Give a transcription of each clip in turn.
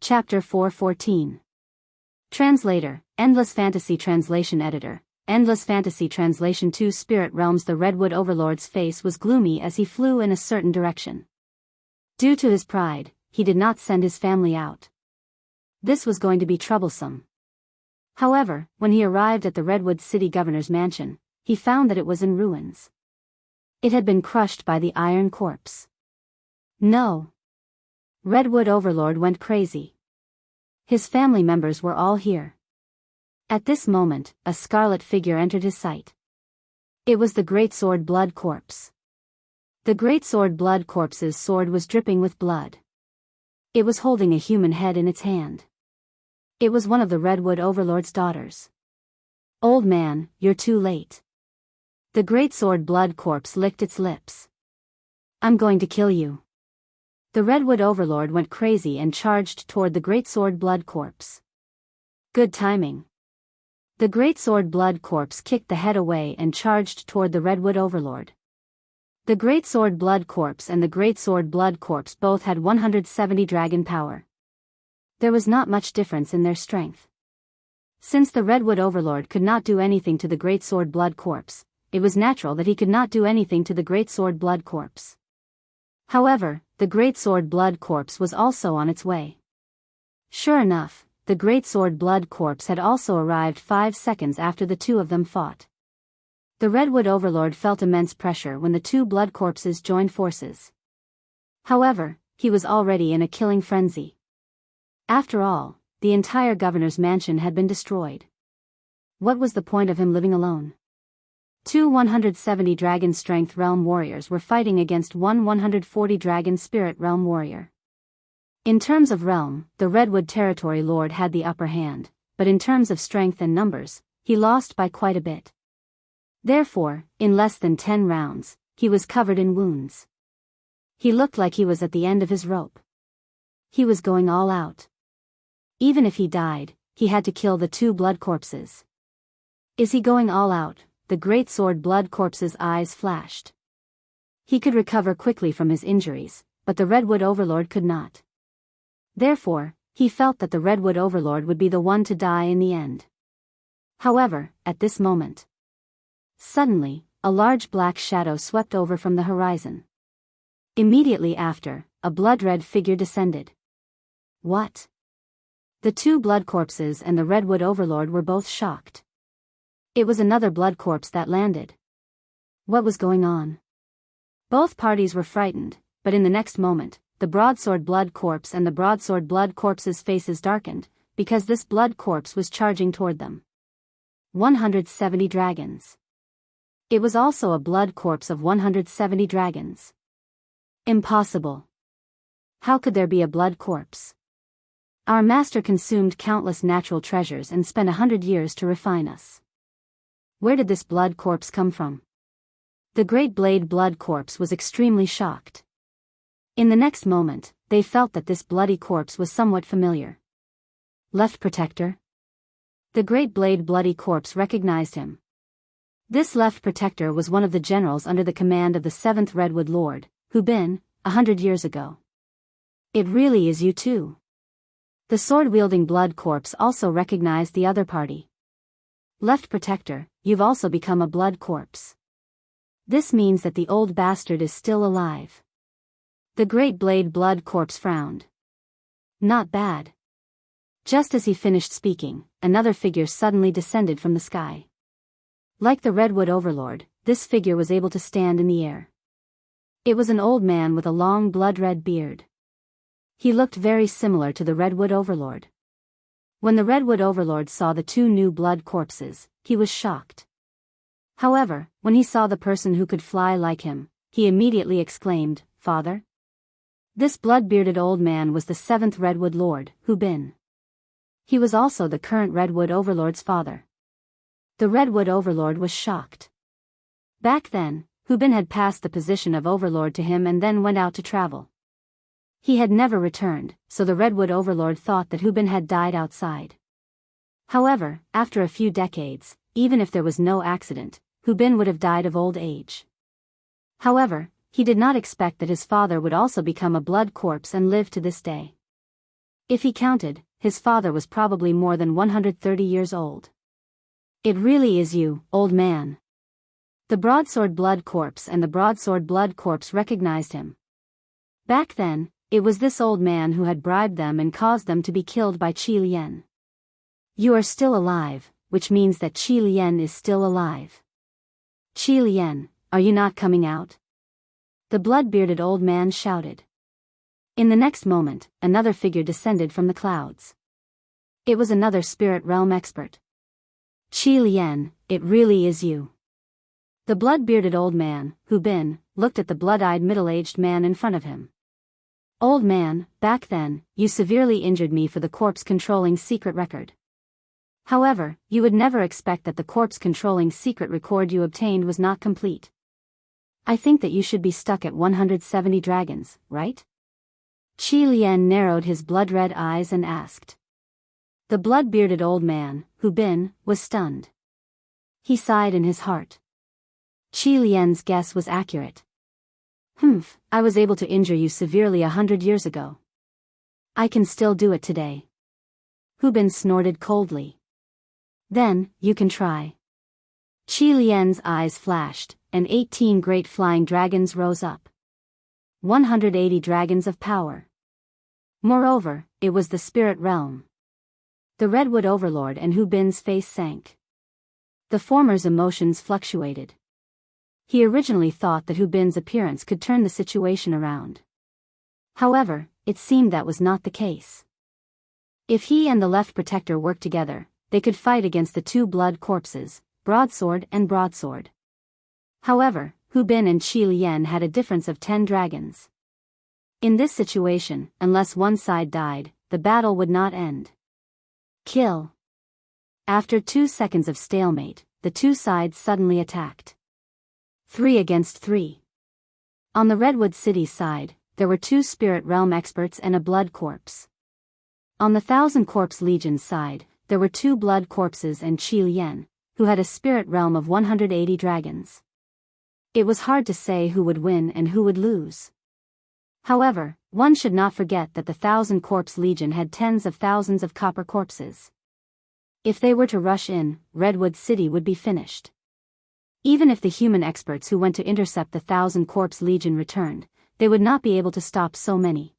Chapter 414. Translator, Endless Fantasy Translation Editor, Endless Fantasy Translation 2 Spirit Realms. The Redwood Overlord's face was gloomy as he flew in a certain direction. Due to his pride, he did not send his family out. This was going to be troublesome. However, when he arrived at the Redwood City Governor's mansion, he found that it was in ruins. It had been crushed by the Iron Corpse. No. Redwood Overlord went crazy. His family members were all here. At this moment, a scarlet figure entered his sight. It was the Greatsword Blood Corpse. The Greatsword Blood Corpse's sword was dripping with blood. It was holding a human head in its hand. It was one of the Redwood Overlord's daughters. "Old man, you're too late." The Greatsword Blood Corpse licked its lips. "I'm going to kill you." The Redwood Overlord went crazy and charged toward the Greatsword Blood Corpse. Good timing. The Greatsword Blood Corpse kicked the head away and charged toward the Redwood Overlord. The Greatsword Blood Corpse and the Greatsword Blood Corpse both had 170 dragon power. There was not much difference in their strength. Since the Redwood Overlord could not do anything to the Greatsword Blood Corpse, it was natural that he could not do anything to the Greatsword Blood Corpse. However, the Greatsword Blood Corpse was also on its way. Sure enough, the Greatsword Blood Corpse had also arrived 5 seconds after the two of them fought. The Redwood Overlord felt immense pressure when the two blood corpses joined forces. However, he was already in a killing frenzy. After all, the entire governor's mansion had been destroyed. What was the point of him living alone? Two 170 Dragon Strength Realm warriors were fighting against one 140 Dragon Spirit Realm warrior. In terms of realm, the Redwood Territory Lord had the upper hand, but in terms of strength and numbers, he lost by quite a bit. Therefore, in less than 10 rounds, he was covered in wounds. He looked like he was at the end of his rope. He was going all out. Even if he died, he had to kill the two blood corpses. Is he going all out? The Greatsword Blood Corpse's eyes flashed. He could recover quickly from his injuries, but the Redwood Overlord could not. Therefore, he felt that the Redwood Overlord would be the one to die in the end. However, at this moment, suddenly, a large black shadow swept over from the horizon. Immediately after, a blood-red figure descended. What? The two blood corpses and the Redwood Overlord were both shocked. It was another blood corpse that landed. What was going on? Both parties were frightened, but in the next moment, the Broadsword Blood Corpse and the Broadsword Blood Corpse's faces darkened, because this blood corpse was charging toward them. 170 dragons. It was also a blood corpse of 170 dragons. Impossible. How could there be a blood corpse? Our master consumed countless natural treasures and spent 100 years to refine us. Where did this blood corpse come from? The Great Blade Blood Corpse was extremely shocked. In the next moment, they felt that this bloody corpse was somewhat familiar. Left Protector? The Great Blade Bloody Corpse recognized him. This Left Protector was one of the generals under the command of the 7th Redwood Lord, who been 100 years ago. It really is you too. The sword-wielding Blood Corpse also recognized the other party. Left Protector, you've also become a blood corpse. This means that the old bastard is still alive. The Great Blade Blood Corpse frowned. Not bad. Just as he finished speaking, another figure suddenly descended from the sky. Like the Redwood Overlord, this figure was able to stand in the air. It was an old man with a long blood-red beard. He looked very similar to the Redwood Overlord. When the Redwood Overlord saw the two new blood corpses, he was shocked. However, when he saw the person who could fly like him, he immediately exclaimed, "Father?" This blood-bearded old man was the 7th Redwood Lord, Hu Bin. He was also the current Redwood Overlord's father. The Redwood Overlord was shocked. Back then, Hu Bin had passed the position of Overlord to him and then went out to travel. He had never returned, so the Redwood Overlord thought that Hu Bin had died outside. However, after a few decades, even if there was no accident, Hu Bin would have died of old age. However, he did not expect that his father would also become a blood corpse and live to this day. If he counted, his father was probably more than 130 years old. It really is you, old man. The broadsword blood corpse and the broadsword blood corpse recognized him. Back then, it was this old man who had bribed them and caused them to be killed by Qi Lian. You are still alive, which means that Qi Lian is still alive. Qi Lian, are you not coming out? The blood-bearded old man shouted. In the next moment, another figure descended from the clouds. It was another spirit realm expert. Qi Lian, it really is you. The blood-bearded old man, Hu Bin, looked at the blood-eyed middle-aged man in front of him. Old man, back then, you severely injured me for the corpse-controlling secret record. However, you would never expect that the corpse-controlling secret record you obtained was not complete. I think that you should be stuck at 170 dragons, right? Qi Lian narrowed his blood-red eyes and asked. The blood-bearded old man, Hu Bin, was stunned. He sighed in his heart. Qi Lian's guess was accurate. I was able to injure you severely 100 years ago. I can still do it today. Hu Bin snorted coldly. Then, you can try. Qi Lian's eyes flashed, and 18 great flying dragons rose up. 180 dragons of power. Moreover, it was the spirit realm. The Redwood Overlord and Hu Bin's face sank. The former's emotions fluctuated. He originally thought that Hu Bin's appearance could turn the situation around. However, it seemed that was not the case. If he and the left protector worked together, they could fight against the two blood corpses, broadsword and broadsword. However, Hu Bin and Qi Lian had a difference of 10 dragons. In this situation, unless one side died, the battle would not end. Kill. After 2 seconds of stalemate, the two sides suddenly attacked. 3 against 3. On the Redwood City side, there were 2 spirit realm experts and a blood corpse. On the Thousand Corpse Legion side, there were 2 blood corpses and Qi Lian, who had a spirit realm of 180 dragons. It was hard to say who would win and who would lose. However, one should not forget that the Thousand Corpse Legion had tens of thousands of copper corpses. If they were to rush in, Redwood City would be finished. Even if the human experts who went to intercept the Thousand Corpse Legion returned, they would not be able to stop so many.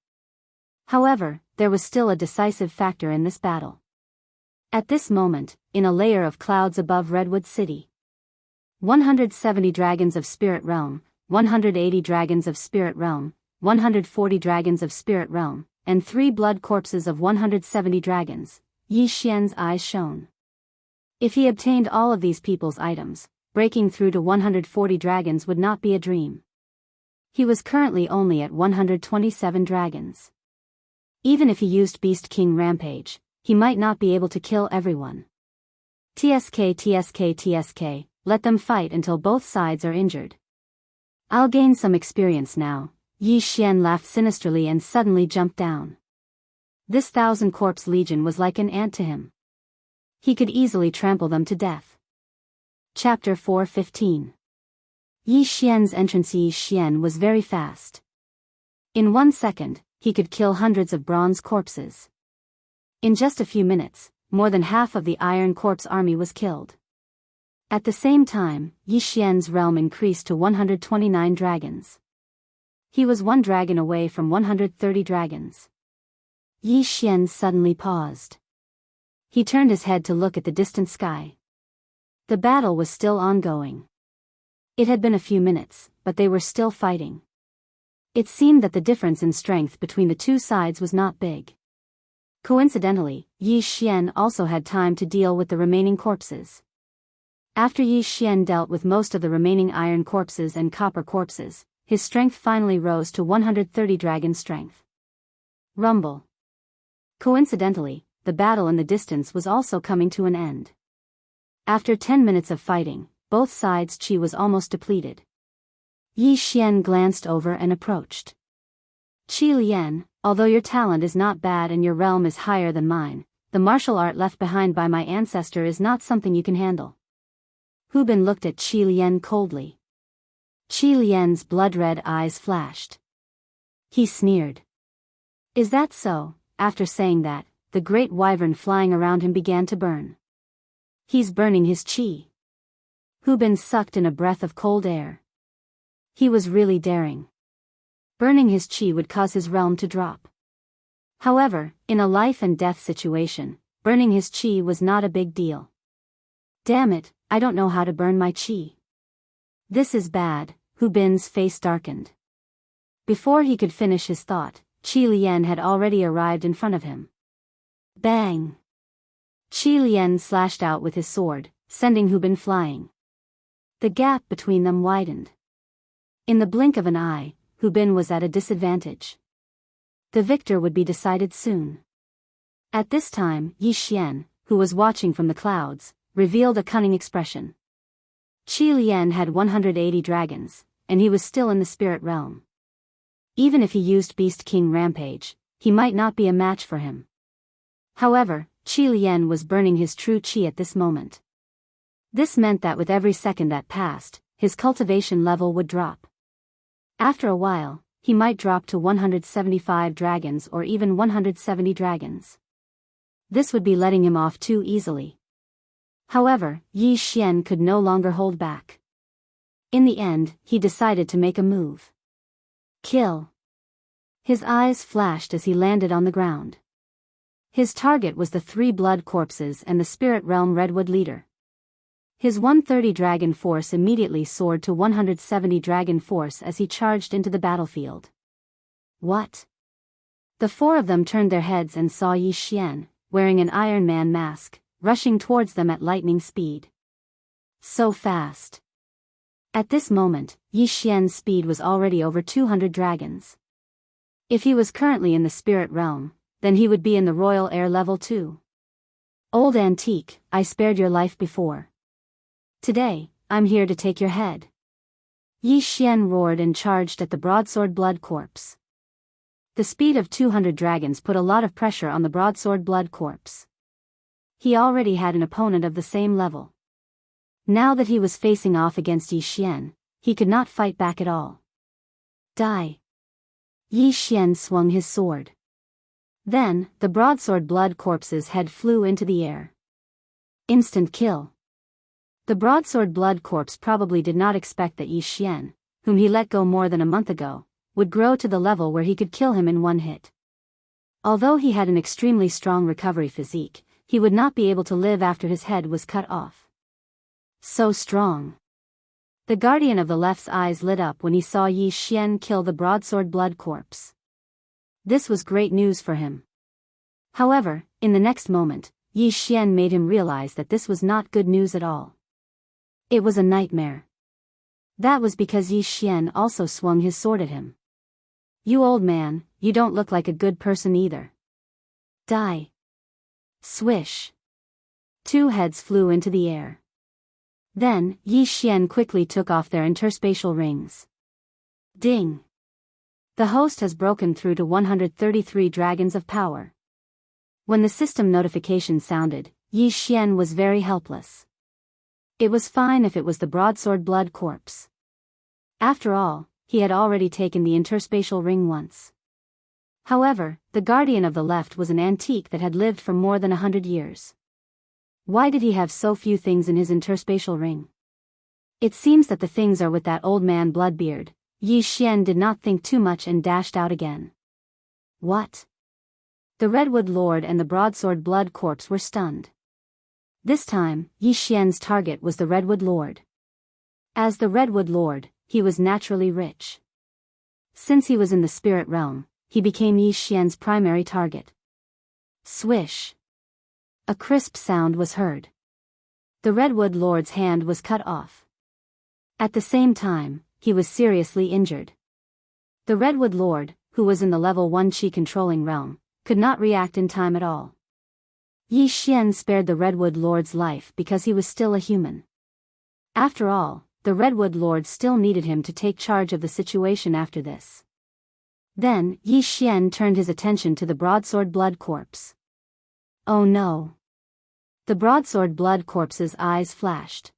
However, there was still a decisive factor in this battle. At this moment, in a layer of clouds above Redwood City, 170 dragons of Spirit Realm, 180 dragons of Spirit Realm, 140 dragons of Spirit Realm, and 3 blood corpses of 170 dragons, Yi Xian's eyes shone. If he obtained all of these people's items, breaking through to 140 dragons would not be a dream. He was currently only at 127 dragons. Even if he used Beast King Rampage, he might not be able to kill everyone. TSK, let them fight until both sides are injured. I'll gain some experience now. Yi Xian laughed sinisterly and suddenly jumped down. This Thousand Corpse Legion was like an ant to him. He could easily trample them to death. Chapter 4:15. Yi Xian's entrance. Yi Xian was very fast. In 1 second, he could kill hundreds of bronze corpses. In just a few minutes, more than half of the Iron Corpse army was killed. At the same time, Yi Xian's realm increased to 129 dragons. He was 1 dragon away from 130 dragons. Yi Xian suddenly paused. He turned his head to look at the distant sky. The battle was still ongoing. It had been a few minutes, but they were still fighting. It seemed that the difference in strength between the two sides was not big. Coincidentally, Yi Xian also had time to deal with the remaining corpses. After Yi Xian dealt with most of the remaining iron corpses and copper corpses, his strength finally rose to 130 dragon strength. Rumble. Coincidentally, the battle in the distance was also coming to an end. After 10 minutes of fighting, both sides' chi was almost depleted. Yi Xian glanced over and approached. Qi Lian, although your talent is not bad and your realm is higher than mine, the martial art left behind by my ancestor is not something you can handle. Hu Bin looked at Qi Lian coldly. Qi Lian's blood-red eyes flashed. He sneered. Is that so? after saying that, the great wyvern flying around him began to burn. He's burning his chi. Hu Bin sucked in a breath of cold air. He was really daring. Burning his chi would cause his realm to drop. However, in a life and death situation, burning his chi was not a big deal. Damn it, I don't know how to burn my chi. This is bad. Hu Bin's face darkened. Before he could finish his thought, Qi Lian had already arrived in front of him. Bang! Qi Lian slashed out with his sword, sending Hu Bin flying. The gap between them widened. In the blink of an eye, Hu Bin was at a disadvantage. The victor would be decided soon. At this time, Yi Xian, who was watching from the clouds, revealed a cunning expression. Qi Lian had 180 dragons, and he was still in the spirit realm. Even if he used Beast King Rampage, he might not be a match for him. However, Qi Lian was burning his true qi at this moment. This meant that with every second that passed, his cultivation level would drop. After a while, he might drop to 175 dragons or even 170 dragons. This would be letting him off too easily. However, Yi Xian could no longer hold back. In the end, he decided to make a move. Kill. His eyes flashed as he landed on the ground. His target was the 3 blood corpses and the spirit realm redwood leader. His 130 dragon force immediately soared to 170 dragon force as he charged into the battlefield. What? The 4 of them turned their heads and saw Yi Xian, wearing an Iron Man mask, rushing towards them at lightning speed. So fast. At this moment, Yi Xian's speed was already over 200 dragons. If he was currently in the spirit realm, then he would be in the royal air level too. Old antique, I spared your life before. Today, I'm here to take your head. Yi Xian roared and charged at the broadsword blood corpse. The speed of 200 dragons put a lot of pressure on the broadsword blood corpse. He already had an opponent of the same level. Now that he was facing off against Yi Xian, he could not fight back at all. Die. Yi Xian swung his sword. Then, the broadsword blood corpse's head flew into the air. Instant kill. The broadsword blood corpse probably did not expect that Yi Xian, whom he let go more than a month ago, would grow to the level where he could kill him in one hit. Although he had an extremely strong recovery physique, he would not be able to live after his head was cut off. So strong. The guardian of the left's eyes lit up when he saw Yi Xian kill the broadsword blood corpse. This was great news for him. However, in the next moment, Yi Xian made him realize that this was not good news at all. It was a nightmare. That was because Yi Xian also swung his sword at him. You old man, you don't look like a good person either. Die. Swish. 2 heads flew into the air. Then, Yi Xian quickly took off their interspatial rings. Ding! The host has broken through to 133 dragons of power. When the system notification sounded, Yi Xian was very helpless. It was fine if it was the broadsword blood corpse. After all, he had already taken the interspatial ring once. However, the guardian of the left was an antique that had lived for more than 100 years. Why did he have so few things in his interspatial ring? It seems that the things are with that old man Bloodbeard. Yi Xian did not think too much and dashed out again. What? The Redwood Lord and the Broadsword Blood Corpse were stunned. This time, Yi Xian's target was the Redwood Lord. As the Redwood Lord, he was naturally rich. Since he was in the spirit realm, he became Yi Xian's primary target. Swish. A crisp sound was heard. The Redwood Lord's hand was cut off. At the same time, he was seriously injured. The Redwood Lord, who was in the level 1 Qi controlling realm, could not react in time at all. Yi Xian spared the Redwood Lord's life because he was still a human. After all, the Redwood Lord still needed him to take charge of the situation after this. Then, Yi Xian turned his attention to the Broadsword Blood Corpse. Oh no. The Broadsword Blood Corpse's eyes flashed.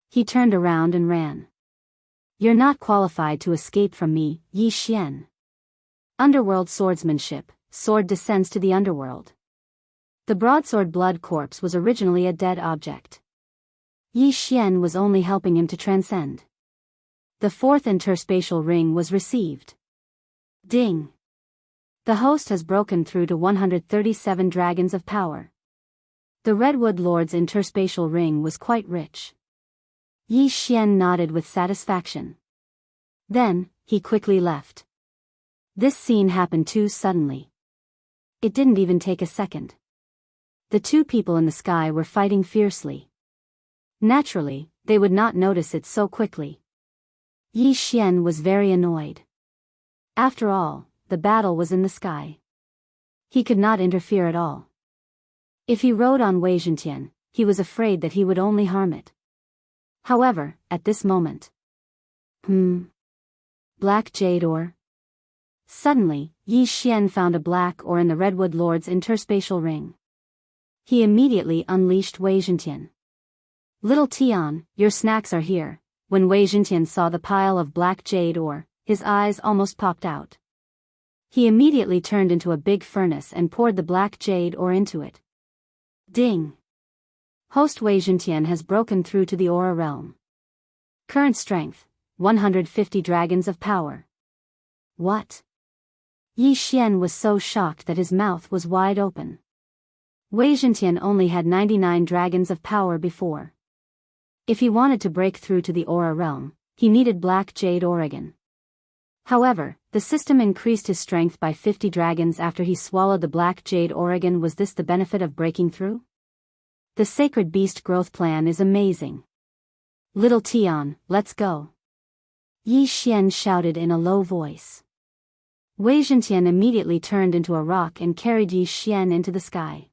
He turned around and ran. You're not qualified to escape from me, Yi Xian. Underworld swordsmanship, sword descends to the underworld. The broadsword blood corpse was originally a dead object. Yi Xian was only helping him to transcend. The fourth interspatial ring was received. Ding! The host has broken through to 137 dragons of power. The Redwood Lord's interspatial ring was quite rich. Yi Xian nodded with satisfaction. Then, he quickly left. This scene happened too suddenly. It didn't even take a second. The two people in the sky were fighting fiercely. Naturally, they would not notice it so quickly. Yi Xian was very annoyed. After all, the battle was in the sky. He could not interfere at all. If he rode on Wei Zhentian, he was afraid that he would only harm it. However, at this moment... Black jade ore? Suddenly, Yi Xian found a black ore in the Redwood Lord's interspatial ring. He immediately unleashed Wei Zhentian. Little Tian, your snacks are here. When Wei Zhentian saw the pile of black jade ore, his eyes almost popped out. He immediately turned into a big furnace and poured the black jade ore into it. Ding! Host Wei Zhentian has broken through to the aura realm. Current strength, 150 dragons of power. What? Yi Xian was so shocked that his mouth was wide open. Wei Zhentian only had 99 dragons of power before. If he wanted to break through to the aura realm, he needed black jade ore again. However, the system increased his strength by 50 dragons after he swallowed the black jade ore again. Was this the benefit of breaking through? The sacred beast growth plan is amazing. Little Tian, let's go. Yi Xian shouted in a low voice. Wei Zhentian immediately turned into a rock and carried Yi Xian into the sky.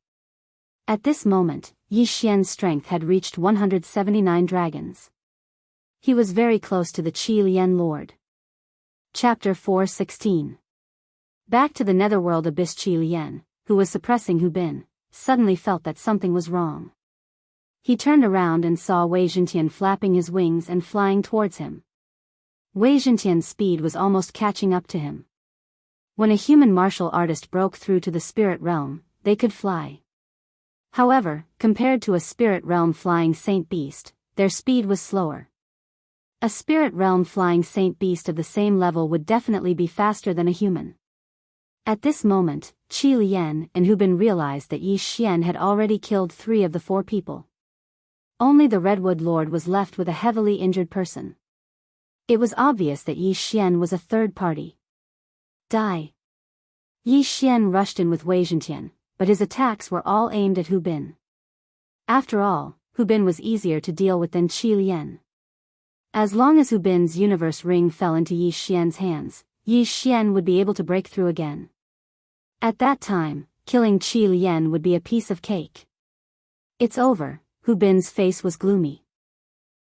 At this moment, Yi Xian's strength had reached 179 dragons. He was very close to the Qi Lian Lord. Chapter 4:16. Back to the netherworld abyss. Qi Lian, who was suppressing Hu Bin, suddenly felt that something was wrong. He turned around and saw Wei Zhentian flapping his wings and flying towards him. Wei Zhentian's speed was almost catching up to him. When a human martial artist broke through to the spirit realm, they could fly. However, compared to a spirit realm flying saint beast, their speed was slower. A spirit realm flying saint beast of the same level would definitely be faster than a human. At this moment, Qi Lian and Hu Bin realized that Yi Xian had already killed 3 of the 4 people. Only the Redwood Lord was left with a heavily injured person. It was obvious that Yi Xian was a third party. Die! Yi Xian rushed in with Wei Zhentian, but his attacks were all aimed at Hu Bin. After all, Hu Bin was easier to deal with than Qi Lian. As long as Hu Bin's universe ring fell into Yi Xian's hands, Yi Xian would be able to break through again. At that time, killing Qi Lian would be a piece of cake. It's over. Hu Bin's face was gloomy.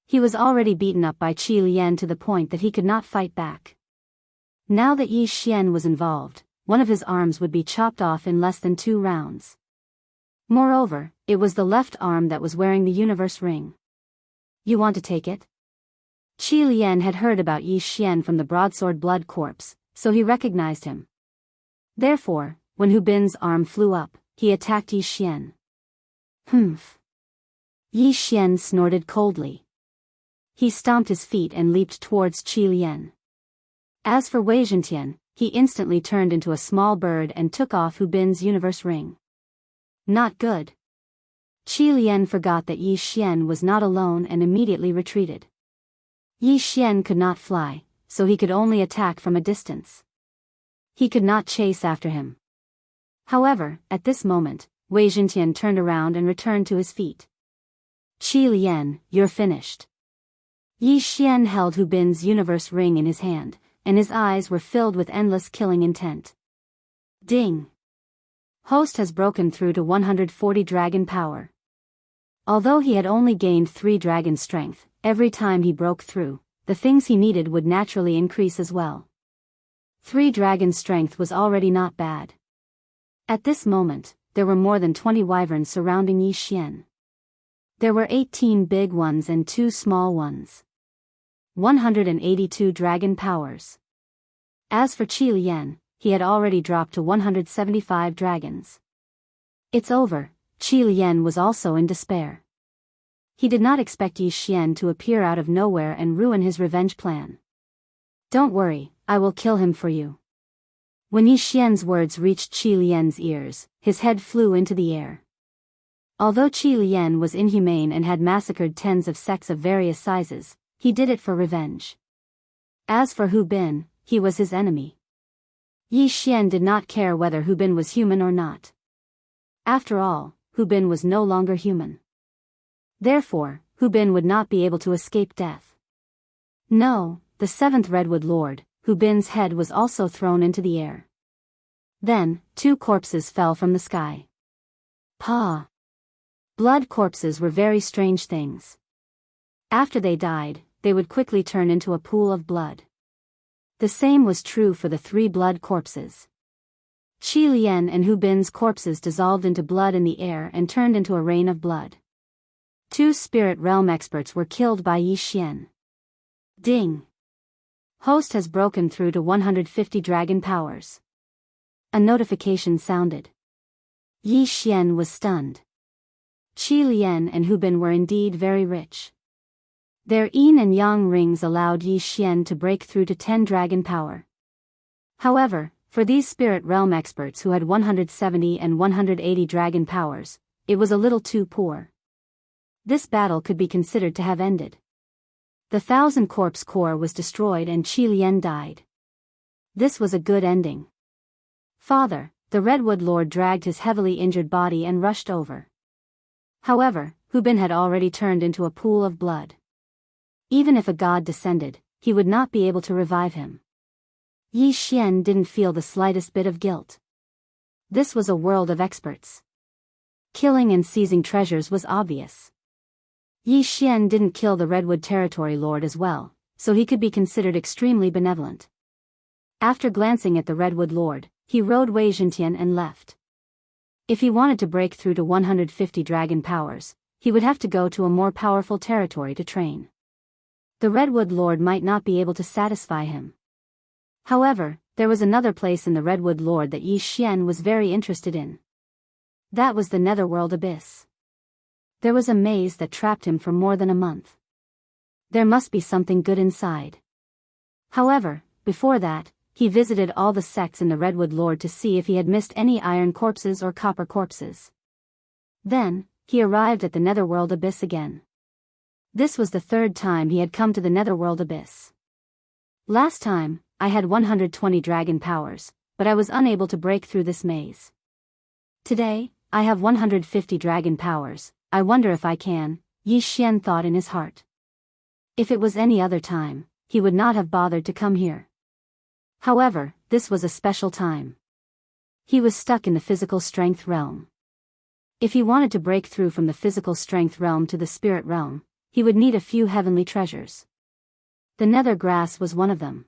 He was already beaten up by Qi Lian to the point that he could not fight back. Now that Yi Xian was involved, one of his arms would be chopped off in less than 2 rounds. Moreover, it was the left arm that was wearing the universe ring. You want to take it? Qi Lian had heard about Yi Xian from the broadsword blood corpse, so he recognized him. Therefore, when Hu Bin's arm flew up, he attacked Yi Xian. Humph. Yi Xian snorted coldly. He stomped his feet and leaped towards Qi Lian. As for Wei Zhentian, he instantly turned into a small bird and took off Hu Bin's universe ring. Not good. Qi Lian forgot that Yi Xian was not alone and immediately retreated. Yi Xian could not fly, so he could only attack from a distance. He could not chase after him. However, at this moment, Wei Zhentian turned around and returned to his feet. Qi Lian, you're finished. Yi Xian held Hu Bin's universe ring in his hand, and his eyes were filled with endless killing intent. Ding! Host has broken through to 140 dragon power. Although he had only gained 3 dragon strength, every time he broke through, the things he needed would naturally increase as well. 3 dragon strength was already not bad. At this moment, there were more than 20 wyverns surrounding Yi Xian. There were 18 big ones and 2 small ones. 182 dragon powers. As for Qi Lian, he had already dropped to 175 dragons. It's over. Qi Lian was also in despair. He did not expect Yi Xian to appear out of nowhere and ruin his revenge plan. Don't worry, I will kill him for you. When Yi Xian's words reached Qi Lian's ears, his head flew into the air. Although Qi Lian was inhumane and had massacred tens of sects of various sizes, he did it for revenge. As for Hu Bin, he was his enemy. Yi Xian did not care whether Hu Bin was human or not. After all, Hu Bin was no longer human. Therefore, Hu Bin would not be able to escape death. No, the seventh Redwood Lord, Hu Bin's head was also thrown into the air. Then, 2 corpses fell from the sky. Pa! Blood corpses were very strange things. After they died, they would quickly turn into a pool of blood. The same was true for the 3 blood corpses. Qi Lian and Hu Bin's corpses dissolved into blood in the air and turned into a rain of blood. 2 spirit realm experts were killed by Yi Xian. Ding! Host has broken through to 150 dragon powers. A notification sounded. Yi Xian was stunned. Qi Lian and Hu Bin were indeed very rich. Their yin and yang rings allowed Yi Xian to break through to 10 dragon power. However, for these spirit realm experts who had 170 and 180 dragon powers, it was a little too poor. This battle could be considered to have ended. The 1,000 corpse core was destroyed and Qi Lian died. This was a good ending. Father, the Redwood Lord dragged his heavily injured body and rushed over. However, Hu Bin had already turned into a pool of blood. Even if a god descended, he would not be able to revive him. Yi Xian didn't feel the slightest bit of guilt. This was a world of experts. Killing and seizing treasures was obvious. Yi Xian didn't kill the Redwood Territory Lord as well, so he could be considered extremely benevolent. After glancing at the Redwood Lord, he rode Wei Zhentian and left. If he wanted to break through to 150 dragon powers, he would have to go to a more powerful territory to train. The Redwood Lord might not be able to satisfy him. However, there was another place in the Redwood Lord that Yi Xian was very interested in. That was the Netherworld Abyss. There was a maze that trapped him for more than a month. There must be something good inside. However, before that, he visited all the sects in the Redwood Lord to see if he had missed any iron corpses or copper corpses. Then, he arrived at the Netherworld Abyss again. This was the 3rd time he had come to the Netherworld Abyss. Last time, I had 120 dragon powers, but I was unable to break through this maze. Today, I have 150 dragon powers. I wonder if I can, Yi Xian thought in his heart. If it was any other time, he would not have bothered to come here. However, this was a special time. He was stuck in the physical strength realm. If he wanted to break through from the physical strength realm to the spirit realm, he would need a few heavenly treasures. The nether grass was one of them.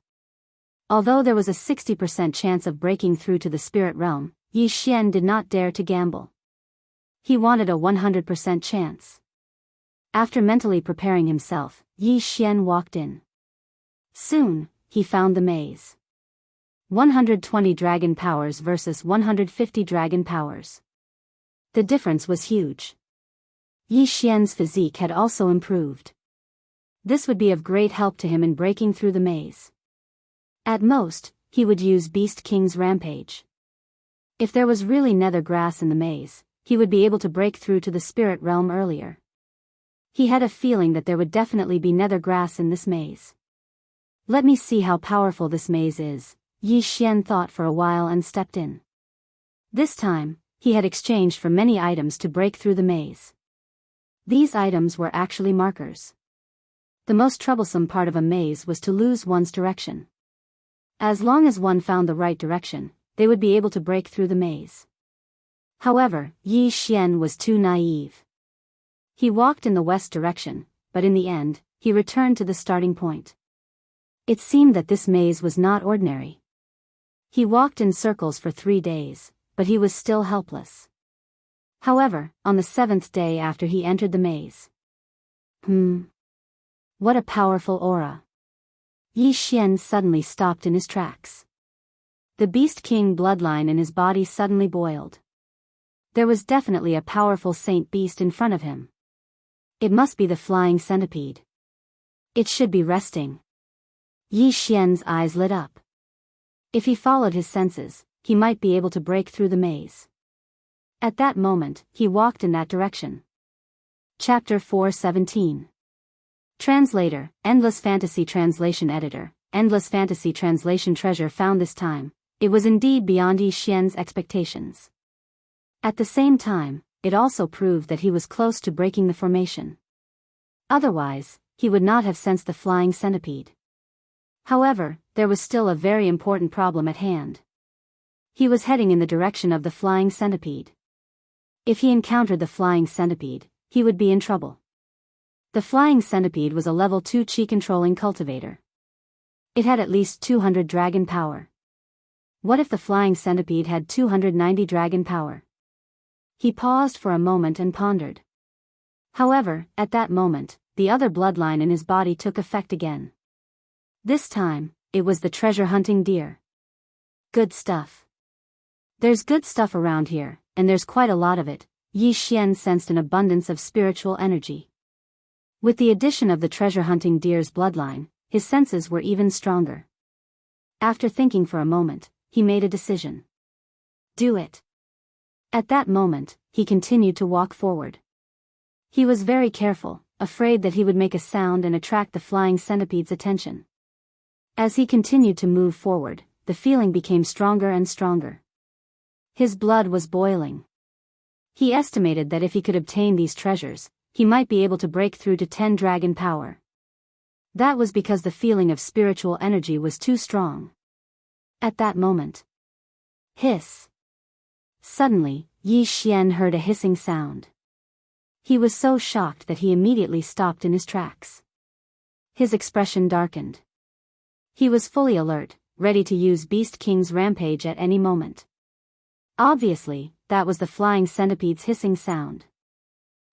Although there was a 60% chance of breaking through to the spirit realm, Yi Xian did not dare to gamble. He wanted a 100% chance. After mentally preparing himself, Yi Xian walked in. Soon, he found the maze. 120 dragon powers versus 150 dragon powers. The difference was huge. Yi Xian's physique had also improved. This would be of great help to him in breaking through the maze. At most, he would use Beast King's Rampage. If there was really nether grass in the maze, he would be able to break through to the spirit realm earlier. He had a feeling that there would definitely be nether grass in this maze. Let me see how powerful this maze is, Yi Xian thought for a while and stepped in. This time, he had exchanged for many items to break through the maze. These items were actually markers. The most troublesome part of a maze was to lose one's direction. As long as one found the right direction, they would be able to break through the maze. However, Yi Xian was too naive. He walked in the west direction, but in the end, he returned to the starting point. It seemed that this maze was not ordinary. He walked in circles for 3 days, but he was still helpless. However, on the 7th day after he entered the maze. What a powerful aura. Yi Xian suddenly stopped in his tracks. The Beast King bloodline in his body suddenly boiled. There was definitely a powerful saint beast in front of him. It must be the flying centipede. It should be resting. Yi Xian's eyes lit up. If he followed his senses, he might be able to break through the maze. At that moment, he walked in that direction. Chapter 4:17. Translator, Endless Fantasy Translation Editor, Endless Fantasy Translation Treasure found this time. It was indeed beyond Yi Xian's expectations. At the same time, it also proved that he was close to breaking the formation. Otherwise, he would not have sensed the flying centipede. However, there was still a very important problem at hand. He was heading in the direction of the flying centipede. If he encountered the flying centipede, he would be in trouble. The flying centipede was a level 2 chi-controlling cultivator. It had at least 200 dragon power. What if the flying centipede had 290 dragon power? He paused for a moment and pondered. However, at that moment, the other bloodline in his body took effect again. This time, it was the treasure-hunting deer. Good stuff. There's good stuff around here, and there's quite a lot of it. Yi Xian sensed an abundance of spiritual energy. With the addition of the treasure-hunting deer's bloodline, his senses were even stronger. After thinking for a moment, he made a decision. Do it. At that moment, he continued to walk forward. He was very careful, afraid that he would make a sound and attract the flying centipede's attention. As he continued to move forward, the feeling became stronger and stronger. His blood was boiling. He estimated that if he could obtain these treasures, he might be able to break through to 10 dragon power. That was because the feeling of spiritual energy was too strong. At that moment. Hiss. Suddenly, Yi Xian heard a hissing sound. He was so shocked that he immediately stopped in his tracks. His expression darkened. He was fully alert, ready to use Beast King's rampage at any moment. Obviously, that was the flying centipede's hissing sound.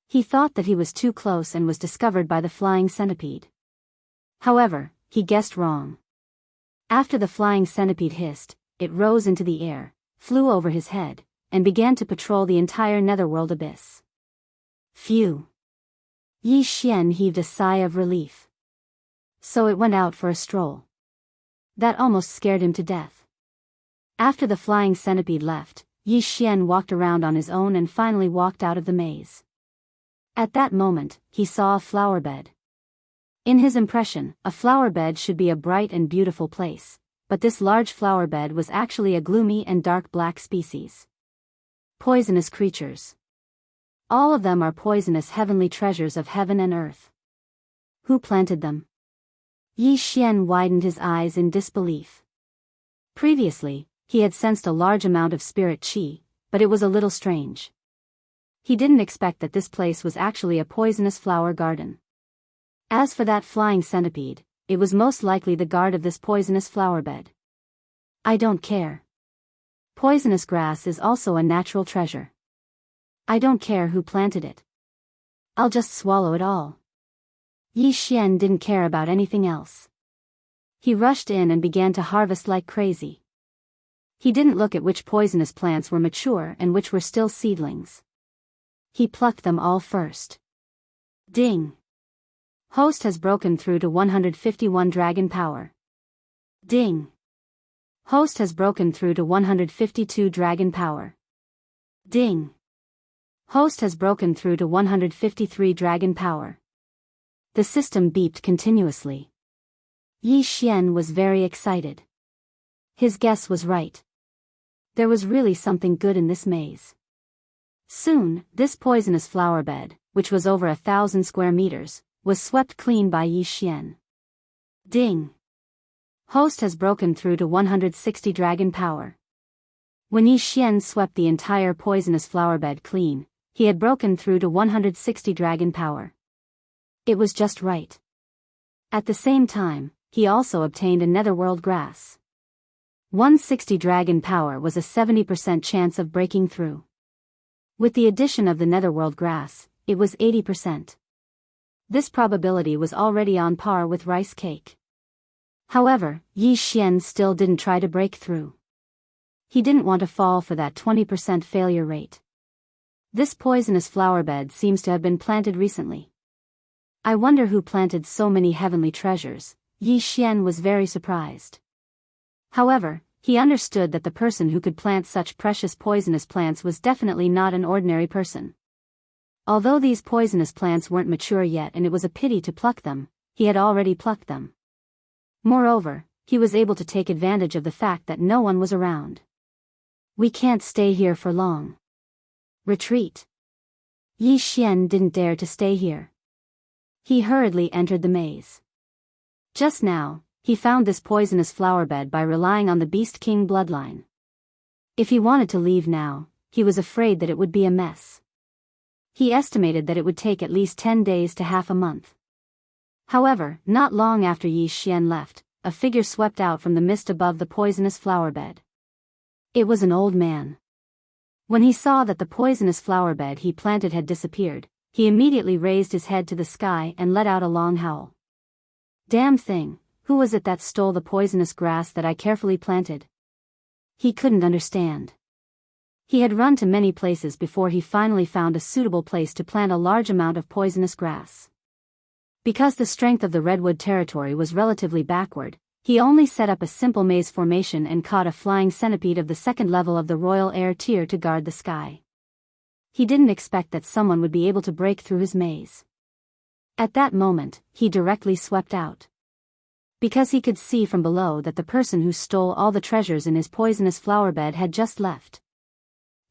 He thought that he was too close and was discovered by the flying centipede. However, he guessed wrong. After the flying centipede hissed, it rose into the air, flew over his head, and began to patrol the entire netherworld abyss. Phew! Yi Xian heaved a sigh of relief. So it went out for a stroll. That almost scared him to death. After the flying centipede left, Yi Xian walked around on his own and finally walked out of the maze. At that moment, he saw a flower bed. In his impression, a flower bed should be a bright and beautiful place, but this large flower bed was actually a gloomy and dark black species. Poisonous creatures. All of them are poisonous heavenly treasures of heaven and earth. Who planted them? Yi Xian widened his eyes in disbelief. Previously, he had sensed a large amount of spirit qi, but it was a little strange. He didn't expect that this place was actually a poisonous flower garden. As for that flying centipede, it was most likely the guard of this poisonous flower bed. I don't care. Poisonous grass is also a natural treasure. I don't care who planted it. I'll just swallow it all. Yi Xian didn't care about anything else. He rushed in and began to harvest like crazy. He didn't look at which poisonous plants were mature and which were still seedlings. He plucked them all first. Ding! Host has broken through to 151 dragon power. Ding! Host has broken through to 152 dragon power. Ding! Host has broken through to 153 dragon power. The system beeped continuously. Yi Xian was very excited. His guess was right. There was really something good in this maze. Soon, this poisonous flower bed, which was over 1,000 square meters, was swept clean by Yi Xian. Ding! Host has broken through to 160 dragon power. When Yi Xian swept the entire poisonous flower bed clean, he had broken through to 160 dragon power. It was just right. At the same time, he also obtained a netherworld grass. 160 dragon power was a 70% chance of breaking through. With the addition of the netherworld grass, it was 80%. This probability was already on par with rice cake. However, Yi Xian still didn't try to break through. He didn't want to fall for that 20% failure rate. This poisonous flower bed seems to have been planted recently. I wonder who planted so many heavenly treasures. Yi Xian was very surprised. However, he understood that the person who could plant such precious poisonous plants was definitely not an ordinary person. Although these poisonous plants weren't mature yet and it was a pity to pluck them, he had already plucked them. Moreover, he was able to take advantage of the fact that no one was around. We can't stay here for long. Retreat. Yi Xian didn't dare to stay here. He hurriedly entered the maze. Just now, he found this poisonous flower bed by relying on the Beast King bloodline. If he wanted to leave now, he was afraid that it would be a mess. He estimated that it would take at least 10 days to half a month. However, not long after Yi Xian left, a figure swept out from the mist above the poisonous flower bed. It was an old man. When he saw that the poisonous flower bed he planted had disappeared, he immediately raised his head to the sky and let out a long howl. Damn thing, who was it that stole the poisonous grass that I carefully planted? He couldn't understand. He had run to many places before he finally found a suitable place to plant a large amount of poisonous grass. Because the strength of the redwood territory was relatively backward, he only set up a simple maze formation and caught a flying centipede of the second level of the royal air tier to guard the sky. He didn't expect that someone would be able to break through his maze. At that moment, he directly swept out. Because he could see from below that the person who stole all the treasures in his poisonous flower bed had just left.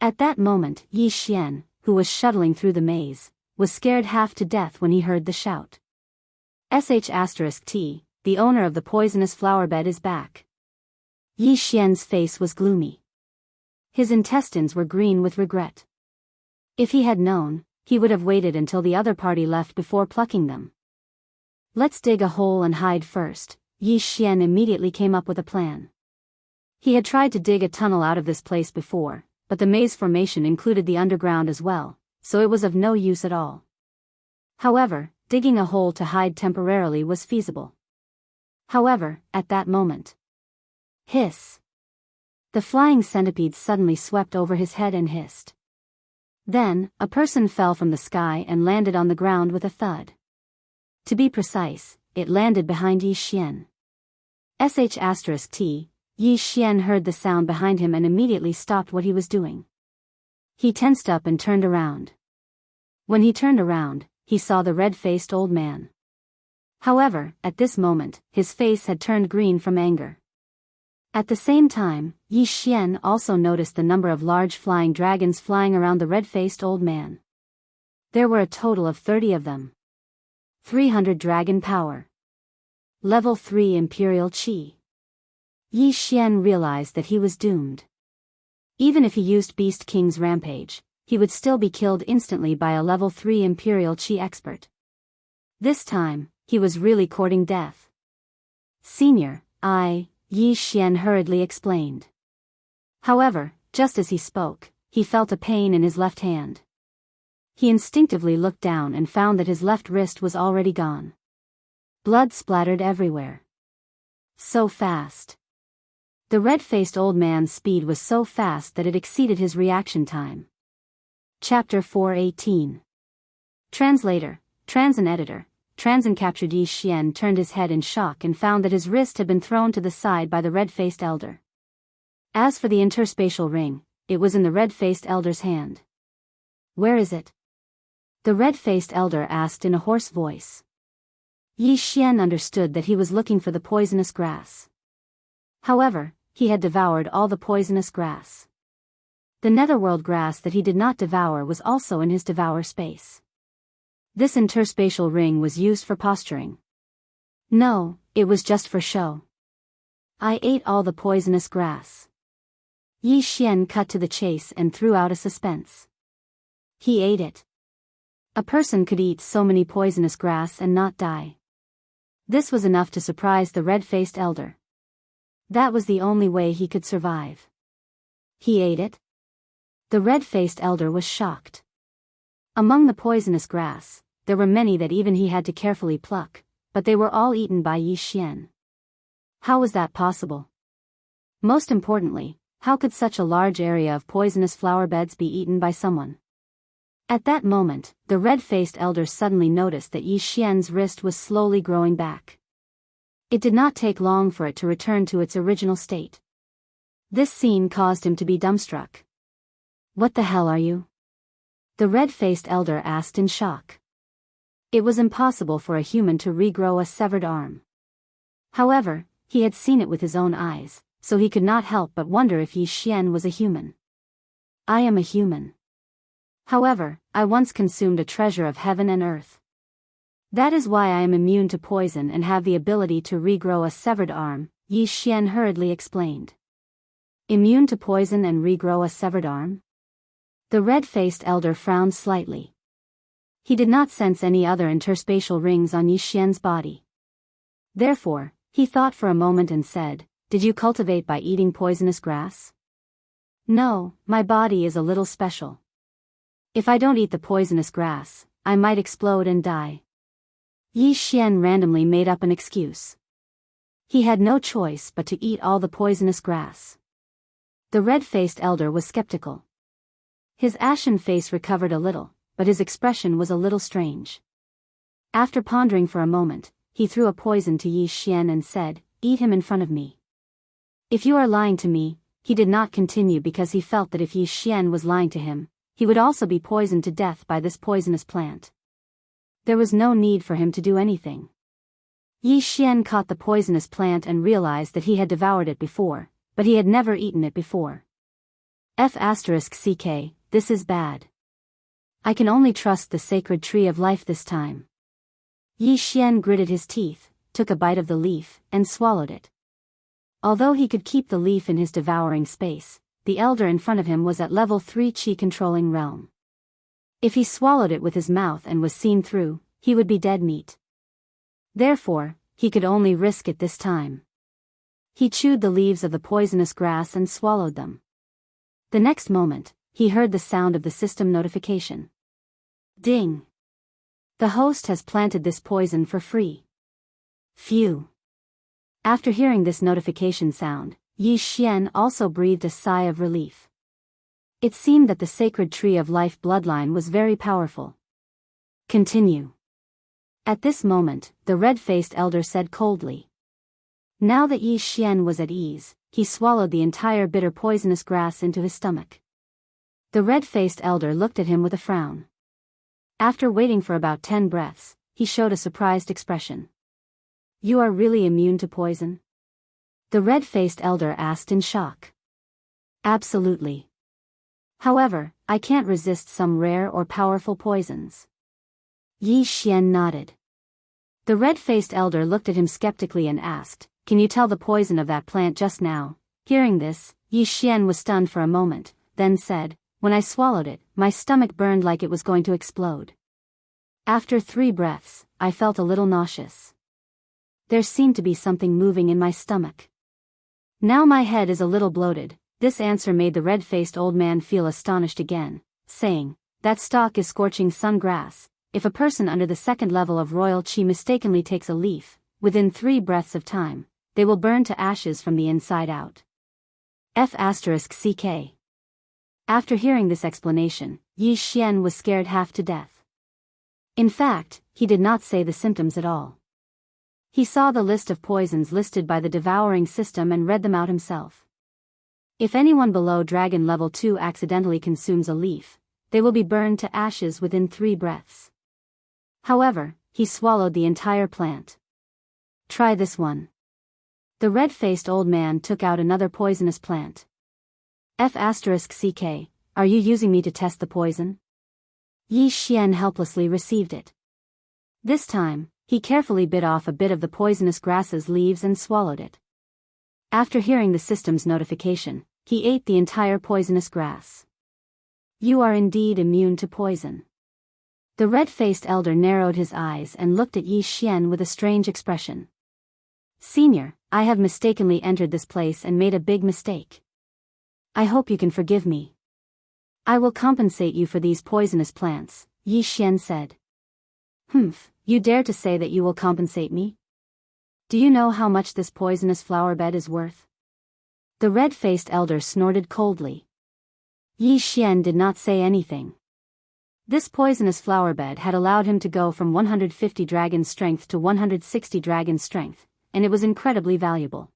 At that moment, Yi Xian, who was shuttling through the maze, was scared half to death when he heard the shout. *T, the owner of the poisonous flower bed is back. Yi Xian's face was gloomy. His intestines were green with regret. If he had known, he would have waited until the other party left before plucking them. Let's dig a hole and hide first. Yi Xian immediately came up with a plan. He had tried to dig a tunnel out of this place before, but the maze formation included the underground as well, so it was of no use at all. However, digging a hole to hide temporarily was feasible. However, at that moment. Hiss! The flying centipede suddenly swept over his head and hissed. Then, a person fell from the sky and landed on the ground with a thud. To be precise, it landed behind Yi Xian. *T, Yi Xian heard the sound behind him and immediately stopped what he was doing. He tensed up and turned around. When he turned around, he saw the red-faced old man. However, at this moment, his face had turned green from anger. At the same time, Yi Xian also noticed the number of large flying dragons flying around the red-faced old man. There were a total of 30 of them. 300 dragon power. Level 3 Imperial Qi. Yi Xian realized that he was doomed. Even if he used Beast King's rampage, he would still be killed instantly by a level 3 Imperial Qi expert. This time, he was really courting death. Senior, Yi Xian hurriedly explained. However, just as he spoke, he felt a pain in his left hand. He instinctively looked down and found that his left wrist was already gone. Blood splattered everywhere. So fast. The red-faced old man's speed was so fast that it exceeded his reaction time. Chapter 418. Translator, Transin Editor. Transin captured Yi Xian turned his head in shock and found that his wrist had been thrown to the side by the red-faced elder. As for the interspatial ring, it was in the red-faced elder's hand. Where is it? The red-faced elder asked in a hoarse voice. Yi Xian understood that he was looking for the poisonous grass. However, he had devoured all the poisonous grass. The netherworld grass that he did not devour was also in his devour space. This interspatial ring was used for posturing. No, it was just for show. I ate all the poisonous grass. Yi Xian cut to the chase and threw out a suspense. He ate it. A person could eat so many poisonous grass and not die. This was enough to surprise the red-faced elder. That was the only way he could survive. He ate it? The red-faced elder was shocked. Among the poisonous grass, there were many that even he had to carefully pluck, but they were all eaten by Yi Xian. How was that possible? Most importantly, How could such a large area of poisonous flower beds be eaten by someone? At that moment, the red-faced elder suddenly noticed that Yi Xian's wrist was slowly growing back. It did not take long for it to return to its original state. This scene caused him to be dumbstruck. "What the hell are you?" the red-faced elder asked in shock. It was impossible for a human to regrow a severed arm. However, he had seen it with his own eyes, so he could not help but wonder if Yi Xian was a human. "I am a human. However, I once consumed a treasure of heaven and earth. That is why I am immune to poison and have the ability to regrow a severed arm," Yi Xian hurriedly explained. "Immune to poison and regrow a severed arm?" The red-faced elder frowned slightly. He did not sense any other interspatial rings on Yi Xian's body. Therefore, he thought for a moment and said, "Did you cultivate by eating poisonous grass?" "No, my body is a little special. If I don't eat the poisonous grass, I might explode and die." Yi Xian randomly made up an excuse. He had no choice but to eat all the poisonous grass. The red-faced elder was skeptical. His ashen face recovered a little, but his expression was a little strange. After pondering for a moment, he threw a poison to Yi Xian and said, "Eat him in front of me." "If you are lying to me," he did not continue because he felt that if Yi Xian was lying to him, he would also be poisoned to death by this poisonous plant. There was no need for him to do anything. Yi Xian caught the poisonous plant and realized that he had devoured it before, but he had never eaten it before. F***ck, this is bad. I can only trust the sacred tree of life this time. Yi Xian gritted his teeth, took a bite of the leaf, and swallowed it. Although he could keep the leaf in his devouring space, the elder in front of him was at level 3 Qi controlling realm. If he swallowed it with his mouth and was seen through, he would be dead meat. Therefore, he could only risk it this time. He chewed the leaves of the poisonous grass and swallowed them. The next moment, he heard the sound of the system notification. Ding! The host has planted this poison for free. Phew! After hearing this notification sound, Yi Xian also breathed a sigh of relief. It seemed that the sacred tree of life bloodline was very powerful. Continue. At this moment, the red-faced elder said coldly. Now that Yi Xian was at ease, he swallowed the entire bitter poisonous grass into his stomach. The red-faced elder looked at him with a frown. After waiting for about 10 breaths, he showed a surprised expression. "You are really immune to poison?" the red-faced elder asked in shock. "Absolutely. However, I can't resist some rare or powerful poisons." Yi Xian nodded. The red-faced elder looked at him skeptically and asked, "Can you tell the poison of that plant just now?" Hearing this, Yi Xian was stunned for a moment, then said, "When I swallowed it, my stomach burned like it was going to explode. After 3 breaths, I felt a little nauseous. There seemed to be something moving in my stomach. Now my head is a little bloated." This answer made the red-faced old man feel astonished again, saying, "That stalk is scorching sun grass. If a person under the 2nd level of royal qi mistakenly takes a leaf, within 3 breaths of time, they will burn to ashes from the inside out." F***ck. After hearing this explanation, Yi Xian was scared half to death. In fact, he did not say the symptoms at all. He saw the list of poisons listed by the devouring system and read them out himself. If anyone below Dragon Level 2 accidentally consumes a leaf, they will be burned to ashes within 3 breaths. However, he swallowed the entire plant. "Try this one." The red-faced old man took out another poisonous plant. F***ck, are you using me to test the poison? Yi Xian helplessly received it. This time, he carefully bit off a bit of the poisonous grass's leaves and swallowed it. After hearing the system's notification, he ate the entire poisonous grass. "You are indeed immune to poison." The red-faced elder narrowed his eyes and looked at Yi Xian with a strange expression. "Senior, I have mistakenly entered this place and made a big mistake. I hope you can forgive me. I will compensate you for these poisonous plants," Yi Xian said. "Humph, you dare to say that you will compensate me? Do you know how much this poisonous flower bed is worth?" The red-faced elder snorted coldly. Yi Xian did not say anything. This poisonous flowerbed had allowed him to go from 150 dragon strength to 160 dragon strength, and it was incredibly valuable.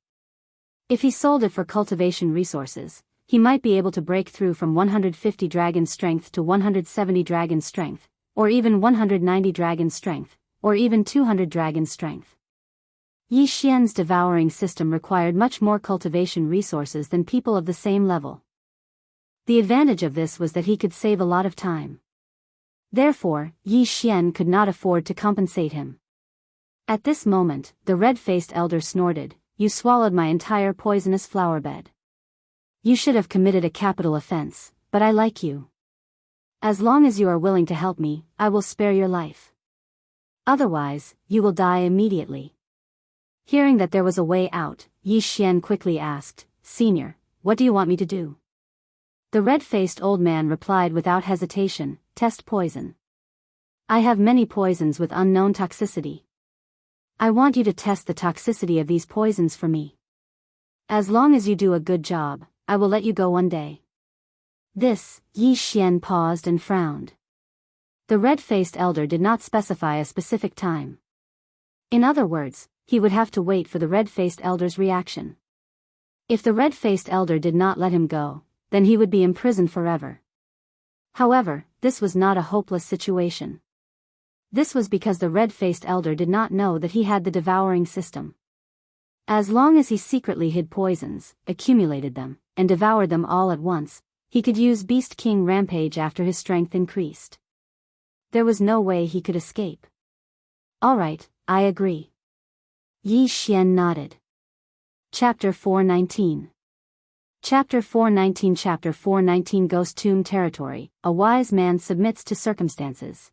If he sold it for cultivation resources, he might be able to break through from 150 dragon strength to 170 dragon strength, or even 190 dragon strength, or even 200 dragon strength. Yi Xian's devouring system required much more cultivation resources than people of the same level. The advantage of this was that he could save a lot of time. Therefore, Yi Xian could not afford to compensate him. At this moment, the red-faced elder snorted, "You swallowed my entire poisonous flowerbed. You should have committed a capital offense, but I like you. As long as you are willing to help me, I will spare your life. Otherwise, you will die immediately." Hearing that there was a way out, Yi Xian quickly asked, "Senior, what do you want me to do?" The red-faced old man replied without hesitation, "Test poison. I have many poisons with unknown toxicity. I want you to test the toxicity of these poisons for me. As long as you do a good job, I will let you go one day." This, Yi Xian paused and frowned. The red-faced elder did not specify a specific time. In other words, he would have to wait for the red-faced elder's reaction. If the red-faced elder did not let him go, then he would be imprisoned forever. However, this was not a hopeless situation. This was because the red-faced elder did not know that he had the devouring system. As long as he secretly hid poisons, accumulated them, and devoured them all at once, he could use Beast King Rampage after his strength increased. There was no way he could escape. "All right, I agree." Yi Xian nodded. Chapter 419. Chapter 419 Ghost Tomb Territory. A wise man submits to circumstances.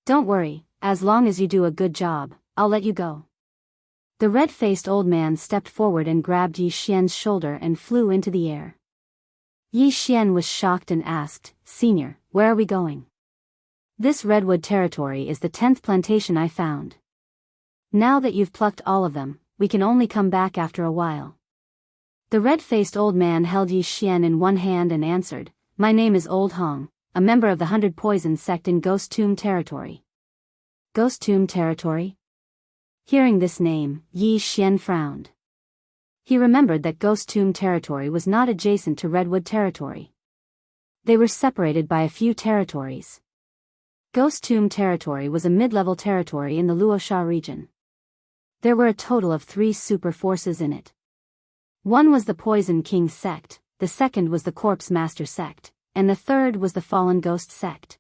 "Don't worry, as long as you do a good job, I'll let you go." The red-faced old man stepped forward and grabbed Yi Xian's shoulder and flew into the air. Yi Xian was shocked and asked, "Senior, where are we going?" "This redwood territory is the 10th plantation I found. Now that you've plucked all of them, we can only come back after a while." The red-faced old man held Yi Xian in one hand and answered, "My name is Old Hong, a member of the 100 Poison sect in Ghost Tomb Territory." Ghost Tomb Territory? Hearing this name, Yi Xian frowned. He remembered that Ghost Tomb Territory was not adjacent to Redwood Territory. They were separated by a few territories. Ghost Tomb Territory was a mid-level territory in the Luosha region. There were a total of 3 super forces in it. One was the Poison King sect, the second was the Corpse Master sect, and the third was the Fallen Ghost sect.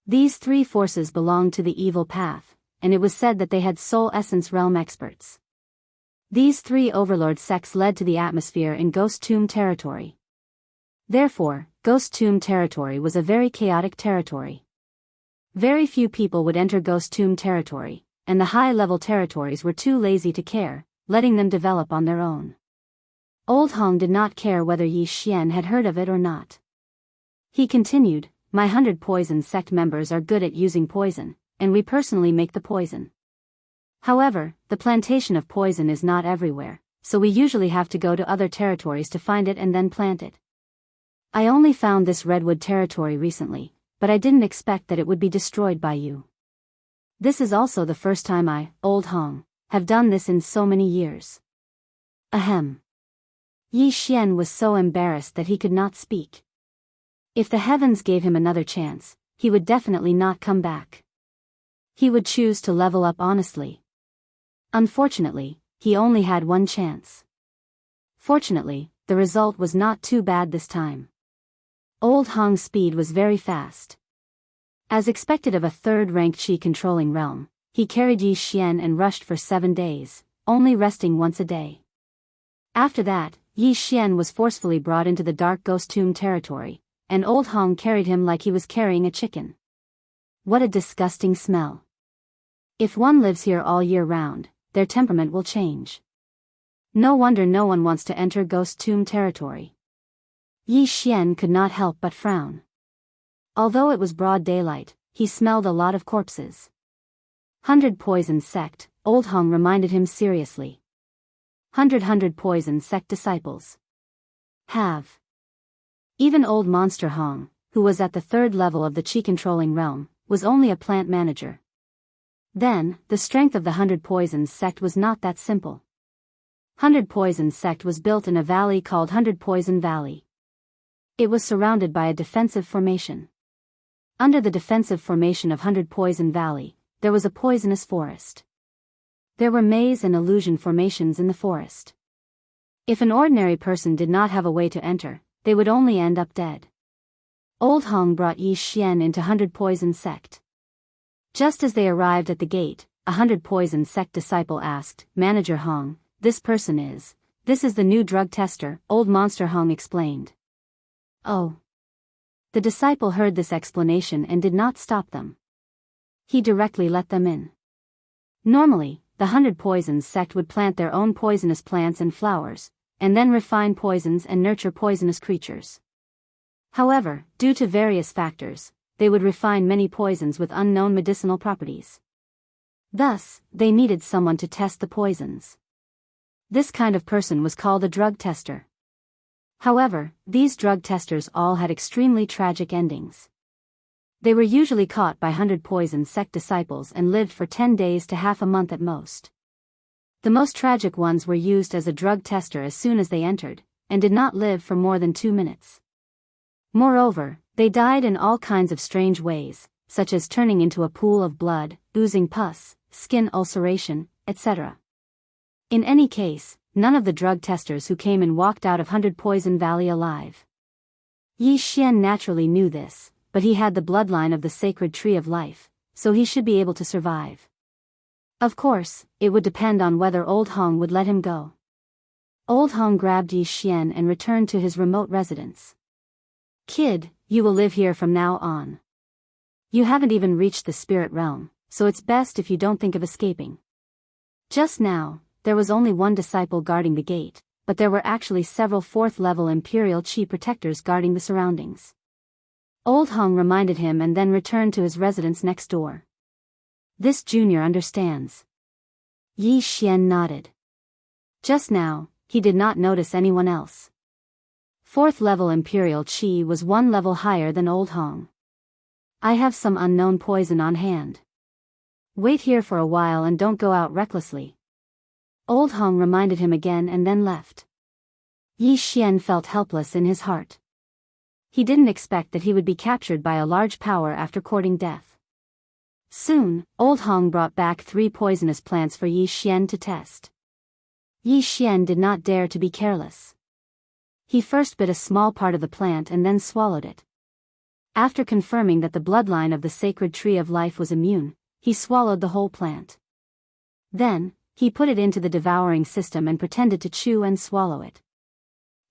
These 3 forces belonged to the evil path, and it was said that they had soul essence realm experts. These 3 overlord sects led to the atmosphere in Ghost Tomb Territory. Therefore, Ghost Tomb Territory was a very chaotic territory. Very few people would enter Ghost Tomb Territory, and the high-level territories were too lazy to care, letting them develop on their own. Old Hong did not care whether Yi Xian had heard of it or not. He continued, "My 100 Poison sect members are good at using poison, and we personally make the poison. However, the plantation of poison is not everywhere, so we usually have to go to other territories to find it and then plant it. I only found this redwood territory recently, but I didn't expect that it would be destroyed by you. This is also the first time I, Old Hong, have done this in so many years." Ahem. Yi Xian was so embarrassed that he could not speak. If the heavens gave him another chance, he would definitely not come back. He would choose to level up honestly. Unfortunately, he only had one chance. Fortunately, the result was not too bad this time. Old Hong's speed was very fast. As expected of a third-ranked Qi-controlling realm, he carried Yi Xian and rushed for 7 days, only resting once a day. After that, Yi Xian was forcefully brought into the dark Ghost Tomb Territory, and Old Hong carried him like he was carrying a chicken. What a disgusting smell. If one lives here all year round, their temperament will change. No wonder no one wants to enter Ghost Tomb Territory. Yi Xian could not help but frown. Although it was broad daylight, he smelled a lot of corpses. 100 Poison sect, Old Hong reminded him seriously. 100 poison sect disciples. Have. Even old Monster Hong, who was at the 3rd level of the Qi-controlling realm, was only a plant manager. Then, the strength of the 100 Poisons sect was not that simple. 100 Poisons sect was built in a valley called 100 Poison Valley. It was surrounded by a defensive formation. Under the defensive formation of 100 Poison Valley, there was a poisonous forest. There were maze and illusion formations in the forest. If an ordinary person did not have a way to enter, they would only end up dead. Old Hong brought Yi Xian into 100 Poison sect. Just as they arrived at the gate, 100 Poison sect disciple asked, "Manager Hong, this is the new drug tester," old Monster Hong explained. Oh. The disciple heard this explanation and did not stop them. He directly let them in. Normally, the 100 Poisons sect would plant their own poisonous plants and flowers, and then refine poisons and nurture poisonous creatures. However, due to various factors, they would refine many poisons with unknown medicinal properties. Thus, they needed someone to test the poisons. This kind of person was called a drug tester. However, these drug testers all had extremely tragic endings. They were usually caught by 100 Poison sect disciples and lived for 10 days to half a month at most. The most tragic ones were used as a drug tester as soon as they entered, and did not live for more than 2 minutes. Moreover, they died in all kinds of strange ways, such as turning into a pool of blood, oozing pus, skin ulceration, etc. In any case, none of the drug testers who came in walked out of 100 Poison Valley alive. Yi Xian naturally knew this, but he had the bloodline of the sacred tree of life, so he should be able to survive. Of course, it would depend on whether Old Hong would let him go. Old Hong grabbed Yi Xian and returned to his remote residence. "Kid, you will live here from now on. You haven't even reached the spirit realm, so it's best if you don't think of escaping." Just now, there was only one disciple guarding the gate, but there were actually several 4th-level Imperial Qi protectors guarding the surroundings. Old Hong reminded him and then returned to his residence next door. "This junior understands." Yi Xian nodded. Just now, he did not notice anyone else. 4th-level Imperial Qi was 1 level higher than Old Hong. "I have some unknown poison on hand. Wait here for a while and don't go out recklessly." Old Hong reminded him again and then left. Yi Xian felt helpless in his heart. He didn't expect that he would be captured by a large power after courting death. Soon, Old Hong brought back 3 poisonous plants for Yi Xian to test. Yi Xian did not dare to be careless. He first bit a small part of the plant and then swallowed it. After confirming that the bloodline of the sacred tree of life was immune, he swallowed the whole plant. Then, he put it into the devouring system and pretended to chew and swallow it.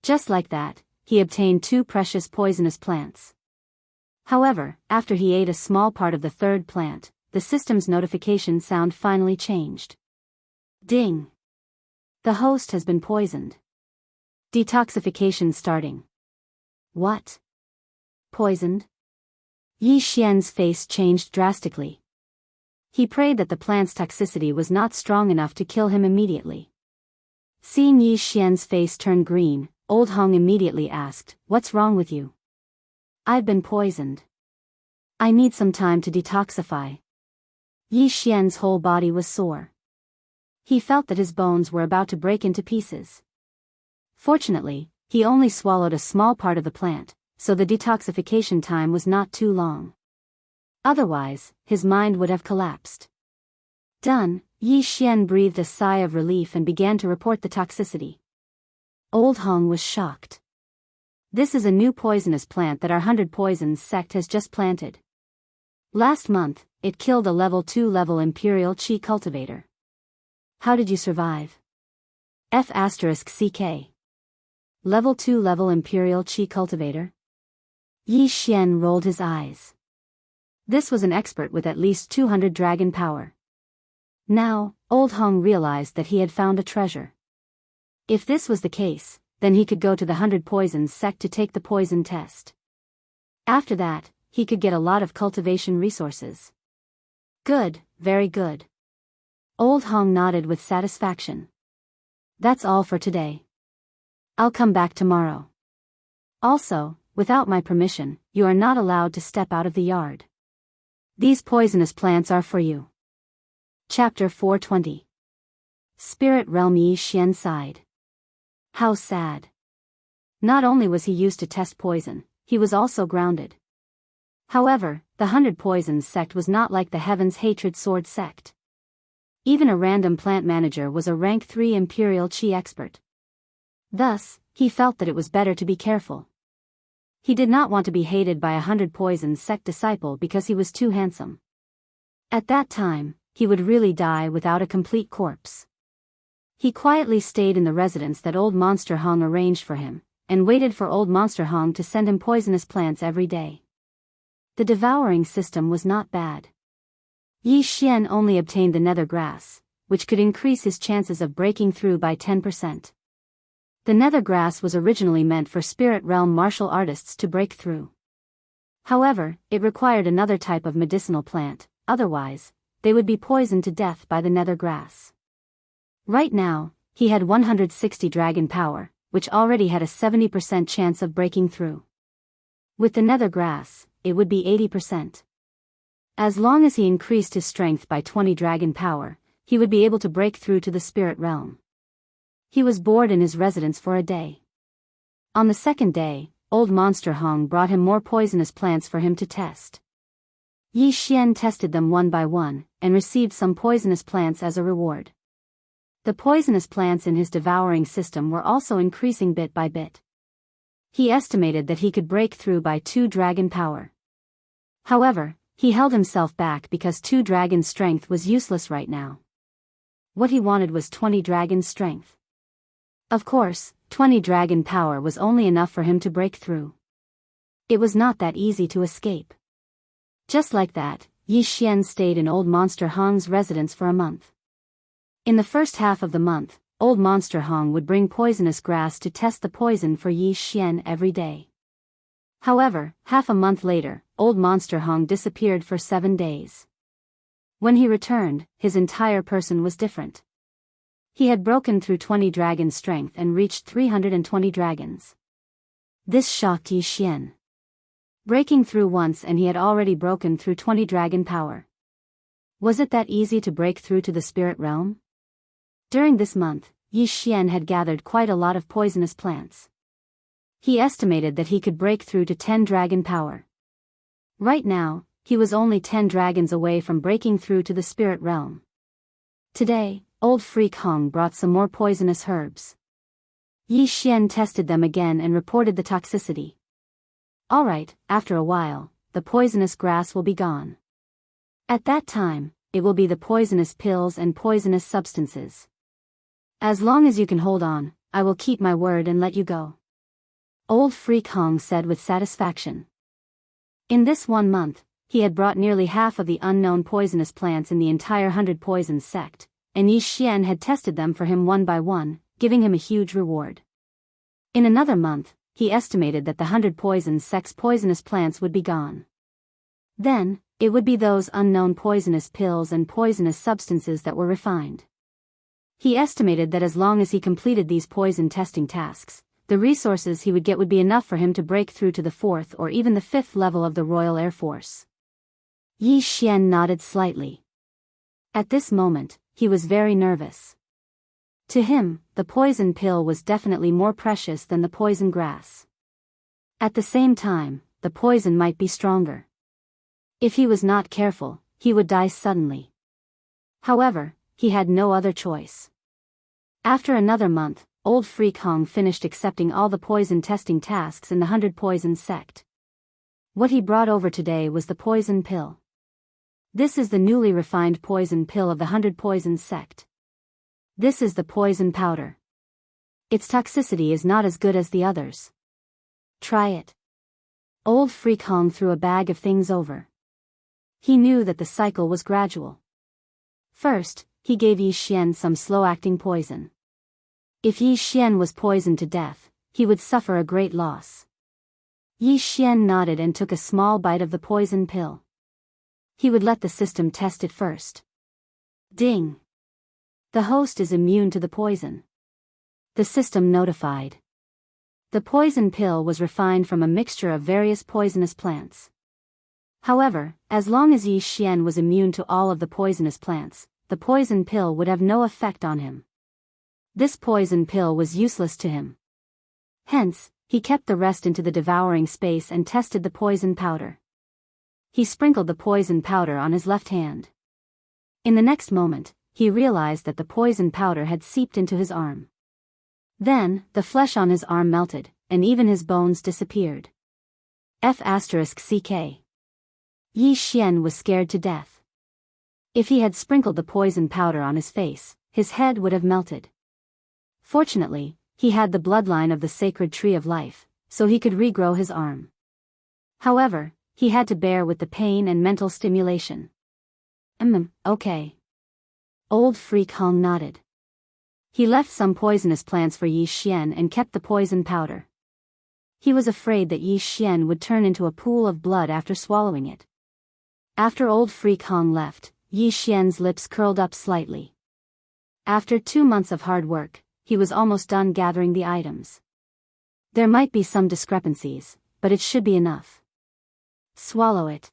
Just like that, he obtained 2 precious poisonous plants. However, after he ate a small part of the 3rd plant, the system's notification sound finally changed. Ding! The host has been poisoned. Detoxification starting. What? Poisoned? Yi Xian's face changed drastically. He prayed that the plant's toxicity was not strong enough to kill him immediately. Seeing Yi Xian's face turn green, Old Hong immediately asked, "What's wrong with you?" "I've been poisoned. I need some time to detoxify." Yi Xian's whole body was sore. He felt that his bones were about to break into pieces. Fortunately, he only swallowed a small part of the plant, so the detoxification time was not too long. Otherwise, his mind would have collapsed. Done, Yi Xian breathed a sigh of relief and began to report the toxicity. Old Hong was shocked. "This is a new poisonous plant that our 100 Poisons sect has just planted. Last month, it killed a level 2 Imperial Qi cultivator. How did you survive?" F***CK. Level 2 Imperial Qi cultivator? Yi Xian rolled his eyes. This was an expert with at least 200 dragon power. Now, Old Hong realized that he had found a treasure. If this was the case, then he could go to the 100 Poisons sect to take the poison test. After that, he could get a lot of cultivation resources. Good, very good. Old Hong nodded with satisfaction. That's all for today. I'll come back tomorrow. Also, without my permission, you are not allowed to step out of the yard. These poisonous plants are for you. Chapter 420. Spirit Realm. Yi Xian sighed. How sad. Not only was he used to test poison, he was also grounded. However, the 100 Poisons sect was not like the Heaven's Hatred Sword sect. Even a random plant manager was a rank 3 Imperial Qi expert. Thus, he felt that it was better to be careful. He did not want to be hated by a 100 Poisons sect disciple because he was too handsome. At that time, he would really die without a complete corpse. He quietly stayed in the residence that old Monster Hong arranged for him, and waited for old Monster Hong to send him poisonous plants every day. The devouring system was not bad. Yi Xian only obtained the nether grass, which could increase his chances of breaking through by 10%. The nether grass was originally meant for spirit realm martial artists to break through. However, it required another type of medicinal plant, otherwise, they would be poisoned to death by the nether grass. Right now, he had 160 dragon power, which already had a 70% chance of breaking through. With the nether grass, it would be 80%. As long as he increased his strength by 20 dragon power, he would be able to break through to the spirit realm. He was bored in his residence for a day. On the second day, old Monster Hong brought him more poisonous plants for him to test. Yi Xian tested them one by one, and received some poisonous plants as a reward. The poisonous plants in his devouring system were also increasing bit by bit. He estimated that he could break through by 2 dragon power. However, he held himself back because 2 dragon strength was useless right now. What he wanted was 20 dragon strength. Of course, 20 dragon power was only enough for him to break through. It was not that easy to escape. Just like that, Yi Xian stayed in old Monster Hong's residence for a month. In the first half of the month, old Monster Hong would bring poisonous grass to test the poison for Yi Xian every day. However, half a month later, old Monster Hong disappeared for 7 days. When he returned, his entire person was different. He had broken through 20 dragon strength and reached 320 dragons. This shocked Yi Xian. Breaking through once and he had already broken through 20 dragon power. Was it that easy to break through to the spirit realm? During this month, Yi Xian had gathered quite a lot of poisonous plants. He estimated that he could break through to 10 dragon power. Right now, he was only 10 dragons away from breaking through to the spirit realm. Today, old Freak Hong brought some more poisonous herbs. Yi Xian tested them again and reported the toxicity. Alright, after a while, the poisonous grass will be gone. At that time, it will be the poisonous pills and poisonous substances. As long as you can hold on, I will keep my word and let you go. Old Freak Hong said with satisfaction. In this 1 month, he had brought nearly half of the unknown poisonous plants in the entire 100 Poisons sect, and Yi Xian had tested them for him one by one, giving him a huge reward. In another month, he estimated that the 100 Poisons sect's poisonous plants would be gone. Then, it would be those unknown poisonous pills and poisonous substances that were refined. He estimated that as long as he completed these poison testing tasks, the resources he would get would be enough for him to break through to the 4th or even the 5th level of the Royal Air Force. Yi Xian nodded slightly. At this moment, he was very nervous. To him, the poison pill was definitely more precious than the poison grass. At the same time, the poison might be stronger. If he was not careful, he would die suddenly. However, he had no other choice. After another month, old Freak Hong finished accepting all the poison testing tasks in the 100 Poisons sect. What he brought over today was the poison pill. This is the newly refined poison pill of the 100 Poisons sect. This is the poison powder. Its toxicity is not as good as the others. Try it. Old Freak Hong threw a bag of things over. He knew that the cycle was gradual. First, he gave Yi Xian some slow-acting poison. If Yi Xian was poisoned to death, he would suffer a great loss. Yi Xian nodded and took a small bite of the poison pill. He would let the system test it first. Ding! The host is immune to the poison. The system notified. The poison pill was refined from a mixture of various poisonous plants. However, as long as Yi Xian was immune to all of the poisonous plants, the poison pill would have no effect on him. This poison pill was useless to him. Hence, he kept the rest into the devouring space and tested the poison powder. He sprinkled the poison powder on his left hand. In the next moment, he realized that the poison powder had seeped into his arm. Then, the flesh on his arm melted, and even his bones disappeared. F***ck. Yi Xian was scared to death. If he had sprinkled the poison powder on his face, his head would have melted. Fortunately, he had the bloodline of the sacred tree of life, so he could regrow his arm. However, he had to bear with the pain and mental stimulation. Okay. Old Freak Hong nodded. He left some poisonous plants for Yi Xian and kept the poison powder. He was afraid that Yi Xian would turn into a pool of blood after swallowing it. After Old Freak Hong left, Yi Xian's lips curled up slightly. After 2 months of hard work, he was almost done gathering the items. There might be some discrepancies, but it should be enough. Swallow it.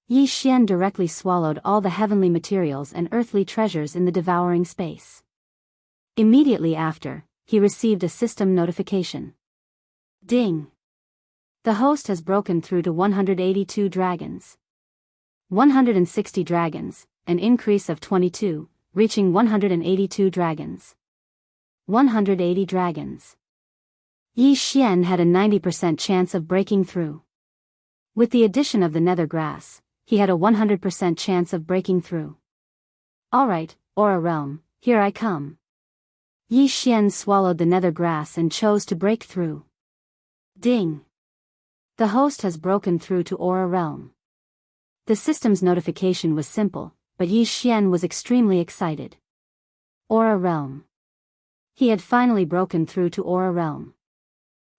Yi Xian directly swallowed all the heavenly materials and earthly treasures in the devouring space. Immediately after, he received a system notification. Ding! The host has broken through to 182 dragons. 160 dragons, an increase of 22, reaching 182 dragons. 180 dragons. Yi Xian had a 90% chance of breaking through. With the addition of the nether grass, he had a 100% chance of breaking through. Alright, Aura Realm, here I come. Yi Xian swallowed the nether grass and chose to break through. Ding! The host has broken through to Aura Realm. The system's notification was simple, but Yi Xian was extremely excited. Aura Realm. He had finally broken through to Aura Realm.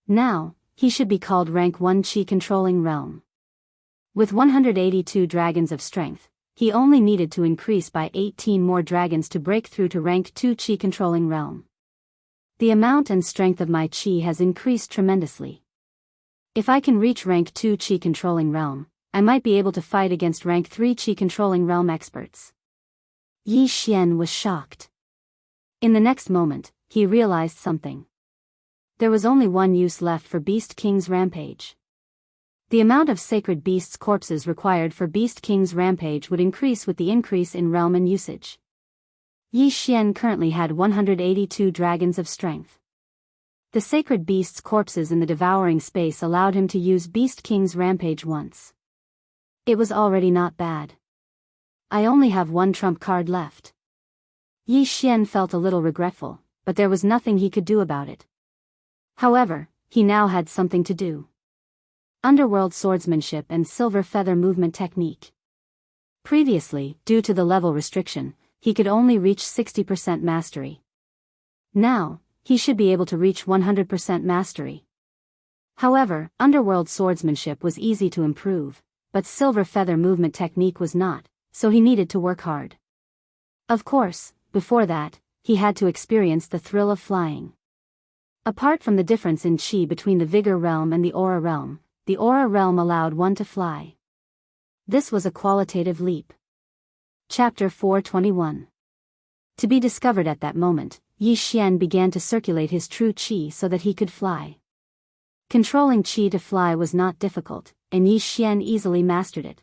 Now, he should be called Rank 1 Qi Controlling Realm. With 182 dragons of strength, he only needed to increase by 18 more dragons to break through to Rank 2 Qi Controlling Realm. The amount and strength of my Qi has increased tremendously. If I can reach Rank 2 Qi Controlling Realm, I might be able to fight against Rank 3 Qi Controlling Realm experts. Yi Xian was shocked. In the next moment, he realized something. There was only one use left for Beast King's rampage. The amount of sacred beasts' corpses required for Beast King's rampage would increase with the increase in realm and usage. Yi Xian currently had 182 dragons of strength. The sacred beasts' corpses in the devouring space allowed him to use Beast King's rampage once. It was already not bad. I only have one trump card left. Yi Xian felt a little regretful, but there was nothing he could do about it. However, he now had something to do. Underworld swordsmanship and silver feather movement technique. Previously, due to the level restriction, he could only reach 60% mastery. Now, he should be able to reach 100% mastery. However, underworld swordsmanship was easy to improve, but silver feather movement technique was not, so he needed to work hard. Of course, before that, he had to experience the thrill of flying. Apart from the difference in Qi between the Vigor Realm and the Aura Realm, the Aura Realm allowed one to fly. This was a qualitative leap. Chapter 421. To be discovered at that moment, Yi Xian began to circulate his true Qi so that he could fly. Controlling Qi to fly was not difficult, and Yi Xian easily mastered it.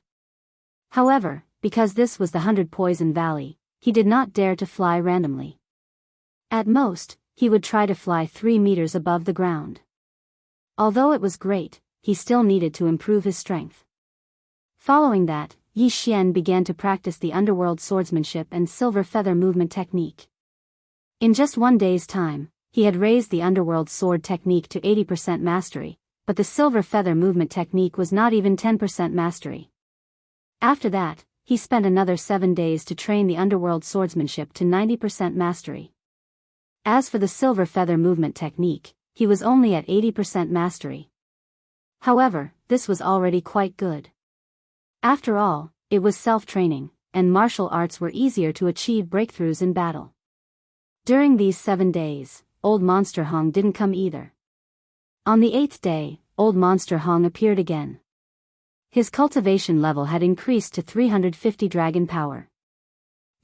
However, because this was the 100 Poison Valley, he did not dare to fly randomly. At most, he would try to fly 3 meters above the ground. Although it was great, he still needed to improve his strength. Following that, Yi Xian began to practice the underworld swordsmanship and silver feather movement technique. In just 1 day's time, he had raised the underworld sword technique to 80% mastery, but the silver feather movement technique was not even 10% mastery. After that, he spent another 7 days to train the underworld swordsmanship to 90% mastery. As for the silver feather movement technique, he was only at 80% mastery. However, this was already quite good. After all, it was self-training, and martial arts were easier to achieve breakthroughs in battle. During these 7 days, Old Monster Hong didn't come either. On the 8th day, Old Monster Hong appeared again. His cultivation level had increased to 350 dragon power.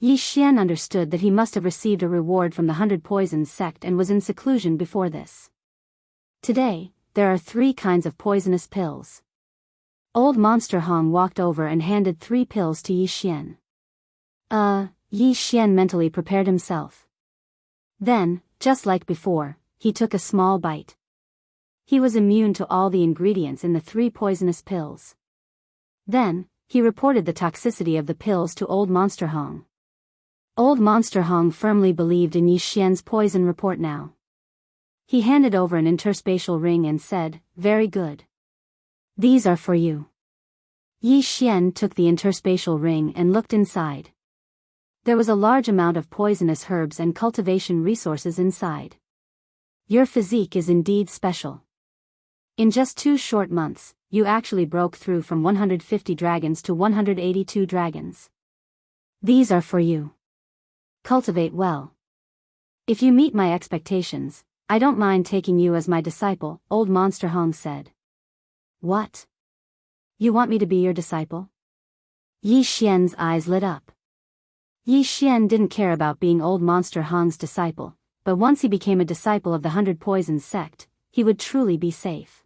Yi Xian understood that he must have received a reward from the 100 Poisons sect and was in seclusion before this. Today, there are 3 kinds of poisonous pills. Old Monster Hong walked over and handed 3 pills to Yi Xian. Yi Xian mentally prepared himself. Then, just like before, he took a small bite. He was immune to all the ingredients in the 3 poisonous pills. Then, he reported the toxicity of the pills to Old Monster Hong. Old Monster Hong firmly believed in Yi Xian's poison report now. He handed over an interspatial ring and said, "Very good. These are for you." Yi Xian took the interspatial ring and looked inside. There was a large amount of poisonous herbs and cultivation resources inside. Your physique is indeed special. In just 2 short months, you actually broke through from 150 dragons to 182 dragons. These are for you. Cultivate well. If you meet my expectations, I don't mind taking you as my disciple, Old Monster Hong said. What? You want me to be your disciple? Yi Xian's eyes lit up. Yi Xian didn't care about being Old Monster Hong's disciple, but once he became a disciple of the 100 Poisons sect, he would truly be safe.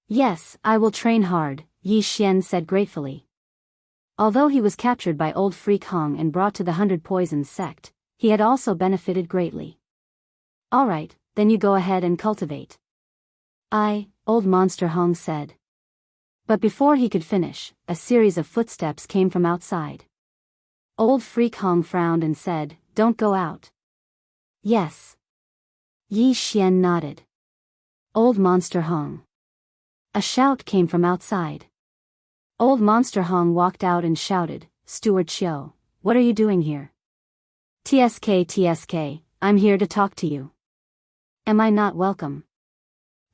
Yes, I will train hard, Yi Xian said gratefully. Although he was captured by Old Freak Hong and brought to the 100 Poisons sect, he had also benefited greatly. Alright, then you go ahead and cultivate. Old Monster Hong said. But before he could finish, a series of footsteps came from outside. Old Freak Hong frowned and said, "Don't go out." Yes. Yi Xian nodded. Old Monster Hong. A shout came from outside. Old Monster Hong walked out and shouted, "Steward Xiao, what are you doing here?" TSK, I'm here to talk to you. Am I not welcome?"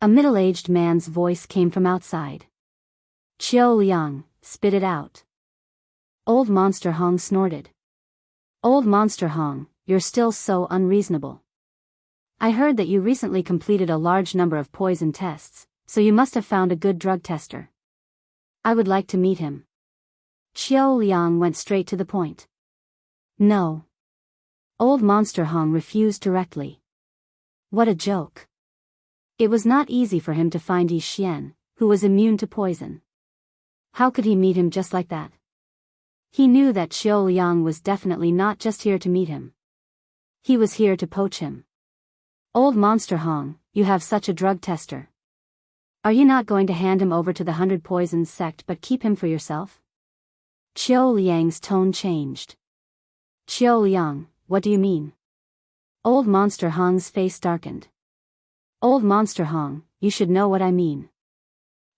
A middle-aged man's voice came from outside. "Qiu Liang, spit it out." Old Monster Hong snorted. "Old Monster Hong, you're still so unreasonable. I heard that you recently completed a large number of poison tests, so you must have found a good drug tester. I would like to meet him." Qiu Liang went straight to the point. No. Old Monster Hong refused directly. What a joke. It was not easy for him to find Yi Xian, who was immune to poison. How could he meet him just like that? He knew that Qiu Liang was definitely not just here to meet him. He was here to poach him. "Old Monster Hong, you have such a drug tester. Are you not going to hand him over to the 100 Poisons sect but keep him for yourself?" Qiu Liang's tone changed. "Qiu Liang, what do you mean?" Old Monster Hong's face darkened. "Old Monster Hong, you should know what I mean."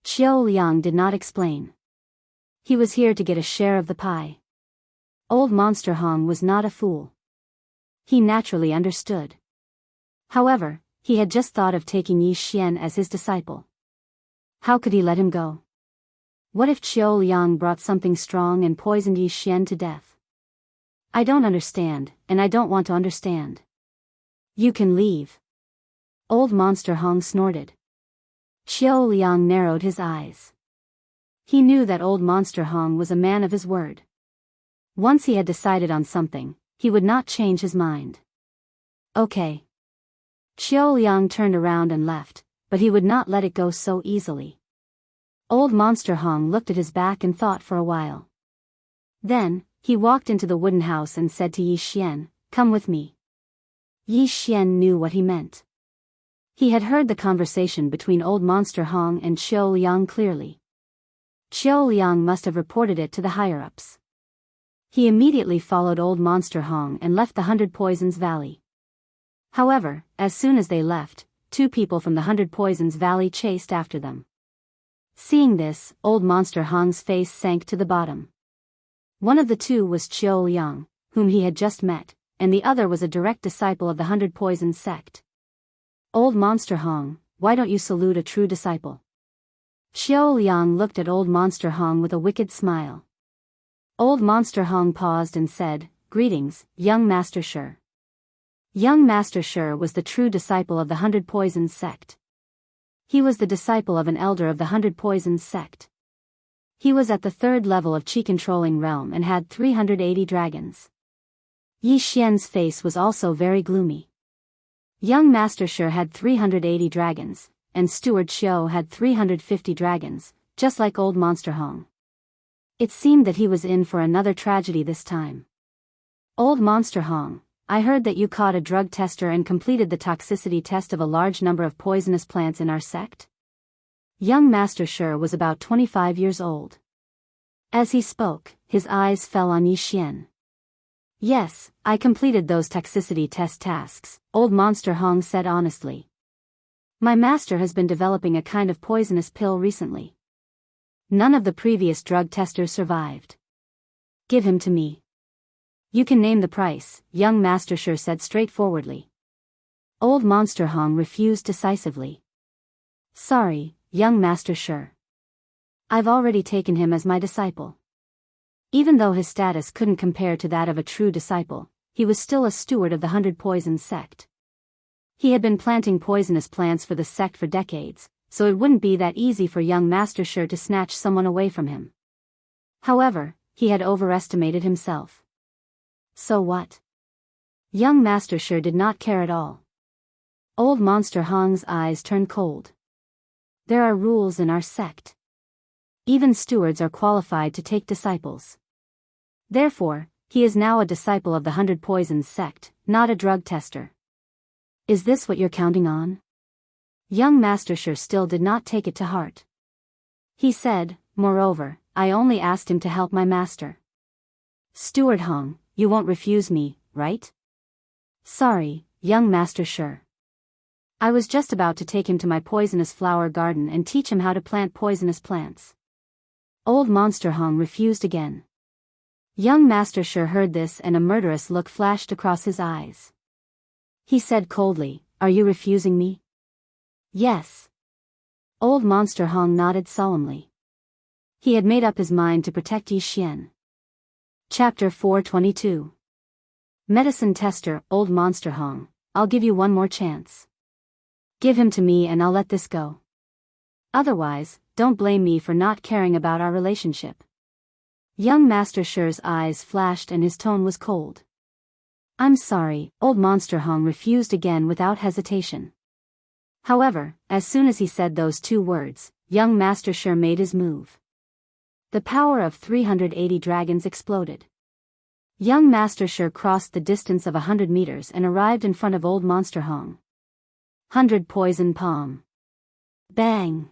Qiu Liang did not explain. He was here to get a share of the pie. Old Monster Hong was not a fool. He naturally understood. However, he had just thought of taking Yi Xian as his disciple. How could he let him go? What if Qiu Liang brought something strong and poisoned Yi Xian to death? I don't understand, and I don't want to understand. You can leave. Old Monster Hong snorted. Qiu Liang narrowed his eyes. He knew that Old Monster Hong was a man of his word. Once he had decided on something, he would not change his mind. Okay. Qiu Liang turned around and left, but he would not let it go so easily. Old Monster Hong looked at his back and thought for a while. Then, he walked into the wooden house and said to Yi Xian, "Come with me." Yi Xian knew what he meant. He had heard the conversation between Old Monster Hong and Qiu Liang clearly. Qiu Liang must have reported it to the higher-ups. He immediately followed Old Monster Hong and left the 100 Poisons Valley. However, as soon as they left, 2 people from the 100 Poisons Valley chased after them. Seeing this, Old Monster Hong's face sank to the bottom. One of the 2 was Qiu Liang, whom he had just met, and the other was a direct disciple of the 100 Poisons sect. Old Monster Hong, why don't you salute a true disciple? Qiu Liang looked at Old Monster Hong with a wicked smile. Old Monster Hong paused and said, "Greetings, young Master Shi." Young Master Shi was the true disciple of the 100 Poisons sect. He was the disciple of an elder of the 100 Poisons sect. He was at the 3rd level of Qi-controlling realm and had 380 dragons. Yi Xian's face was also very gloomy. Young Master Shi had 380 dragons, and Steward Xiao had 350 dragons, just like old Monster Hong. It seemed that he was in for another tragedy this time. Old Monster Hong, I heard that you caught a drug tester and completed the toxicity test of a large number of poisonous plants in our sect? Young Master Shi was about 25 years old. As he spoke, his eyes fell on Yi Xian. Yes, I completed those toxicity test tasks, old Monster Hong said honestly. My master has been developing a kind of poisonous pill recently. None of the previous drug testers survived. Give him to me. You can name the price, young Master Shi said straightforwardly. Old Monster Hong refused decisively. Sorry, young Master Shi. I've already taken him as my disciple. Even though his status couldn't compare to that of a true disciple, he was still a steward of the 100 Poisons sect. He had been planting poisonous plants for the sect for decades, so it wouldn't be that easy for young Master Shi to snatch someone away from him. However, he had overestimated himself. So what? Young Master Shi did not care at all. Old Monster Hong's eyes turned cold. There are rules in our sect. Even stewards are qualified to take disciples. Therefore, he is now a disciple of the 100 Poisons sect, not a drug tester. Is this what you're counting on? Young Master Shi still did not take it to heart. He said, moreover, I only asked him to help my master. Steward Hong, you won't refuse me, right? Sorry, young Master Shi. I was just about to take him to my poisonous flower garden and teach him how to plant poisonous plants. Old Monster Hong refused again. Young Master Shi heard this and a murderous look flashed across his eyes. He said coldly, Are you refusing me? Yes. Old Monster Hong nodded solemnly. He had made up his mind to protect Yi Xian. Chapter 422. Medicine Tester, Old Monster Hong, I'll give you one more chance. Give him to me and I'll let this go. Otherwise, don't blame me for not caring about our relationship. Young Master Shi's eyes flashed and his tone was cold. I'm sorry, Old Monster Hong refused again without hesitation. However, as soon as he said those 2 words, young Master Shi made his move. The power of 380 dragons exploded. Young Master Shi crossed the distance of 100 meters and arrived in front of Old Monster Hong. 100 Poison Palm. Bang!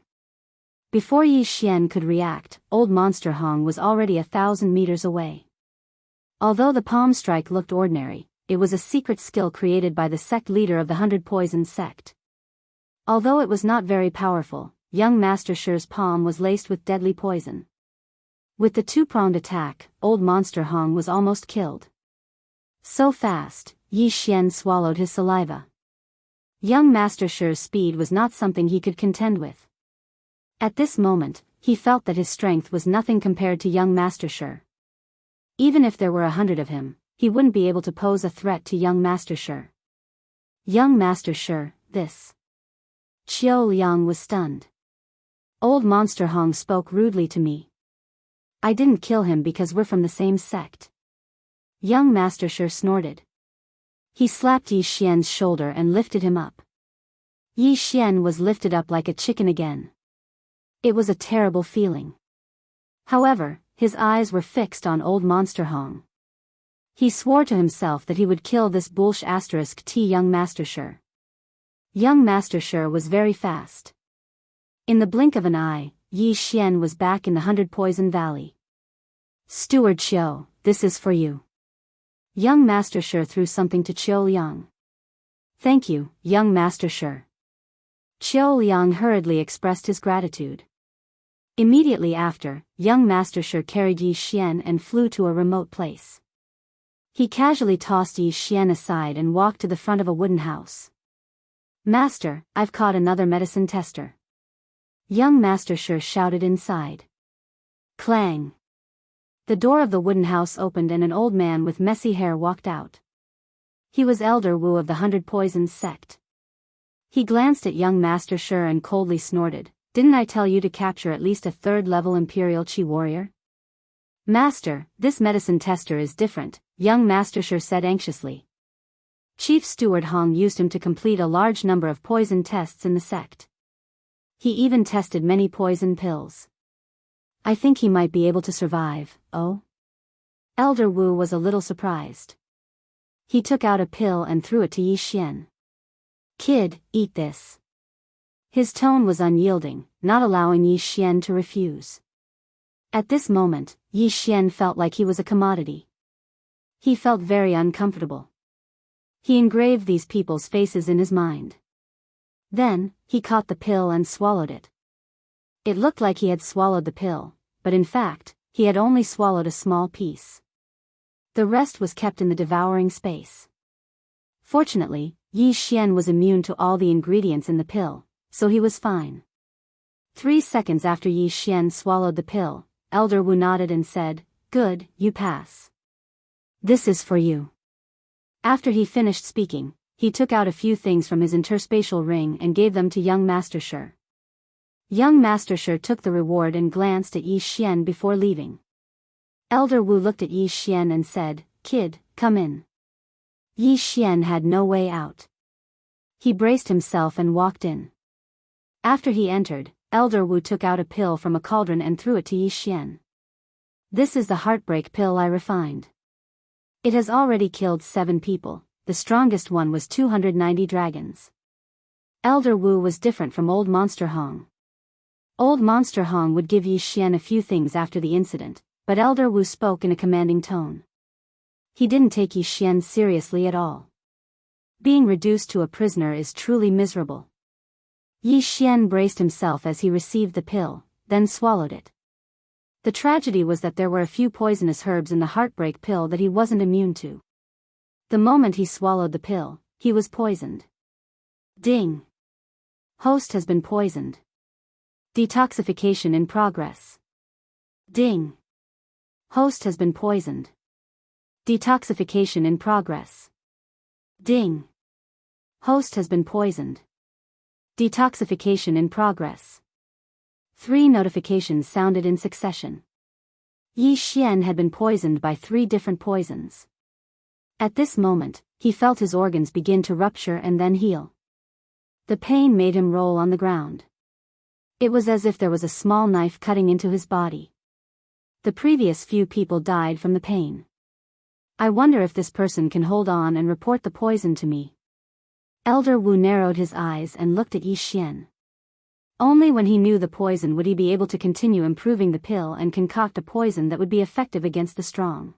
Before Yi Xian could react, Old Monster Hong was already 1,000 meters away. Although the palm strike looked ordinary, it was a secret skill created by the sect leader of the 100 Poison sect. Although it was not very powerful, young Master Shi's palm was laced with deadly poison. With the 2-pronged attack, Old Monster Hong was almost killed. So fast, Yi Xian swallowed his saliva. Young Master Shi's speed was not something he could contend with. At this moment, he felt that his strength was nothing compared to young Master Shi. Even if there were 100 of him, he wouldn't be able to pose a threat to young Master Shi. Young Master Shi, this. Qiu Liang was stunned. Old Monster Hong spoke rudely to me. I didn't kill him because we're from the same sect. Young Master Shi snorted. He slapped Yi Xian's shoulder and lifted him up. Yi Xian was lifted up like a chicken again. It was a terrible feeling. However, his eyes were fixed on Old Monster Hong. He swore to himself that he would kill this bullsh *T young Master Shi. Young Master Shi was very fast. In the blink of an eye, Yi Xian was back in the 100 Poison Valley. Steward Qiu, this is for you. Young Master Shi threw something to Qiu Liang. Thank you, young Master Shi. Qiu Liang hurriedly expressed his gratitude. Immediately after, young Master Shi carried Yi Xian and flew to a remote place. He casually tossed Yi Xian aside and walked to the front of a wooden house. Master, I've caught another medicine tester. Young Master Shi shouted inside. Clang! The door of the wooden house opened and an old man with messy hair walked out. He was Elder Wu of the 100 Poisons sect. He glanced at young Master Shi and coldly snorted, "Didn't I tell you to capture at least a 3rd-level Imperial Qi warrior?" "Master, this medicine tester is different," young Master Shi said anxiously. Chief Steward Hong used him to complete a large number of poison tests in the sect. He even tested many poison pills. "I think he might be able to survive." "Oh?" Elder Wu was a little surprised. He took out a pill and threw it to Yi Xian. "Kid, eat this." His tone was unyielding, not allowing Yi Xian to refuse. At this moment, Yi Xian felt like he was a commodity. He felt very uncomfortable. He engraved these people's faces in his mind. Then, he caught the pill and swallowed it. It looked like he had swallowed the pill, but in fact, he had only swallowed a small piece. The rest was kept in the devouring space. Fortunately, Yi Xian was immune to all the ingredients in the pill, so he was fine. 3 seconds after Yi Xian swallowed the pill, Elder Wu nodded and said, "Good, you pass. This is for you." After he finished speaking, he took out a few things from his interspatial ring and gave them to young Master Shi. Young Master Shi took the reward and glanced at Yi Xian before leaving. Elder Wu looked at Yi Xian and said, "Kid, come in." Yi Xian had no way out. He braced himself and walked in. After he entered, Elder Wu took out a pill from a cauldron and threw it to Yi Xian. "This is the heartbreak pill I refined. It has already killed 7 people, the strongest one was 290 dragons." Elder Wu was different from Old Monster Hong. Old Monster Hong would give Yi Xian a few things after the incident, but Elder Wu spoke in a commanding tone. He didn't take Yi Xian seriously at all. Being reduced to a prisoner is truly miserable. Yi Xian braced himself as he received the pill, then swallowed it. The tragedy was that there were a few poisonous herbs in the heartbreak pill that he wasn't immune to. The moment he swallowed the pill, he was poisoned. Ding! Host has been poisoned. Detoxification in progress. Ding! Host has been poisoned. Detoxification in progress. Ding! Host has been poisoned. Detoxification in progress. 3 notifications sounded in succession. Yi Xian had been poisoned by 3 different poisons. At this moment, he felt his organs begin to rupture and then heal. The pain made him roll on the ground. It was as if there was a small knife cutting into his body. The previous few people died from the pain. I wonder if this person can hold on and report the poison to me. Elder Wu narrowed his eyes and looked at Yi Xian. Only when he knew the poison would he be able to continue improving the pill and concoct a poison that would be effective against the strong.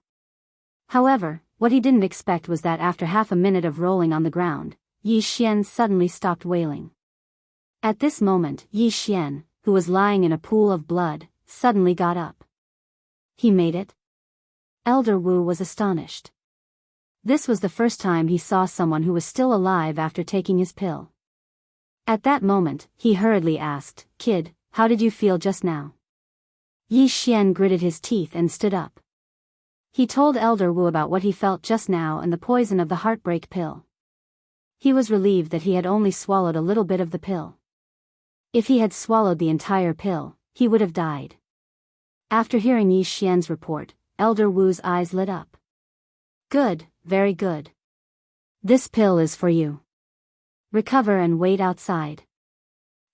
However, what he didn't expect was that after half a minute of rolling on the ground, Yi Xian suddenly stopped wailing. At this moment, Yi Xian, who was lying in a pool of blood, suddenly got up. He made it? Elder Wu was astonished. This was the first time he saw someone who was still alive after taking his pill. At that moment, he hurriedly asked, "Kid, how did you feel just now?" Yi Xian gritted his teeth and stood up. He told Elder Wu about what he felt just now and the poison of the heartbreak pill. He was relieved that he had only swallowed a little bit of the pill. If he had swallowed the entire pill, he would have died. After hearing Yi Xian's report, Elder Wu's eyes lit up. "Good, very good. This pill is for you. Recover and wait outside."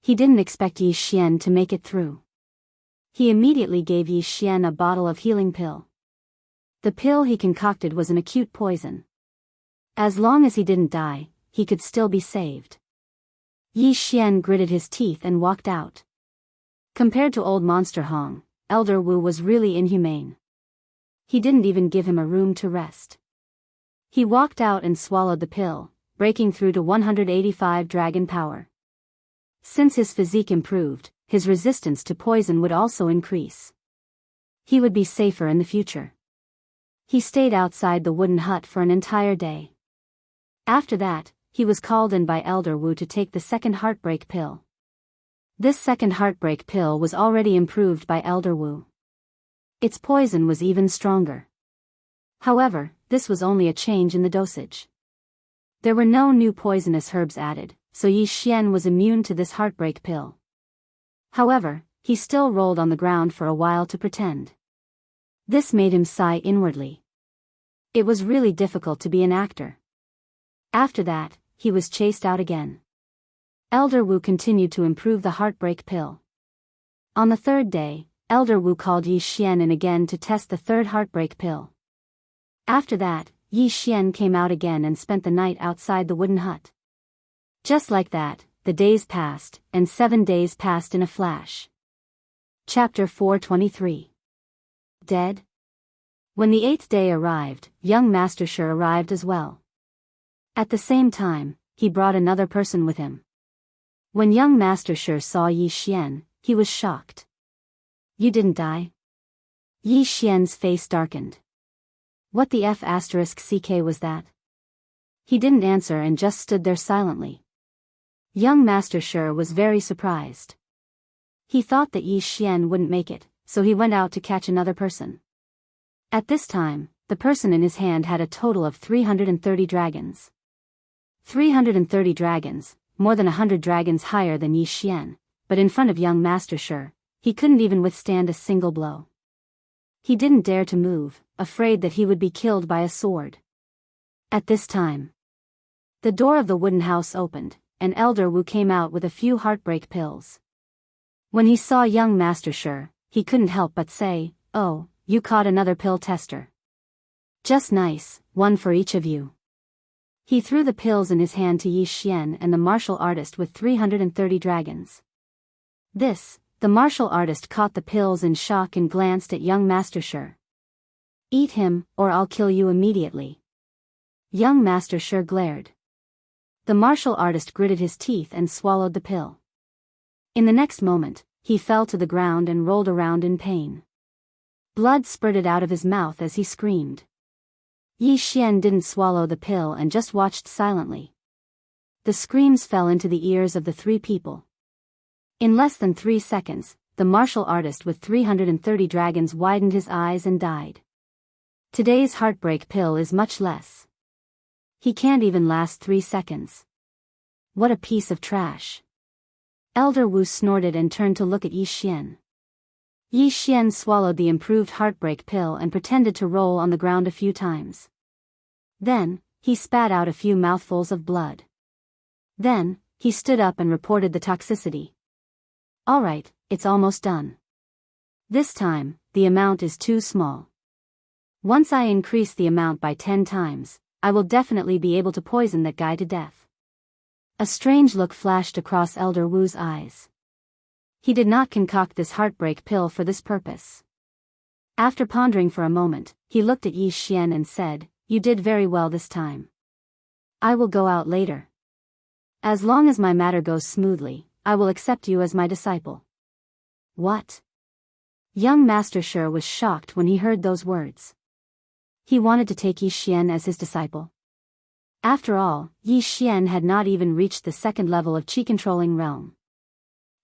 He didn't expect Yi Xian to make it through. He immediately gave Yi Xian a bottle of healing pill. The pill he concocted was an acute poison. As long as he didn't die, he could still be saved. Yi Xian gritted his teeth and walked out. Compared to Old Monster Hong, Elder Wu was really inhumane. He didn't even give him a room to rest. He walked out and swallowed the pill, breaking through to 185 dragon power. Since his physique improved, his resistance to poison would also increase. He would be safer in the future. He stayed outside the wooden hut for an entire day. After that, he was called in by Elder Wu to take the second heartbreak pill. This second heartbreak pill was already improved by Elder Wu. Its poison was even stronger. However, this was only a change in the dosage. There were no new poisonous herbs added, so Yi Xian was immune to this heartbreak pill. However, he still rolled on the ground for a while to pretend. This made him sigh inwardly. It was really difficult to be an actor. After that, he was chased out again. Elder Wu continued to improve the heartbreak pill. On the third day, Elder Wu called Yi Xian in again to test the third heartbreak pill. After that, Yi Xian came out again and spent the night outside the wooden hut. Just like that, the days passed, and 7 days passed in a flash. Chapter 423. Dead? When the 8th day arrived, young Master Shi arrived as well. At the same time, he brought another person with him. When young Master Shi saw Yi Xian, he was shocked. You didn't die? Yi Xian's face darkened. What the F***ck was that? He didn't answer and just stood there silently. Young Master Shi was very surprised. He thought that Yi Xian wouldn't make it, so he went out to catch another person. At this time, the person in his hand had a total of 330 dragons. 330 dragons, more than 100 dragons higher than Yi Xian, but in front of young Master Shi, he couldn't even withstand a single blow. He didn't dare to move, afraid that he would be killed by a sword. At this time, the door of the wooden house opened, and Elder Wu came out with a few heartbreak pills. When he saw young Master Shi, he couldn't help but say, "Oh, you caught another pill tester. Just nice, one for each of you." He threw the pills in his hand to Yi Xian and the martial artist with 330 dragons. The martial artist caught the pills in shock and glanced at young Master Shi. "Eat him, or I'll kill you immediately." Young Master Shi glared. The martial artist gritted his teeth and swallowed the pill. In the next moment, he fell to the ground and rolled around in pain. Blood spurted out of his mouth as he screamed. Yi Xian didn't swallow the pill and just watched silently. The screams fell into the ears of the 3 people. In less than 3 seconds, the martial artist with 330 dragons widened his eyes and died. Today's heartbreak pill is much less. He can't even last 3 seconds. What a piece of trash. Elder Wu snorted and turned to look at Yi Xian. Yi Xian swallowed the improved heartbreak pill and pretended to roll on the ground a few times. Then, he spat out a few mouthfuls of blood. Then, he stood up and reported the toxicity. "Alright, it's almost done. This time, the amount is too small. Once I increase the amount by 10 times, I will definitely be able to poison that guy to death." A strange look flashed across Elder Wu's eyes. He did not concoct this heartbreak pill for this purpose. After pondering for a moment, he looked at Yi Xian and said, "You did very well this time. I will go out later. As long as my matter goes smoothly, I will accept you as my disciple." What? Young Master Shi was shocked when he heard those words. He wanted to take Yi Xian as his disciple. After all, Yi Xian had not even reached the 2nd level of Qi-controlling realm.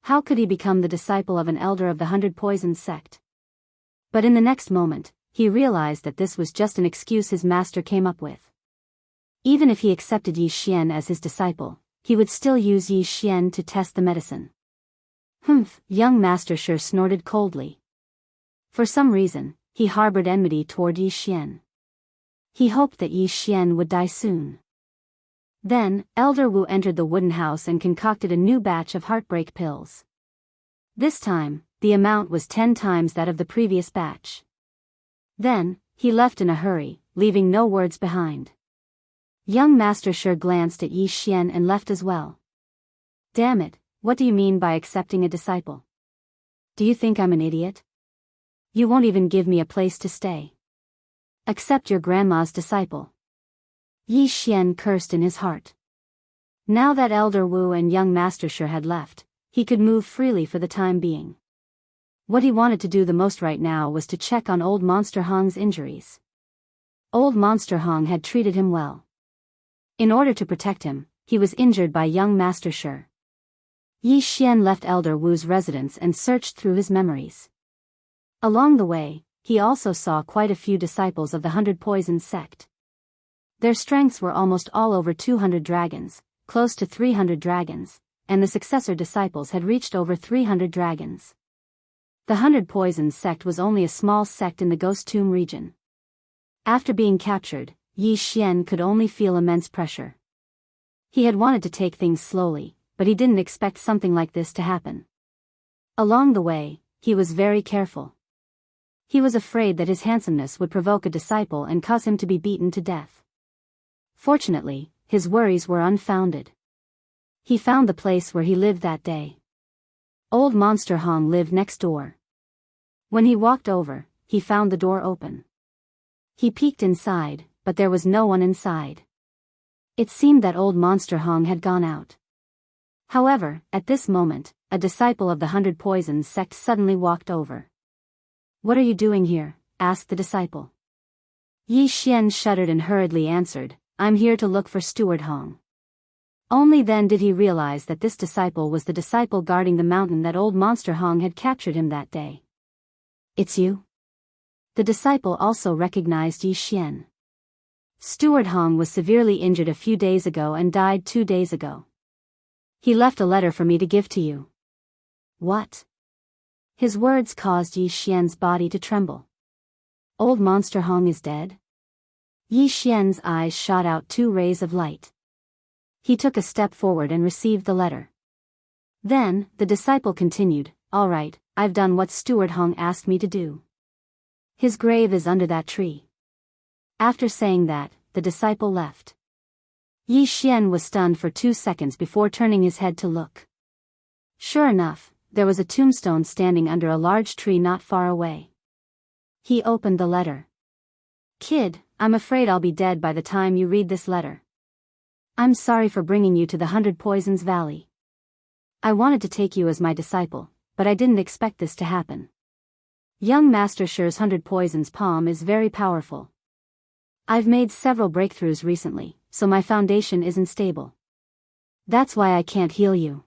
How could he become the disciple of an elder of the 100 Poisons sect? But in the next moment, he realized that this was just an excuse his master came up with. Even if he accepted Yi Xian as his disciple, he would still use Yi Xian to test the medicine. Humph, young Master Shi snorted coldly. For some reason, he harbored enmity toward Yi Xian. He hoped that Yi Xian would die soon. Then, Elder Wu entered the wooden house and concocted a new batch of heartbreak pills. This time, the amount was 10 times that of the previous batch. Then, he left in a hurry, leaving no words behind. Young Master Shi glanced at Yi Xian and left as well. "Damn it, what do you mean by accepting a disciple? Do you think I'm an idiot? You won't even give me a place to stay. Accept your grandma's disciple." Yi Xian cursed in his heart. Now that Elder Wu and young Master Shi had left, he could move freely for the time being. What he wanted to do the most right now was to check on old Monster Hong's injuries. Old Monster Hong had treated him well. In order to protect him, he was injured by young Master Shi. Yi Xian left Elder Wu's residence and searched through his memories. Along the way, he also saw quite a few disciples of the 100 Poisons sect. Their strengths were almost all over 200 dragons, close to 300 dragons, and the successor disciples had reached over 300 dragons. The 100 Poisons sect was only a small sect in the Ghost Tomb region. After being captured, Yi Xian could only feel immense pressure. He had wanted to take things slowly, but he didn't expect something like this to happen. Along the way, he was very careful. He was afraid that his handsomeness would provoke a disciple and cause him to be beaten to death. Fortunately, his worries were unfounded. He found the place where he lived that day. Old Monster Hong lived next door. When he walked over, he found the door open. He peeked inside, but there was no one inside. It seemed that old Monster Hong had gone out. However, at this moment, a disciple of the 100 Poisons sect suddenly walked over. "What are you doing here?" asked the disciple. Yi Xian shuddered and hurriedly answered, "I'm here to look for Steward Hong." Only then did he realize that this disciple was the disciple guarding the mountain that old Monster Hong had captured him that day. "It's you?" The disciple also recognized Yi Xian. "Steward Hong was severely injured a few days ago and died 2 days ago. He left a letter for me to give to you." "What?" His words caused Yi Xian's body to tremble. "Old Monster Hong is dead?" Yi Xian's eyes shot out 2 rays of light. He took a step forward and received the letter. Then, the disciple continued, "All right, I've done what Steward Hong asked me to do. His grave is under that tree." After saying that, the disciple left. Yi Xian was stunned for 2 seconds before turning his head to look. Sure enough, there was a tombstone standing under a large tree not far away. He opened the letter. "Kid, I'm afraid I'll be dead by the time you read this letter. I'm sorry for bringing you to the 100 Poisons Valley. I wanted to take you as my disciple, but I didn't expect this to happen. Young Master Shi's 100 Poisons palm is very powerful. I've made several breakthroughs recently, so my foundation isn't stable. That's why I can't heal you.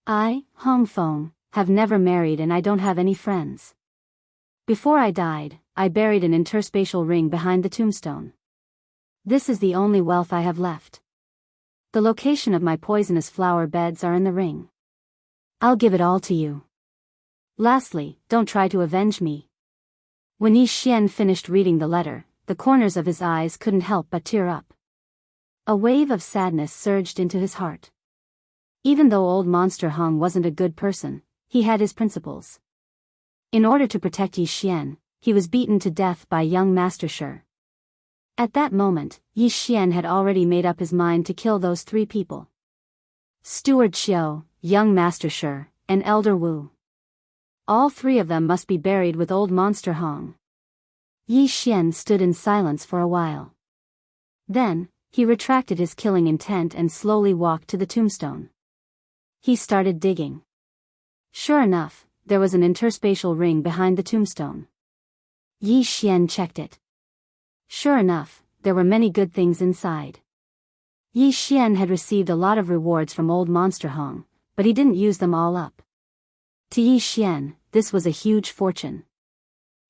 I, Hong Feng, have never married and I don't have any friends. Before I died, I buried an interspatial ring behind the tombstone. This is the only wealth I have left. The location of my poisonous flower beds are in the ring. I'll give it all to you. Lastly, don't try to avenge me." When Yi Xian finished reading the letter, the corners of his eyes couldn't help but tear up. A wave of sadness surged into his heart. Even though old Monster Hong wasn't a good person, he had his principles. In order to protect Yi Xian, he was beaten to death by young Master Shi. At that moment, Yi Xian had already made up his mind to kill those 3 people. Steward Xiu, young Master Shi, and Elder Wu. All 3 of them must be buried with old Monster Hong. Yi Xian stood in silence for a while. Then, he retracted his killing intent and slowly walked to the tombstone. He started digging. Sure enough, there was an interspatial ring behind the tombstone. Yi Xian checked it. Sure enough, there were many good things inside. Yi Xian had received a lot of rewards from old Monster Hong, but he didn't use them all up. To Yi Xian, this was a huge fortune.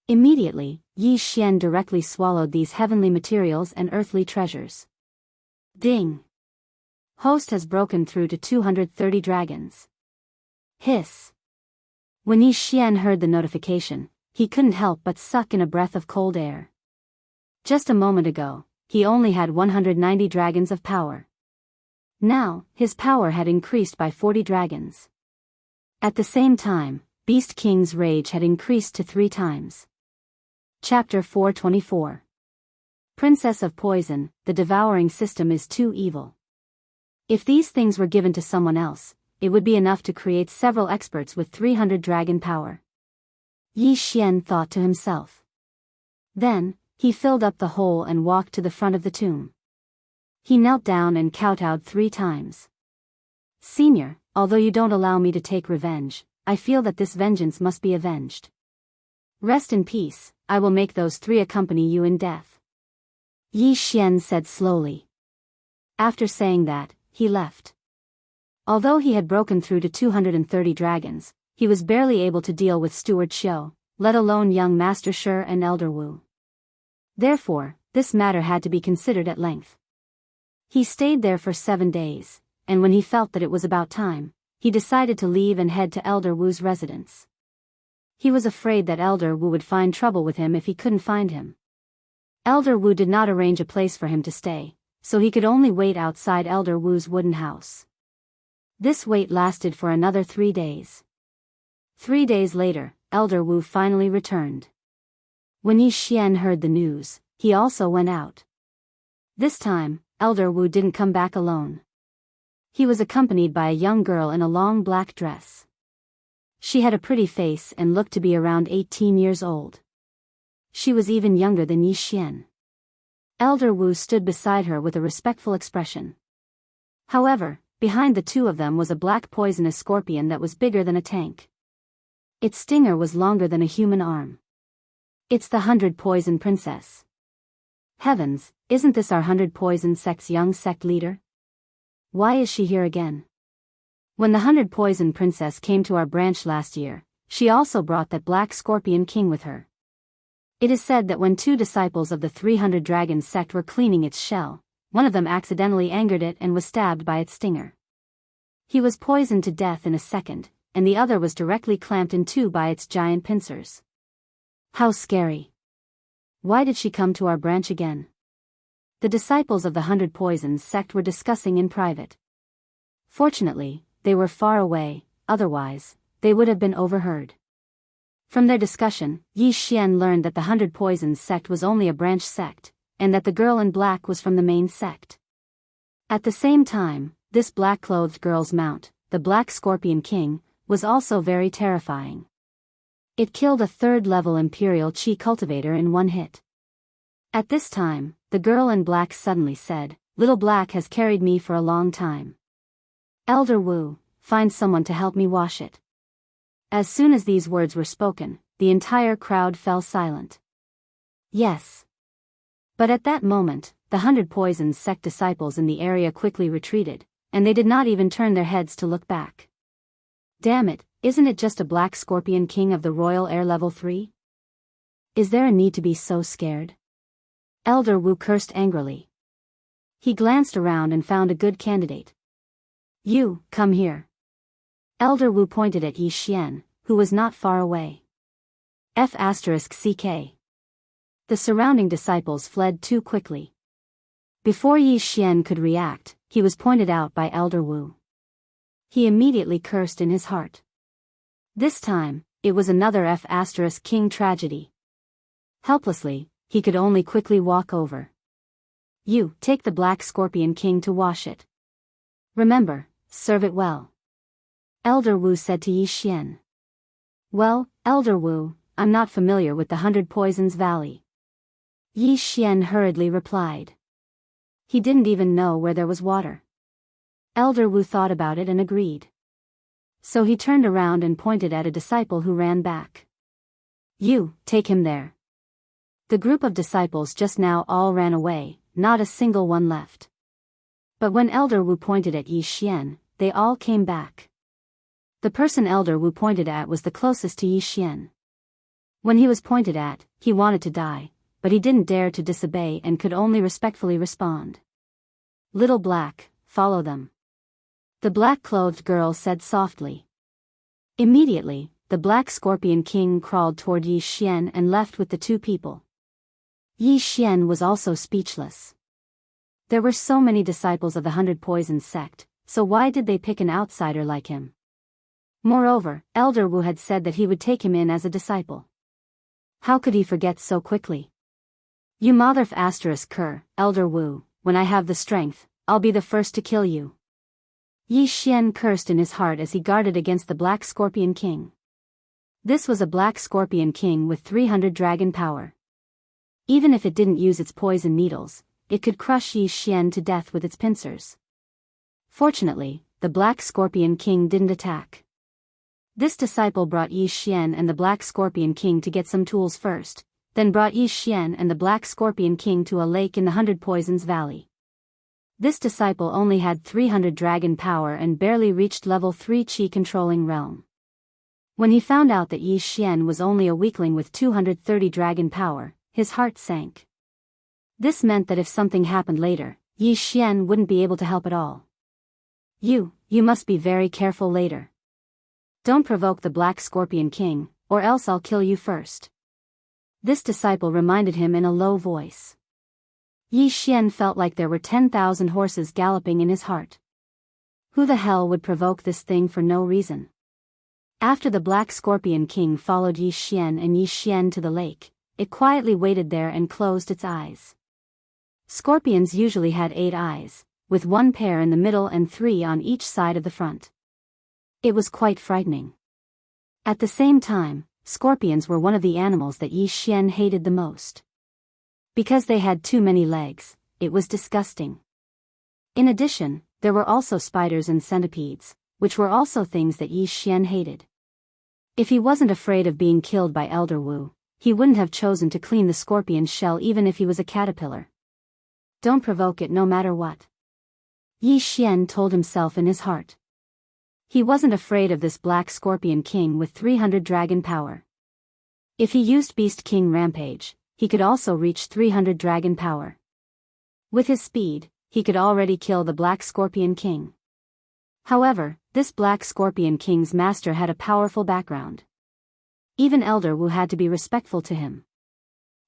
Immediately, Yi Xian directly swallowed these heavenly materials and earthly treasures. Ding! Host has broken through to 230 dragons. Hiss! When Yi Xian heard the notification, he couldn't help but suck in a breath of cold air. Just a moment ago, he only had 190 dragons of power. Now, his power had increased by 40 dragons. At the same time, Beast King's rage had increased to 3 times. Chapter 424. Princess of Poison, the devouring system is too evil. If these things were given to someone else, it would be enough to create several experts with 300 dragon power. Yi Xian thought to himself. Then, he filled up the hole and walked to the front of the tomb. He knelt down and kowtowed 3 times. "Senior, although you don't allow me to take revenge, I feel that this vengeance must be avenged. Rest in peace, I will make those 3 accompany you in death," Yi Xian said slowly. After saying that, he left. Although he had broken through to 230 dragons, he was barely able to deal with Steward Xiu, let alone young Master Shi and Elder Wu. Therefore, this matter had to be considered at length. He stayed there for 7 days, and when he felt that it was about time, he decided to leave and head to Elder Wu's residence. He was afraid that Elder Wu would find trouble with him if he couldn't find him. Elder Wu did not arrange a place for him to stay, so he could only wait outside Elder Wu's wooden house. This wait lasted for another 3 days. 3 days later, Elder Wu finally returned. When Yi Xian heard the news, he also went out. This time, Elder Wu didn't come back alone. He was accompanied by a young girl in a long black dress. She had a pretty face and looked to be around 18 years old. She was even younger than Yi Xian. Elder Wu stood beside her with a respectful expression. However, behind the two of them was a black poisonous scorpion that was bigger than a tank. Its stinger was longer than a human arm. It's the 100 Poison Princess. Heavens, isn't this our 100 Poison sect's young sect leader? Why is she here again? When the 100 Poison Princess came to our branch last year, she also brought that black scorpion king with her. It is said that when 2 disciples of the 300 Dragon sect were cleaning its shell, one of them accidentally angered it and was stabbed by its stinger. He was poisoned to death in a second, and the other was directly clamped in 2 by its giant pincers. How scary. Why did she come to our branch again? The disciples of the 100 Poisons sect were discussing in private. Fortunately, they were far away, otherwise, they would have been overheard. From their discussion, Yi Xian learned that the 100 Poisons sect was only a branch sect, and that the girl in black was from the main sect. At the same time, this black-clothed girl's mount, the Black Scorpion King, was also very terrifying. It killed a 3rd-level Imperial Qi cultivator in 1 hit. At this time, the girl in black suddenly said, "Little Black has carried me for a long time. Elder Wu, find someone to help me wash it." As soon as these words were spoken, the entire crowd fell silent. Yes. But at that moment, the 100 Poisons sect disciples in the area quickly retreated, and they did not even turn their heads to look back. Damn it, isn't it just a Black Scorpion King of the Royal Air Level 3? Is there a need to be so scared? Elder Wu cursed angrily. He glanced around and found a good candidate. "You, come here." Elder Wu pointed at Yi Xian, who was not far away. F***CK. The surrounding disciples fled too quickly. Before Yi Xian could react, he was pointed out by Elder Wu. He immediately cursed in his heart. This time, it was another F***King tragedy. Helplessly, he could only quickly walk over. "You, take the Black Scorpion King to wash it. Remember, serve it well," Elder Wu said to Yi Xian. "Well, Elder Wu, I'm not familiar with the 100 Poisons Valley," Yi Xian hurriedly replied. He didn't even know where there was water. Elder Wu thought about it and agreed. So he turned around and pointed at a disciple who ran back. "You, take him there." The group of disciples just now all ran away, not a single one left. But when Elder Wu pointed at Yi Xian, they all came back. The person Elder Wu pointed at was the closest to Yi Xian. When he was pointed at, he wanted to die, but he didn't dare to disobey and could only respectfully respond. "Little Black, follow them," the black-clothed girl said softly. Immediately, the Black Scorpion King crawled toward Yi Xian and left with the 2 people. Yi Xian was also speechless. There were so many disciples of the 100 Poisons sect, so why did they pick an outsider like him? Moreover, Elder Wu had said that he would take him in as a disciple. How could he forget so quickly? "You mother****, Elder Wu, when I have the strength, I'll be the first to kill you." Yi Xian cursed in his heart as he guarded against the Black Scorpion King. This was a Black Scorpion King with 300 dragon power. Even if it didn't use its poison needles, it could crush Yi Xian to death with its pincers. Fortunately, the Black Scorpion King didn't attack. This disciple brought Yi Xian and the Black Scorpion King to get some tools first, then brought Yi Xian and the Black Scorpion King to a lake in the 100 Poisons Valley. This disciple only had 300 dragon power and barely reached level 3 Qi controlling realm. When he found out that Yi Xian was only a weakling with 230 dragon power, his heart sank. This meant that if something happened later, Yi Xian wouldn't be able to help at all. You must be very careful later. Don't provoke the Black Scorpion King, or else I'll kill you first. This disciple reminded him in a low voice. Yi Xian felt like there were 10,000 horses galloping in his heart. Who the hell would provoke this thing for no reason? After the Black Scorpion King followed Yi Xian and Yi Xian to the lake, it quietly waited there and closed its eyes. Scorpions usually had 8 eyes, with 1 pair in the middle and 3 on each side of the front. It was quite frightening. At the same time, scorpions were one of the animals that Yi Xian hated the most. Because they had too many legs, it was disgusting. In addition, there were also spiders and centipedes, which were also things that Yi Xian hated. If he wasn't afraid of being killed by Elder Wu, he wouldn't have chosen to clean the scorpion's shell even if he was a caterpillar. Don't provoke it no matter what. Yi Xian told himself in his heart. He wasn't afraid of this Black Scorpion King with 300 dragon power. If he used Beast King Rampage, he could also reach 300 dragon power. With his speed, he could already kill the Black Scorpion King. However, this Black Scorpion King's master had a powerful background. Even Elder Wu had to be respectful to him.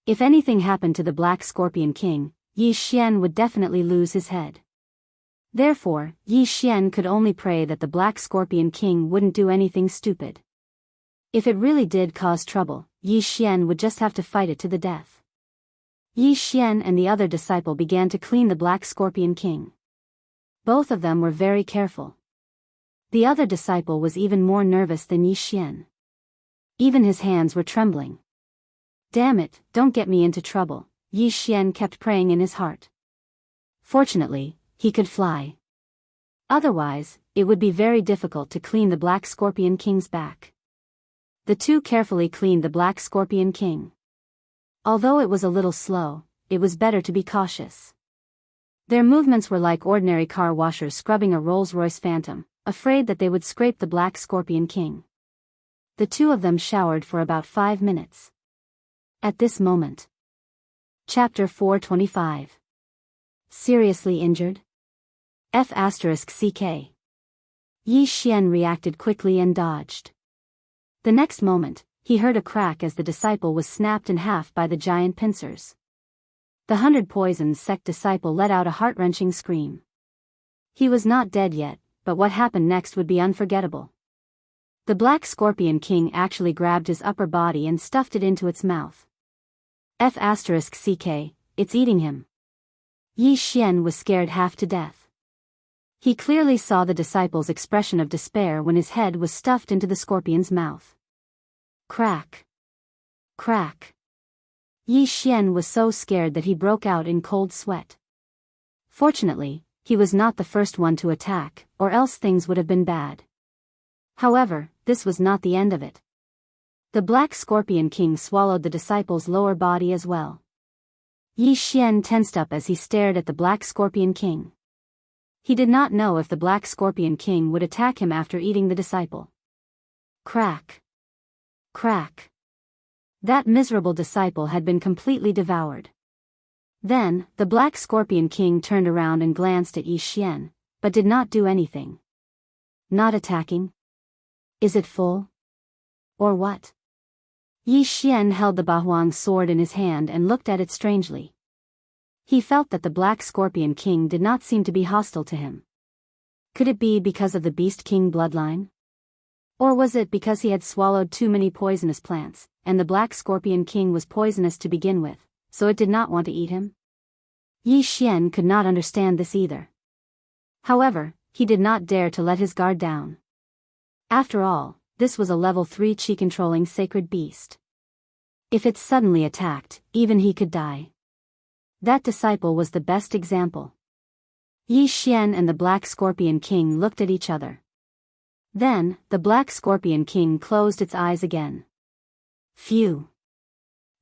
If anything happened to the Black Scorpion King, Yi Xian would definitely lose his head. Therefore, Yi Xian could only pray that the Black Scorpion King wouldn't do anything stupid. If it really did cause trouble, Yi Xian would just have to fight it to the death. Yi Xian and the other disciple began to clean the Black Scorpion King. Both of them were very careful. The other disciple was even more nervous than Yi Xian. Even his hands were trembling. Damn it, don't get me into trouble, Yi Xian kept praying in his heart. Fortunately, he could fly. Otherwise, it would be very difficult to clean the Black Scorpion King's back. The two carefully cleaned the Black Scorpion King. Although it was a little slow, it was better to be cautious. Their movements were like ordinary car washers scrubbing a Rolls-Royce Phantom, afraid that they would scrape the Black Scorpion King. The two of them showered for about 5 minutes. At this moment. Chapter 425. Seriously injured? F***CK. Yi Xian reacted quickly and dodged. The next moment, he heard a crack as the disciple was snapped in half by the giant pincers. The 100 Poisons sect disciple let out a heart-wrenching scream. He was not dead yet, but what happened next would be unforgettable. The Black Scorpion King actually grabbed his upper body and stuffed it into its mouth. F***CK, it's eating him. Yi Xian was scared half to death. He clearly saw the disciple's expression of despair when his head was stuffed into the scorpion's mouth. Crack. Crack. Yi Xian was so scared that he broke out in cold sweat. Fortunately, he was not the first one to attack, or else things would have been bad. However, this was not the end of it. The Black Scorpion King swallowed the disciple's lower body as well. Yi Xian tensed up as he stared at the Black Scorpion King. He did not know if the Black Scorpion King would attack him after eating the disciple. Crack. Crack. That miserable disciple had been completely devoured. Then, the Black Scorpion King turned around and glanced at Yi Xian, but did not do anything. Not attacking? Is it full? Or what? Yi Xian held the Bahuang sword in his hand and looked at it strangely. He felt that the Black Scorpion King did not seem to be hostile to him. Could it be because of the Beast King bloodline? Or was it because he had swallowed too many poisonous plants, and the Black Scorpion King was poisonous to begin with, so it did not want to eat him? Yi Xian could not understand this either. However, he did not dare to let his guard down. After all, this was a level 3 chi-controlling sacred beast. If it suddenly attacked, even he could die. That disciple was the best example. Yi Xian and the Black Scorpion King looked at each other. Then, the Black Scorpion King closed its eyes again. Phew.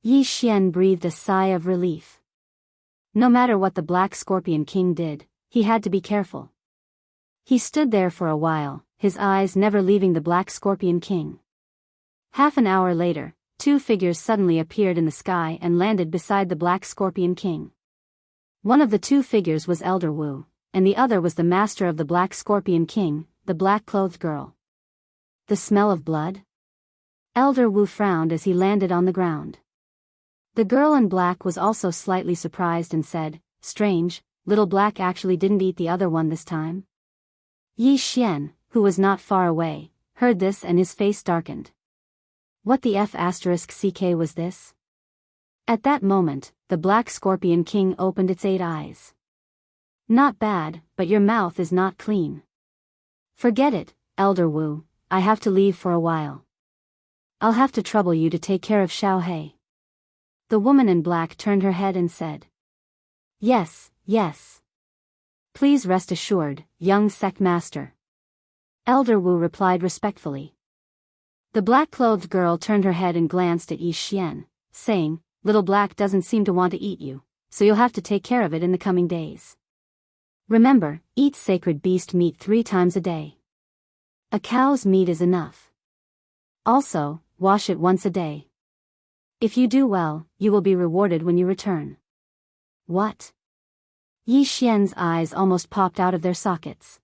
Yi Xian breathed a sigh of relief. No matter what the Black Scorpion King did, he had to be careful. He stood there for a while, his eyes never leaving the Black Scorpion King. Half an hour later, 2 figures suddenly appeared in the sky and landed beside the Black Scorpion King. One of the two figures was Elder Wu, and the other was the master of the Black Scorpion King, the black-clothed girl. The smell of blood? Elder Wu frowned as he landed on the ground. The girl in black was also slightly surprised and said, "Strange, Little Black actually didn't eat the other one this time." Yi Xian, who was not far away, heard this and his face darkened. What the F***ck was this? At that moment, the Black Scorpion King opened its 8 eyes. "Not bad, but your mouth is not clean." "Forget it, Elder Wu, I have to leave for a while. I'll have to trouble you to take care of Xiao Hei." The woman in black turned her head and said, "Yes, yes. Please rest assured, young sect master." Elder Wu replied respectfully. The black-clothed girl turned her head and glanced at Yi Xian, saying, "Little Black doesn't seem to want to eat you, so you'll have to take care of it in the coming days. Remember, eat sacred beast meat 3 times a day. A cow's meat is enough. Also, wash it once a day. If you do well, you will be rewarded when you return." "What?" Yi Xian's eyes almost popped out of their sockets.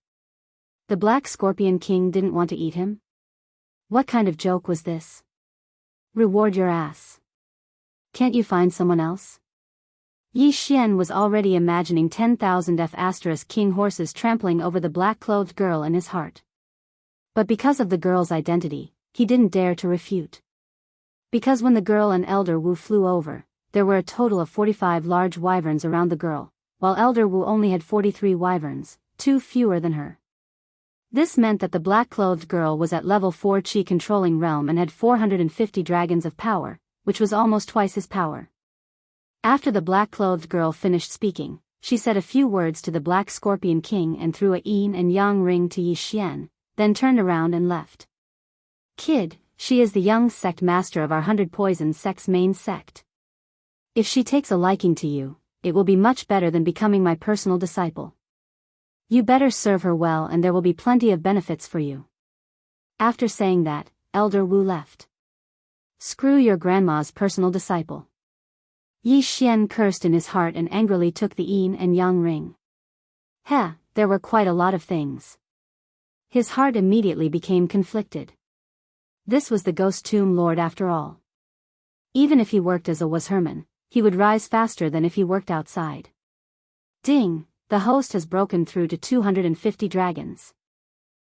The Black Scorpion King didn't want to eat him? What kind of joke was this? Reward your ass. Can't you find someone else? Yi Xian was already imagining 10,000 F***king horses trampling over the black-clothed girl in his heart. But because of the girl's identity, he didn't dare to refute. Because when the girl and Elder Wu flew over, there were a total of 45 large wyverns around the girl, while Elder Wu only had 43 wyverns, 2 fewer than her. This meant that the black-clothed girl was at level 4 Qi controlling realm and had 450 dragons of power, which was almost twice his power. After the black-clothed girl finished speaking, she said a few words to the Black Scorpion King and threw a yin and yang ring to Yi Xian, then turned around and left. "Kid, she is the young sect master of our 100 Poison sect's main sect. If she takes a liking to you, it will be much better than becoming my personal disciple. You better serve her well and there will be plenty of benefits for you." After saying that, Elder Wu left. "Screw your grandma's personal disciple." Yi Xian cursed in his heart and angrily took the yin and yang ring. There were quite a lot of things. His heart immediately became conflicted. This was the Ghost Tomb Lord after all. Even if he worked as a washerman, he would rise faster than if he worked outside. Ding, the host has broken through to 250 dragons.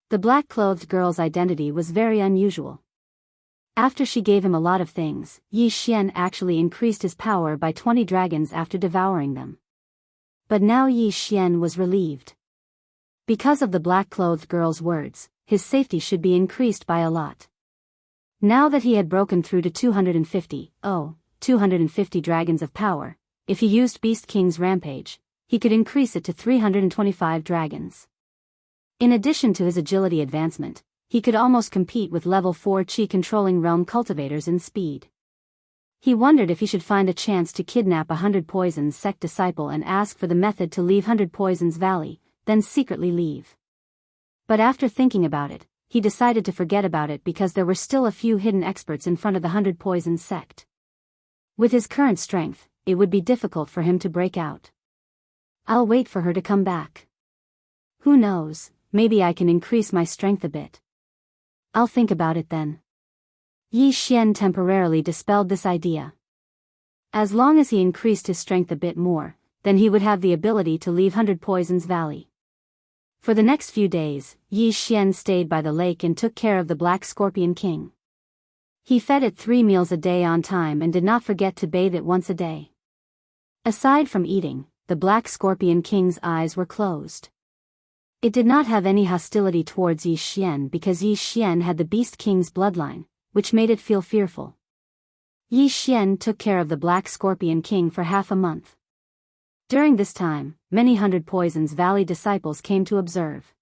The black-clothed girl's identity was very unusual. After she gave him a lot of things, Yi Xian actually increased his power by 20 dragons after devouring them. But now Yi Xian was relieved. Because of the black-clothed girl's words, his safety should be increased by a lot. Now that he had broken through to 250 dragons of power, if he used Beast King's Rampage, he could increase it to 325 dragons. In addition to his agility advancement, he could almost compete with level 4 Qi controlling realm cultivators in speed. He wondered if he should find a chance to kidnap 100 Poisons sect disciple and ask for the method to leave 100 Poisons Valley, then secretly leave. But after thinking about it, he decided to forget about it because there were still a few hidden experts in front of the 100 Poisons sect. With his current strength, it would be difficult for him to break out. "I'll wait for her to come back. Who knows, maybe I can increase my strength a bit. I'll think about it then." Yi Xian temporarily dispelled this idea. As long as he increased his strength a bit more, then he would have the ability to leave 100 Poisons Valley. For the next few days, Yi Xian stayed by the lake and took care of the Black Scorpion King. He fed it 3 meals a day on time and did not forget to bathe it once a day. Aside from eating, the Black Scorpion King's eyes were closed. It did not have any hostility towards Yi Xian because Yi Xian had the Beast King's bloodline, which made it feel fearful. Yi Xian took care of the Black Scorpion King for half a month. During this time, many 100 Poisons Valley disciples came to observe.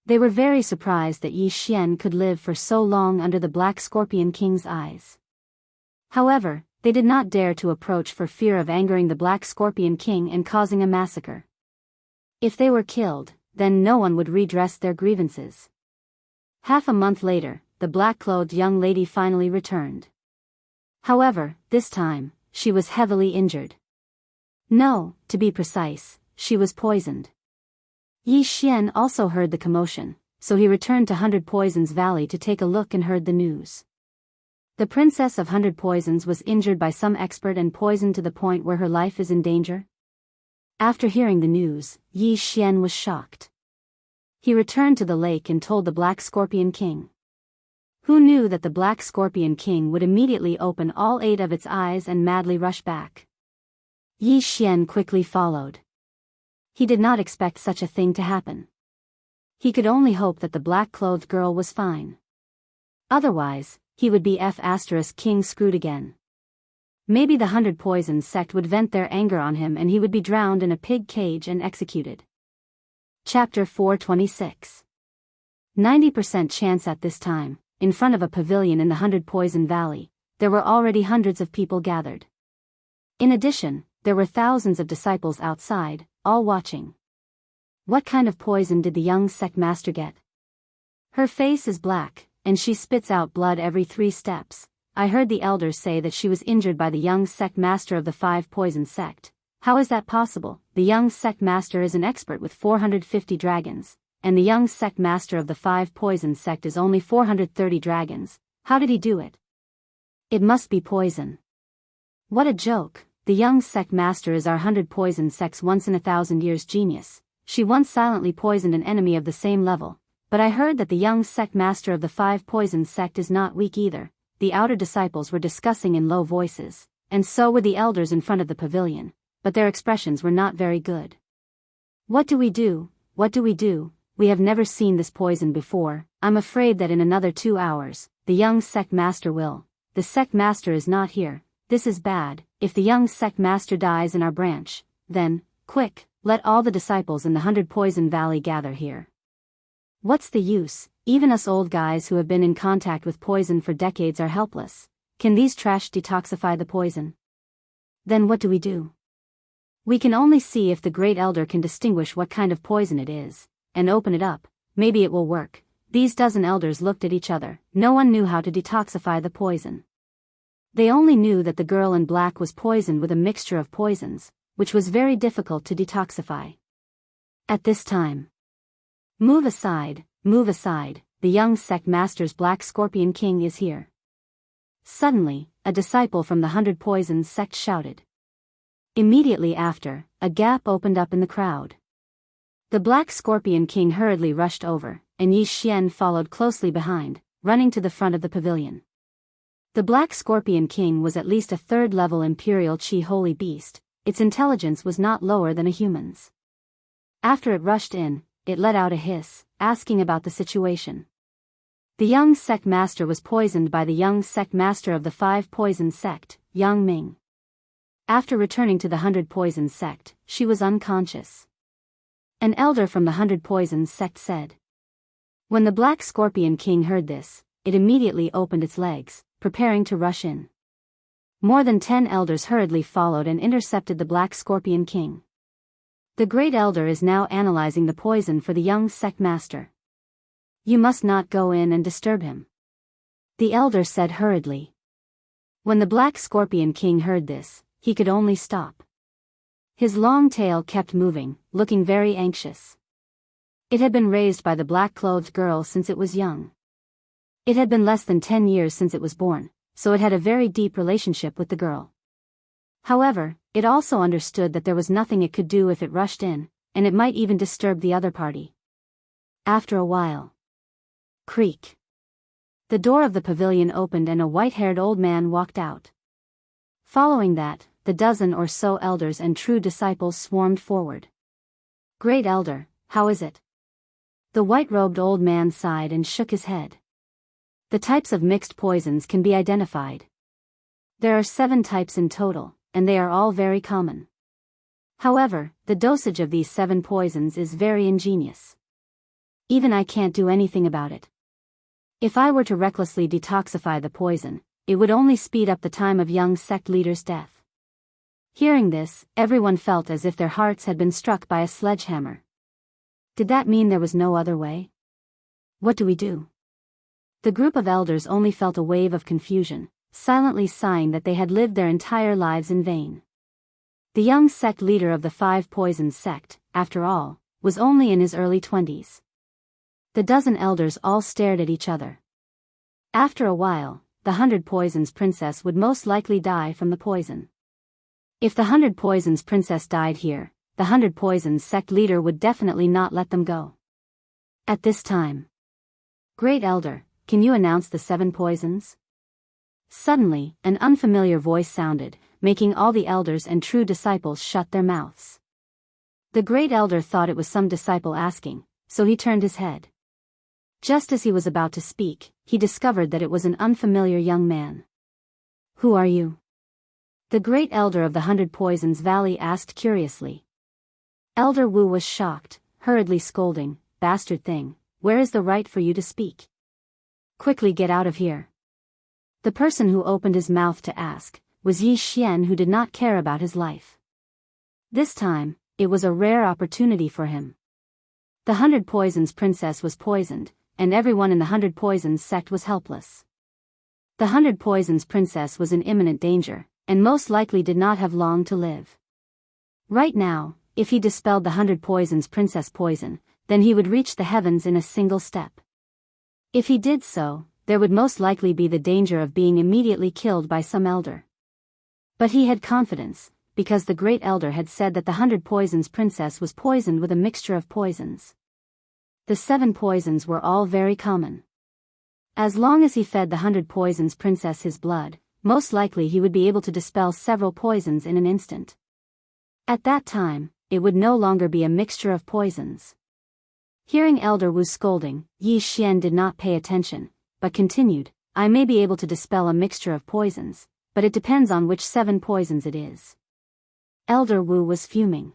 They were very surprised that Yi Xian could live for so long under the Black Scorpion King's eyes. However, they did not dare to approach for fear of angering the Black Scorpion King and causing a massacre. If they were killed, then no one would redress their grievances. Half a month later, the black-clothed young lady finally returned. However, this time, she was heavily injured. No, to be precise, she was poisoned. Yi Xian also heard the commotion, so he returned to Hundred Poisons Valley to take a look and heard the news. The Princess of Hundred Poisons was injured by some expert and poisoned to the point where her life is in danger. After hearing the news, Yi Xian was shocked. He returned to the lake and told the Black Scorpion King. Who knew that the Black Scorpion King would immediately open all 8 of its eyes and madly rush back? Yi Xian quickly followed. He did not expect such a thing to happen. He could only hope that the black-clothed girl was fine. Otherwise, he would be King screwed again. Maybe the 100 Poisons sect would vent their anger on him and he would be drowned in a pig cage and executed. Chapter 426. 90% chance. At this time, in front of a pavilion in the 100 Poison Valley, there were already hundreds of people gathered. In addition, there were thousands of disciples outside, all watching. What kind of poison did the young sect master get? Her face is black, and she spits out blood every 3 steps. I heard the elders say that she was injured by the young sect master of the 5 Poison sect. How is that possible? The young sect master is an expert with 450 dragons, and the young sect master of the 5 Poison sect is only 430 dragons. How did he do it? It must be poison. What a joke. The young sect master is our 100 Poison sect's once in a 1,000 years genius. She once silently poisoned an enemy of the same level, but I heard that the young sect master of the 5 Poison sect is not weak either. The outer disciples were discussing in low voices, and so were the elders in front of the pavilion, but their expressions were not very good. What do we do? What do we do? We have never seen this poison before. I'm afraid that in another 2 hours, the young sect master will. The sect master is not here. This is bad. If the young sect master dies in our branch, then, quick, let all the disciples in the 100 Poison Valley gather here. What's the use? Even us old guys who have been in contact with poison for decades are helpless. Can these trash detoxify the poison? Then what do we do? We can only see if the Great Elder can distinguish what kind of poison it is, and open it up. Maybe it will work. These dozen elders looked at each other. No one knew how to detoxify the poison. They only knew that the girl in black was poisoned with a mixture of poisons, which was very difficult to detoxify. At this time, move aside, the young sect master's Black Scorpion King is here. Suddenly, a disciple from the 100 Poisons sect shouted. Immediately after, a gap opened up in the crowd. The Black Scorpion King hurriedly rushed over, and Yi Xian followed closely behind, running to the front of the pavilion. The Black Scorpion King was at least a 3rd level Imperial Qi holy beast. Its intelligence was not lower than a human's. After it rushed in, it let out a hiss, asking about the situation. The young sect master was poisoned by the young sect master of the 5 Poison sect, Yang Ming. After returning to the 100 Poison sect, she was unconscious. An elder from the 100 Poison sect said. When the Black Scorpion King heard this, it immediately opened its legs, preparing to rush in. More than 10 elders hurriedly followed and intercepted the Black Scorpion King. The Great Elder is now analyzing the poison for the young sect master. You must not go in and disturb him, the elder said hurriedly. When the Black Scorpion King heard this, he could only stop. His long tail kept moving, looking very anxious. It had been raised by the black-clothed girl since it was young. It had been less than 10 years since it was born, so it had a very deep relationship with the girl. However, it also understood that there was nothing it could do if it rushed in, and it might even disturb the other party. After a while, creak. The door of the pavilion opened and a white-haired old man walked out. Following that, the dozen or so elders and true disciples swarmed forward. Great Elder, how is it? The white-robed old man sighed and shook his head. The types of mixed poisons can be identified. There are 7 types in total, and they are all very common. However, the dosage of these 7 poisons is very ingenious. Even I can't do anything about it. If I were to recklessly detoxify the poison, it would only speed up the time of young sect leader's death. Hearing this, everyone felt as if their hearts had been struck by a sledgehammer. Did that mean there was no other way? What do we do? The group of elders only felt a wave of confusion, silently sighing that they had lived their entire lives in vain. The young sect leader of the 5 Poisons sect, after all, was only in his early 20s. The dozen elders all stared at each other. After a while, the 100 Poisons princess would most likely die from the poison. If the 100 Poisons princess died here, the 100 Poisons sect leader would definitely not let them go. At this time, Great Elder, can you announce the 7 poisons? Suddenly, an unfamiliar voice sounded, making all the elders and true disciples shut their mouths. The Great Elder thought it was some disciple asking, so he turned his head. Just as he was about to speak, he discovered that it was an unfamiliar young man. Who are you? The Great Elder of the 100 Poisons Valley asked curiously. Elder Wu was shocked, hurriedly scolding, "Bastard thing, where is the right for you to speak? Quickly get out of here." The person who opened his mouth to ask was Yi Xian, who did not care about his life. This time, it was a rare opportunity for him. The 100 Poisons princess was poisoned, and everyone in the 100 Poisons sect was helpless. The 100 Poisons princess was in imminent danger, and most likely did not have long to live. Right now, if he dispelled the 100 Poisons princess poison, then he would reach the heavens in a single step. If he did so, there would most likely be the danger of being immediately killed by some elder. But he had confidence, because the Great Elder had said that the 100 Poisons princess was poisoned with a mixture of poisons. The 7 poisons were all very common. As long as he fed the 100 Poisons princess his blood, most likely he would be able to dispel several poisons in an instant. At that time, it would no longer be a mixture of poisons. Hearing Elder Wu's scolding, Yi Xian did not pay attention, but continued, "I may be able to dispel a mixture of poisons, but it depends on which 7 poisons it is." Elder Wu was fuming.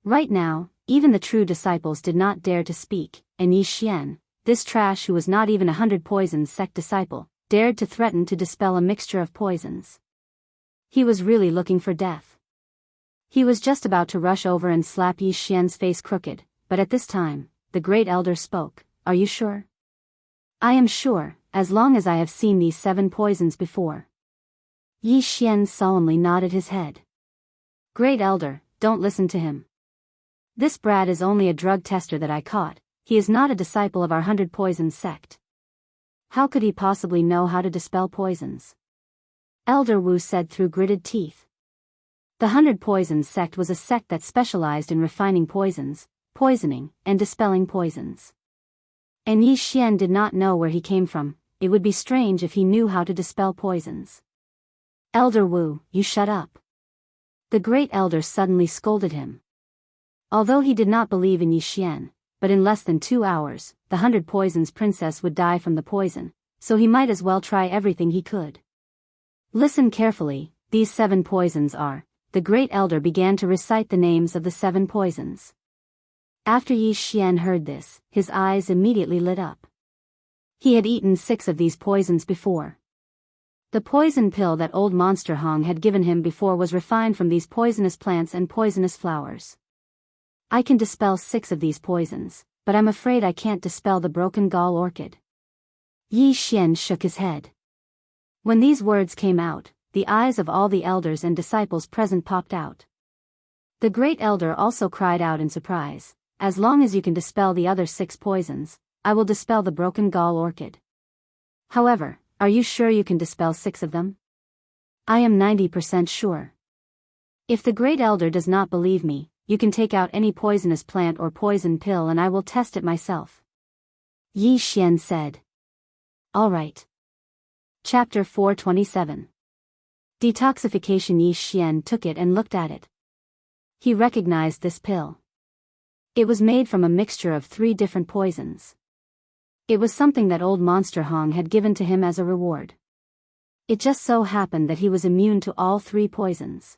Right now, even the true disciples did not dare to speak, and Yi Xian, this trash who was not even a 100 Poisons sect disciple, dared to threaten to dispel a mixture of poisons. He was really looking for death. He was just about to rush over and slap Yi Xian's face crooked, but at this time, the Great Elder spoke. "Are you sure?" "I am sure, as long as I have seen these 7 poisons before." Yi Xian solemnly nodded his head. "Great Elder, don't listen to him. This brat is only a drug tester that I caught, he is not a disciple of our 100 Poisons sect. How could he possibly know how to dispel poisons?" Elder Wu said through gritted teeth. The 100 Poisons sect was a sect that specialized in refining poisons, poisoning, and dispelling poisons. And Yi Xian did not know where he came from. It would be strange if he knew how to dispel poisons. "Elder Wu, you shut up." The Great Elder suddenly scolded him. Although he did not believe in Yi Xian, but in less than 2 hours, the 100 Poisons princess would die from the poison, so he might as well try everything he could. "Listen carefully, these 7 poisons are," the Great Elder began to recite the names of the 7 poisons. After Yi Xian heard this, his eyes immediately lit up. He had eaten 6 of these poisons before. The poison pill that old Monster Hong had given him before was refined from these poisonous plants and poisonous flowers. "I can dispel 6 of these poisons, but I'm afraid I can't dispel the broken gall orchid." Yi Xian shook his head. When these words came out, the eyes of all the elders and disciples present popped out. The Great Elder also cried out in surprise, "As long as you can dispel the other 6 poisons, I will dispel the broken gall orchid. However, are you sure you can dispel 6 of them?" "I am 90% sure." "If the Great Elder does not believe me, you can take out any poisonous plant or poison pill and I will test it myself," Yi Xian said. "All right." Chapter 427. Detoxification. Yi Xian took it and looked at it. He recognized this pill. It was made from a mixture of 3 different poisons. It was something that old Monster Hong had given to him as a reward. It just so happened that he was immune to all 3 poisons.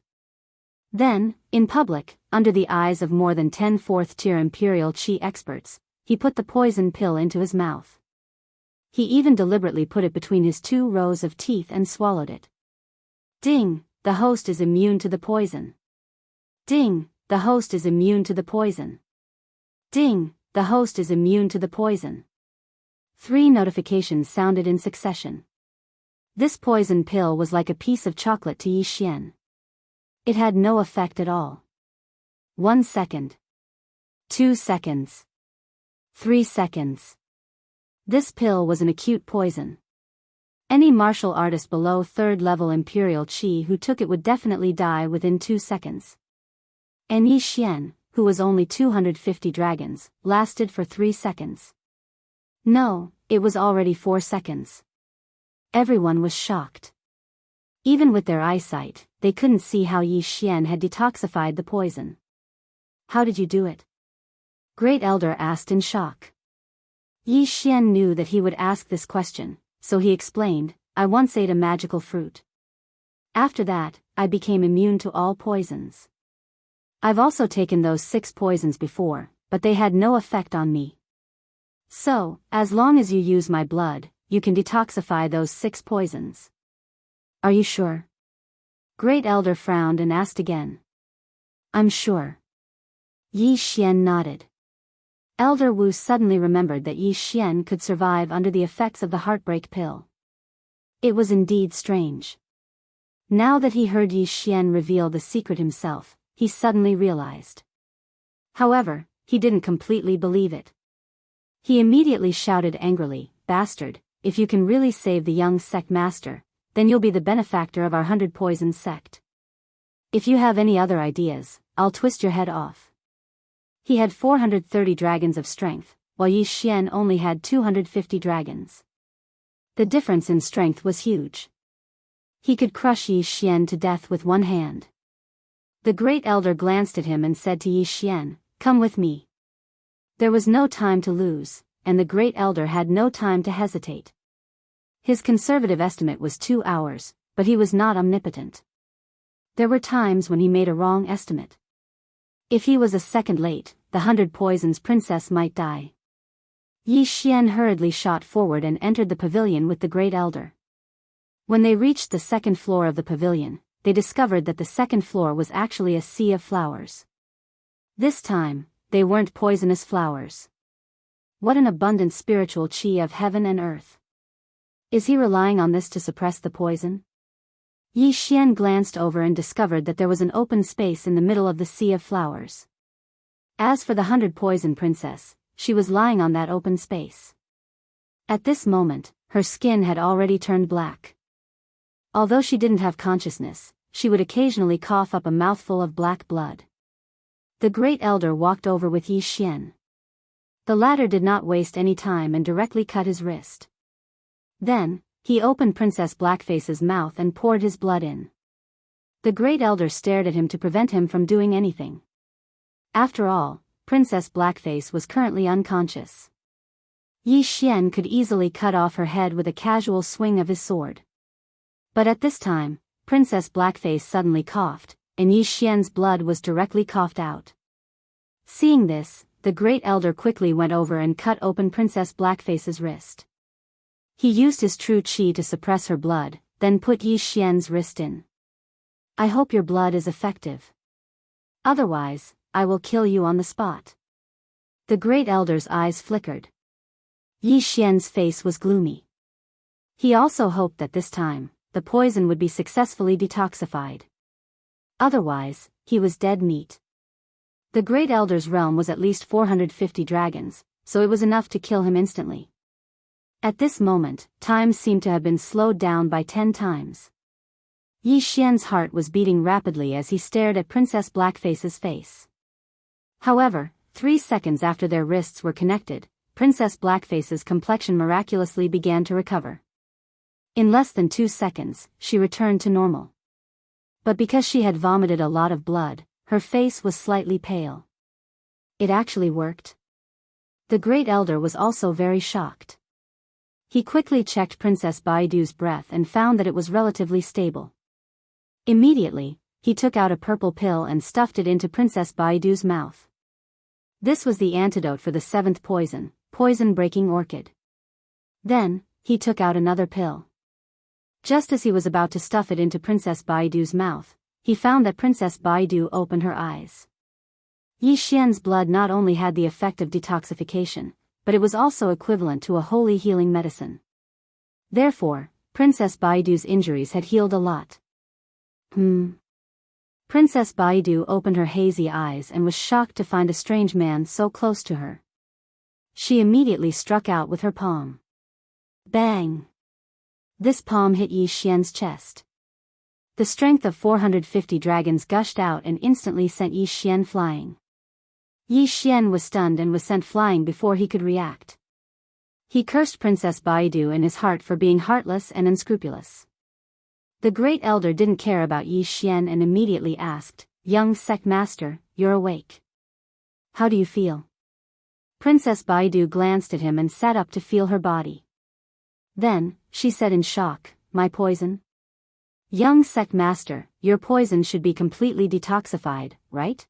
Then, in public, under the eyes of more than 10 4th-tier Imperial Qi experts, he put the poison pill into his mouth. He even deliberately put it between his 2 rows of teeth and swallowed it. Ding, the host is immune to the poison. Ding, the host is immune to the poison. Ding, the host is immune to the poison. 3 notifications sounded in succession. This poison pill was like a piece of chocolate to Yi Xian. It had no effect at all. 1 second. 2 seconds. 3 seconds. This pill was an acute poison. Any martial artist below 3rd level Imperial Qi who took it would definitely die within 2 seconds. And Yi Xian, who was only 250 dragons, lasted for 3 seconds. No, it was already 4 seconds. Everyone was shocked. Even with their eyesight, they couldn't see how Yi Xian had detoxified the poison. How did you do it? Great Elder asked in shock. Yi Xian knew that he would ask this question, so he explained, I once ate a magical fruit. After that, I became immune to all poisons. I've also taken those 6 poisons before, but they had no effect on me. So, as long as you use my blood, you can detoxify those 6 poisons. Are you sure? Great Elder frowned and asked again. I'm sure. Yi Xian nodded. Elder Wu suddenly remembered that Yi Xian could survive under the effects of the heartbreak pill. It was indeed strange. Now that he heard Yi Xian reveal the secret himself, he suddenly realized. However, he didn't completely believe it. He immediately shouted angrily, Bastard, if you can really save the young sect master, then you'll be the benefactor of our 100 poison sect. If you have any other ideas, I'll twist your head off. He had 430 dragons of strength, while Yi Xian only had 250 dragons. The difference in strength was huge. He could crush Yi Xian to death with one hand. The Great Elder glanced at him and said to Yi Xian, Come with me. There was no time to lose, and the Great Elder had no time to hesitate. His conservative estimate was 2 hours, but he was not omnipotent. There were times when he made a wrong estimate. If he was a second late, the 100 poisons princess might die. Yi Xian hurriedly shot forward and entered the pavilion with the Great Elder. When they reached the 2nd floor of the pavilion, they discovered that the 2nd floor was actually a sea of flowers. This time, they weren't poisonous flowers. What an abundant spiritual qi of heaven and earth. Is he relying on this to suppress the poison? Yi Xian glanced over and discovered that there was an open space in the middle of the sea of flowers. As for the 100 poison princess, she was lying on that open space. At this moment, her skin had already turned black. Although she didn't have consciousness, she would occasionally cough up a mouthful of black blood. The Great Elder walked over with Yi Xian. The latter did not waste any time and directly cut his wrist. Then, he opened Princess Blackface's mouth and poured his blood in. The Great Elder stared at him to prevent him from doing anything. After all, Princess Blackface was currently unconscious. Yi Xian could easily cut off her head with a casual swing of his sword. But at this time, Princess Blackface suddenly coughed, and Yi Xian's blood was directly coughed out. Seeing this, the Great Elder quickly went over and cut open Princess Blackface's wrist. He used his true qi to suppress her blood, then put Yi Xian's wrist in. I hope your blood is effective. Otherwise, I will kill you on the spot. The Great Elder's eyes flickered. Yi Xian's face was gloomy. He also hoped that this time, the poison would be successfully detoxified. Otherwise, he was dead meat. The Great Elder's realm was at least 450 dragons, so it was enough to kill him instantly. At this moment, time seemed to have been slowed down by 10 times. Yi Xian's heart was beating rapidly as he stared at Princess Blackface's face. However, 3 seconds after their wrists were connected, Princess Blackface's complexion miraculously began to recover. In less than 2 seconds, she returned to normal. But because she had vomited a lot of blood, her face was slightly pale. It actually worked. The Great Elder was also very shocked. He quickly checked Princess Baidu's breath and found that it was relatively stable. Immediately, he took out a purple pill and stuffed it into Princess Baidu's mouth. This was the antidote for the 7th poison, poison-breaking orchid. Then, he took out another pill. Just as he was about to stuff it into Princess Baidu's mouth, he found that Princess Baidu opened her eyes. Yi Xian's blood not only had the effect of detoxification, but it was also equivalent to a holy healing medicine. Therefore, Princess Baidu's injuries had healed a lot. Princess Baidu opened her hazy eyes and was shocked to find a strange man so close to her. She immediately struck out with her palm. Bang! This palm hit Yi Xian's chest. The strength of 450 dragons gushed out and instantly sent Yi Xian flying. Yi Xian was stunned and was sent flying before he could react. He cursed Princess Baidu in his heart for being heartless and unscrupulous. The great elder didn't care about Yi Xian and immediately asked, "Young sect master, you're awake. How do you feel?" Princess Baidu glanced at him and sat up to feel her body. Then, she said in shock, "My poison?" "Young sect master, your poison should be completely detoxified, right?"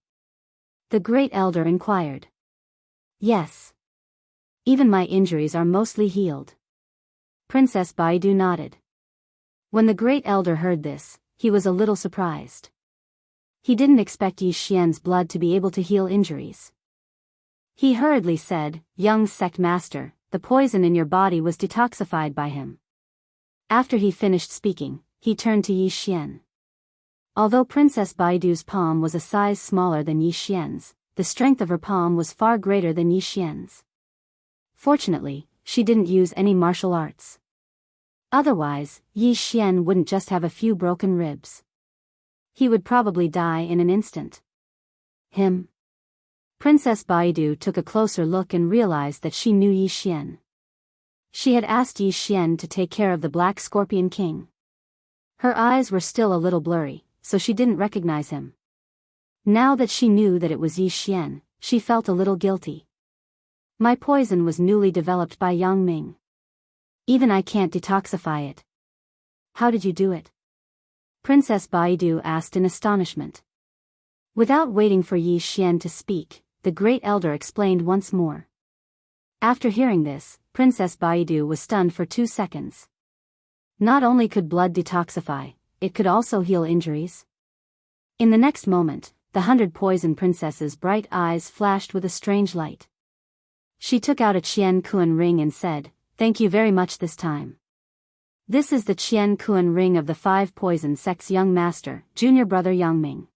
The great elder inquired. "Yes. Even my injuries are mostly healed." Princess Baidu nodded. When the great elder heard this, he was a little surprised. He didn't expect Yi Xian's blood to be able to heal injuries. He hurriedly said, "Young sect master, the poison in your body was detoxified by him." After he finished speaking, he turned to Yi Xian. Although Princess Baidu's palm was a size smaller than Yi Xian's, the strength of her palm was far greater than Yi Xian's. Fortunately, she didn't use any martial arts. Otherwise, Yi Xian wouldn't just have a few broken ribs. He would probably die in an instant. Him. Princess Baidu took a closer look and realized that she knew Yi Xian. She had asked Yi Xian to take care of the Black Scorpion King. Her eyes were still a little blurry, so she didn't recognize him. Now that she knew that it was Yi Xian, she felt a little guilty. "My poison was newly developed by Yang Ming. Even I can't detoxify it. How did you do it?" Princess Baidu asked in astonishment. Without waiting for Yi Xian to speak, the great elder explained once more. After hearing this, Princess Baidu was stunned for 2 seconds. Not only could blood detoxify, it could also heal injuries. In the next moment, the 100 Poison Princess's bright eyes flashed with a strange light. She took out a Qian Kuan ring and said, "Thank you very much this time. This is the Qian Kuan ring of the 5 Poison Sect's young master, junior brother Yang Ming.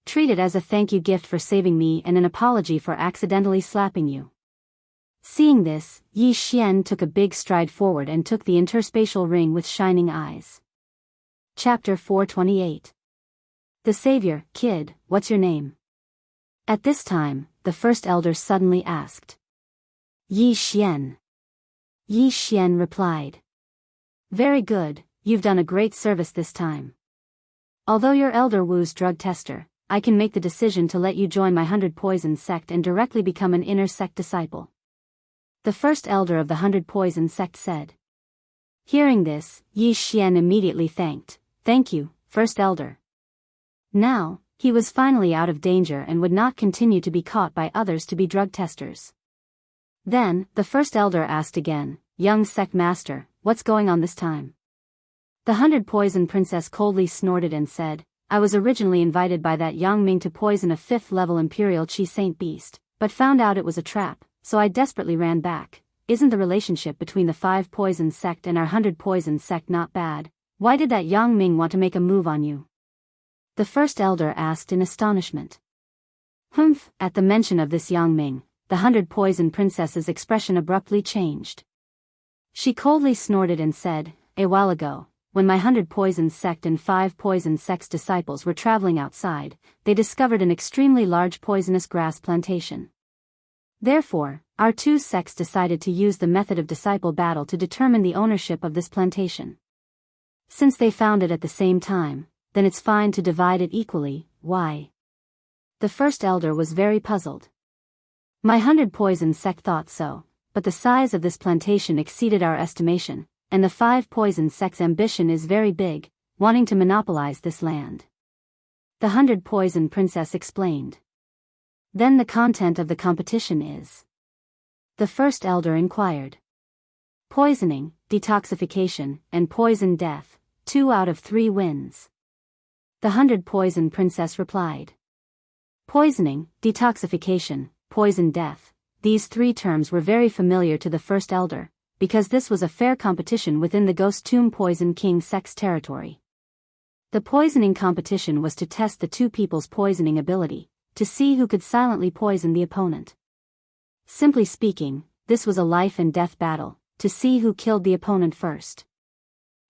Treat it as a thank you gift for saving me and an apology for accidentally slapping you." Seeing this, Yi Xian took a big stride forward and took the interspatial ring with shining eyes. Chapter 428. The Savior, "Kid, what's your name?" At this time, the first elder suddenly asked. "Yi Xian." Yi Xian replied. "Very good, you've done a great service this time. Although your elder Wu's drug tester, I can make the decision to let you join my 100 Poison sect and directly become an inner sect disciple." The first elder of the 100 Poison sect said. Hearing this, Yi Xian immediately thanked, "Thank you, first elder." Now, he was finally out of danger and would not continue to be caught by others to be drug testers. Then, the first elder asked again, "Young sect master, what's going on this time?" The 100 Poison Princess coldly snorted and said, "I was originally invited by that Yang Ming to poison a 5th level Imperial Chi Saint beast, but found out it was a trap, so I desperately ran back. Isn't the relationship between the 5 Poison sect and our 100 Poison sect not bad? Why did that Yang Ming want to make a move on you?" The first elder asked in astonishment. Humph! At the mention of this Yang Ming, the 100 Poison Princess's expression abruptly changed. She coldly snorted and said, "A while ago, when my 100 Poison sect and 5 Poison sect's disciples were traveling outside, they discovered an extremely large poisonous grass plantation. Therefore, our 2 sects decided to use the method of disciple battle to determine the ownership of this plantation. Since they found it at the same time, then it's fine to divide it equally. Why?" The first elder was very puzzled. "My 100 Poison sect thought so, but the size of this plantation exceeded our estimation, and the 5 Poison sect's ambition is very big, wanting to monopolize this land." The 100 Poison Princess explained. "Then the content of the competition is?" The first elder inquired. "Poisoning, detoxification, and poison death, 2 out of 3 wins." The 100 Poison Princess replied. Poisoning, detoxification, poison death, these 3 terms were very familiar to the first elder, because this was a fair competition within the Ghost Tomb Poison King sect's territory. The poisoning competition was to test the two people's poisoning ability, to see who could silently poison the opponent. Simply speaking, this was a life and death battle, to see who killed the opponent first.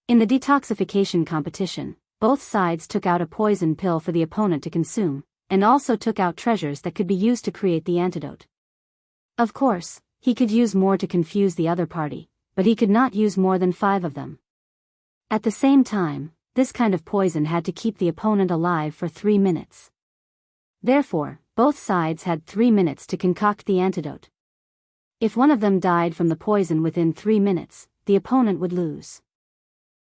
In the detoxification competition, both sides took out a poison pill for the opponent to consume, and also took out treasures that could be used to create the antidote. Of course, he could use more to confuse the other party, but he could not use more than 5 of them. At the same time, this kind of poison had to keep the opponent alive for 3 minutes. Therefore, both sides had 3 minutes to concoct the antidote. If one of them died from the poison within 3 minutes, the opponent would lose.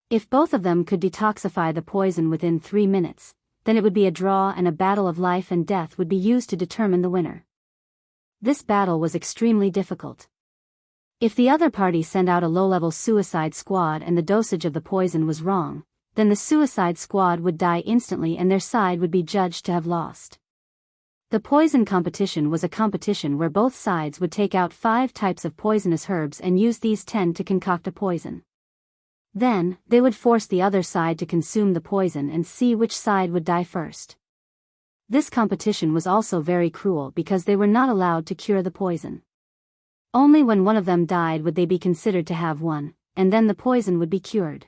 If both of them could detoxify the poison within 3 minutes, then it would be a draw and a battle of life and death would be used to determine the winner. This battle was extremely difficult. If the other party sent out a low-level suicide squad and the dosage of the poison was wrong, then the suicide squad would die instantly and their side would be judged to have lost. The poison competition was a competition where both sides would take out 5 types of poisonous herbs and use these 10 to concoct a poison. Then, they would force the other side to consume the poison and see which side would die first. This competition was also very cruel because they were not allowed to cure the poison. Only when one of them died would they be considered to have won, and then the poison would be cured.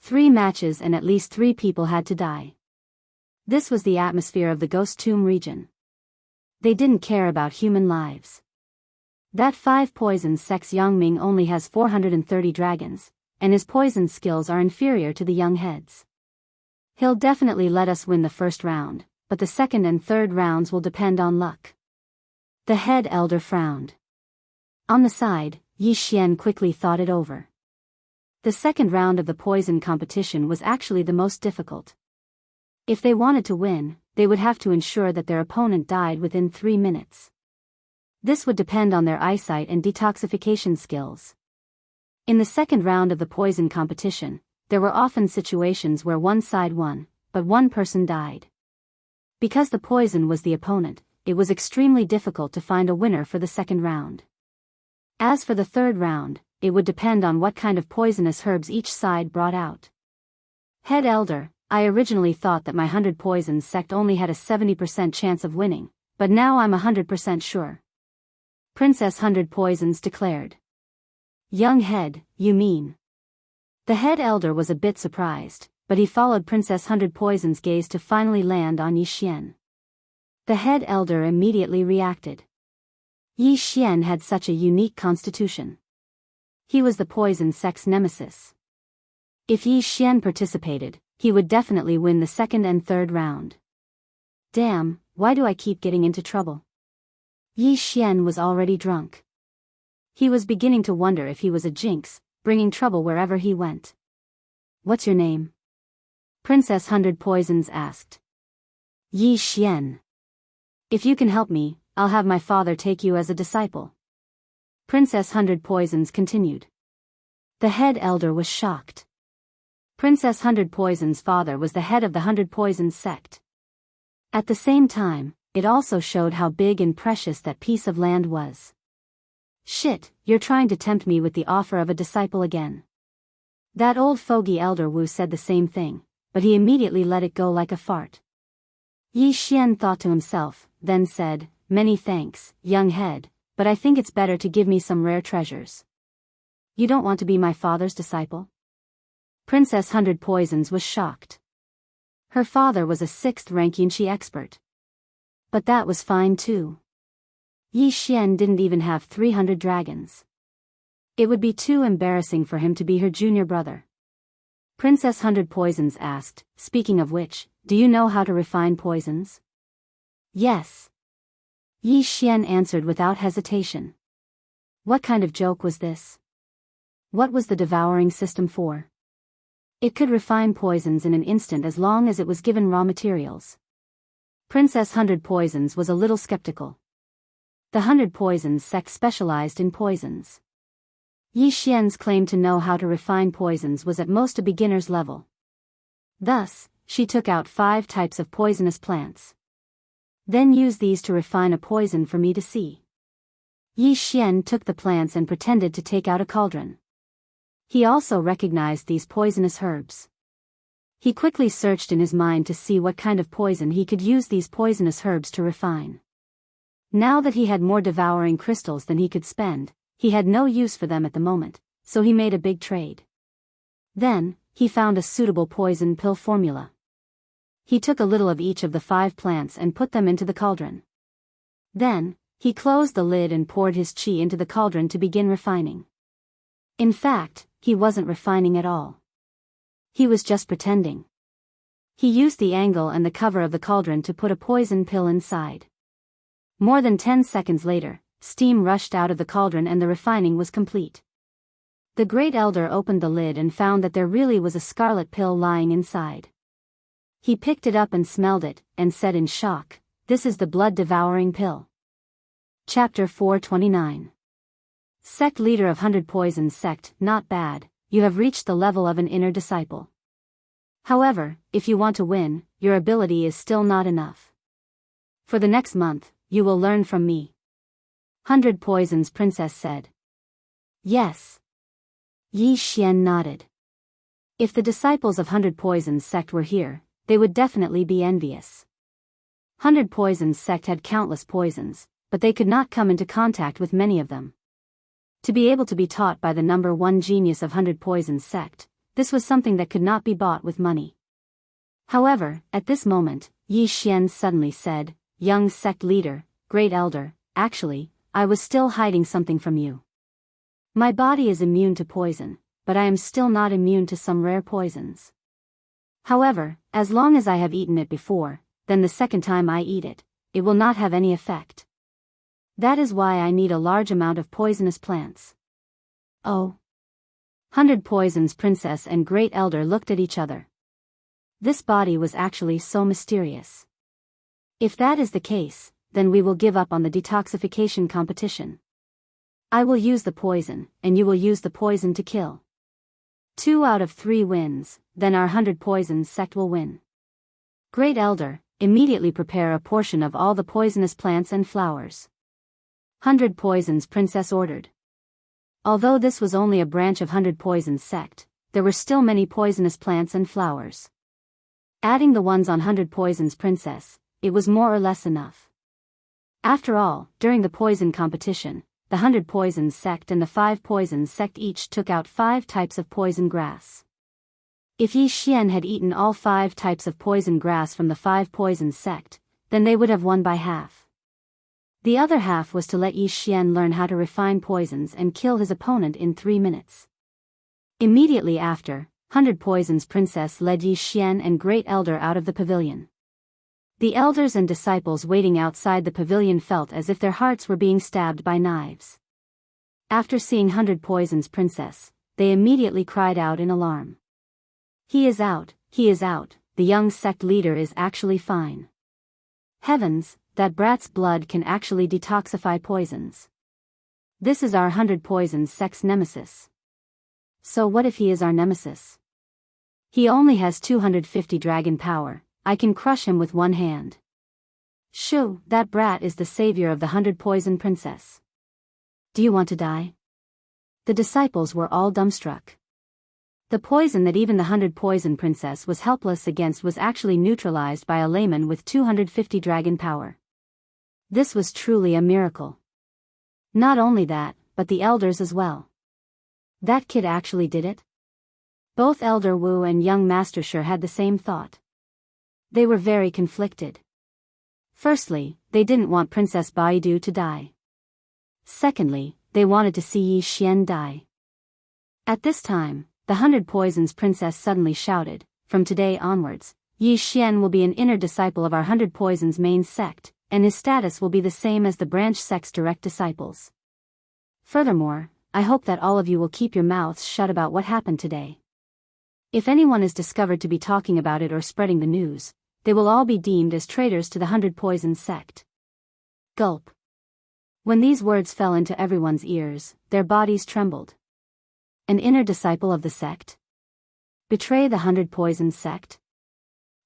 3 matches and at least 3 people had to die. This was the atmosphere of the Ghost Tomb region. They didn't care about human lives. That 5 poison sex Yangming only has 430 dragons, and his poison skills are inferior to the young heads. He'll definitely let us win the first round, but the second and third rounds will depend on luck. The head elder frowned. On the side, Yi Xian quickly thought it over. The second round of the poison competition was actually the most difficult. If they wanted to win, they would have to ensure that their opponent died within 3 minutes. This would depend on their eyesight and detoxification skills. In the second round of the poison competition, there were often situations where one side won, but one person died. Because the poison was the opponent, it was extremely difficult to find a winner for the second round. As for the third round, it would depend on what kind of poisonous herbs each side brought out. Head Elder, I originally thought that my 100 poisons sect only had a 70% chance of winning, but now I'm 100% sure. Princess 100 Poisons declared. Young head, you mean? The head elder was a bit surprised, but he followed Princess 100 Poison's gaze to finally land on Yi Xian. The head elder immediately reacted. Yi Xian had such a unique constitution. He was the poison sect's nemesis. If Yi Xian participated, he would definitely win the second and third round. Damn, why do I keep getting into trouble? Yi Xian was already drunk. He was beginning to wonder if he was a jinx, bringing trouble wherever he went. What's your name? Princess 100 Poisons asked. Yi Xian. If you can help me, I'll have my father take you as a disciple. Princess 100 Poisons continued. The head elder was shocked. Princess 100 Poisons' father was the head of the 100 Poisons sect. At the same time, it also showed how big and precious that piece of land was. Shit, you're trying to tempt me with the offer of a disciple again. That old fogey Elder Wu said the same thing, but he immediately let it go like a fart. Yi Xian thought to himself, then said, Many thanks, young head, but I think it's better to give me some rare treasures. You don't want to be my father's disciple? Princess 100 Poisons was shocked. Her father was a 6th rank Yunqi expert. But that was fine too. Yi Xian didn't even have 300 dragons. It would be too embarrassing for him to be her junior brother. Princess 100 Poisons asked, speaking of which, do you know how to refine poisons? Yes. Yi Xian answered without hesitation. What kind of joke was this? What was the devouring system for? It could refine poisons in an instant as long as it was given raw materials. Princess 100 Poisons was a little skeptical. The 100 Poisons sect specialized in poisons. Yi Xian's claim to know how to refine poisons was at most a beginner's level. Thus, she took out 5 types of poisonous plants. Then use these to refine a poison for me to see. Yi Xian took the plants and pretended to take out a cauldron. He also recognized these poisonous herbs. He quickly searched in his mind to see what kind of poison he could use these poisonous herbs to refine. Now that he had more devouring crystals than he could spend, he had no use for them at the moment, so he made a big trade. Then, he found a suitable poison pill formula. He took a little of each of the 5 plants and put them into the cauldron. Then, he closed the lid and poured his qi into the cauldron to begin refining. In fact, he wasn't refining at all. He was just pretending. He used the angle and the cover of the cauldron to put a poison pill inside. More than 10 seconds later, steam rushed out of the cauldron and the refining was complete. The Great Elder opened the lid and found that there really was a scarlet pill lying inside. He picked it up and smelled it, and said in shock, "This is the blood-devouring pill." Chapter 429. Sect Leader of 100 Poisons Sect, not bad, you have reached the level of an inner disciple. However, if you want to win, your ability is still not enough. For the next month, you will learn from me. 100 Poisons Princess said. Yes. Yi Xian nodded. If the disciples of 100 Poisons Sect were here, they would definitely be envious. 100 Poisons Sect had countless poisons, but they could not come into contact with many of them. To be able to be taught by the number 1 genius of 100 Poisons Sect, this was something that could not be bought with money. However, at this moment, Yi Xian suddenly said, "Young sect leader, Great Elder, actually, I was still hiding something from you. My body is immune to poison, but I am still not immune to some rare poisons. However, as long as I have eaten it before, then the second time I eat it, it will not have any effect. That is why I need a large amount of poisonous plants." Oh. 100 Poisons Princess and Great Elder looked at each other. This body was actually so mysterious. If that is the case, then we will give up on the detoxification competition. I will use the poison, and you will use the poison to kill. 2 out of 3 wins, then our 100 Poisons Sect will win. Great Elder, immediately prepare a portion of all the poisonous plants and flowers. 100 Poisons Princess ordered. Although this was only a branch of 100 Poisons Sect, there were still many poisonous plants and flowers. Adding the ones on 100 Poisons Princess, it was more or less enough. After all, during the poison competition, the 100 Poisons Sect and the 5 Poisons Sect each took out 5 types of poison grass. If Yi Xian had eaten all 5 types of poison grass from the 5 Poisons Sect, then they would have won by half. The other half was to let Yi Xian learn how to refine poisons and kill his opponent in 3 minutes. Immediately after, 100 Poisons Princess led Yi Xian and Great Elder out of the pavilion. The elders and disciples waiting outside the pavilion felt as if their hearts were being stabbed by knives. After seeing 100 Poisons Princess, they immediately cried out in alarm. He is out, the young sect leader is actually fine. Heavens, that brat's blood can actually detoxify poisons. This is our 100 Poisons Sect's nemesis. So what if he is our nemesis? He only has 250 dragon power, I can crush him with one hand. Shoo, that brat is the savior of the 100 Poison Princess. Do you want to die? The disciples were all dumbstruck. The poison that even the 100 Poison Princess was helpless against was actually neutralized by a layman with 250 dragon power. This was truly a miracle. Not only that, but the elders as well. That kid actually did it? Both Elder Wu and young Master Shi had the same thought. They were very conflicted. Firstly, they didn't want Princess Baidu to die. Secondly, they wanted to see Yi Xian die. At this time, the 100 Poisons Princess suddenly shouted, "From today onwards, Yi Xian will be an inner disciple of our 100 Poisons main sect, and his status will be the same as the branch sect's direct disciples. Furthermore, I hope that all of you will keep your mouths shut about what happened today. If anyone is discovered to be talking about it or spreading the news, they will all be deemed as traitors to the 100 Poisons Sect." Gulp. When these words fell into everyone's ears, their bodies trembled. An inner disciple of the sect? Betray the 100 Poisons Sect?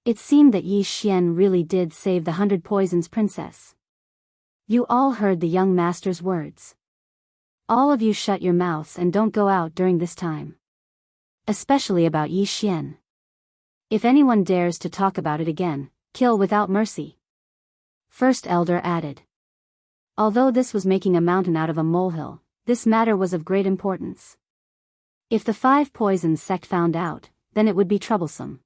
It seemed that Yi Xian really did save the 100 Poisons Princess. You all heard the young master's words. All of you shut your mouths and don't go out during this time. Especially about Yi Xian. If anyone dares to talk about it again, kill without mercy. First Elder added. Although this was making a mountain out of a molehill, this matter was of great importance. If the 5 Poisons sect found out, then it would be troublesome.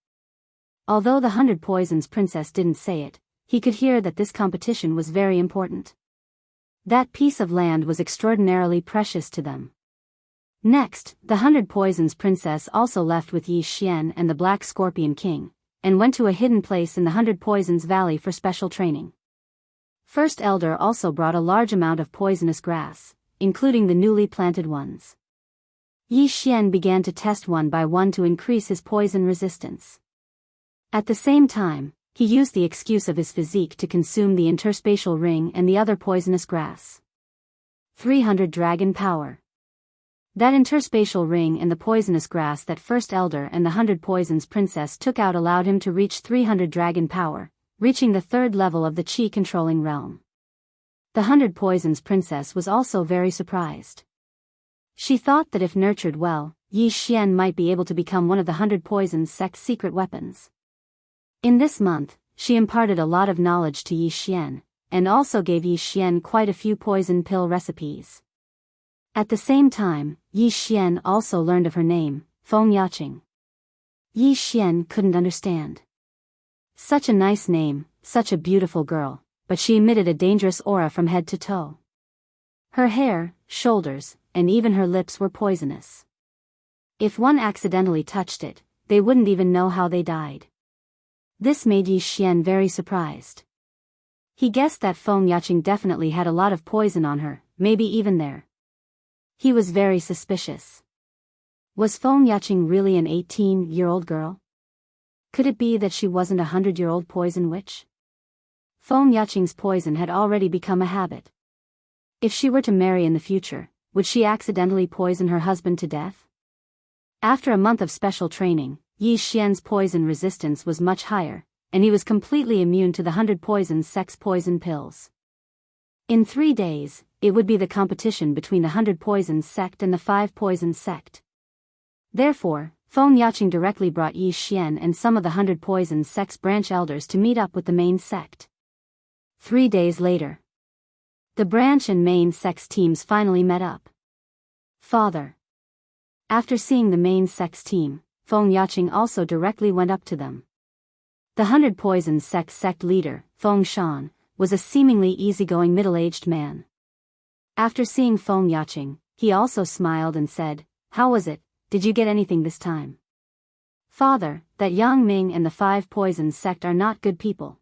Although the 100 Poisons princess didn't say it, he could hear that this competition was very important. That piece of land was extraordinarily precious to them. Next, the 100 Poisons princess also left with Yi Xian and the Black Scorpion King, and went to a hidden place in the 100 Poisons Valley for special training. First Elder also brought a large amount of poisonous grass, including the newly planted ones. Yi Xian began to test one by one to increase his poison resistance. At the same time, he used the excuse of his physique to consume the interspatial ring and the other poisonous grass. 300 Dragon Power. That interspatial ring and the poisonous grass that First Elder and the 100 Poisons princess took out allowed him to reach 300 Dragon Power, reaching the 3rd level of the Qi-controlling realm. The 100 Poisons princess was also very surprised. She thought that if nurtured well, Yi Xian might be able to become one of the 100 Poisons sect's secret weapons. In this month, she imparted a lot of knowledge to Yi Xian, and also gave Yi Xian quite a few poison pill recipes. At the same time, Yi Xian also learned of her name, Feng Yaqing. Yi Xian couldn't understand. Such a nice name, such a beautiful girl, but she emitted a dangerous aura from head to toe. Her hair, shoulders, and even her lips were poisonous. If one accidentally touched it, they wouldn't even know how they died. This made Yi Xian very surprised. He guessed that Feng Yaqing definitely had a lot of poison on her, maybe even there. He was very suspicious. Was Feng Yaqing really an 18-year-old girl? Could it be that she wasn't a 100-year-old poison witch? Feng Yaqing's poison had already become a habit. If she were to marry in the future, would she accidentally poison her husband to death? After a month of special training, Yi Xian's poison resistance was much higher, and he was completely immune to the 100 Poisons sect's poison pills. In 3 days, it would be the competition between the 100 Poisons sect and the 5 Poisons sect. Therefore, Feng Yaqing directly brought Yi Xian and some of the 100 Poisons sect's branch elders to meet up with the main sect. 3 days later, the branch and main sect's teams finally met up. Father. After seeing the main sect's team, Feng Yaqing also directly went up to them. The 100 Poisons sect leader, Feng Shan, was a seemingly easygoing middle-aged man. After seeing Feng Yaqing, he also smiled and said, "How was it? Did you get anything this time?" "Father, that Yang Ming and the 5 Poisons sect are not good people.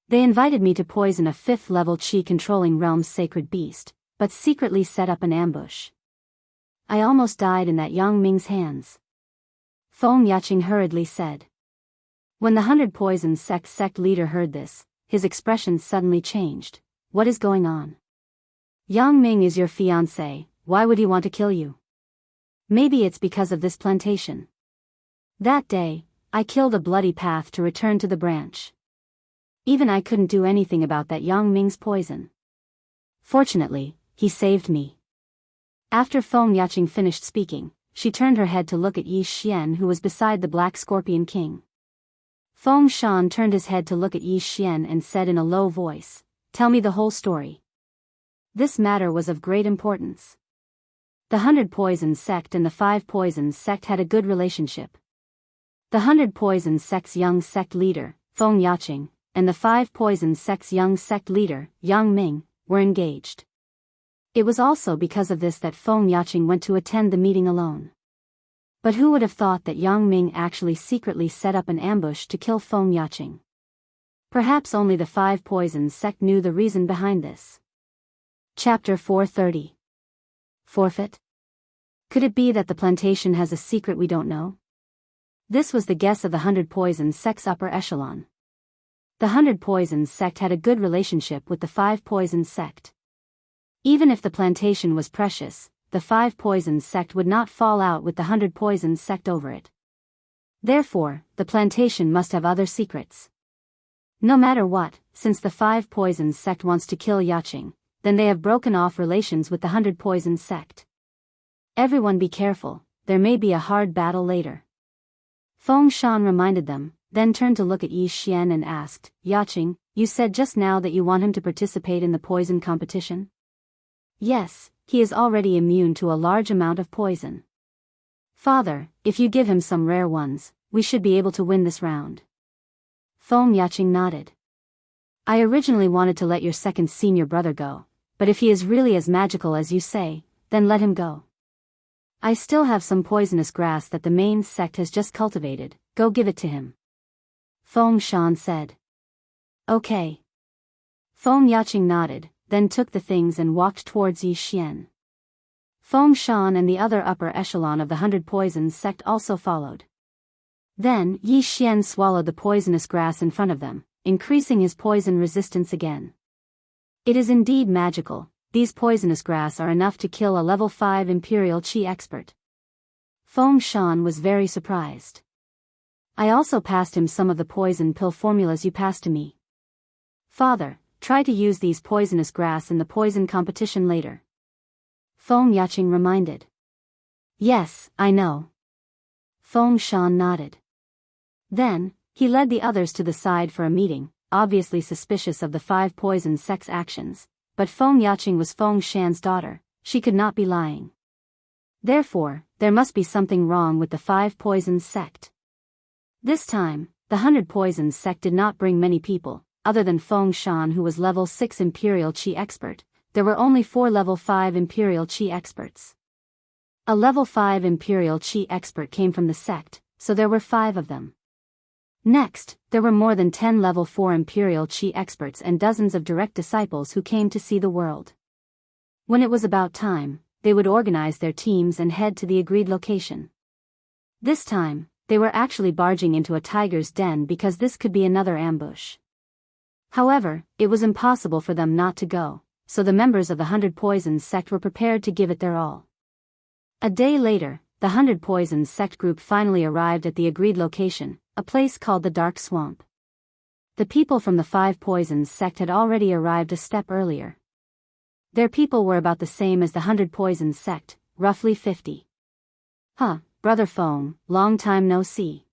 They invited me to poison a 5th-level Qi-controlling realm's sacred beast, but secretly set up an ambush. I almost died in that Yang Ming's hands," Feng Yaqing hurriedly said. When the 100 Poisons sect leader heard this, his expression suddenly changed. "What is going on? Yang Ming is your fiancé, why would he want to kill you? Maybe it's because of this plantation. That day, I killed a bloody path to return to the branch. Even I couldn't do anything about that Yang Ming's poison. Fortunately, he saved me." After Feng Yaqing finished speaking, she turned her head to look at Yi Xian who was beside the Black Scorpion King. Feng Shan turned his head to look at Yi Xian and said in a low voice, "Tell me the whole story." This matter was of great importance. The 100 Poisons sect and the 5 Poisons sect had a good relationship. The 100 Poisons sect's young sect leader, Feng Yaqing, and the 5 Poisons sect's young sect leader, Yang Ming, were engaged. It was also because of this that Feng Yaqing went to attend the meeting alone. But who would have thought that Yang Ming actually secretly set up an ambush to kill Feng Yaqing? Perhaps only the 5 Poisons sect knew the reason behind this. Chapter 430. Forfeit? Could it be that the plantation has a secret we don't know? This was the guess of the 100 Poisons sect's upper echelon. The 100 Poisons sect had a good relationship with the 5 Poisons sect. Even if the plantation was precious, the 5 Poisons sect would not fall out with the 100 Poisons sect over it. Therefore, the plantation must have other secrets. No matter what, since the 5 Poisons sect wants to kill Yaqing, then they have broken off relations with the 100 Poisons sect. Everyone be careful, there may be a hard battle later. Feng Shan reminded them, then turned to look at Yi Xian and asked, Yaqing, you said just now that you want him to participate in the poison competition? Yes, he is already immune to a large amount of poison. Father, if you give him some rare ones, we should be able to win this round. Feng Yaqing nodded. I originally wanted to let your second senior brother go, but if he is really as magical as you say, then let him go. I still have some poisonous grass that the main sect has just cultivated, go give it to him. Feng Shan said. Okay. Feng Yaqing nodded, then took the things and walked towards Yi Xian. Feng Shan and the other upper echelon of the 100 Poisons sect also followed. Then, Yi Xian swallowed the poisonous grass in front of them, increasing his poison resistance again. It is indeed magical, these poisonous grass are enough to kill a level 5 Imperial Qi expert. Feng Shan was very surprised. I also passed him some of the poison pill formulas you passed to me. Father, try to use these poisonous grass in the poison competition later. Feng Yaqing reminded. Yes, I know. Feng Shan nodded. Then, he led the others to the side for a meeting, obviously suspicious of the 5 poison sect's actions, but Feng Yaqing was Feng Shan's daughter, she could not be lying. Therefore, there must be something wrong with the 5 poisons sect. This time, the 100 poisons sect did not bring many people, other than Feng Shan who was level 6 Imperial Qi expert, there were only 4 level 5 Imperial Qi experts. A level 5 Imperial Qi expert came from the sect, so there were 5 of them. Next, there were more than 10 level 4 Imperial Qi experts and dozens of direct disciples who came to see the world. When it was about time, they would organize their teams and head to the agreed location. This time, they were actually barging into a tiger's den because this could be another ambush. However, it was impossible for them not to go, so the members of the 100 Poisons sect were prepared to give it their all. A day later, the 100 Poisons sect group finally arrived at the agreed location, a place called the Dark Swamp. The people from the 5 Poisons sect had already arrived a step earlier. Their people were about the same as the 100 Poisons sect, roughly 50. Huh, Brother Feng, long time no see.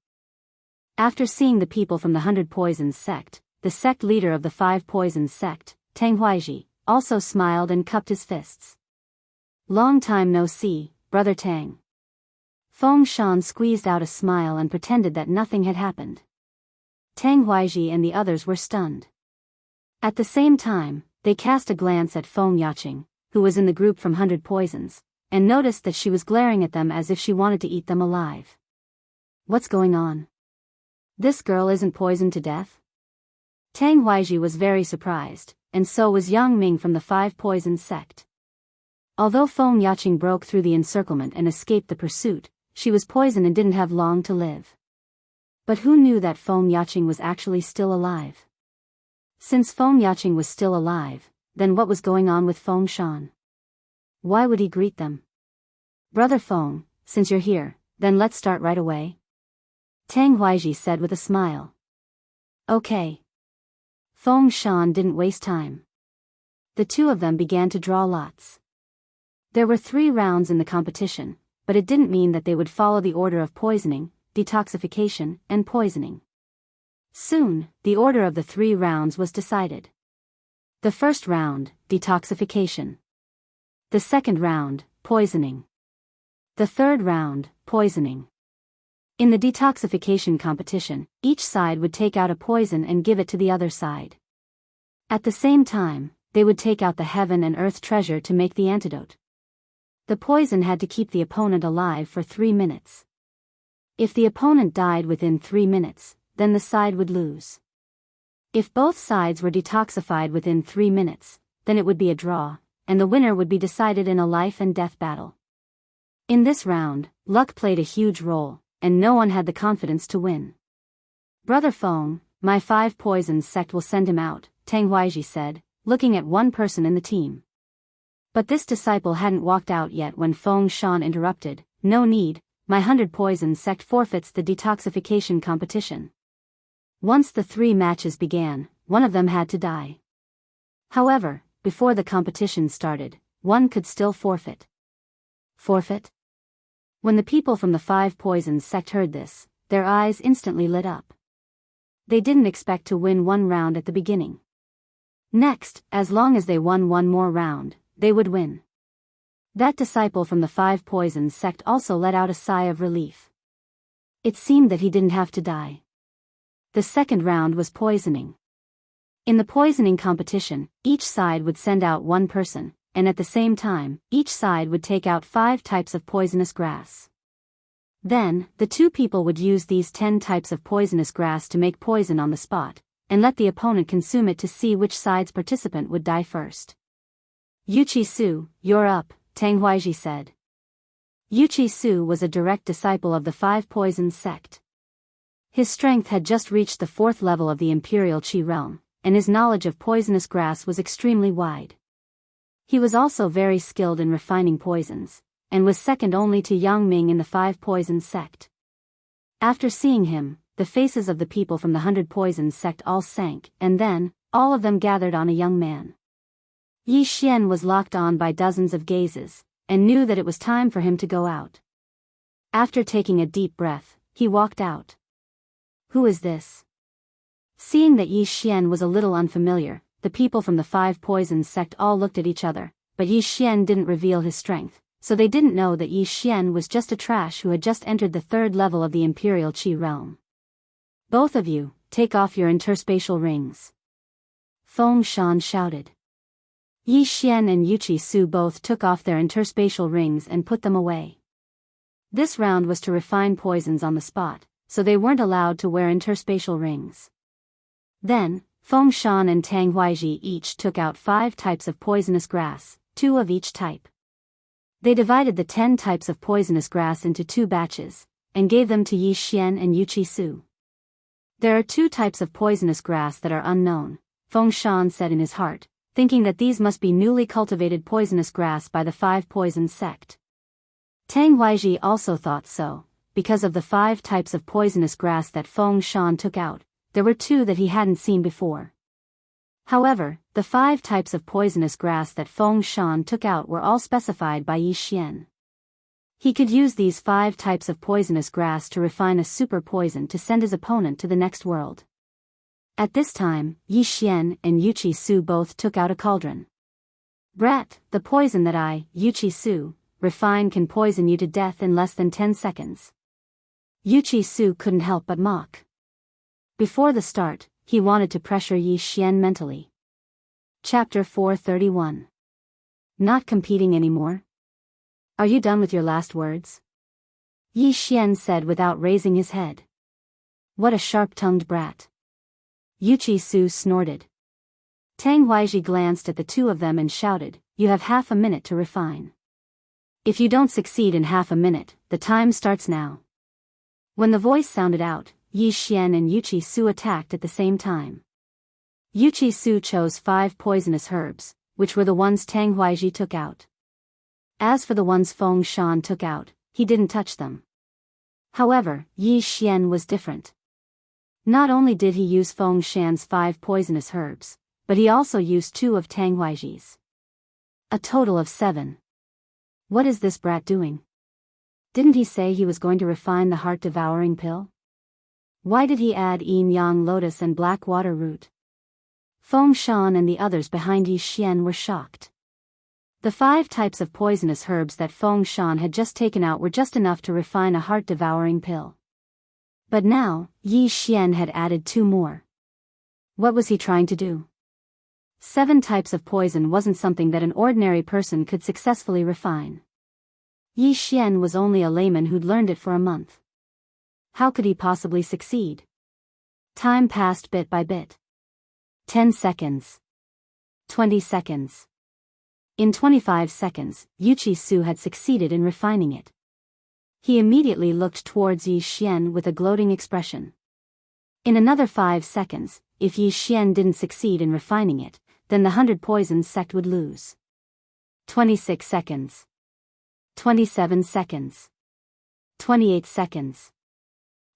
After seeing the people from the 100 Poisons sect, the sect leader of the 5 Poisons sect, Tang Huaiji, also smiled and cupped his fists. Long time no see, Brother Tang. Feng Shan squeezed out a smile and pretended that nothing had happened. Tang Huaiji and the others were stunned. At the same time, they cast a glance at Feng Yaqing, who was in the group from 100 Poisons, and noticed that she was glaring at them as if she wanted to eat them alive. What's going on? This girl isn't poisoned to death? Tang Huaiji was very surprised, and so was Yang Ming from the 5 Poisons sect. Although Feng Yaqing broke through the encirclement and escaped the pursuit, she was poisoned and didn't have long to live. But who knew that Feng Yaqing was actually still alive? Since Feng Yaqing was still alive, then what was going on with Feng Shan? Why would he greet them? Brother Feng, since you're here, then let's start right away. Tang Huaiji said with a smile. Okay. Feng Shan didn't waste time. The two of them began to draw lots. There were 3 rounds in the competition, but it didn't mean that they would follow the order of poisoning, detoxification, and poisoning. Soon, the order of the 3 rounds was decided. The first round, detoxification. The second round, poisoning. The third round, poisoning. In the detoxification competition, each side would take out a poison and give it to the other side. At the same time, they would take out the heaven and earth treasure to make the antidote. The poison had to keep the opponent alive for 3 minutes. If the opponent died within 3 minutes, then the side would lose. If both sides were detoxified within 3 minutes, then it would be a draw, and the winner would be decided in a life and death battle. In this round, luck played a huge role, and no one had the confidence to win. Brother Feng, my 5 Poisons sect will send him out, Tang Huaiji said, looking at one person in the team. But this disciple hadn't walked out yet when Feng Shan interrupted, no need, my 100 Poisons sect forfeits the detoxification competition. Once the 3 matches began, one of them had to die. However, before the competition started, one could still forfeit. Forfeit? When the people from the 5 Poisons sect heard this, their eyes instantly lit up. They didn't expect to win one round at the beginning. Next, as long as they won one more round, they would win. That disciple from the 5 Poisons sect also let out a sigh of relief. It seemed that he didn't have to die. The second round was poisoning. In the poisoning competition, each side would send out one person, and at the same time, each side would take out 5 types of poisonous grass. Then, the 2 people would use these 10 types of poisonous grass to make poison on the spot, and let the opponent consume it to see which side's participant would die first. Yuqi Su, you're up, Tang Huaiji said. Yuqi Su was a direct disciple of the 5 Poisons sect. His strength had just reached the 4th level of the Imperial Qi realm, and his knowledge of poisonous grass was extremely wide. He was also very skilled in refining poisons, and was second only to Yang Ming in the 5 Poisons sect. After seeing him, the faces of the people from the 100 Poisons sect all sank, and then, all of them gathered on a young man. Yi Xian was locked on by dozens of gazes, and knew that it was time for him to go out. After taking a deep breath, he walked out. Who is this? Seeing that Yi Xian was a little unfamiliar, the people from the 5 Poisons sect all looked at each other, but Yi Xian didn't reveal his strength, so they didn't know that Yi Xian was just a trash who had just entered the 3rd level of the Imperial Qi realm. Both of you, take off your interspatial rings. Feng Shan shouted. Yi Xian and Yuqi Su both took off their interspatial rings and put them away. This round was to refine poisons on the spot, so they weren't allowed to wear interspatial rings. Then, Feng Shan and Tang Huaiji each took out 5 types of poisonous grass, 2 of each type. They divided the 10 types of poisonous grass into 2 batches, and gave them to Yi Xian and Yuqi Su. There are 2 types of poisonous grass that are unknown, Feng Shan said in his heart, thinking that these must be newly cultivated poisonous grass by the 5 Poisons sect. Tang Huaiji also thought so, because of the 5 types of poisonous grass that Feng Shan took out, there were 2 that he hadn't seen before. However, the 5 types of poisonous grass that Feng Shan took out were all specified by Yi Xian. He could use these 5 types of poisonous grass to refine a super poison to send his opponent to the next world. At this time, Yi Xian and Yuqi Su both took out a cauldron. Brat, the poison that I, Yuqi Su, refine can poison you to death in less than 10 seconds. Yuqi Su couldn't help but mock. Before the start, he wanted to pressure Yi Xian mentally. Chapter 431. Not competing anymore? Are you done with your last words? Yi Xian said without raising his head. What a sharp-tongued brat. Yuqi Su snorted. Tang Huaiji glanced at the 2 of them and shouted, you have half a minute to refine. If you don't succeed in half a minute, the time starts now. When the voice sounded out, Yi Xian and Yuqi Su attacked at the same time. Yuqi Su chose 5 poisonous herbs, which were the ones Tang Huaiji took out. As for the ones Feng Shan took out, he didn't touch them. However, Yi Xian was different. Not only did he use Feng Shan's 5 poisonous herbs, but he also used 2 of Tang Huaiji's. A total of 7. What is this brat doing? Didn't he say he was going to refine the heart-devouring pill? Why did he add yin-yang lotus and black water root? Feng Shan and the others behind Yi Xian were shocked. The 5 types of poisonous herbs that Feng Shan had just taken out were just enough to refine a heart-devouring pill. But now, Yi Xian had added 2 more. What was he trying to do? 7 types of poison wasn't something that an ordinary person could successfully refine. Yi Xian was only a layman who'd learned it for a month. How could he possibly succeed? Time passed bit by bit. 10 seconds. 20 seconds. In 25 seconds, Yuqi Su had succeeded in refining it. He immediately looked towards Yi Xian with a gloating expression. In another 5 seconds, if Yi Xian didn't succeed in refining it, then the 100 Poisons sect would lose. 26 seconds. 27 seconds. 28 seconds.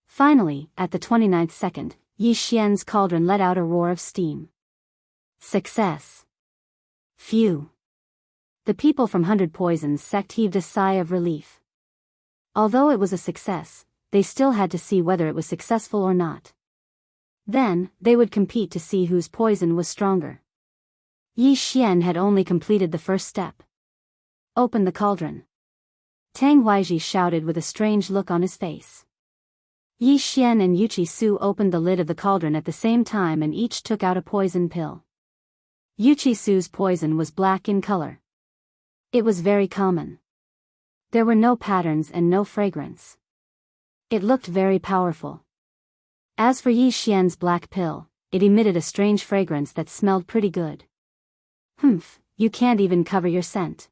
Finally, at the 29th second, Yi Xian's cauldron let out a roar of steam. Success. Phew. The people from 100 Poisons sect heaved a sigh of relief. Although it was a success, they still had to see whether it was successful or not. Then, they would compete to see whose poison was stronger. Yi Xian had only completed the first step. Open the cauldron. Tang Weizhi shouted with a strange look on his face. Yi Xian and Yuqi Su opened the lid of the cauldron at the same time and each took out a poison pill. Yuqi Su's poison was black in color. It was very common. There were no patterns and no fragrance. It looked very powerful. As for Yi Xian's black pill, it emitted a strange fragrance that smelled pretty good. Humph, you can't even cover your scent.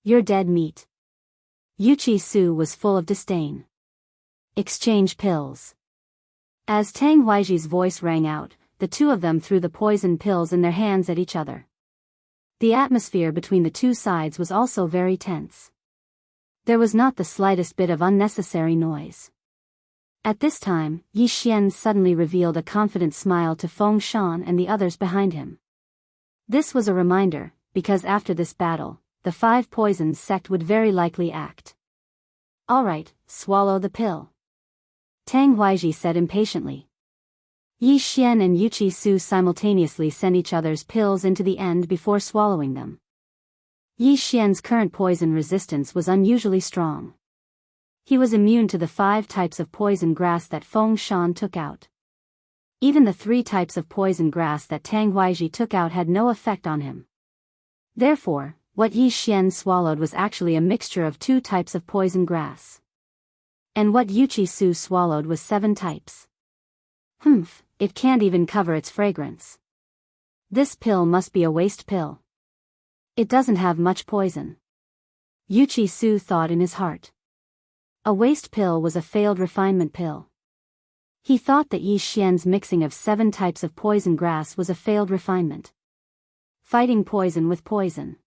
You're dead meat. Yuqi Su was full of disdain. Exchange pills. As Tang Weizhi's voice rang out, the two of them threw the poison pills in their hands at each other. The atmosphere between the two sides was also very tense. There was not the slightest bit of unnecessary noise. At this time, Yi Xian suddenly revealed a confident smile to Feng Shan and the others behind him. This was a reminder, because after this battle, the 5 poisons sect would very likely act. Alright, swallow the pill. Tang Weizhi said impatiently. Yi Xian and Yuqi Su simultaneously sent each other's pills into the end before swallowing them. Yi Xian's current poison resistance was unusually strong. He was immune to the 5 types of poison grass that Feng Shan took out. Even the 3 types of poison grass that Tang Weizhi took out had no effect on him. Therefore, what Yi Xian swallowed was actually a mixture of 2 types of poison grass. And what Yuqi Su swallowed was 7 types. Humph, it can't even cover its fragrance. This pill must be a waste pill. It doesn't have much poison. Yuqi Su thought in his heart. A waste pill was a failed refinement pill. He thought that Yi Xian's mixing of 7 types of poison grass was a failed refinement. Fighting poison with poison.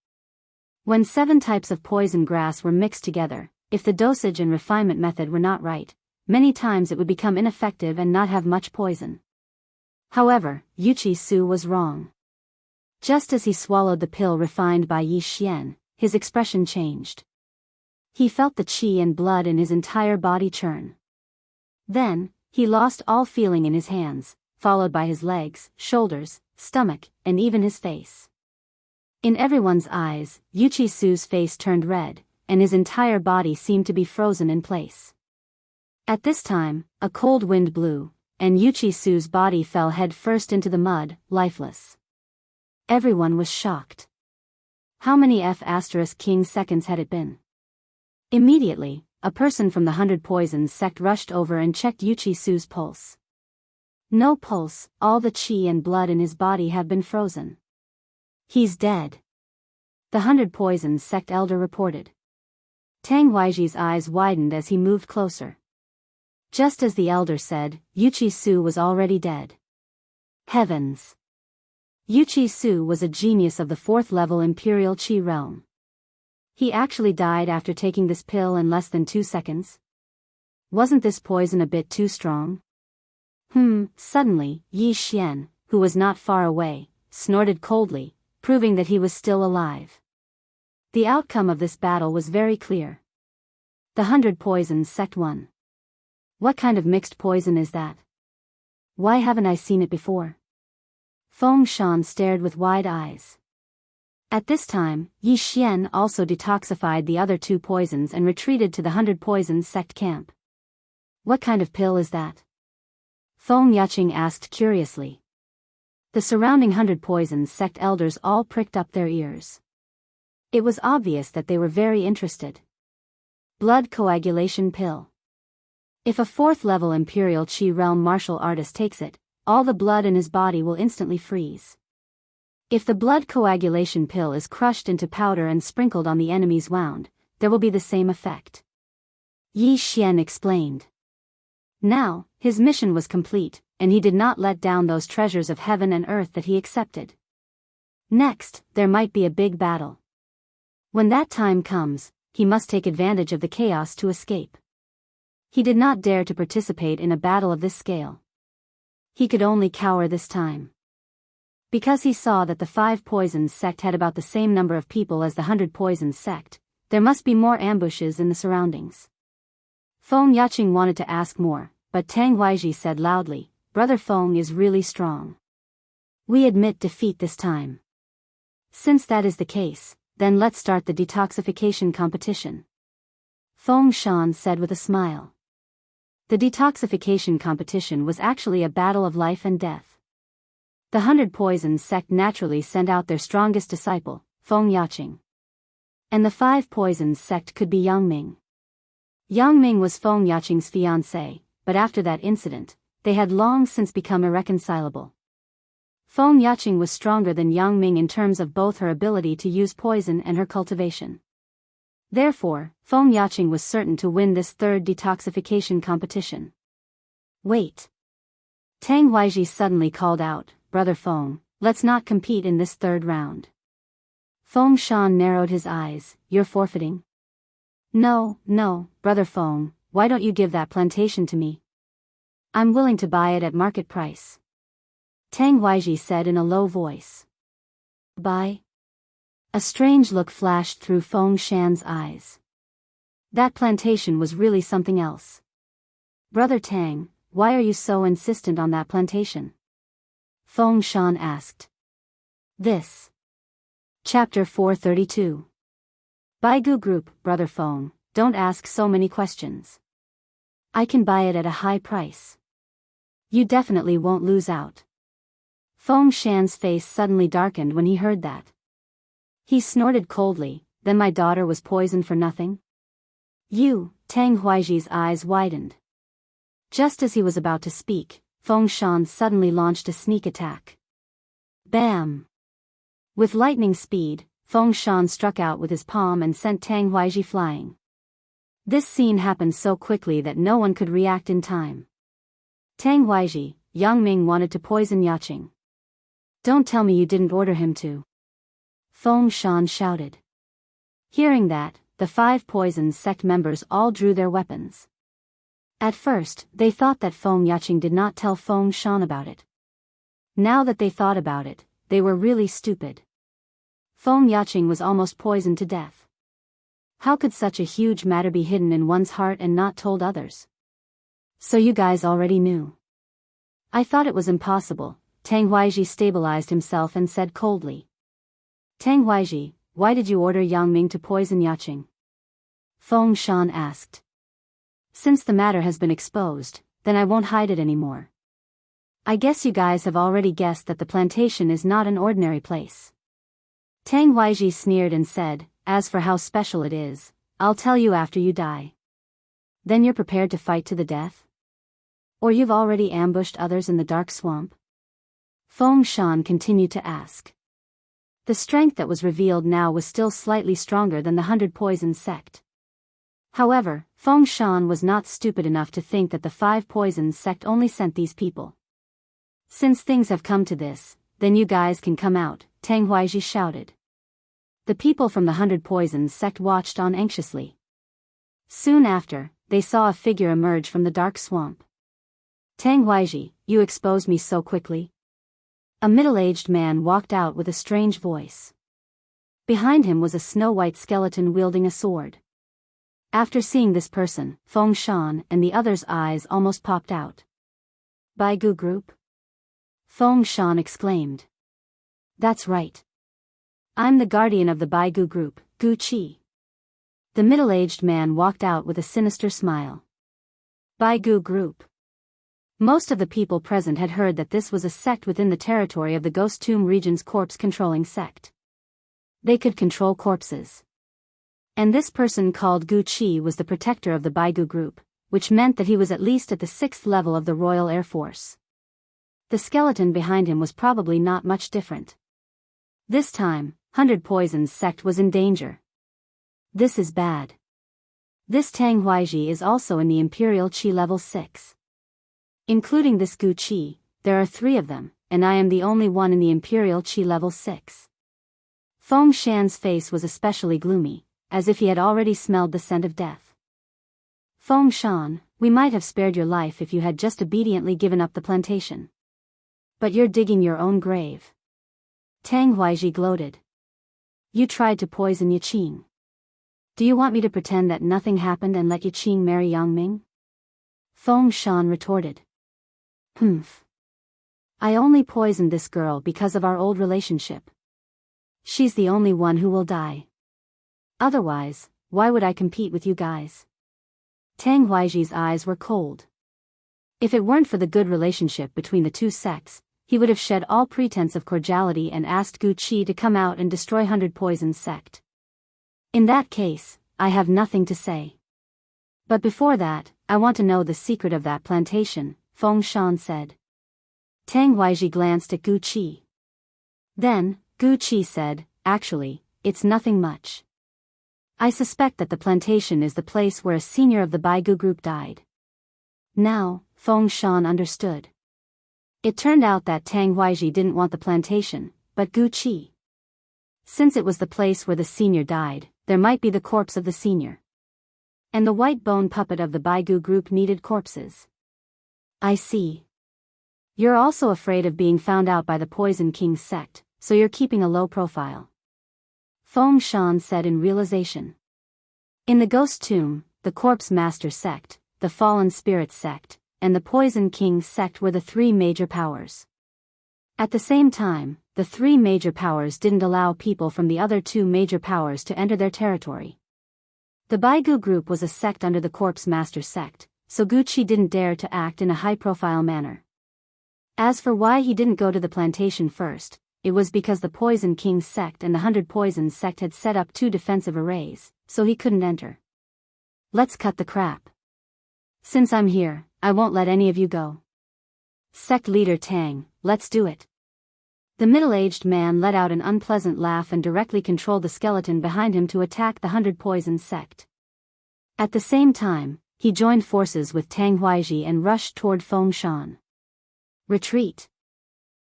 When 7 types of poison grass were mixed together, if the dosage and refinement method were not right, many times it would become ineffective and not have much poison. However, Yuqi Su was wrong. Just as he swallowed the pill refined by Yi Xian, his expression changed. He felt the qi and blood in his entire body churn. Then, he lost all feeling in his hands, followed by his legs, shoulders, stomach, and even his face. In everyone's eyes, Yuqi Su's face turned red, and his entire body seemed to be frozen in place. At this time, a cold wind blew, and Yuqi Su's body fell head first into the mud, lifeless. Everyone was shocked. How many F*King seconds had it been? Immediately, a person from the 100 Poisons sect rushed over and checked Yuqi Su's pulse. No pulse, all the qi and blood in his body have been frozen. He's dead. The 100 Poisons sect elder reported. Tang Weizhi's eyes widened as he moved closer. Just as the elder said, Yuqi Su was already dead. Heavens! Yuqi Su was a genius of the 4th level Imperial Qi realm. He actually died after taking this pill in less than 2 seconds. Wasn't this poison a bit too strong? Suddenly, Yi Xian, who was not far away, snorted coldly, proving that he was still alive. The outcome of this battle was very clear. The 100 Poisons sect won. What kind of mixed poison is that? Why haven't I seen it before? Feng Shan stared with wide eyes. At this time, Yi Xian also detoxified the other 2 poisons and retreated to the 100 Poisons sect camp. What kind of pill is that? Feng Yaqing asked curiously. The surrounding 100 Poisons sect elders all pricked up their ears. It was obvious that they were very interested. Blood coagulation pill. If a 4th level Imperial Qi realm martial artist takes it, all the blood in his body will instantly freeze. If the blood coagulation pill is crushed into powder and sprinkled on the enemy's wound, there will be the same effect. Yi Xian explained. Now, his mission was complete, and he did not let down those treasures of heaven and earth that he accepted. Next, there might be a big battle. When that time comes, he must take advantage of the chaos to escape. He did not dare to participate in a battle of this scale. He could only cower this time. Because he saw that the 5 Poisons sect had about the same number of people as the 100 Poisons sect, there must be more ambushes in the surroundings. Feng Yaqing wanted to ask more, but Tang Weiji said loudly, Brother Feng is really strong. We admit defeat this time. Since that is the case, then let's start the detoxification competition. Feng Shan said with a smile. The detoxification competition was actually a battle of life and death. The 100 Poisons sect naturally sent out their strongest disciple, Feng Yaqing. And the 5 Poisons sect could be Yang Ming. Yang Ming was Feng Yaqing's fiancée, but after that incident, they had long since become irreconcilable. Feng Yaqing was stronger than Yang Ming in terms of both her ability to use poison and her cultivation. Therefore, Feng Yaqing was certain to win this third detoxification competition. Wait. Tang Weiji suddenly called out, Brother Feng, let's not compete in this third round. Feng Shan narrowed his eyes, you're forfeiting? No, Brother Feng, why don't you give that plantation to me? I'm willing to buy it at market price. Tang Weiji said in a low voice. Buy? A strange look flashed through Feng Shan's eyes. That plantation was really something else. Brother Tang, why are you so insistent on that plantation? Feng Shan asked. This. Chapter 432. Baigu Group, Brother Feng, don't ask so many questions. I can buy it at a high price. You definitely won't lose out. Feng Shan's face suddenly darkened when he heard that. He snorted coldly, then my daughter was poisoned for nothing? You, Tang Huaiji's eyes widened. Just as he was about to speak, Feng Shan suddenly launched a sneak attack. Bam! With lightning speed, Feng Shan struck out with his palm and sent Tang Huaiji flying. This scene happened so quickly that no one could react in time. Tang Huaiji, Yang Ming wanted to poison Yaqing. Don't tell me you didn't order him to. Feng Shan shouted. Hearing that, the 5 Poisons sect members all drew their weapons. At first, they thought that Feng Yaqing did not tell Feng Shan about it. Now that they thought about it, they were really stupid. Feng Yaqing was almost poisoned to death. How could such a huge matter be hidden in one's heart and not told others? So you guys already knew. I thought it was impossible. Tang Huaiji stabilized himself and said coldly. Tang Huaiji, why did you order Yang Ming to poison Yaqing? Feng Shan asked. Since the matter has been exposed, then I won't hide it anymore. I guess you guys have already guessed that the plantation is not an ordinary place. Tang Huaiji sneered and said, as for how special it is, I'll tell you after you die. Then you're prepared to fight to the death? Or you've already ambushed others in the dark swamp? Feng Shan continued to ask. The strength that was revealed now was still slightly stronger than the 100 Poisons sect. However, Feng Shan was not stupid enough to think that the 5 Poisons sect only sent these people. Since things have come to this, then you guys can come out, Tang Huaiji shouted. The people from the 100 Poisons sect watched on anxiously. Soon after, they saw a figure emerge from the dark swamp. Tang Huaiji, you exposed me so quickly. A middle-aged man walked out with a strange voice. Behind him was a snow-white skeleton wielding a sword. After seeing this person, Feng Shan and the others' eyes almost popped out. Baigu Group? Feng Shan exclaimed. That's right. I'm the guardian of the Baigu Group, Gu Qi. The middle-aged man walked out with a sinister smile. Baigu Group. Most of the people present had heard that this was a sect within the territory of the Ghost Tomb region's corpse-controlling sect. They could control corpses. And this person called Gu Qi was the protector of the Baigu Group, which meant that he was at least at the 6th level of the Royal Air Force. The skeleton behind him was probably not much different. This time, 100 Poisons sect was in danger. This is bad. This Tang Huaiji is also in the Imperial Qi level 6. Including this Gu Qi, there are 3 of them, and I am the only one in the Imperial Qi level 6. Feng Shan's face was especially gloomy, as if he had already smelled the scent of death. Feng Shan, we might have spared your life if you had just obediently given up the plantation. But you're digging your own grave. Tang Huaiji gloated. You tried to poison Yaqing. Do you want me to pretend that nothing happened and let Yiqing marry Yangming? Feng Shan retorted. Humph. I only poisoned this girl because of our old relationship. She's the only one who will die. Otherwise, why would I compete with you guys? Tang Huaiji's eyes were cold. If it weren't for the good relationship between the two sects, he would have shed all pretense of cordiality and asked Gu Qi to come out and destroy 100 Poison's sect. In that case, I have nothing to say. But before that, I want to know the secret of that plantation, Feng Shan said. Tang Huaiji glanced at Gu Qi. Then, Gu Qi said, actually, it's nothing much. I suspect that the plantation is the place where a senior of the Baigu group died. Now, Feng Shan understood. It turned out that Tang Huaiji didn't want the plantation, but Gu Qi. Since it was the place where the senior died, there might be the corpse of the senior. And the white bone puppet of the Baigu group needed corpses. I see. You're also afraid of being found out by the Poison King sect, so you're keeping a low profile. Feng Shan said in realization. In the Ghost Tomb, the Corpse Master sect, the Fallen Spirit sect, and the Poison King sect were the three major powers. At the same time, the three major powers didn't allow people from the other two major powers to enter their territory. The Baigu group was a sect under the Corpse Master sect, so Gu Qi didn't dare to act in a high-profile manner. As for why he didn't go to the plantation first, it was because the Poison King sect and the 100 Poisons sect had set up two defensive arrays, so he couldn't enter. Let's cut the crap. Since I'm here, I won't let any of you go. Sect leader Tang, let's do it. The middle-aged man let out an unpleasant laugh and directly controlled the skeleton behind him to attack the 100 Poisons sect. At the same time, he joined forces with Tang Huaiji and rushed toward Feng Shan. Retreat!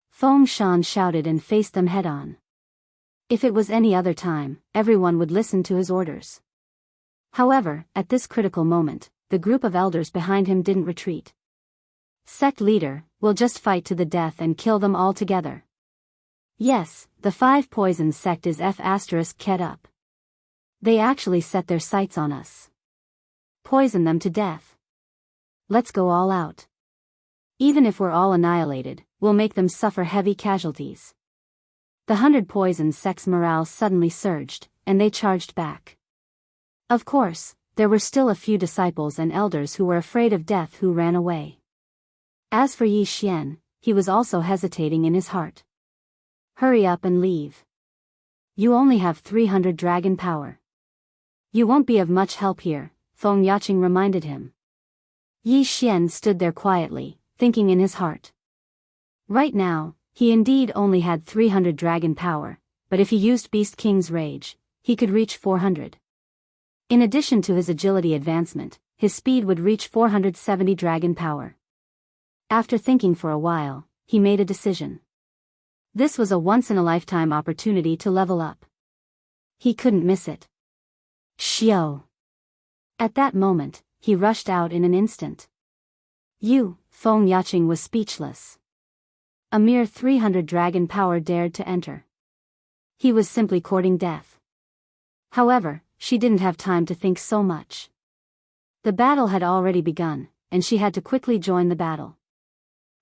Feng Shan shouted and faced them head-on. If it was any other time, everyone would listen to his orders. However, at this critical moment, the group of elders behind him didn't retreat. Sect leader, we'll just fight to the death and kill them all together. Yes, the 5 Poisons sect is F***ed up. They actually set their sights on us. Poison them to death. Let's go all out. Even if we're all annihilated, we'll make them suffer heavy casualties. The 100 Poisons sect's morale suddenly surged, and they charged back. Of course, there were still a few disciples and elders who were afraid of death who ran away. As for Yi Xian, he was also hesitating in his heart. Hurry up and leave. You only have 300 dragon power. You won't be of much help here, Feng Yaqing reminded him. Yi Xian stood there quietly, thinking in his heart. Right now, he indeed only had 300 dragon power, but if he used Beast King's Rage, he could reach 400. In addition to his agility advancement, his speed would reach 470 dragon power. After thinking for a while, he made a decision. This was a once-in-a-lifetime opportunity to level up. He couldn't miss it. Xiao! At that moment, he rushed out in an instant. Feng Yaqing was speechless. A mere 300 dragon power dared to enter. He was simply courting death. However, she didn't have time to think so much. The battle had already begun, and she had to quickly join the battle.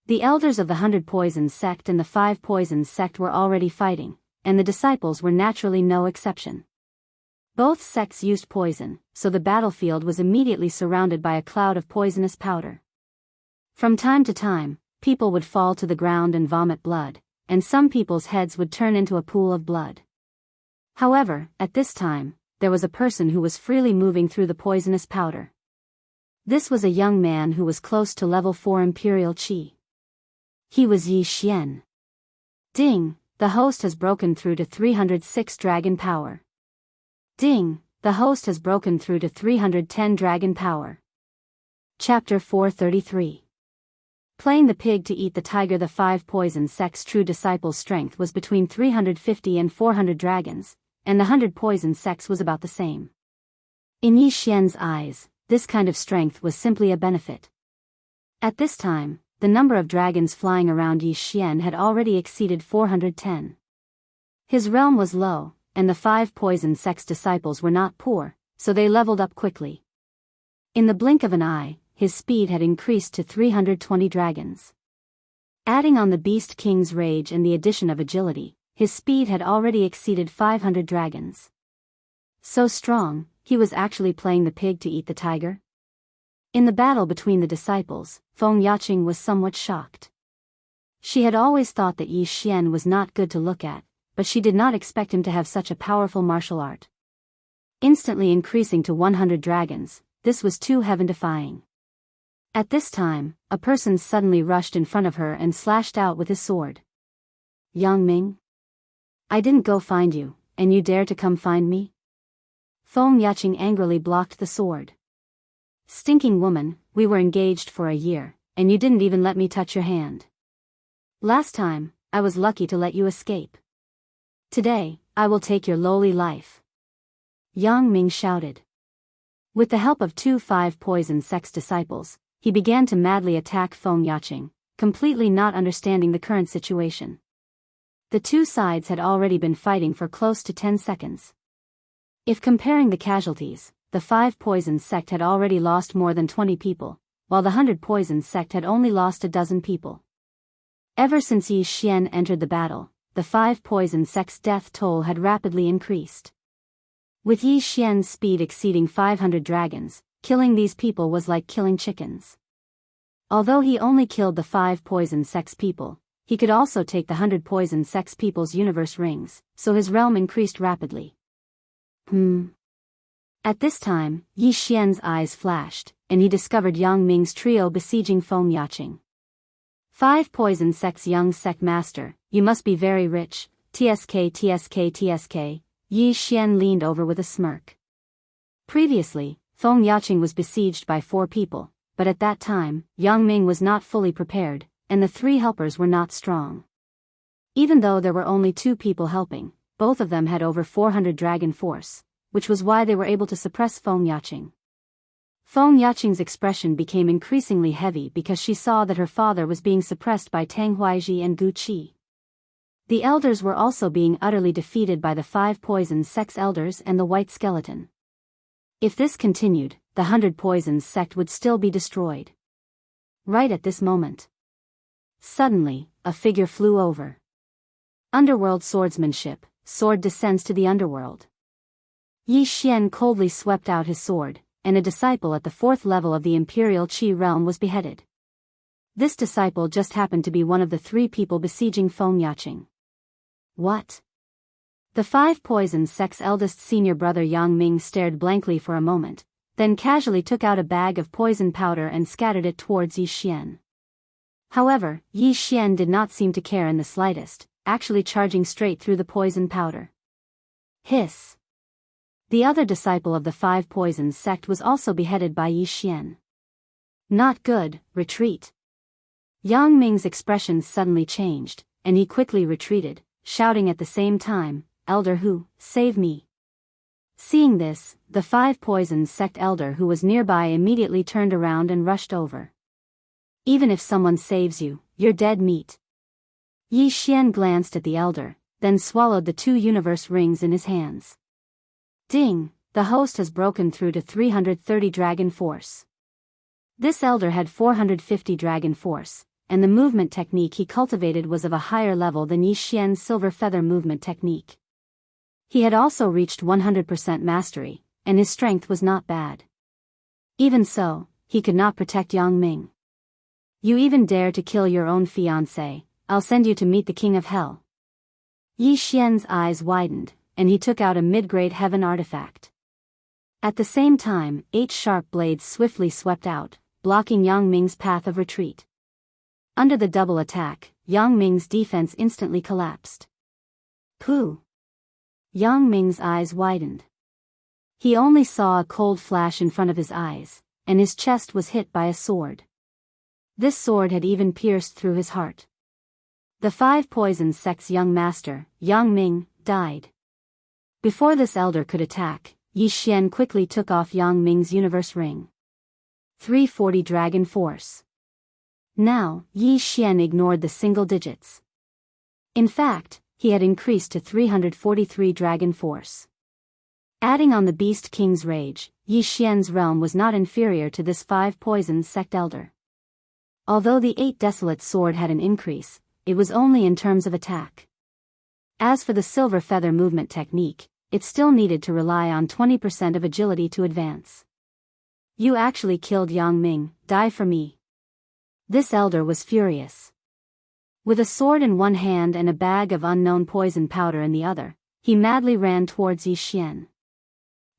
The elders of the 100 Poisons sect and the 5 Poisons sect were already fighting, and the disciples were naturally no exception. Both sects used poison, so the battlefield was immediately surrounded by a cloud of poisonous powder. From time to time, people would fall to the ground and vomit blood, and some people's heads would turn into a pool of blood. However, at this time, there was a person who was freely moving through the poisonous powder. This was a young man who was close to level 4 Imperial Qi. He was Yi Xian. Ding, the host has broken through to 306 dragon power. Ding, the host has broken through to 310 dragon power. Chapter 433. Playing the pig to eat the tiger. The 5 Poison sect's true disciples' strength was between 350 and 400 dragons, and the 100 Poison sects was about the same. In Yi Xian's eyes, this kind of strength was simply a benefit. At this time, the number of dragons flying around Yi Xian had already exceeded 410. His realm was low, and the 5 Poison sect's disciples were not poor, so they leveled up quickly. In the blink of an eye, his speed had increased to 320 dragons. Adding on the Beast King's rage and the addition of agility, his speed had already exceeded 500 dragons. So strong, he was actually playing the pig to eat the tiger? In the battle between the disciples, Feng Yaqing was somewhat shocked. She had always thought that Yi Xian was not good to look at, but she did not expect him to have such a powerful martial art. Instantly increasing to 100 dragons, this was too heaven-defying. At this time, a person suddenly rushed in front of her and slashed out with his sword. Yang Ming? I didn't go find you, and you dare to come find me? Feng Yaqing angrily blocked the sword. Stinking woman, we were engaged for a year, and you didn't even let me touch your hand. Last time, I was lucky to let you escape. Today, I will take your lowly life. Yang Ming shouted. With the help of 2 5-poison sex disciples, he began to madly attack Feng Yaqing, completely not understanding the current situation. The two sides had already been fighting for close to 10 seconds. If comparing the casualties, the 5-poison sect had already lost more than 20 people, while the 100-poison sect had only lost a dozen people. Ever since Yi Xian entered the battle, the 5-poison sect's death toll had rapidly increased. With Yi Xian's speed exceeding 500 dragons, killing these people was like killing chickens. Although he only killed the 5-poison sect's people, he could also take the 100-poison sect's people's universe rings, so his realm increased rapidly. At this time, Yi Xian's eyes flashed, and he discovered Yang Ming's trio besieging Feng Yaqing. 5-poison sect's young sect master, you must be very rich, TSK. Yi Xian leaned over with a smirk. Previously, Feng Yaqing was besieged by 4 people, but at that time, Yang Ming was not fully prepared, and the 3 helpers were not strong. Even though there were only 2 people helping, both of them had over 400 dragon force, which was why they were able to suppress Feng Yaqing. Feng Yaqing's expression became increasingly heavy because she saw that her father was being suppressed by Tang Huaizhi and Gu Qi. The elders were also being utterly defeated by the 5-poison sect's elders and the white skeleton. If this continued, the 100-poison sect would still be destroyed. Right at this moment. Suddenly, a figure flew over. Underworld swordsmanship, sword descends to the underworld. Yi Xian coldly swept out his sword, and a disciple at the 4th level of the Imperial Qi realm was beheaded. This disciple just happened to be one of the 3 people besieging Feng Yaqing. What? The 5-poison sect's eldest senior brother Yang Ming stared blankly for a moment, then casually took out a bag of poison powder and scattered it towards Yi Xian. However, Yi Xian did not seem to care in the slightest, actually charging straight through the poison powder. Hiss! The other disciple of the 5-poison sect was also beheaded by Yi Xian. Not good, retreat. Yang Ming's expression suddenly changed, and he quickly retreated, shouting at the same time, Elder Hu, save me. Seeing this, the 5-poison sect elder who was nearby immediately turned around and rushed over. Even if someone saves you, you're dead meat. Yi Xian glanced at the elder, then swallowed the 2 universe rings in his hands. Ding, the host has broken through to 330 dragon force. This elder had 450 dragon force, and the movement technique he cultivated was of a higher level than Yi Xian's silver feather movement technique. He had also reached 100% mastery, and his strength was not bad. Even so, he could not protect Yang Ming. You even dare to kill your own fiancé, I'll send you to meet the king of hell. Yi Xian's eyes widened, and he took out a mid-grade heaven artifact. At the same time, 8 sharp blades swiftly swept out, blocking Yang Ming's path of retreat. Under the double attack, Yang Ming's defense instantly collapsed. Pooh! Yang Ming's eyes widened. He only saw a cold flash in front of his eyes, and his chest was hit by a sword. This sword had even pierced through his heart. The 5-poison sect's young master, Yang Ming, died. Before this elder could attack, Yi Xian quickly took off Yang Ming's universe ring. 340 dragon force. Now, Yi Xian ignored the single digits. In fact, he had increased to 343 dragon force. Adding on the Beast King's rage, Yi Xian's realm was not inferior to this 5 poison sect elder. Although the 8 desolate sword had an increase, it was only in terms of attack. As for the silver feather movement technique, it still needed to rely on 20% of agility to advance. You actually killed Yang Ming, die for me. This elder was furious. With a sword in one hand and a bag of unknown poison powder in the other, he madly ran towards Yi Xian.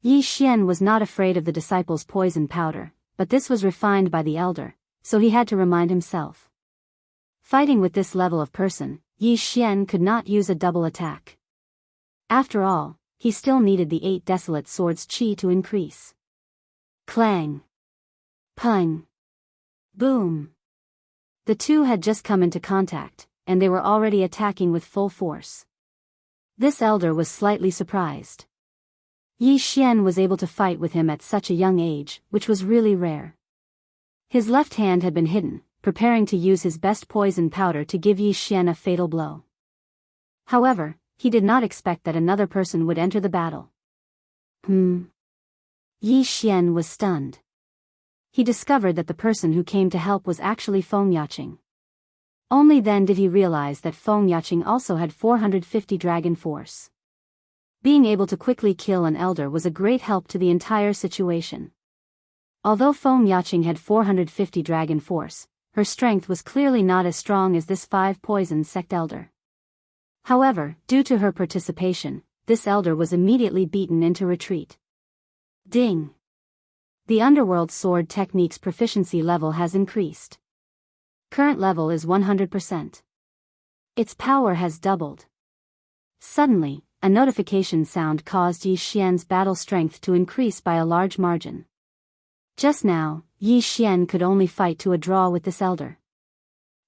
Yi Xian was not afraid of the disciples' poison powder, but this was refined by the elder, so he had to remind himself. Fighting with this level of person, Yi Xian could not use a double attack. After all, he still needed the 8 desolate swords' chi to increase. Clang! Pung! Boom! The two had just come into contact, and they were already attacking with full force. This elder was slightly surprised. Yi Xian was able to fight with him at such a young age, which was really rare. His left hand had been hidden, preparing to use his best poison powder to give Yi Xian a fatal blow. However, he did not expect that another person would enter the battle. Yi Xian was stunned. He discovered that the person who came to help was actually Feng Yaqing. Only then did he realize that Feng Yaqing also had 450 dragon force. Being able to quickly kill an elder was a great help to the entire situation. Although Feng Yaqing had 450 dragon force, her strength was clearly not as strong as this 5 poison sect elder. However, due to her participation, this elder was immediately beaten into retreat. Ding! The underworld sword technique's proficiency level has increased. Current level is 100%. Its power has doubled. Suddenly, a notification sound caused Yi Xian's battle strength to increase by a large margin. Just now, Yi Xian could only fight to a draw with this elder.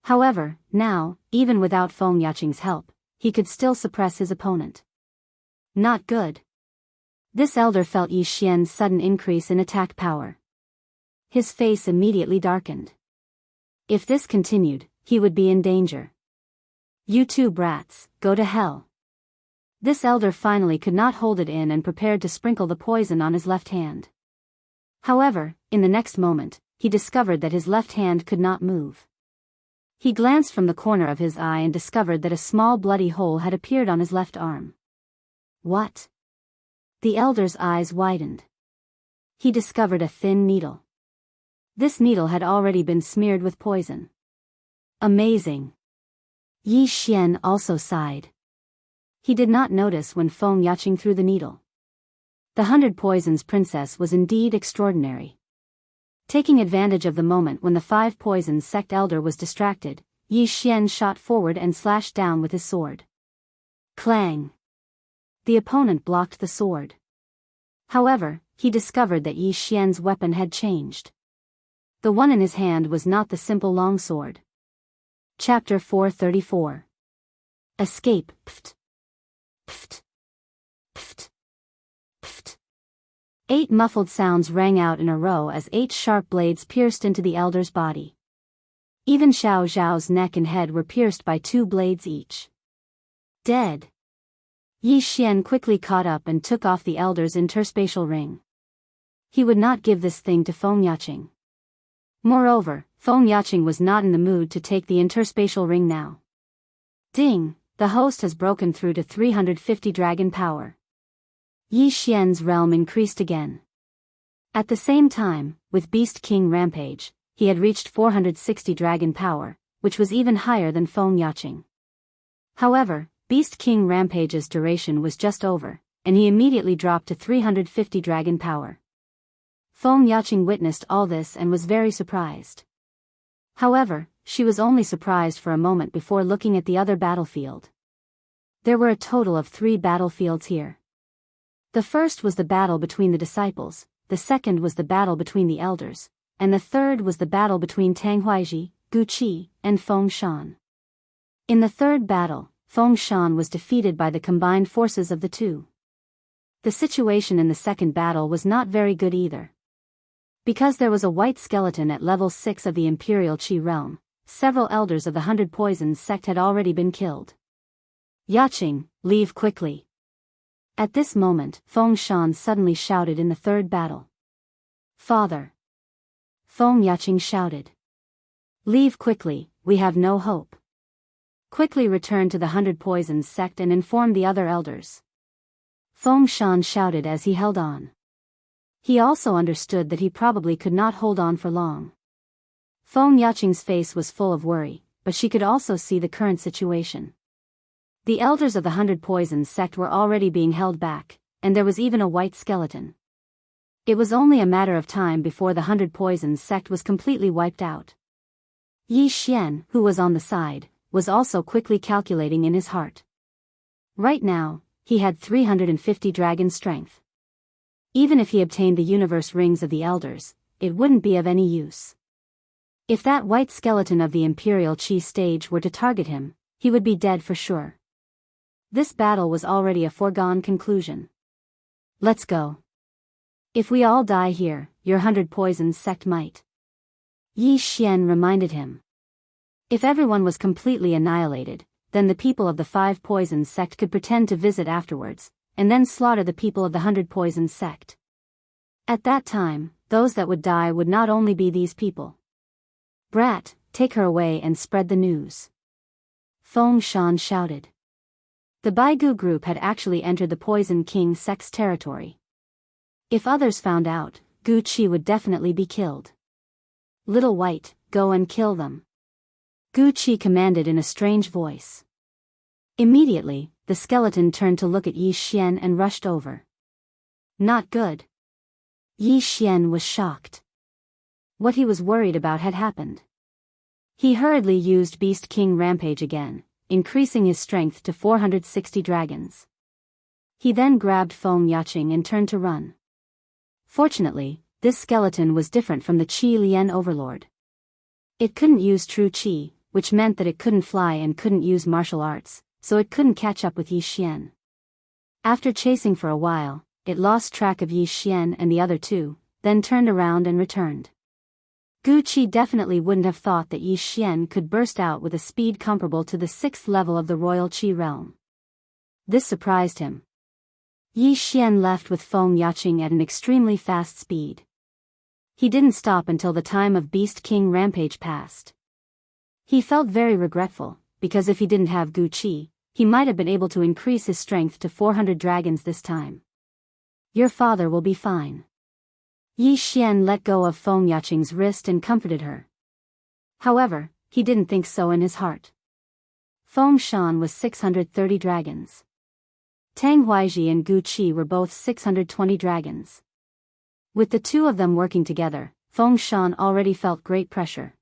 However, now, even without Feng Yaqing's help, he could still suppress his opponent. Not good. This elder felt Yi Xian's sudden increase in attack power. His face immediately darkened. If this continued, he would be in danger. You two brats, go to hell. This elder finally could not hold it in and prepared to sprinkle the poison on his left hand. However, in the next moment, he discovered that his left hand could not move. He glanced from the corner of his eye and discovered that a small bloody hole had appeared on his left arm. What? The elder's eyes widened. He discovered a thin needle. This needle had already been smeared with poison. Amazing. Yi Xian also sighed. He did not notice when Feng Yaqing threw the needle. The 100 Poisons Princess was indeed extraordinary. Taking advantage of the moment when the 5 Poisons sect elder was distracted, Yi Xian shot forward and slashed down with his sword. Clang! The opponent blocked the sword. However, he discovered that Yi Xian's weapon had changed. The one in his hand was not the simple longsword. Chapter 434. Escape. Pft. Pft. Pft. Pft. 8 muffled sounds rang out in a row as 8 sharp blades pierced into the elder's body. Even Xiao Zhao's neck and head were pierced by 2 blades each. Dead. Yi Xian quickly caught up and took off the elder's interspatial ring. He would not give this thing to Feng Yaqing. Moreover, Feng Yaqing was not in the mood to take the interspatial ring now. Ding! The host has broken through to 350 dragon power. Yi Xian's realm increased again. At the same time, with Beast King Rampage, he had reached 460 dragon power, which was even higher than Feng Yaqing. However, Beast King Rampage's duration was just over, and he immediately dropped to 350 dragon power. Feng Yaqing witnessed all this and was very surprised. However, she was only surprised for a moment before looking at the other battlefield. There were a total of 3 battlefields here. The first was the battle between the disciples, the second was the battle between the elders, and the third was the battle between Tang Huaiji, Gu Qi, and Feng Shan. In the third battle, Feng Shan was defeated by the combined forces of the two. The situation in the second battle was not very good either. Because there was a white skeleton at level 6 of the Imperial Qi realm, several elders of the 100 Poisons sect had already been killed. Yaqing, leave quickly. At this moment, Feng Shan suddenly shouted in the third battle. Father! Feng Yaqing shouted. Leave quickly, we have no hope. Quickly return to the 100 Poisons sect and inform the other elders. Feng Shan shouted as he held on. He also understood that he probably could not hold on for long. Feng Yaqing's face was full of worry, but she could also see the current situation. The elders of the 100 Poisons sect were already being held back, and there was even a white skeleton. It was only a matter of time before the 100 Poisons sect was completely wiped out. Yi Xian, who was on the side, was also quickly calculating in his heart. Right now, he had 350 dragon strength. Even if he obtained the universe rings of the elders, it wouldn't be of any use. If that white skeleton of the Imperial Qi stage were to target him, he would be dead for sure. This battle was already a foregone conclusion. Let's go. If we all die here, your 100 Poisons sect might. Yi Xian reminded him. If everyone was completely annihilated, then the people of the 5 Poisons sect could pretend to visit afterwards, and then slaughter the people of the 100 Poisons sect. At that time, those that would die would not only be these people. Brat, take her away and spread the news. Feng Shan shouted. The Baigu group had actually entered the Poison King sect's territory. If others found out, Gu Qi would definitely be killed. Little White, go and kill them. Gu Qi commanded in a strange voice. Immediately, the skeleton turned to look at Yi Xian and rushed over. Not good. Yi Xian was shocked. What he was worried about had happened. He hurriedly used Beast King Rampage again, increasing his strength to 460 dragons. He then grabbed Feng Yaqing and turned to run. Fortunately, this skeleton was different from the Qi Lian Overlord. It couldn't use true Qi, which meant that it couldn't fly and couldn't use martial arts, so it couldn't catch up with Yi Xian. After chasing for a while, it lost track of Yi Xian and the other two, then turned around and returned. Gu Qi definitely wouldn't have thought that Yi Xian could burst out with a speed comparable to the 6th level of the Royal Qi realm. This surprised him. Yi Xian left with Feng Yaqing at an extremely fast speed. He didn't stop until the time of Beast King Rampage passed. He felt very regretful, because if he didn't have Gu Qi, he might have been able to increase his strength to 400 dragons this time. Your father will be fine. Yi Xian let go of Feng Yaqing's wrist and comforted her. However, he didn't think so in his heart. Feng Shan was 630 dragons. Tang Huaiji and Gu Qi were both 620 dragons. With the two of them working together, Feng Shan already felt great pressure.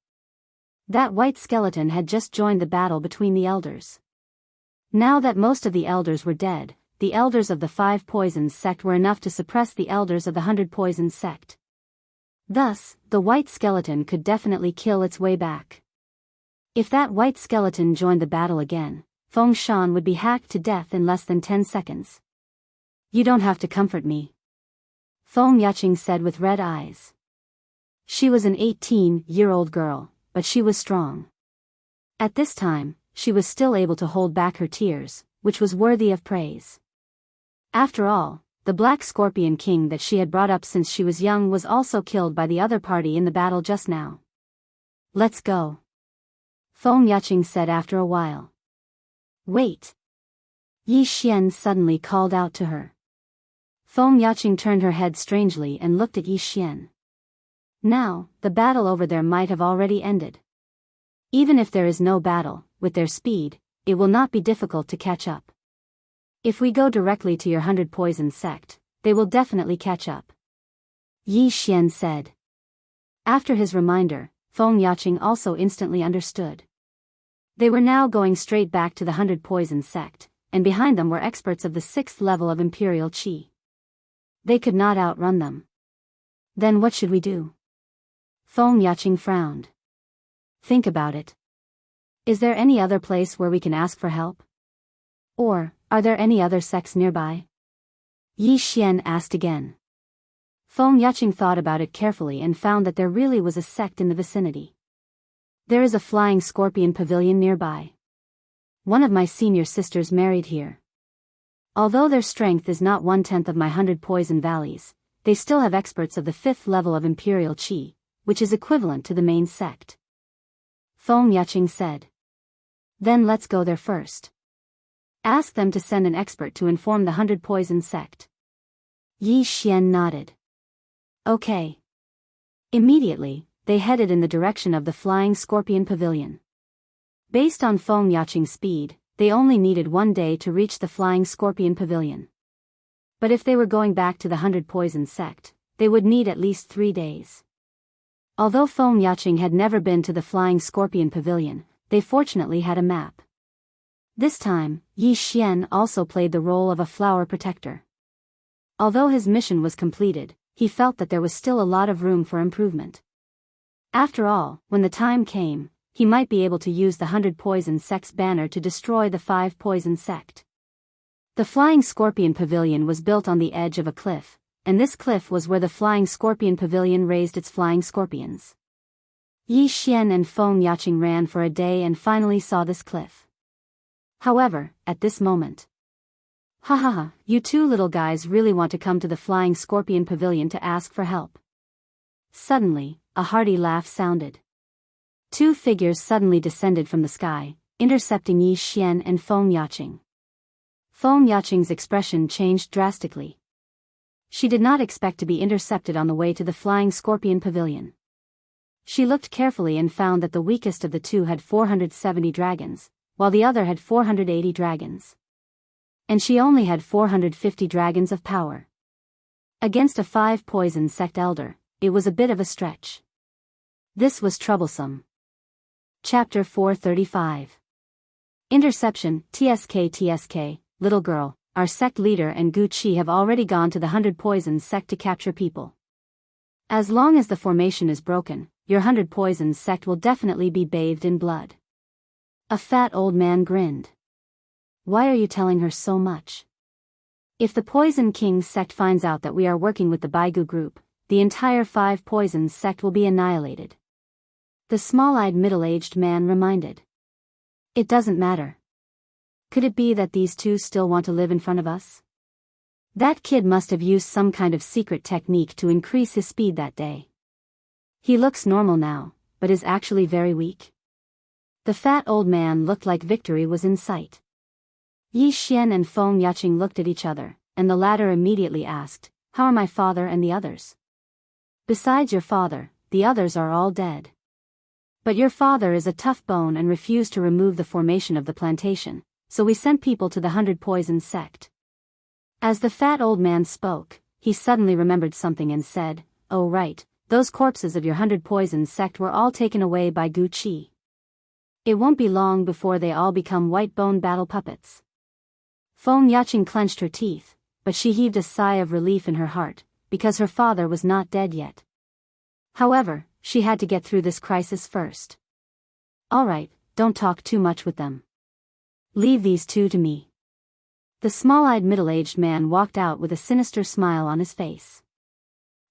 That white skeleton had just joined the battle between the elders. Now that most of the elders were dead, the elders of the 5 Poisons sect were enough to suppress the elders of the 100 Poisons sect. Thus, the white skeleton could definitely kill its way back. If that white skeleton joined the battle again, Feng Shan would be hacked to death in less than 10 seconds. You don't have to comfort me, Feng Yaqing said with red eyes. She was an 18-year-old girl, but she was strong. At this time, she was still able to hold back her tears, which was worthy of praise. After all, the Black Scorpion King that she had brought up since she was young was also killed by the other party in the battle just now. Let's go, Feng Yaqing said after a while. Wait. Yi Xian suddenly called out to her. Feng Yaqing turned her head strangely and looked at Yi Xian. Now, the battle over there might have already ended. Even if there is no battle, with their speed, it will not be difficult to catch up. If we go directly to your 100 Poison sect, they will definitely catch up, Yi Xian said. After his reminder, Feng Yaqing also instantly understood. They were now going straight back to the 100 Poison sect, and behind them were experts of the 6th level of Imperial Qi. They could not outrun them. Then what should we do? Feng Yaqing frowned. Think about it. Is there any other place where we can ask for help? Or, are there any other sects nearby? Yi Xian asked again. Feng Yaqing thought about it carefully and found that there really was a sect in the vicinity. There is a flying scorpion pavilion nearby. One of my senior sisters married here. Although their strength is not 1/10 of my 100 poison valleys, they still have experts of the 5th level of Imperial Qi, which is equivalent to the main sect. Feng Yaqing said. Then let's go there first. Ask them to send an expert to inform the 100 poison sect. Yi Xian nodded. Okay. Immediately, they headed in the direction of the Flying Scorpion Pavilion. Based on Feng Yaqing's speed, they only needed 1 day to reach the Flying Scorpion Pavilion. But if they were going back to the 100 poison sect, they would need at least 3 days. Although Feng Yaqing had never been to the Flying Scorpion Pavilion, they fortunately had a map. This time, Yi Xian also played the role of a flower protector. Although his mission was completed, he felt that there was still a lot of room for improvement. After all, when the time came, he might be able to use the 100 Poison Sect's banner to destroy the 5 Poison Sect. The Flying Scorpion Pavilion was built on the edge of a cliff, and this cliff was where the Flying Scorpion Pavilion raised its flying scorpions. Yi Xian and Feng Yaqing ran for a day and finally saw this cliff. However, at this moment, ha ha ha, you two little guys really want to come to the Flying Scorpion Pavilion to ask for help. Suddenly, a hearty laugh sounded. 2 figures suddenly descended from the sky, intercepting Yi Xian and Feng Yaqing. Feng Yaqing's expression changed drastically. She did not expect to be intercepted on the way to the Flying Scorpion Pavilion. She looked carefully and found that the weakest of the two had 470 dragons, while the other had 480 dragons. And she only had 450 dragons of power. Against a 5 poison sect elder, it was a bit of a stretch. This was troublesome. Chapter 435. Interception. TSK, little girl, our sect leader and Gu Qi have already gone to the 100 poison sect to capture people. As long as the formation is broken, your 100 poison sect will definitely be bathed in blood. A fat old man grinned. Why are you telling her so much? If the Poison King sect finds out that we are working with the Baigu group, the entire 5 poison sect will be annihilated. The small-eyed middle-aged man reminded. It doesn't matter. Could it be that these two still want to live in front of us? That kid must have used some kind of secret technique to increase his speed that day. He looks normal now, but is actually very weak. The fat old man looked like victory was in sight. Yi Xian and Feng Yaqing looked at each other, and the latter immediately asked, How are my father and the others? Besides your father, the others are all dead. But your father is a tough bone and refused to remove the formation of the plantation, so we sent people to the 100 poison sect. As the fat old man spoke, he suddenly remembered something and said, Oh right, those corpses of your 100 poison sect were all taken away by Gu Qi. It won't be long before they all become white bone battle puppets. Feng Yaqing clenched her teeth, but she heaved a sigh of relief in her heart, because her father was not dead yet. However, she had to get through this crisis first. All right, don't talk too much with them. Leave these two to me. The small-eyed middle-aged man walked out with a sinister smile on his face.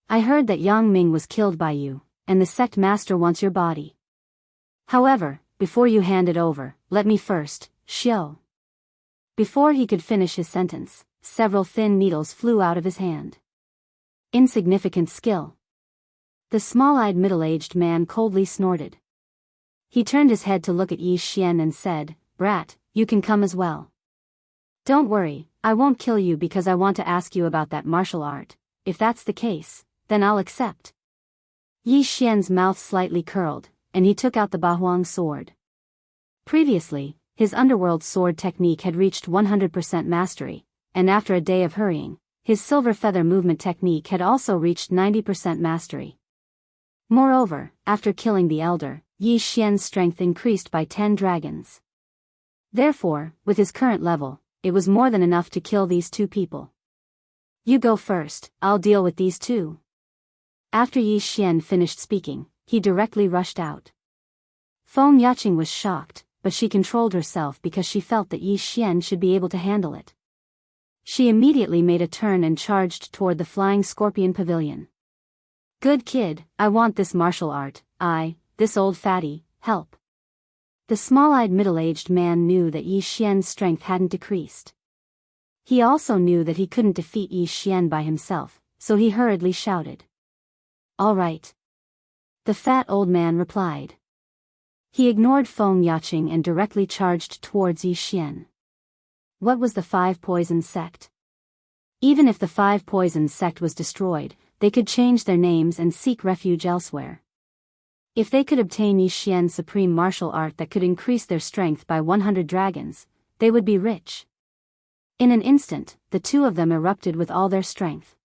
I heard that Yang Ming was killed by you, and the sect master wants your body. However, before you hand it over, let me first, show. Before he could finish his sentence, several thin needles flew out of his hand. Insignificant skill. The small-eyed middle-aged man coldly snorted. He turned his head to look at Yi Xian and said, Brat, you can come as well. Don't worry, I won't kill you because I want to ask you about that martial art. If that's the case, then I'll accept. Yi Xian's mouth slightly curled, and he took out the Bahuang sword. Previously, his underworld sword technique had reached 100% mastery, and after a day of hurrying, his silver feather movement technique had also reached 90% mastery. Moreover, after killing the elder, Yi Xian's strength increased by 10 dragons. Therefore, with his current level, it was more than enough to kill these two people. You go first, I'll deal with these two. After Yi Xian finished speaking, he directly rushed out. Feng Yaqing was shocked, but she controlled herself because she felt that Yi Xian should be able to handle it. She immediately made a turn and charged toward the Flying Scorpion Pavilion. Good kid, I want this martial art, this old fatty, help. The small-eyed middle-aged man knew that Yi Xian's strength hadn't decreased. He also knew that he couldn't defeat Yi Xian by himself, so he hurriedly shouted. "All right." The fat old man replied. He ignored Feng Yaqing and directly charged towards Yi Xian. What was the Five Poisons sect? Even if the Five Poisons sect was destroyed, they could change their names and seek refuge elsewhere. If they could obtain Yi Xian's supreme martial art that could increase their strength by 100 dragons, they would be rich. In an instant, the two of them erupted with all their strength.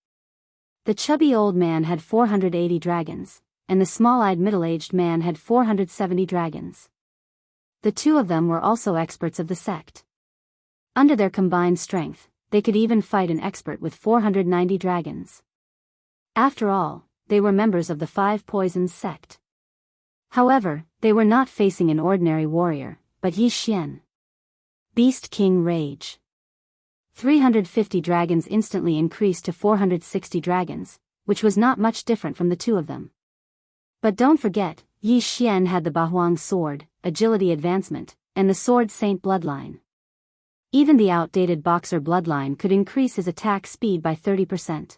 The chubby old man had 480 dragons, and the small-eyed middle-aged man had 470 dragons. The two of them were also experts of the sect. Under their combined strength, they could even fight an expert with 490 dragons. After all, they were members of the Five Poisons sect. However, they were not facing an ordinary warrior, but Yi Xian. Beast King Rage. 350 dragons instantly increased to 460 dragons, which was not much different from the two of them. But don't forget, Yi Xian had the Bahuang sword, agility advancement, and the sword saint bloodline. Even the outdated boxer bloodline could increase his attack speed by 30%.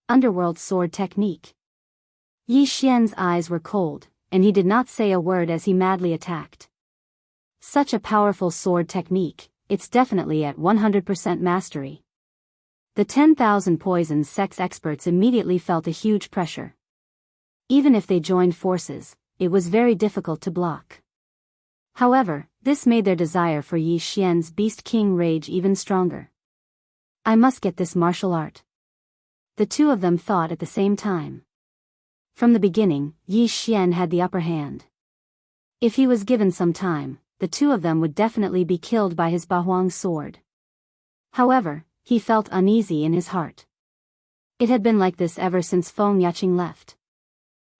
Underworld sword technique. Yi Xian's eyes were cold, and he did not say a word as he madly attacked. Such a powerful sword technique, it's definitely at 100% mastery. The 10,000 Poisons sect's experts immediately felt a huge pressure. Even if they joined forces, it was very difficult to block. However, this made their desire for Yi Xian's Beast King Rage even stronger. I must get this martial art. The two of them thought at the same time. From the beginning, Yi Xian had the upper hand. If he was given some time, the two of them would definitely be killed by his Bahuang sword. However, he felt uneasy in his heart. It had been like this ever since Feng Yaqing left.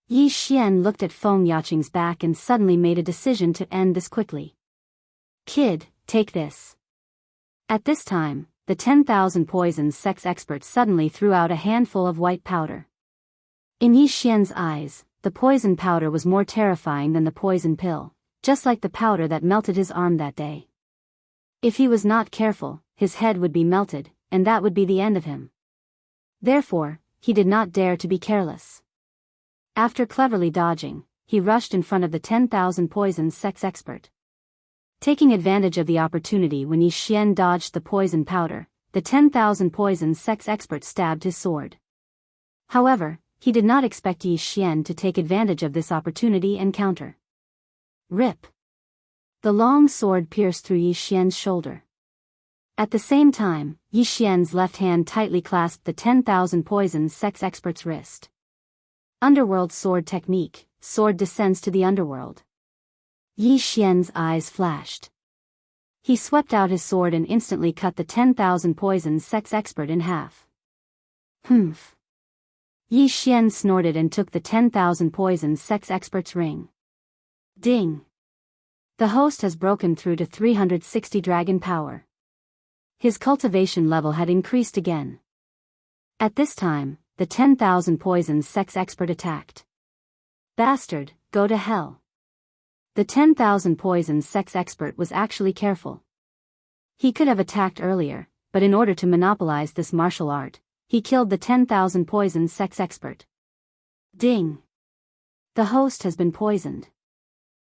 Yi Xian looked at Feng Yaqing's back and suddenly made a decision to end this quickly. "Kid, take this." At this time, the 10,000 Poisons sect's experts suddenly threw out a handful of white powder. In Yi Xian's eyes, the poison powder was more terrifying than the poison pill, just like the powder that melted his arm that day. If he was not careful, his head would be melted, and that would be the end of him. Therefore, he did not dare to be careless. After cleverly dodging, he rushed in front of the 10,000 Poisons sect's expert. Taking advantage of the opportunity when Yi Xian dodged the poison powder, the 10,000 Poisons sect's expert stabbed his sword. However, he did not expect Yi Xian to take advantage of this opportunity and counter. Rip! The long sword pierced through Yi Xian's shoulder. At the same time, Yi Xian's left hand tightly clasped the 10,000 Poisons sect's expert's wrist. Underworld sword technique, sword descends to the underworld. Yi Xian's eyes flashed. He swept out his sword and instantly cut the 10,000 Poisons sect's expert in half. Humph! Yi Xian snorted and took the 10,000 Poisons sect's expert's ring. Ding! The host has broken through to 360 dragon power. His cultivation level had increased again. At this time, the 10,000 Poisons sect's expert attacked. Bastard, go to hell. The 10,000 Poisons sect's expert was actually careful. He could have attacked earlier, but in order to monopolize this martial art, he killed the 10,000 Poisons sect's expert. Ding! The host has been poisoned.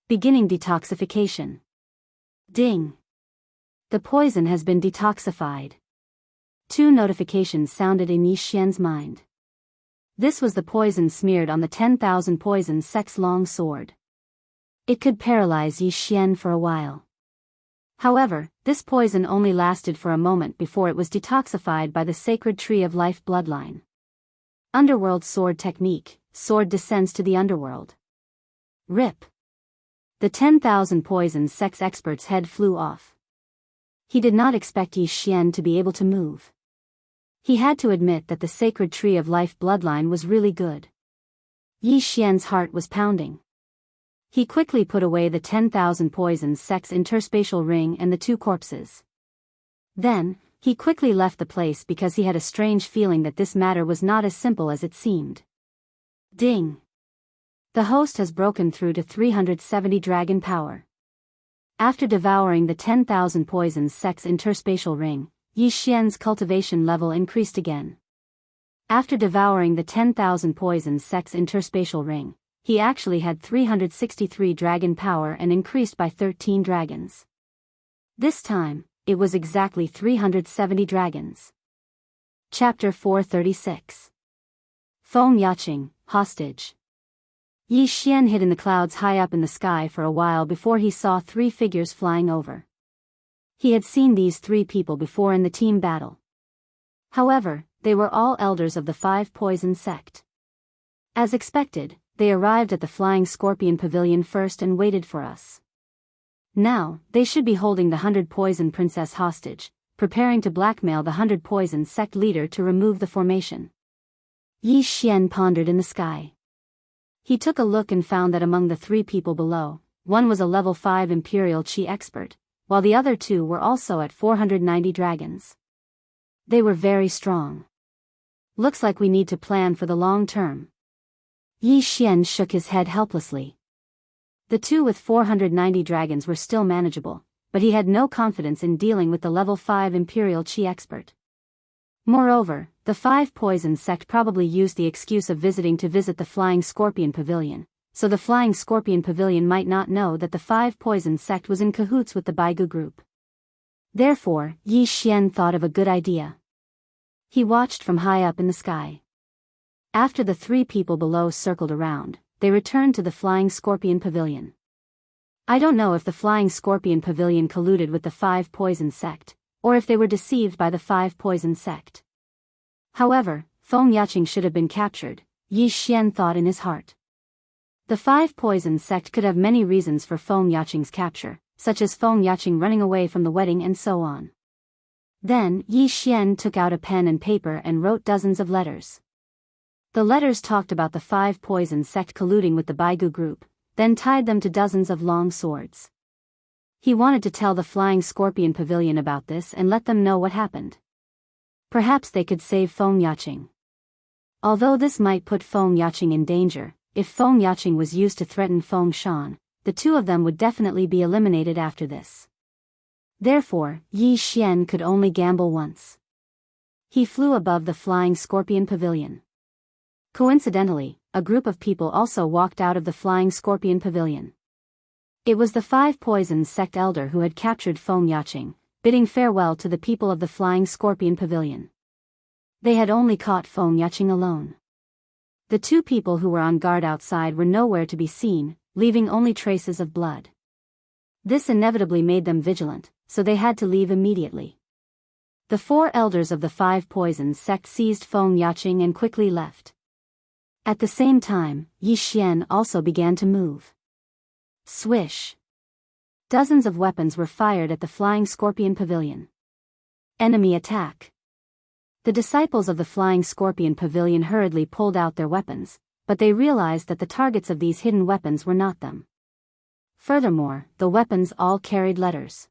Beginning detoxification. Ding! The poison has been detoxified. 2 notifications sounded in Yi Xian's mind. This was the poison smeared on the 10,000 Poisons sect's long sword. It could paralyze Yi Xian for a while. However, this poison only lasted for a moment before it was detoxified by the sacred tree of life bloodline. Underworld sword technique, sword descends to the underworld. Rip! The 10,000 Poisons sect's expert's head flew off. He did not expect Yi Xian to be able to move. He had to admit that the sacred tree of life bloodline was really good. Yi Xian's heart was pounding. He quickly put away the 10,000 Poisons sect's interspatial ring and the 2 corpses. Then, he quickly left the place because he had a strange feeling that this matter was not as simple as it seemed. Ding! The host has broken through to 370 dragon power. After devouring the 10,000 Poisons sect's interspatial ring, Yi Xian's cultivation level increased again. After devouring the 10,000 poison sect's interspatial ring, he actually had 363 dragon power and increased by 13 dragons. This time, it was exactly 370 dragons. Chapter 436. Feng Yaqing, Hostage. Yi Xian hid in the clouds high up in the sky for a while before he saw 3 figures flying over. He had seen these 3 people before in the team battle. However, they were all elders of the 5 Poison sect. As expected, they arrived at the Flying Scorpion Pavilion first and waited for us. Now, they should be holding the 100 Poison Princess hostage, preparing to blackmail the 100 Poison sect leader to remove the formation. Yi Xian pondered in the sky. He took a look and found that among the 3 people below, one was a level 5 Imperial Qi expert, while the other 2 were also at 490 dragons. They were very strong. Looks like we need to plan for the long term. Yi Xian shook his head helplessly. The 2 with 490 dragons were still manageable, but he had no confidence in dealing with the level 5 Imperial Qi expert. Moreover, the 5 Poison sect probably used the excuse of visiting to visit the Flying Scorpion Pavilion, so the Flying Scorpion Pavilion might not know that the 5 Poison sect was in cahoots with the Baigu group. Therefore, Yi Xian thought of a good idea. He watched from high up in the sky. After the 3 people below circled around, they returned to the Flying Scorpion Pavilion. I don't know if the Flying Scorpion Pavilion colluded with the 5 Poison sect, or if they were deceived by the 5 Poison sect. However, Feng Yaqing should have been captured, Yi Xian thought in his heart. The 5 Poison sect could have many reasons for Feng Yaqing's capture, such as Feng Yaqing running away from the wedding and so on. Then, Yi Xian took out a pen and paper and wrote dozens of letters. The letters talked about the 5 Poison sect colluding with the Baigu group, then tied them to dozens of long swords. He wanted to tell the Flying Scorpion Pavilion about this and let them know what happened. Perhaps they could save Feng Yaqing. Although this might put Feng Yaqing in danger, if Feng Yaqing was used to threaten Feng Shan, the 2 of them would definitely be eliminated after this. Therefore, Yi Xian could only gamble once. He flew above the Flying Scorpion Pavilion. Coincidentally, a group of people also walked out of the Flying Scorpion Pavilion. It was the 5 Poison sect elder who had captured Feng Yaqing, bidding farewell to the people of the Flying Scorpion Pavilion. They had only caught Feng Yaqing alone. The 2 people who were on guard outside were nowhere to be seen, leaving only traces of blood. This inevitably made them vigilant, so they had to leave immediately. The 4 elders of the 5 Poison sect seized Feng Yaqing and quickly left. At the same time, Yi Xian also began to move. Swish! Dozens of weapons were fired at the Flying Scorpion Pavilion. Enemy attack! The disciples of the Flying Scorpion Pavilion hurriedly pulled out their weapons, but they realized that the targets of these hidden weapons were not them. Furthermore, the weapons all carried letters.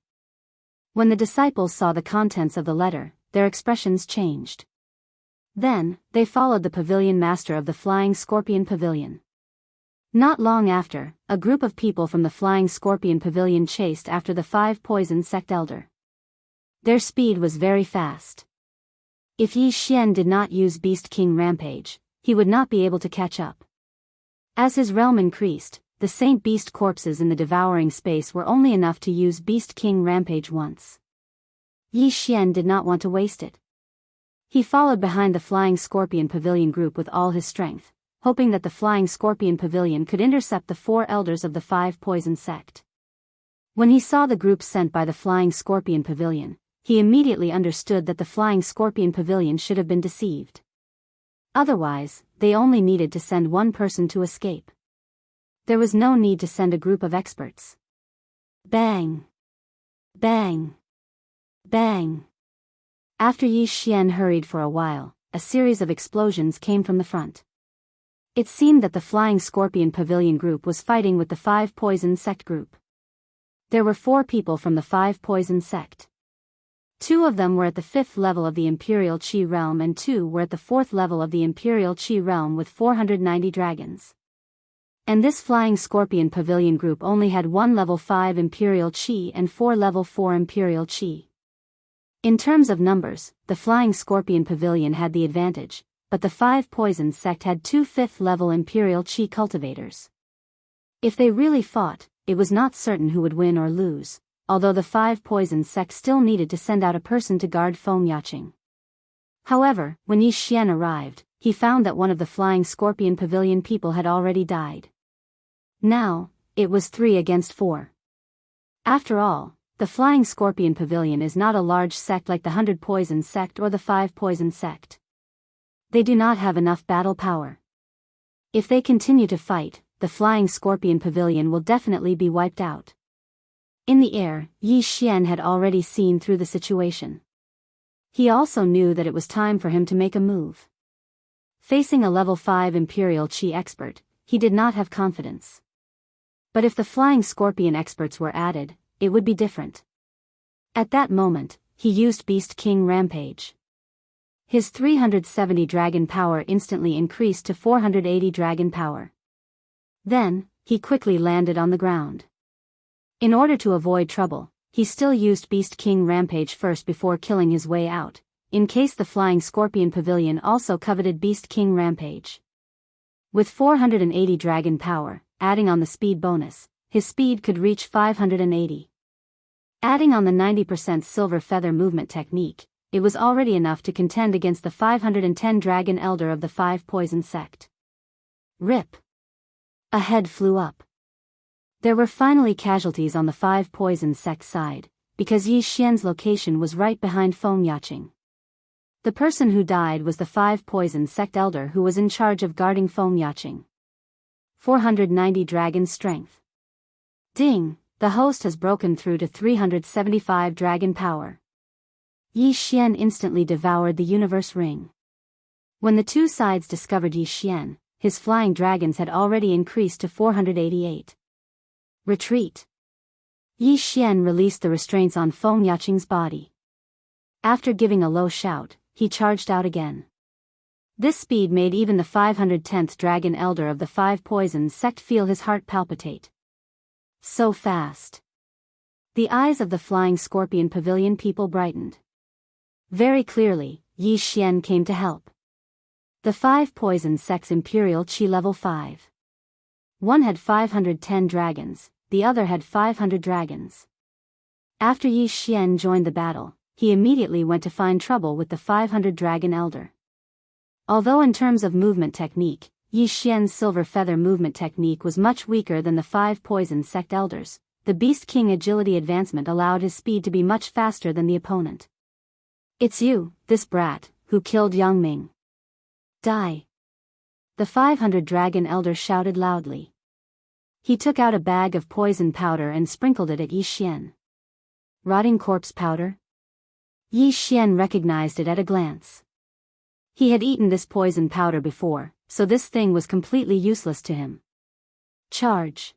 When the disciples saw the contents of the letter, their expressions changed. Then, they followed the pavilion master of the Flying Scorpion Pavilion. Not long after, a group of people from the Flying Scorpion Pavilion chased after the 5 Poison sect elder. Their speed was very fast. If Yi Xian did not use Beast King Rampage, he would not be able to catch up. As his realm increased, the Saint Beast corpses in the devouring space were only enough to use Beast King Rampage once. Yi Xian did not want to waste it. He followed behind the Flying Scorpion Pavilion group with all his strength, hoping that the Flying Scorpion Pavilion could intercept the 4 elders of the 5 Poison sect. When he saw the group sent by the Flying Scorpion Pavilion, he immediately understood that the Flying Scorpion Pavilion should have been deceived. Otherwise, they only needed to send one person to escape. There was no need to send a group of experts. Bang! Bang! Bang! After Yi Xian hurried for a while, a series of explosions came from the front. It seemed that the Flying Scorpion Pavilion group was fighting with the 5 Poison sect group. There were 4 people from the 5 Poison sect. 2 of them were at the 5th level of the Imperial Qi realm and 2 were at the 4th level of the Imperial Qi realm with 490 dragons. And this Flying Scorpion Pavilion group only had 1 level 5 Imperial Qi and 4 level 4 Imperial Qi. In terms of numbers, the Flying Scorpion Pavilion had the advantage, but the 5 Poison sect had 2 5th-level Imperial Qi cultivators. If they really fought, it was not certain who would win or lose, although the 5 Poison sect still needed to send out a person to guard Feng Yaqing. However, when Yi Xian arrived, he found that one of the Flying Scorpion Pavilion people had already died. Now, it was 3 against 4. After all, the Flying Scorpion Pavilion is not a large sect like the 100 Poison sect or the 5 Poison sect. They do not have enough battle power. If they continue to fight, the Flying Scorpion Pavilion will definitely be wiped out. In the air, Yi Xian had already seen through the situation. He also knew that it was time for him to make a move. Facing a level 5 Imperial Qi expert, he did not have confidence. But if the Flying Scorpion experts were added, it would be different. At that moment, he used Beast King Rampage. His 370 dragon power instantly increased to 480 dragon power. Then, he quickly landed on the ground. In order to avoid trouble, he still used Beast King Rampage first before killing his way out, in case the Flying Scorpion Pavilion also coveted Beast King Rampage. With 480 dragon power, adding on the speed bonus, his speed could reach 580. Adding on the 90% silver feather movement technique, it was already enough to contend against the 510 Dragon Elder of the 5 Poison sect. Rip. A head flew up. There were finally casualties on the 5 Poison sect side, because Yi Xian's location was right behind Feng Yaqing. The person who died was the 5 Poison sect elder who was in charge of guarding Feng Yaqing. 490 Dragon Strength. Ding, the host has broken through to 375 Dragon Power. Yi Xian instantly devoured the universe ring. When the two sides discovered Yi Xian, his flying dragons had already increased to 488. Retreat. Yi Xian released the restraints on Feng Yaqing's body. After giving a low shout, he charged out again. This speed made even the 510th Dragon Elder of the 5 Poison sect feel his heart palpitate. So fast. The eyes of the Flying Scorpion Pavilion people brightened. Very clearly, Yi Xian came to help. The 5 Poison sect's Imperial Qi level 5. One had 510 dragons, the other had 500 dragons. After Yi Xian joined the battle, he immediately went to find trouble with the 500 Dragon Elder. Although in terms of movement technique, Yi Xian's silver feather movement technique was much weaker than the 5 Poison sect elders, the Beast King agility advancement allowed his speed to be much faster than the opponent. It's you, this brat, who killed Yang Ming. Die. The 500 Dragon Elder shouted loudly. He took out a bag of poison powder and sprinkled it at Yi Xian. Rotting corpse powder? Yi Xian recognized it at a glance. He had eaten this poison powder before, so this thing was completely useless to him. Charge.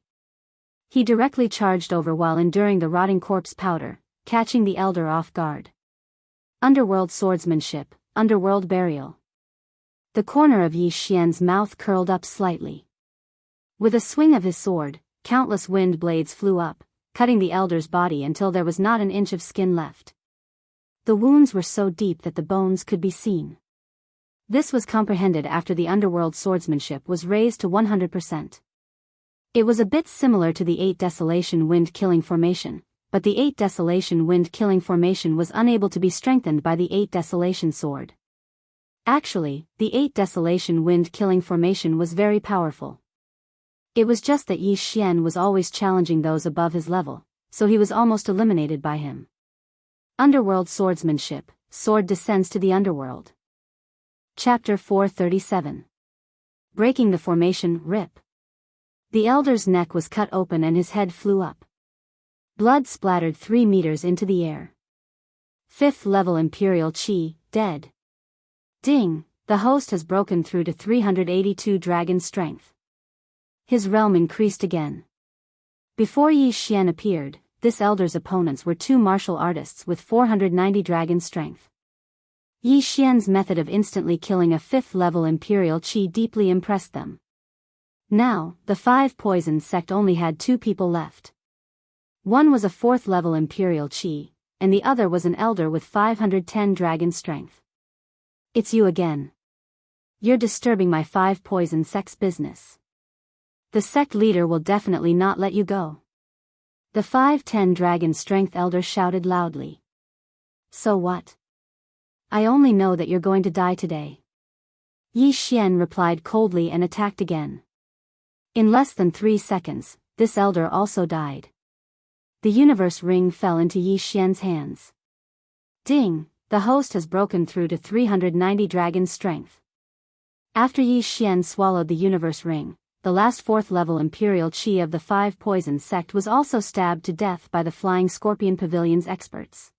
He directly charged over while enduring the rotting corpse powder, catching the elder off guard. Underworld swordsmanship, underworld burial. The corner of Yi Xian's mouth curled up slightly. With a swing of his sword, countless wind blades flew up, cutting the elder's body until there was not an inch of skin left. The wounds were so deep that the bones could be seen. This was comprehended after the underworld swordsmanship was raised to 100%. It was a bit similar to the 8 Desolation Wind Killing Formation, but the 8 Desolation Wind Killing Formation was unable to be strengthened by the 8 Desolation Sword. Actually, the 8 Desolation Wind Killing Formation was very powerful. It was just that Yi Xian was always challenging those above his level, so he was almost eliminated by him. Underworld Swordsmanship, Sword descends to the Underworld. Chapter 437. Breaking the Formation, Rip. The elder's neck was cut open and his head flew up. Blood splattered 3 meters into the air. 5th level Imperial Qi, dead. Ding, the host has broken through to 382 dragon strength. His realm increased again. Before Yi Xian appeared, this elder's opponents were 2 martial artists with 490 dragon strength. Yi Xian's method of instantly killing a 5th level Imperial Qi deeply impressed them. Now, the 5 Poison sect only had 2 people left. One was a 4th level Imperial Qi, and the other was an elder with 510 dragon strength. It's you again. You're disturbing my 5 poison sect's business. The sect leader will definitely not let you go. The 510 dragon strength elder shouted loudly. So what? I only know that you're going to die today. Yi Xian replied coldly and attacked again. In less than 3 seconds, this elder also died. The universe ring fell into Yi Xian's hands. Ding! The host has broken through to 390 dragon strength. After Yi Xian swallowed the universe ring, the last 4th level imperial chi of the 5 poison sect was also stabbed to death by the Flying Scorpion Pavilion's experts.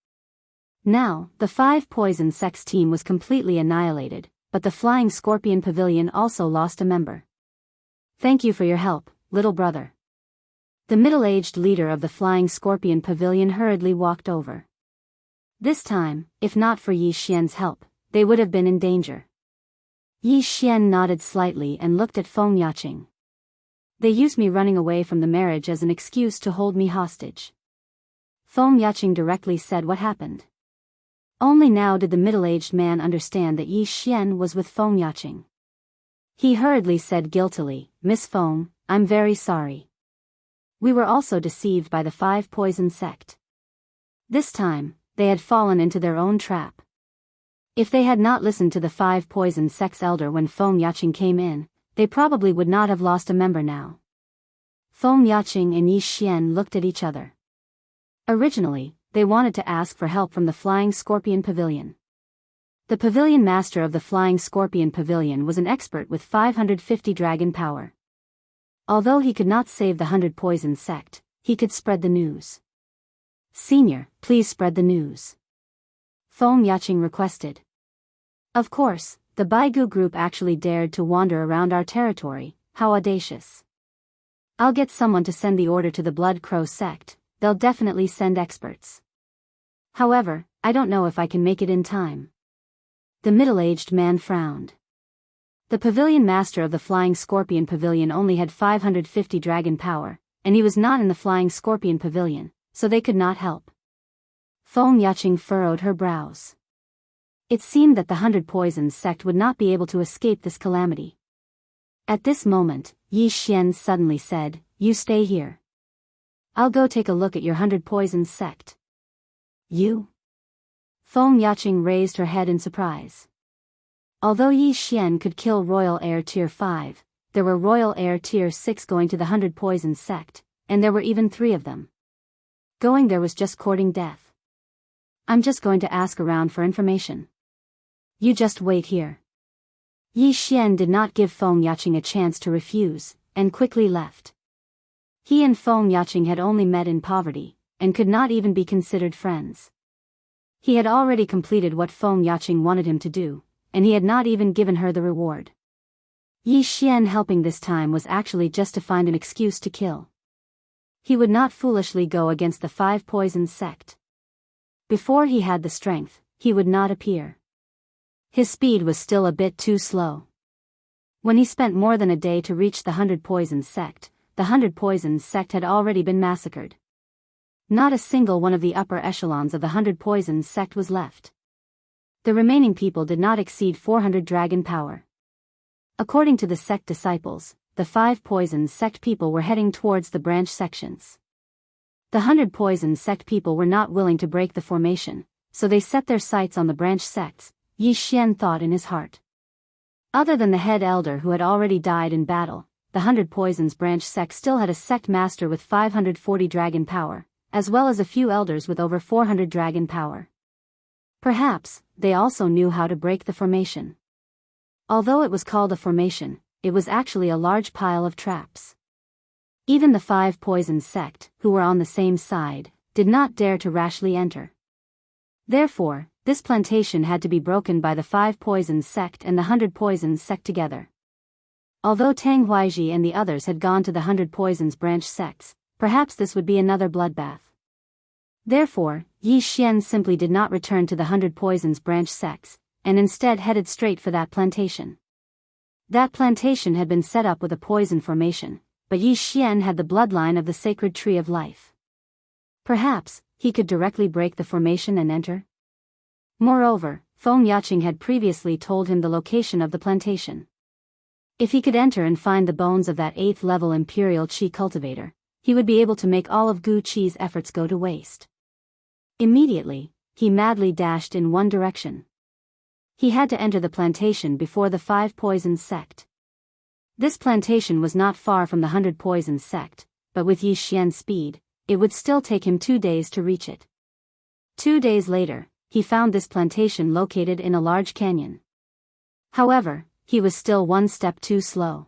Now, the 5 poison sect's team was completely annihilated, but the Flying Scorpion Pavilion also lost a member. Thank you for your help, little brother. The middle-aged leader of the Flying Scorpion Pavilion hurriedly walked over. This time, if not for Yi Xian's help, they would have been in danger. Yi Xian nodded slightly and looked at Feng Yaqing. They used me running away from the marriage as an excuse to hold me hostage. Feng Yaqing directly said what happened. Only now did the middle-aged man understand that Yi Xian was with Feng Yaqing. He hurriedly said guiltily, Miss Feng, I'm very sorry. We were also deceived by the 5 poison sect. This time, they had fallen into their own trap. If they had not listened to the 5 poison sect's elder when Feng Yaqing came in, they probably would not have lost a member now. Feng Yaqing and Yi Xian looked at each other. Originally, they wanted to ask for help from the Flying Scorpion Pavilion. The pavilion master of the Flying Scorpion Pavilion was an expert with 550 dragon power. Although he could not save the 100 poison sect, he could spread the news. Senior, please spread the news. Feng Yaqing requested. Of course, the Baigu group actually dared to wander around our territory, how audacious. I'll get someone to send the order to the Blood Crow sect, they'll definitely send experts. However, I don't know if I can make it in time. The middle-aged man frowned. The pavilion master of the Flying Scorpion Pavilion only had 550 dragon power, and he was not in the Flying Scorpion Pavilion, so they could not help. Feng Yaqing furrowed her brows. It seemed that the 100 Poisons sect would not be able to escape this calamity. At this moment, Yi Xian suddenly said, You stay here. I'll go take a look at your 100 Poisons sect. You? Feng Yaqing raised her head in surprise. Although Yi Xian could kill Royal Heir Tier 5, there were Royal Heir Tier 6 going to the 100 Poisons sect, and there were even 3 of them. Going there was just courting death. I'm just going to ask around for information. You just wait here. Yi Xian did not give Feng Yaqing a chance to refuse, and quickly left. He and Feng Yaqing had only met in poverty, and could not even be considered friends. He had already completed what Feng Yaqing wanted him to do, and he had not even given her the reward. Yi Xian helping this time was actually just to find an excuse to kill. He would not foolishly go against the 5 Poisons sect. Before he had the strength, he would not appear. His speed was still a bit too slow. When he spent more than a day to reach the 100 Poisons sect, the 100 Poisons sect had already been massacred. Not a single one of the upper echelons of the 100 Poisons sect was left. The remaining people did not exceed 400 dragon power. According to the sect disciples, the 5 Poisons sect people were heading towards the branch sections. The 100 Poisons sect people were not willing to break the formation, so they set their sights on the branch sects, Yi Xian thought in his heart. Other than the head elder who had already died in battle, the 100 Poisons branch sect still had a sect master with 540 dragon power, as well as a few elders with over 400 dragon power. Perhaps, they also knew how to break the formation. Although it was called a formation, it was actually a large pile of traps. Even the 5 Poisons sect, who were on the same side, did not dare to rashly enter. Therefore, this plantation had to be broken by the 5 Poisons sect and the 100 Poisons sect together. Although Tang Huaiji and the others had gone to the 100 Poisons branch sects, perhaps this would be another bloodbath. Therefore, Yi Xian simply did not return to the 100 Poisons branch sects, and instead headed straight for that plantation. That plantation had been set up with a poison formation, but Yi Xian had the bloodline of the sacred tree of life. Perhaps, he could directly break the formation and enter? Moreover, Feng Yaqing had previously told him the location of the plantation. If he could enter and find the bones of that 8th-level Imperial Qi cultivator, he would be able to make all of Gu Qi's efforts go to waste. Immediately, he madly dashed in one direction. He had to enter the plantation before the 5 Poisons sect. This plantation was not far from the 100 Poisons sect, but with Yi Xian's speed, it would still take him 2 days to reach it. 2 days later, he found this plantation located in a large canyon. However, he was still one step too slow.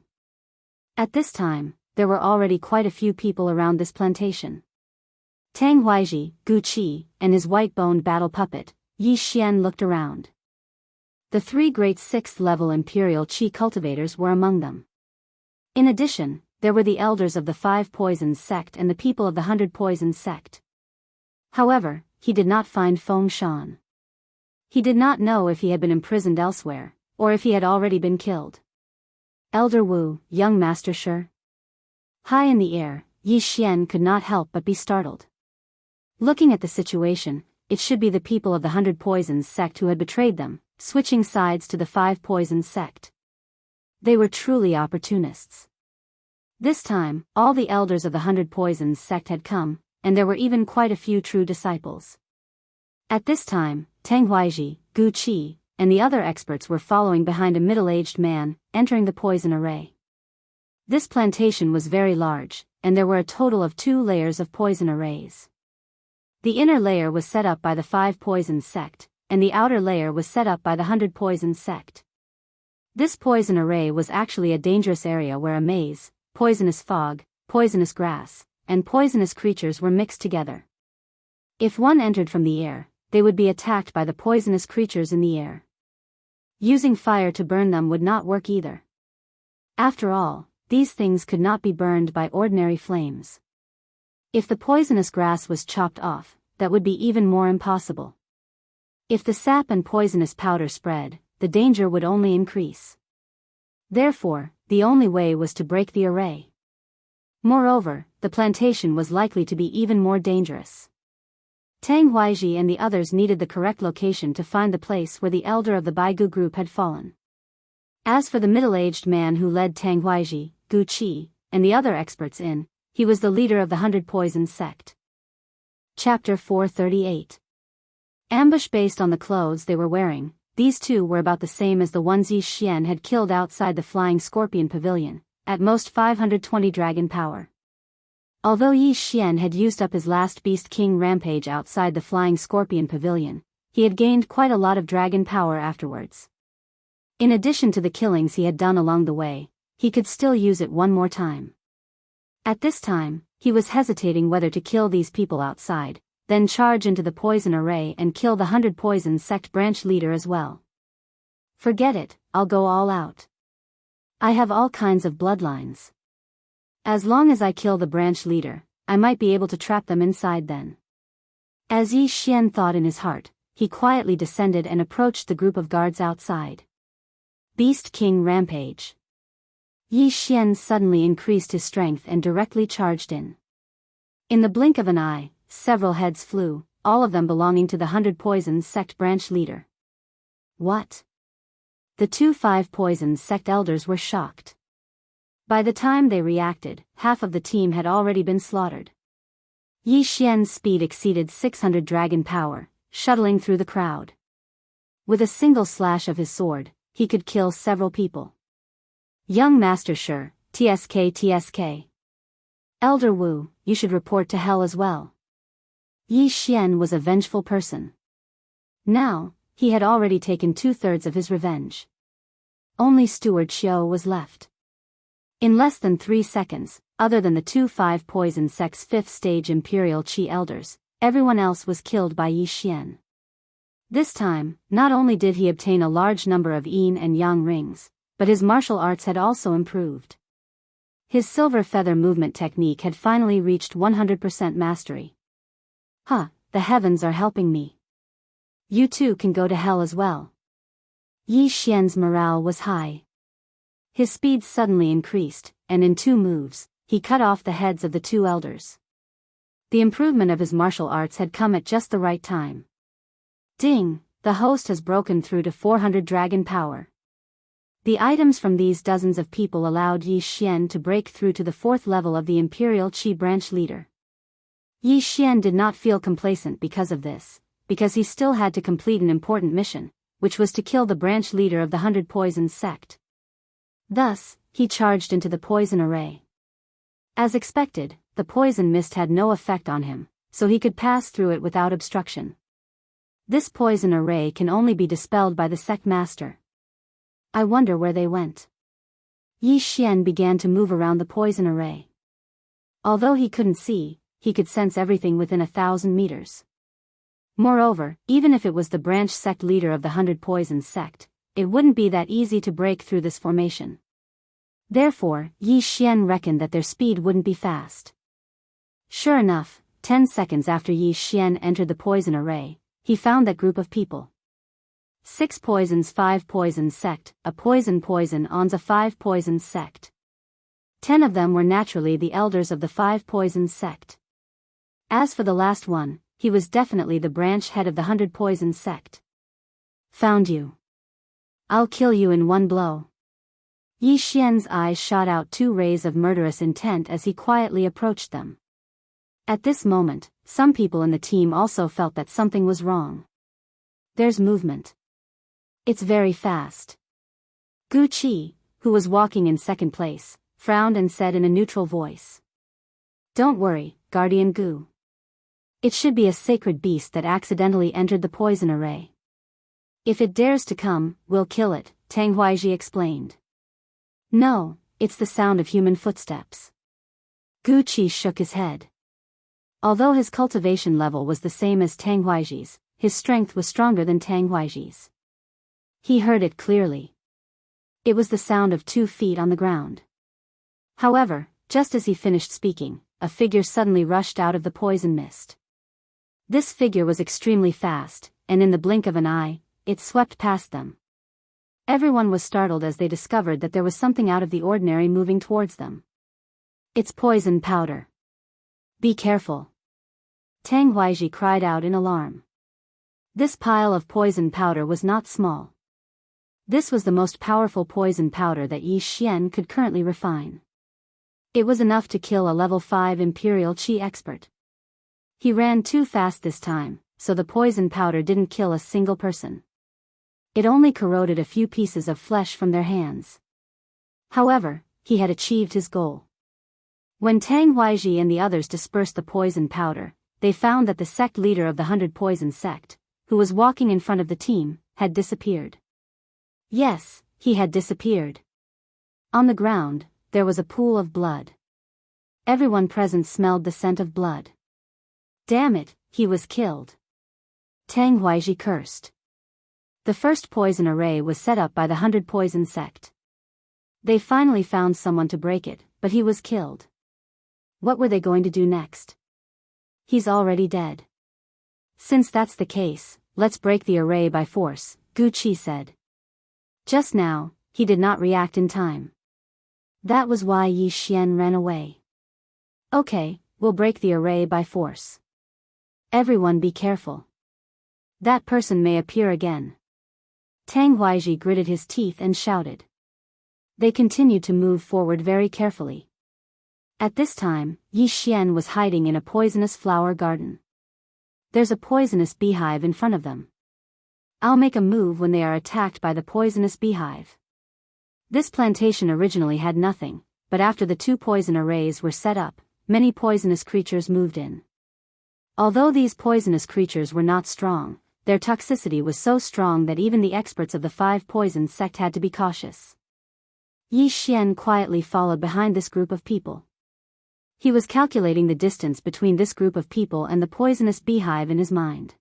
At this time, there were already quite a few people around this plantation. Tang Huaiji, Gu Qi, and his white-boned battle puppet, Yi Xian looked around. The 3 great 6th-level Imperial Qi cultivators were among them. In addition, there were the elders of the 5 Poisons sect and the people of the 100 Poisons sect. However, he did not find Feng Shan. He did not know if he had been imprisoned elsewhere, or if he had already been killed. Elder Wu, young Master Shi. High in the air, Yi Xian could not help but be startled. Looking at the situation, it should be the people of the 100 Poisons sect who had betrayed them, switching sides to the 5 Poisons sect. They were truly opportunists. This time, all the elders of the 100 Poisons sect had come, and there were even quite a few true disciples. At this time, Tang Huaiji, Gu Qi, and the other experts were following behind a middle-aged man, entering the poison array. This plantation was very large, and there were a total of 2 layers of poison arrays. The inner layer was set up by the 5 Poisons sect, and the outer layer was set up by the 100 Poisons sect. This poison array was actually a dangerous area where a maze, poisonous fog, poisonous grass, and poisonous creatures were mixed together. If one entered from the air, they would be attacked by the poisonous creatures in the air. Using fire to burn them would not work either. After all, these things could not be burned by ordinary flames. If the poisonous grass was chopped off, that would be even more impossible. If the sap and poisonous powder spread, the danger would only increase. Therefore, the only way was to break the array. Moreover, the plantation was likely to be even more dangerous. Tang Huaiji and the others needed the correct location to find the place where the elder of the Baigu group had fallen. As for the middle-aged man who led Tang Huaiji, Gu Qi, and the other experts in, he was the leader of the 100 Poisons sect. Chapter 438. Ambush. Based on the clothes they were wearing, these 2 were about the same as the ones Yi Xian had killed outside the Flying Scorpion Pavilion, at most 520 dragon power. Although Yi Xian had used up his last Beast King rampage outside the Flying Scorpion Pavilion, he had gained quite a lot of dragon power afterwards. In addition to the killings he had done along the way, he could still use it one more time. At this time, he was hesitating whether to kill these people outside, then charge into the poison array and kill the 100 Poisons sect branch leader as well. Forget it, I'll go all out. I have all kinds of bloodlines. As long as I kill the branch leader, I might be able to trap them inside then. As Yi Xian thought in his heart, he quietly descended and approached the group of guards outside. Beast King Rampage. Yi Xian suddenly increased his strength and directly charged in. In the blink of an eye, several heads flew, all of them belonging to the 100 Poisons sect branch leader. What? The 2 5 Poisons sect elders were shocked. By the time they reacted, half of the team had already been slaughtered. Yi Xian's speed exceeded 600 dragon power, shuttling through the crowd. With a single slash of his sword, he could kill several people. Young Master Shi, TSK. Elder Wu, you should report to hell as well. Yi Xian was a vengeful person. Now, he had already taken 2/3 of his revenge. Only Steward Xiao was left. In less than 3 seconds, other than the 2 5 Poisons sect's 5th stage Imperial Qi elders, everyone else was killed by Yi Xian. This time, not only did he obtain a large number of yin and yang rings, but his martial arts had also improved. His silver feather movement technique had finally reached 100% mastery. The heavens are helping me. You too can go to hell as well. Yi Xian's morale was high. His speed suddenly increased, and in 2 moves, he cut off the heads of the 2 elders. The improvement of his martial arts had come at just the right time. Ding! The host has broken through to 400 dragon power. The items from these dozens of people allowed Yi Xian to break through to the 4th level of the Imperial Qi branch leader. Yi Xian did not feel complacent because of this, because he still had to complete an important mission, which was to kill the branch leader of the 100 Poisons sect. Thus, he charged into the poison array. As expected, the poison mist had no effect on him, so he could pass through it without obstruction. This poison array can only be dispelled by the sect master. I wonder where they went. Yi Xian began to move around the poison array. Although he couldn't see, he could sense everything within 1,000 meters. Moreover, even if it was the branch sect leader of the 100 Poisons sect, it wouldn't be that easy to break through this formation. Therefore, Yi Xian reckoned that their speed wouldn't be fast. Sure enough, 10 seconds after Yi Xian entered the poison array, he found that group of people. 6 poisons 5 poisons sect, a poison ons a 5 poisons sect. 10 of them were naturally the elders of the 5 poisons sect. As for the last one, he was definitely the branch head of the 100 poisons sect. Found you. I'll kill you in one blow. Yi Xian's eyes shot out 2 rays of murderous intent as he quietly approached them. At this moment, some people in the team also felt that something was wrong. There's movement. It's very fast. Gu Qi, who was walking in second place, frowned and said in a neutral voice. Don't worry, Guardian Gu. It should be a sacred beast that accidentally entered the poison array. If it dares to come, we'll kill it, Tang Huaizhi explained. No, it's the sound of human footsteps. Gu Qi shook his head. Although his cultivation level was the same as Tang Huaizhi's, his strength was stronger than Tang Huaizhi's. He heard it clearly. It was the sound of 2 feet on the ground. However, just as he finished speaking, a figure suddenly rushed out of the poison mist. This figure was extremely fast, and in the blink of an eye, it swept past them. Everyone was startled as they discovered that there was something out of the ordinary moving towards them. It's poison powder. Be careful. Tang Huaizhi cried out in alarm. This pile of poison powder was not small. This was the most powerful poison powder that Yi Xian could currently refine. It was enough to kill a level 5 Imperial Qi expert. He ran too fast this time, so the poison powder didn't kill a single person. It only corroded a few pieces of flesh from their hands. However, he had achieved his goal. When Tang Huaizhi and the others dispersed the poison powder, they found that the sect leader of the 100 Poison sect, who was walking in front of the team, had disappeared. Yes, he had disappeared. On the ground, there was a pool of blood. Everyone present smelled the scent of blood. Damn it, he was killed. Tang Huaizhi cursed. The first poison array was set up by the 100 Poison sect. They finally found someone to break it, but he was killed. What were they going to do next? He's already dead. Since that's the case, let's break the array by force, Gu Qi said. Just now, he did not react in time. That was why Yi Xian ran away. Okay, we'll break the array by force. Everyone be careful. That person may appear again. Tang Huaizhi gritted his teeth and shouted. They continued to move forward very carefully. At this time, Yi Xian was hiding in a poisonous flower garden. There's a poisonous beehive in front of them. I'll make a move when they are attacked by the poisonous beehive. This plantation originally had nothing, but after the 2 poison arrays were set up, many poisonous creatures moved in. Although these poisonous creatures were not strong, their toxicity was so strong that even the experts of the 5 Poison sect had to be cautious. Yi Xian quietly followed behind this group of people. He was calculating the distance between this group of people and the poisonous beehive in his mind.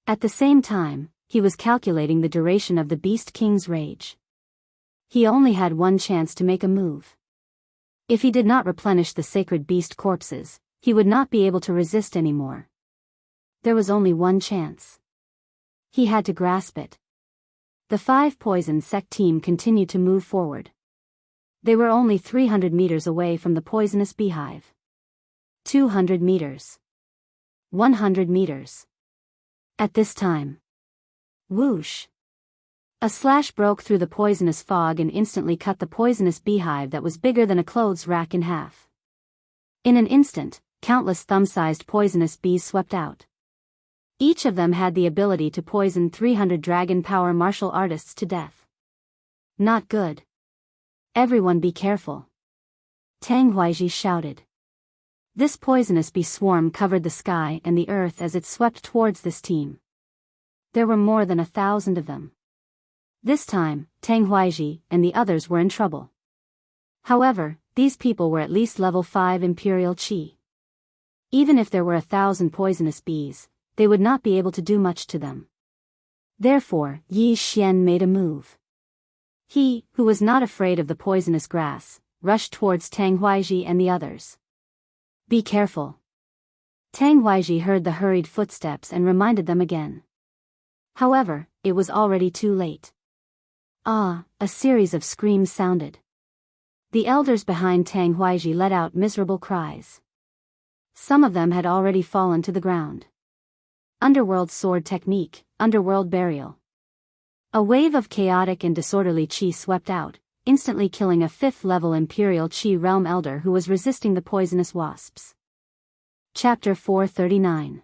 At the same time, he was calculating the duration of the Beast King's rage. He only had one chance to make a move. If he did not replenish the sacred beast corpses, he would not be able to resist anymore. There was only one chance. He had to grasp it. The 5 Poison sect team continued to move forward. They were only 300 meters away from the poisonous beehive. 200 meters. 100 meters. At this time. Whoosh! A slash broke through the poisonous fog and instantly cut the poisonous beehive that was bigger than a clothes rack in half. In an instant, countless thumb-sized poisonous bees swept out. Each of them had the ability to poison 300 dragon power martial artists to death. Not good. Everyone be careful. Tang Huaiji shouted. This poisonous bee swarm covered the sky and the earth as it swept towards this team. There were more than 1,000 of them. This time, Tang Huaiji and the others were in trouble. However, these people were at least level 5 Imperial Qi. Even if there were 1,000 poisonous bees, they would not be able to do much to them. Therefore, Yi Xian made a move. He, who was not afraid of the poisonous grass, rushed towards Tang Huaiji and the others. Be careful. Tang Huaiji heard the hurried footsteps and reminded them again. However, it was already too late. Ah, a series of screams sounded. The elders behind Tang Huaiji let out miserable cries. Some of them had already fallen to the ground. Underworld sword technique, underworld burial. A wave of chaotic and disorderly qi swept out, instantly killing a 5th level Imperial Qi realm elder who was resisting the poisonous wasps. Chapter 439.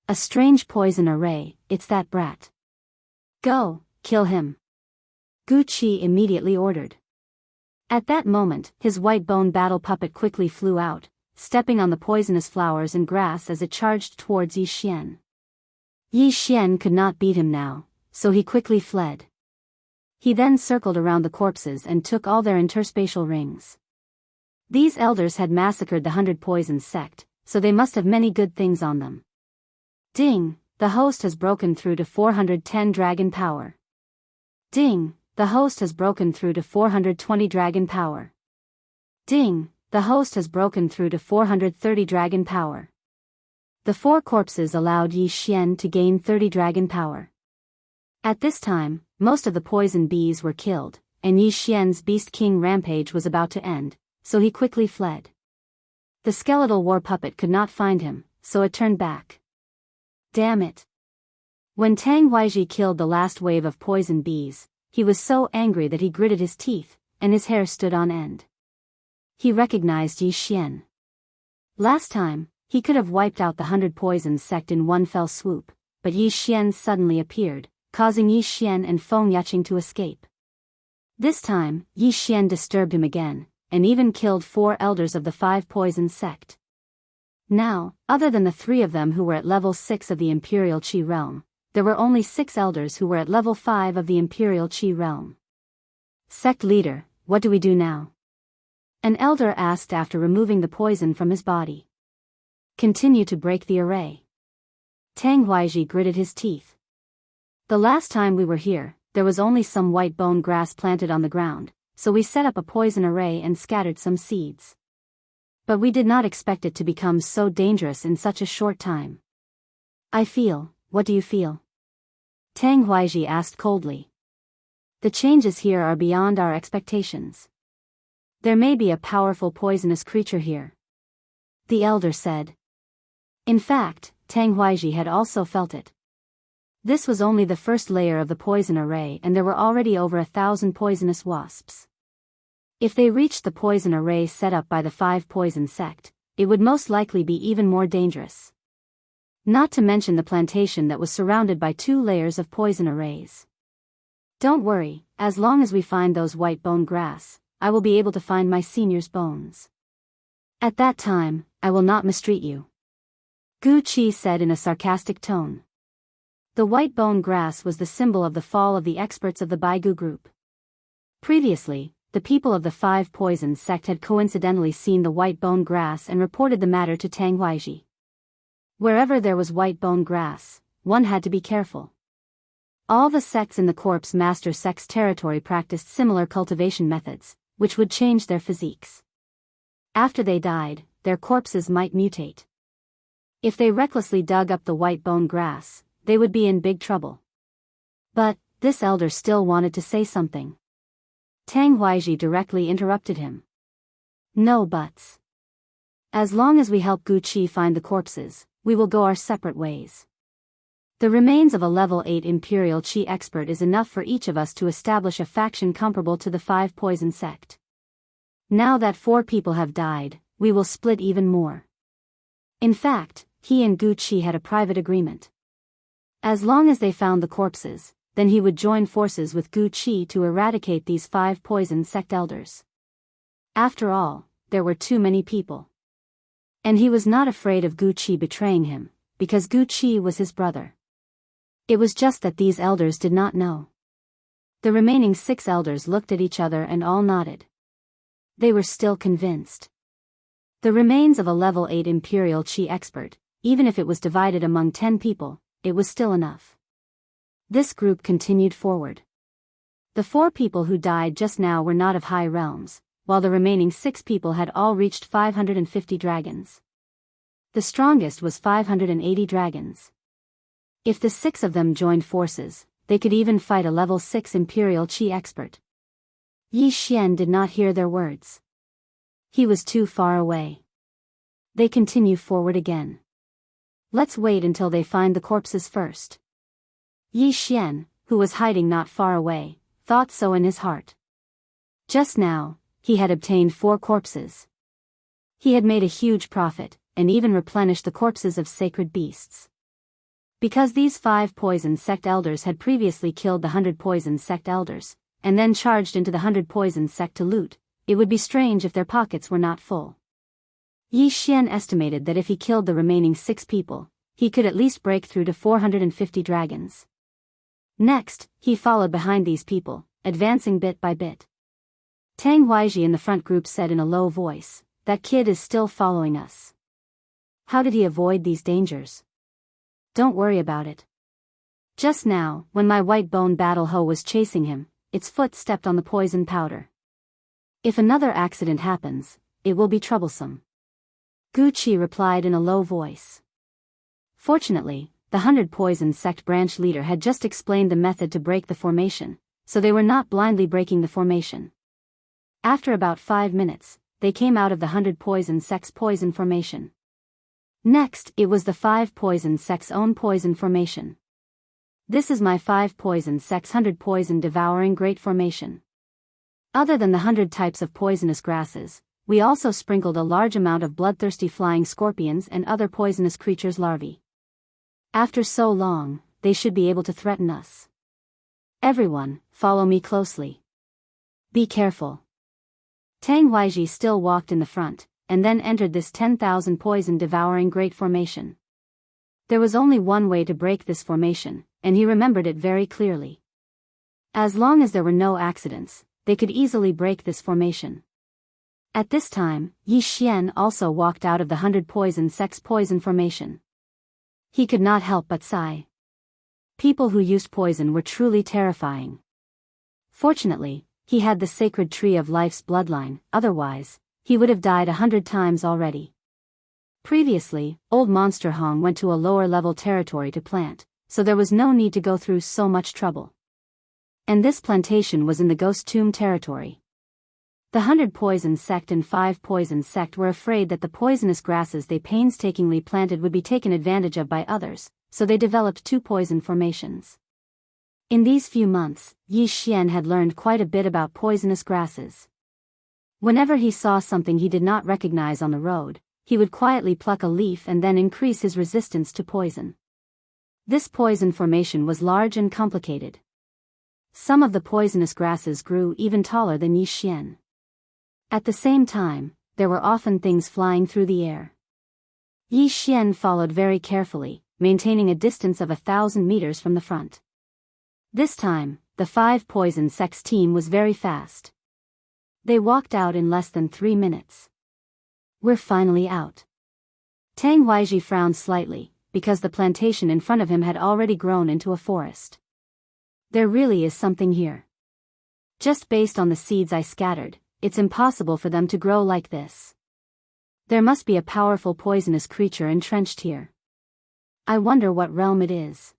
A strange poison array, it's that brat. Go, kill him. Gu Qi immediately ordered. At that moment, his white bone battle puppet quickly flew out, stepping on the poisonous flowers and grass as it charged towards Yi Xian. Yi Xian could not beat him now, so he quickly fled. He then circled around the corpses and took all their interspatial rings. These elders had massacred the 100 Poisons sect, so they must have many good things on them. Ding, the host has broken through to 410 dragon power. Ding, the host has broken through to 420 dragon power. Ding, the host has broken through to 430 dragon power. The 4 corpses allowed Yi Xian to gain 30 dragon power. At this time, most of the poison bees were killed, and Yi Xian's Beast King rampage was about to end, so he quickly fled. The skeletal war puppet could not find him, so it turned back. Damn it. When Tang Huaiji killed the last wave of poison bees, he was so angry that he gritted his teeth, and his hair stood on end. He recognized Yi Xian. Last time, he could have wiped out the 100 Poisons sect in one fell swoop, but Yi Xian suddenly appeared, causing Yi Xian and Feng Yaching to escape. This time, Yi Xian disturbed him again, and even killed 4 elders of the 5 Poison sect. Now, other than the 3 of them who were at level 6 of the Imperial Qi realm, there were only 6 elders who were at level 5 of the Imperial Qi realm. Sect leader, what do we do now? An elder asked after removing the poison from his body. Continue to break the array. Tang Huaiji gritted his teeth. The last time we were here, there was only some white bone grass planted on the ground, so we set up a poison array and scattered some seeds. But we did not expect it to become so dangerous in such a short time. What do you feel? Tang Huaiji asked coldly. The changes here are beyond our expectations. There may be a powerful poisonous creature here. The elder said. In fact, Tang Huaiji had also felt it. This was only the first layer of the poison array and there were already over 1,000 poisonous wasps. If they reached the poison array set up by the 5 Poison sect, it would most likely be even more dangerous. Not to mention the plantation that was surrounded by 2 layers of poison arrays. Don't worry, as long as we find those white bone grass, I will be able to find my senior's bones. At that time, I will not mistreat you. Gu Qi said in a sarcastic tone. The white bone grass was the symbol of the fall of the experts of the Baigu group. Previously, the people of the 5 Poison sect had coincidentally seen the white bone grass and reported the matter to Tang Huaiji. Wherever there was white bone grass, one had to be careful. All the sects in the Corpse Master sect's territory practiced similar cultivation methods, which would change their physiques. After they died, their corpses might mutate. If they recklessly dug up the white bone grass, they would be in big trouble. But, this elder still wanted to say something. Tang Huaiji directly interrupted him. No buts. As long as we help Gu Qi find the corpses, we will go our separate ways. The remains of a level 8 Imperial Qi expert is enough for each of us to establish a faction comparable to the 5 Poison Sect. Now that 4 people have died, we will split even more. In fact, he and Gu Qi had a private agreement. As long as they found the corpses, then he would join forces with Gu Qi to eradicate these 5 Poison Sect elders. After all, there were too many people. And he was not afraid of Gu Qi betraying him, because Gu Qi was his brother. It was just that these elders did not know. The remaining 6 elders looked at each other and all nodded. They were still convinced. The remains of a level 8 Imperial Qi expert, even if it was divided among 10 people, it was still enough. This group continued forward. The 4 people who died just now were not of high realms, while the remaining 6 people had all reached 550 dragons. The strongest was 580 dragons. If the 6 of them joined forces, they could even fight a level 6 Imperial Qi expert. Yi Xian did not hear their words. He was too far away. They continue forward again. Let's wait until they find the corpses first. Yi Xian, who was hiding not far away, thought so in his heart. Just now, he had obtained 4 corpses. He had made a huge profit, and even replenished the corpses of sacred beasts. Because these 5 Poison Sect elders had previously killed the 100 Poison Sect elders, and then charged into the 100 Poison Sect to loot, it would be strange if their pockets were not full. Yi Xian estimated that if he killed the remaining 6 people, he could at least break through to 450 dragons. Next, he followed behind these people, advancing bit by bit. Tang Weiji in the front group said in a low voice, "That kid is still following us. How did he avoid these dangers? Don't worry about it. Just now, when my white bone battle hoe was chasing him, its foot stepped on the poison powder. If another accident happens, it will be troublesome." Gu Qi replied in a low voice. Fortunately, the 100 Poison Sect branch leader had just explained the method to break the formation, so they were not blindly breaking the formation. After about 5 minutes, they came out of the 100 Poison Sect's poison formation. Next, it was the 5 Poison Sect's own poison formation. This is my 5 Poison Sect's 100 Poison Devouring Great Formation. Other than the 100 types of poisonous grasses, we also sprinkled a large amount of bloodthirsty flying scorpions and other poisonous creatures' larvae. After so long, they should be able to threaten us. Everyone, follow me closely. Be careful. Tang Weiji still walked in the front, and then entered this 10,000 poison devouring great formation. There was only one way to break this formation, and he remembered it very clearly. As long as there were no accidents, they could easily break this formation. At this time, Yi Xian also walked out of the 100 Poison Sect's poison formation. He could not help but sigh. People who used poison were truly terrifying. Fortunately, he had the sacred tree of life's bloodline, otherwise, he would have died 100 times already. Previously, Old Monster Hong went to a lower-level territory to plant, so there was no need to go through so much trouble. And this plantation was in the Ghost Tomb territory. The 100 Poison Sect and 5 Poison Sect were afraid that the poisonous grasses they painstakingly planted would be taken advantage of by others, so they developed 2 poison formations. In these few months, Yi Xian had learned quite a bit about poisonous grasses. Whenever he saw something he did not recognize on the road, he would quietly pluck a leaf and then increase his resistance to poison. This poison formation was large and complicated. Some of the poisonous grasses grew even taller than Yi Xian. At the same time, there were often things flying through the air. Yi Xian followed very carefully, maintaining a distance of 1,000 meters from the front. This time, the 5 Poison Sect's team was very fast. They walked out in less than 3 minutes. We're finally out. Tang Weiji frowned slightly, because the plantation in front of him had already grown into a forest. There really is something here. Just based on the seeds I scattered, it's impossible for them to grow like this. There must be a powerful poisonous creature entrenched here. I wonder what realm it is.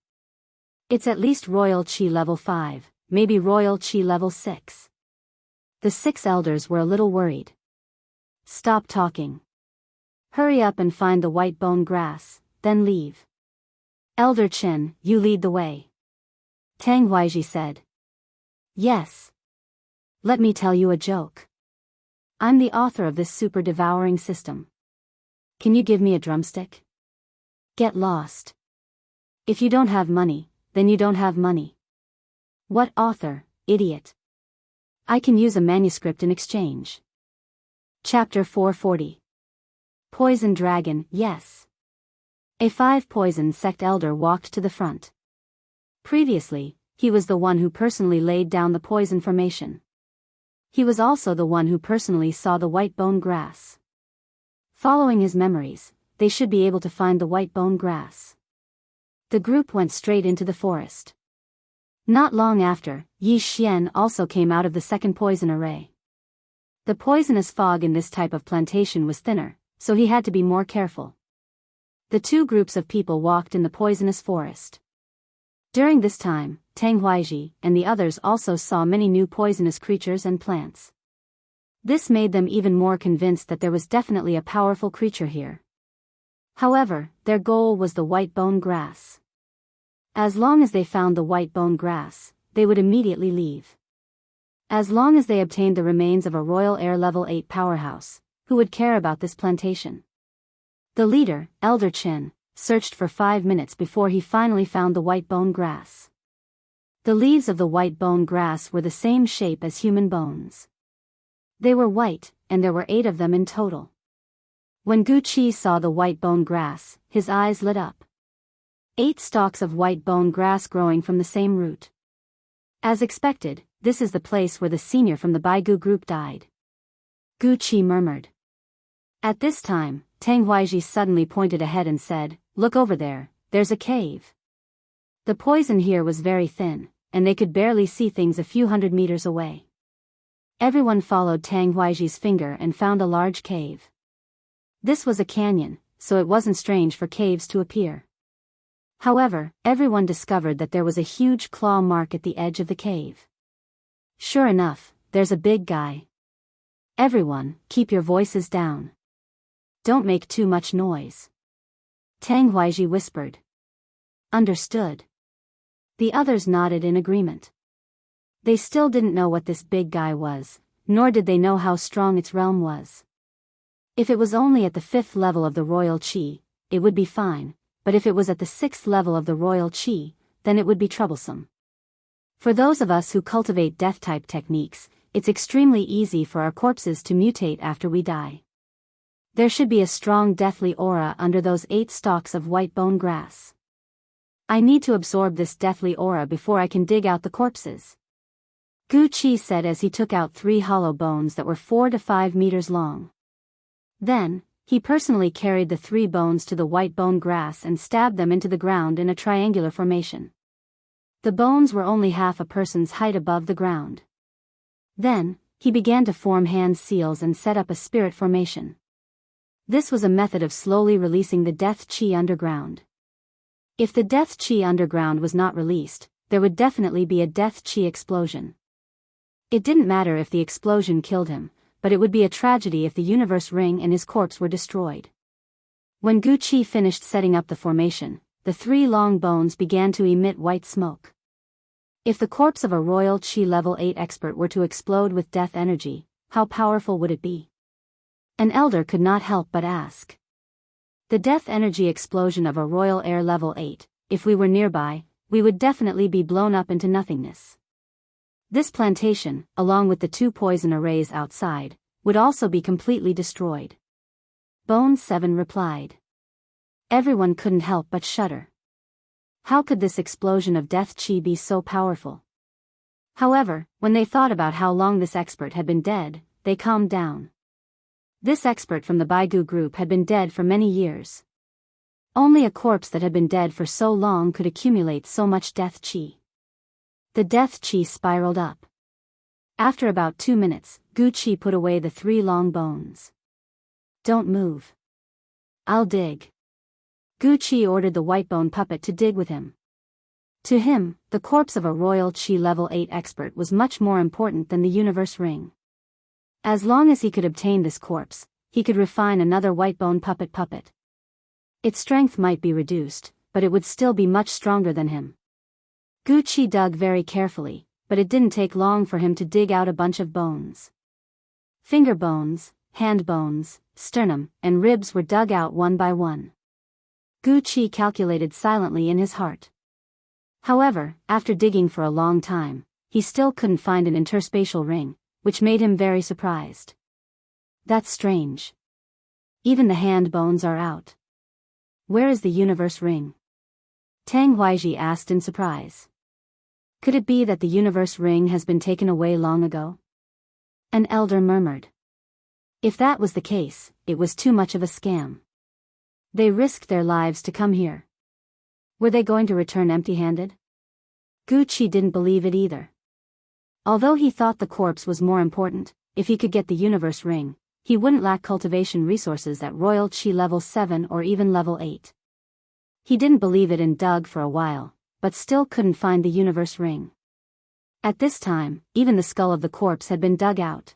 It's at least Royal Qi level 5, maybe Royal Qi level 6. The 6 elders were a little worried. Stop talking. Hurry up and find the white bone grass, then leave. Elder Chen, you lead the way. Tang Huaiji said. Yes. Let me tell you a joke. I'm the author of this super devouring system. Can you give me a drumstick? Get lost. If you don't have money, then you don't have money. What author, idiot? I can use a manuscript in exchange. Chapter 440. Poison Dragon, yes. A 5 poison sect elder walked to the front. Previously, he was the one who personally laid down the poison formation. He was also the one who personally saw the white bone grass. Following his memories, they should be able to find the white bone grass. The group went straight into the forest. Not long after, Yi Xian also came out of the second poison array. The poisonous fog in this type of plantation was thinner, so he had to be more careful. The two groups of people walked in the poisonous forest. During this time, Tang Huaiji and the others also saw many new poisonous creatures and plants. This made them even more convinced that there was definitely a powerful creature here. However, their goal was the white bone grass. As long as they found the white bone grass, they would immediately leave. As long as they obtained the remains of a royal heir level 8 powerhouse, who would care about this plantation? The leader, Elder Chen, searched for 5 minutes before he finally found the white bone grass. The leaves of the white bone grass were the same shape as human bones. They were white, and there were 8 of them in total. When Gu Qi saw the white bone grass, his eyes lit up. 8 stalks of white bone grass growing from the same root. As expected, this is the place where the senior from the Baigu group died. Gu Qi murmured. At this time, Tang Huaiji suddenly pointed ahead and said, "Look over there, there's a cave." The poison here was very thin, and they could barely see things a few hundred meters away. Everyone followed Tang Huaiji's finger and found a large cave. This was a canyon, so it wasn't strange for caves to appear. However, everyone discovered that there was a huge claw mark at the edge of the cave. Sure enough, there's a big guy. Everyone, keep your voices down. Don't make too much noise. Tang Huaiji whispered. Understood. The others nodded in agreement. They still didn't know what this big guy was, nor did they know how strong its realm was. If it was only at the 5th level of the royal qi, it would be fine. But if it was at the 6th level of the royal qi, then it would be troublesome. For those of us who cultivate death-type techniques, it's extremely easy for our corpses to mutate after we die. There should be a strong deathly aura under those 8 stalks of white bone grass. I need to absorb this deathly aura before I can dig out the corpses. Gu Qi said as he took out 3 hollow bones that were 4 to 5 meters long. Then, he personally carried the 3 bones to the white bone grass and stabbed them into the ground in a triangular formation. The bones were only half a person's height above the ground. Then, he began to form hand seals and set up a spirit formation. This was a method of slowly releasing the death qi underground. If the death qi underground was not released, there would definitely be a death qi explosion. It didn't matter if the explosion killed him, but it would be a tragedy if the universe ring and his corpse were destroyed. When Gu Qi finished setting up the formation, the 3 long bones began to emit white smoke. If the corpse of a royal qi level 8 expert were to explode with death energy, how powerful would it be? An elder could not help but ask. The death energy explosion of a royal heir level 8, if we were nearby, we would definitely be blown up into nothingness. This plantation, along with the 2 poison arrays outside, would also be completely destroyed. Bone 7 replied. Everyone couldn't help but shudder. How could this explosion of death qi be so powerful? However, when they thought about how long this expert had been dead, they calmed down. This expert from the Baigu group had been dead for many years. Only a corpse that had been dead for so long could accumulate so much death qi. The death qi spiraled up. After about 2 minutes, Gu Qi put away the 3 long bones. Don't move. I'll dig. Gu Qi ordered the white bone puppet to dig with him. To him, the corpse of a royal qi level 8 expert was much more important than the universe ring. As long as he could obtain this corpse, he could refine another white bone puppet. Its strength might be reduced, but it would still be much stronger than him. Gucci dug very carefully, but it didn't take long for him to dig out a bunch of bones. Finger bones, hand bones, sternum, and ribs were dug out one by one. Gucci calculated silently in his heart. However, after digging for a long time, he still couldn't find an interspatial ring, which made him very surprised. That's strange. Even the hand bones are out. Where is the universe ring? Tang Huaiji asked in surprise. Could it be that the universe ring has been taken away long ago? An elder murmured. If that was the case, it was too much of a scam. They risked their lives to come here. Were they going to return empty-handed? Gucci didn't believe it either. Although he thought the corpse was more important, if he could get the universe ring, he wouldn't lack cultivation resources at Royal Qi level 7 or even level 8. He didn't believe it and dug for a while, but still couldn't find the universe ring. At this time, even the skull of the corpse had been dug out.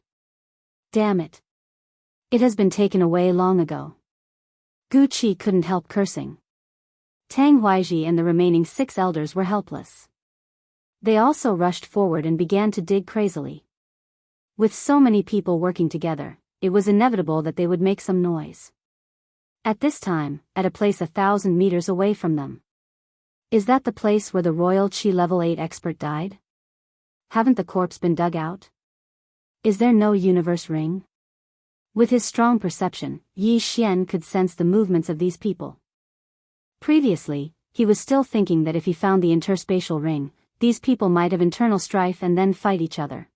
Damn it. It has been taken away long ago. Gucci couldn't help cursing. Tang Huaiji and the remaining 6 elders were helpless. They also rushed forward and began to dig crazily. With so many people working together, it was inevitable that they would make some noise. At this time, at a place 1,000 meters away from them. Is that the place where the Royal Qi level 8 expert died? Haven't the corpse been dug out? Is there no universe ring? With his strong perception, Yi Xian could sense the movements of these people. Previously, he was still thinking that if he found the interspatial ring, these people might have internal strife and then fight each other.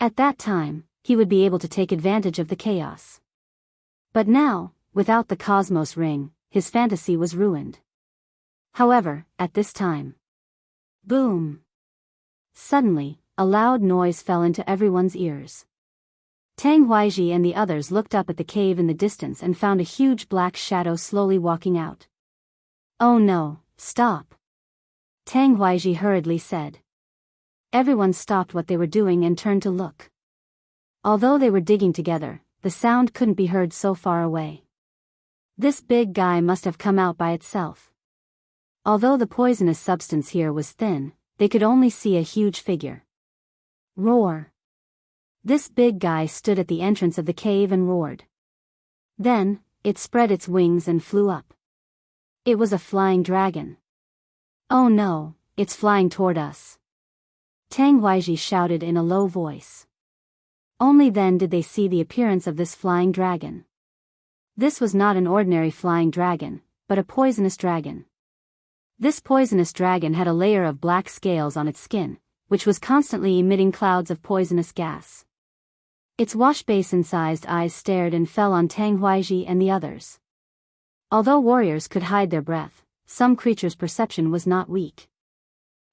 At that time, he would be able to take advantage of the chaos. But now, without the cosmos ring, his fantasy was ruined. However, at this time. Boom! Suddenly, a loud noise fell into everyone's ears. Tang Huaiji and the others looked up at the cave in the distance and found a huge black shadow slowly walking out. Oh no, stop! Tang Huaiji hurriedly said. Everyone stopped what they were doing and turned to look. Although they were digging together, the sound couldn't be heard so far away. This big guy must have come out by itself. Although the poisonous substance here was thin, they could only see a huge figure. Roar! This big guy stood at the entrance of the cave and roared. Then, it spread its wings and flew up. It was a flying dragon. Oh no, it's flying toward us. Tang Huaiji shouted in a low voice. Only then did they see the appearance of this flying dragon. This was not an ordinary flying dragon, but a poisonous dragon. This poisonous dragon had a layer of black scales on its skin, which was constantly emitting clouds of poisonous gas. Its wash-basin-sized eyes stared and fell on Tang Huaiji and the others. Although warriors could hide their breath, some creatures' perception was not weak.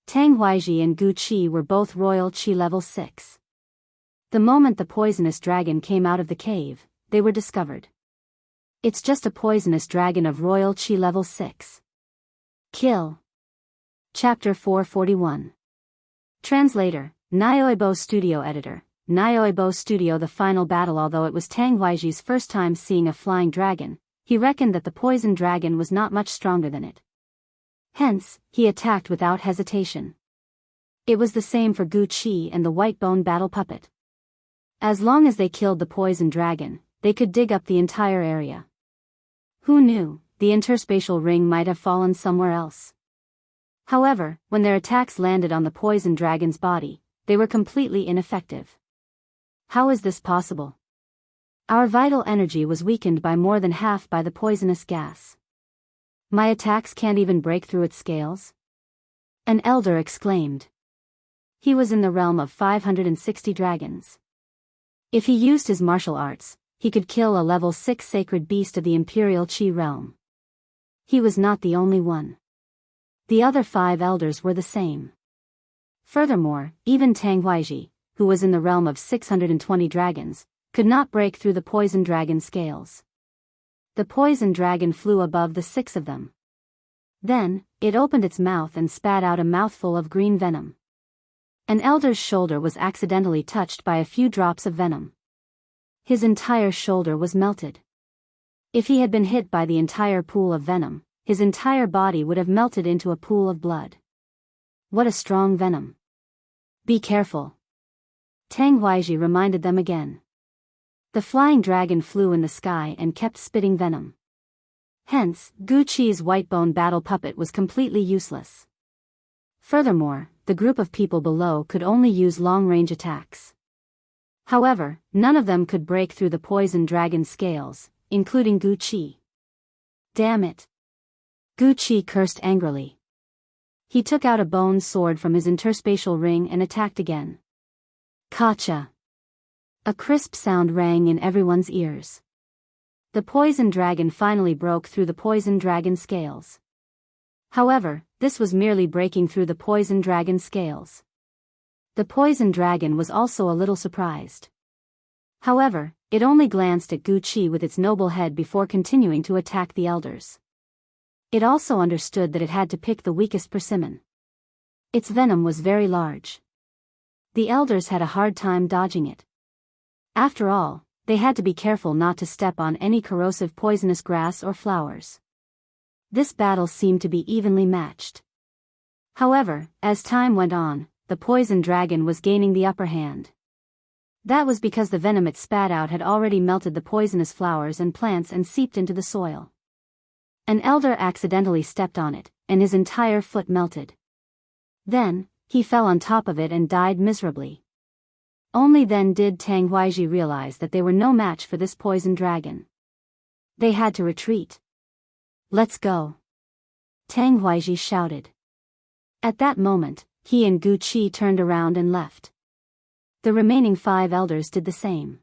Tang Huaiji and Gu Qi were both Royal Qi level 6. The moment the poisonous dragon came out of the cave, they were discovered. It's just a poisonous dragon of Royal Qi level 6. Kill. Chapter 441. Translator, Nioibo Studio Editor, Nioibo Studio. The final battle. Although it was Tang Huaiji's first time seeing a flying dragon, he reckoned that the poison dragon was not much stronger than it. Hence, he attacked without hesitation. It was the same for Gu Qi and the white bone battle puppet. As long as they killed the poison dragon, they could dig up the entire area. Who knew, the interspatial ring might have fallen somewhere else. However, when their attacks landed on the poison dragon's body, they were completely ineffective. How is this possible? Our vital energy was weakened by more than half by the poisonous gas. My attacks can't even break through its scales? An elder exclaimed. He was in the realm of 560 dragons. If he used his martial arts, he could kill a level 6 sacred beast of the Imperial Qi realm. He was not the only one. The other 5 elders were the same. Furthermore, even Tang Huaiji, who was in the realm of 620 dragons, could not break through the poison dragon scales. The poison dragon flew above the 6 of them. Then, it opened its mouth and spat out a mouthful of green venom. An elder's shoulder was accidentally touched by a few drops of venom. His entire shoulder was melted. If he had been hit by the entire pool of venom, his entire body would have melted into a pool of blood. What a strong venom. Be careful. Tang Huaiji reminded them again. The flying dragon flew in the sky and kept spitting venom. Hence, Gu Qi's white bone battle puppet was completely useless. Furthermore, the group of people below could only use long-range attacks. However, none of them could break through the poison dragon's scales, including Gu Qi. Damn it! Gu Qi cursed angrily. He took out a bone sword from his interspatial ring and attacked again. Kacha! A crisp sound rang in everyone's ears. The poison dragon finally broke through the poison dragon's scales. However, this was merely breaking through the poison dragon's scales. The poison dragon was also a little surprised. However, it only glanced at Gu Qi with its noble head before continuing to attack the elders. It also understood that it had to pick the weakest persimmon. Its venom was very large. The elders had a hard time dodging it. After all, they had to be careful not to step on any corrosive poisonous grass or flowers. This battle seemed to be evenly matched. However, as time went on, the poison dragon was gaining the upper hand. That was because the venom it spat out had already melted the poisonous flowers and plants and seeped into the soil. An elder accidentally stepped on it, and his entire foot melted. Then, he fell on top of it and died miserably. Only then did Tang Huaiji realize that they were no match for this poison dragon. They had to retreat. Let's go! Tang Huaiji shouted. At that moment, he and Gu Qi turned around and left. The remaining 5 elders did the same.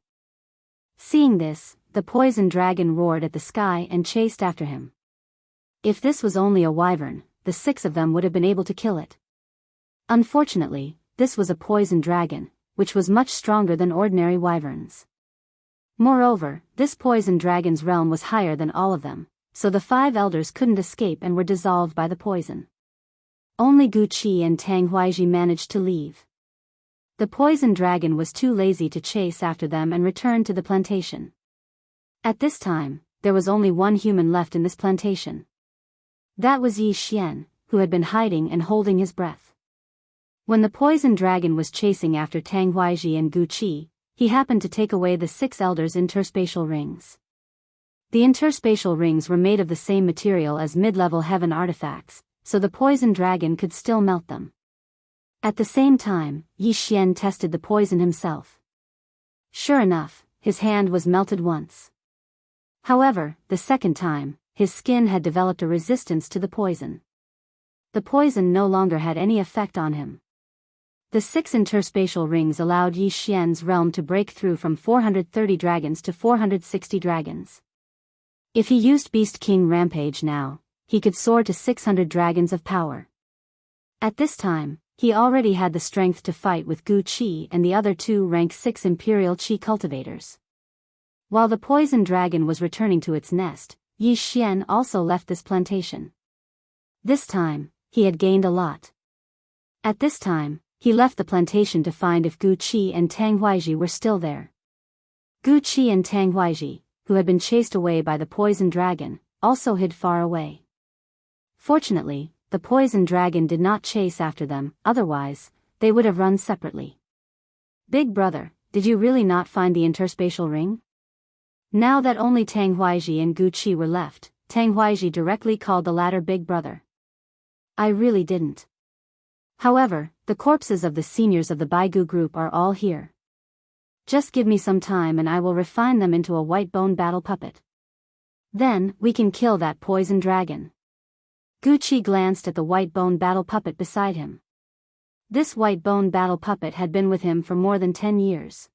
Seeing this, the poison dragon roared at the sky and chased after him. If this was only a wyvern, the 6 of them would have been able to kill it. Unfortunately, this was a poison dragon, which was much stronger than ordinary wyverns. Moreover, this poison dragon's realm was higher than all of them, so the 5 elders couldn't escape and were dissolved by the poison. Only Gu Qi and Tang Huaiji managed to leave. The poison dragon was too lazy to chase after them and returned to the plantation. At this time, there was only one human left in this plantation. That was Yi Xian, who had been hiding and holding his breath. When the poison dragon was chasing after Tang Huaiji and Gu Qi, he happened to take away the 6 elders' interspatial rings. The interspatial rings were made of the same material as mid-level heaven artifacts, so the poison dragon could still melt them. At the same time, Yi Xian tested the poison himself. Sure enough, his hand was melted once. However, the second time, his skin had developed a resistance to the poison. The poison no longer had any effect on him. The 6 interspatial rings allowed Yi Xian's realm to break through from 430 dragons to 460 dragons. If he used Beast King Rampage now, he could soar to 600 dragons of power. At this time, he already had the strength to fight with Gu Qi and the other 2 rank 6 Imperial Qi cultivators. While the poison dragon was returning to its nest, Yi Xian also left this plantation. This time, he had gained a lot. At this time, he left the plantation to find if Gu Qi and Tang Huaiji were still there. Gu Qi and Tang Huaiji, who had been chased away by the poison dragon, also hid far away. Fortunately, the poison dragon did not chase after them, otherwise, they would have run separately. Big brother, did you really not find the interspatial ring? Now that only Tang Huaiji and Gu Qi were left, Tang Huaiji directly called the latter big brother. I really didn't. However, the corpses of the seniors of the Baigu group are all here. Just give me some time and I will refine them into a white bone battle puppet. Then, we can kill that poison dragon. Gu Qi glanced at the white bone battle puppet beside him. This white bone battle puppet had been with him for more than 10 years.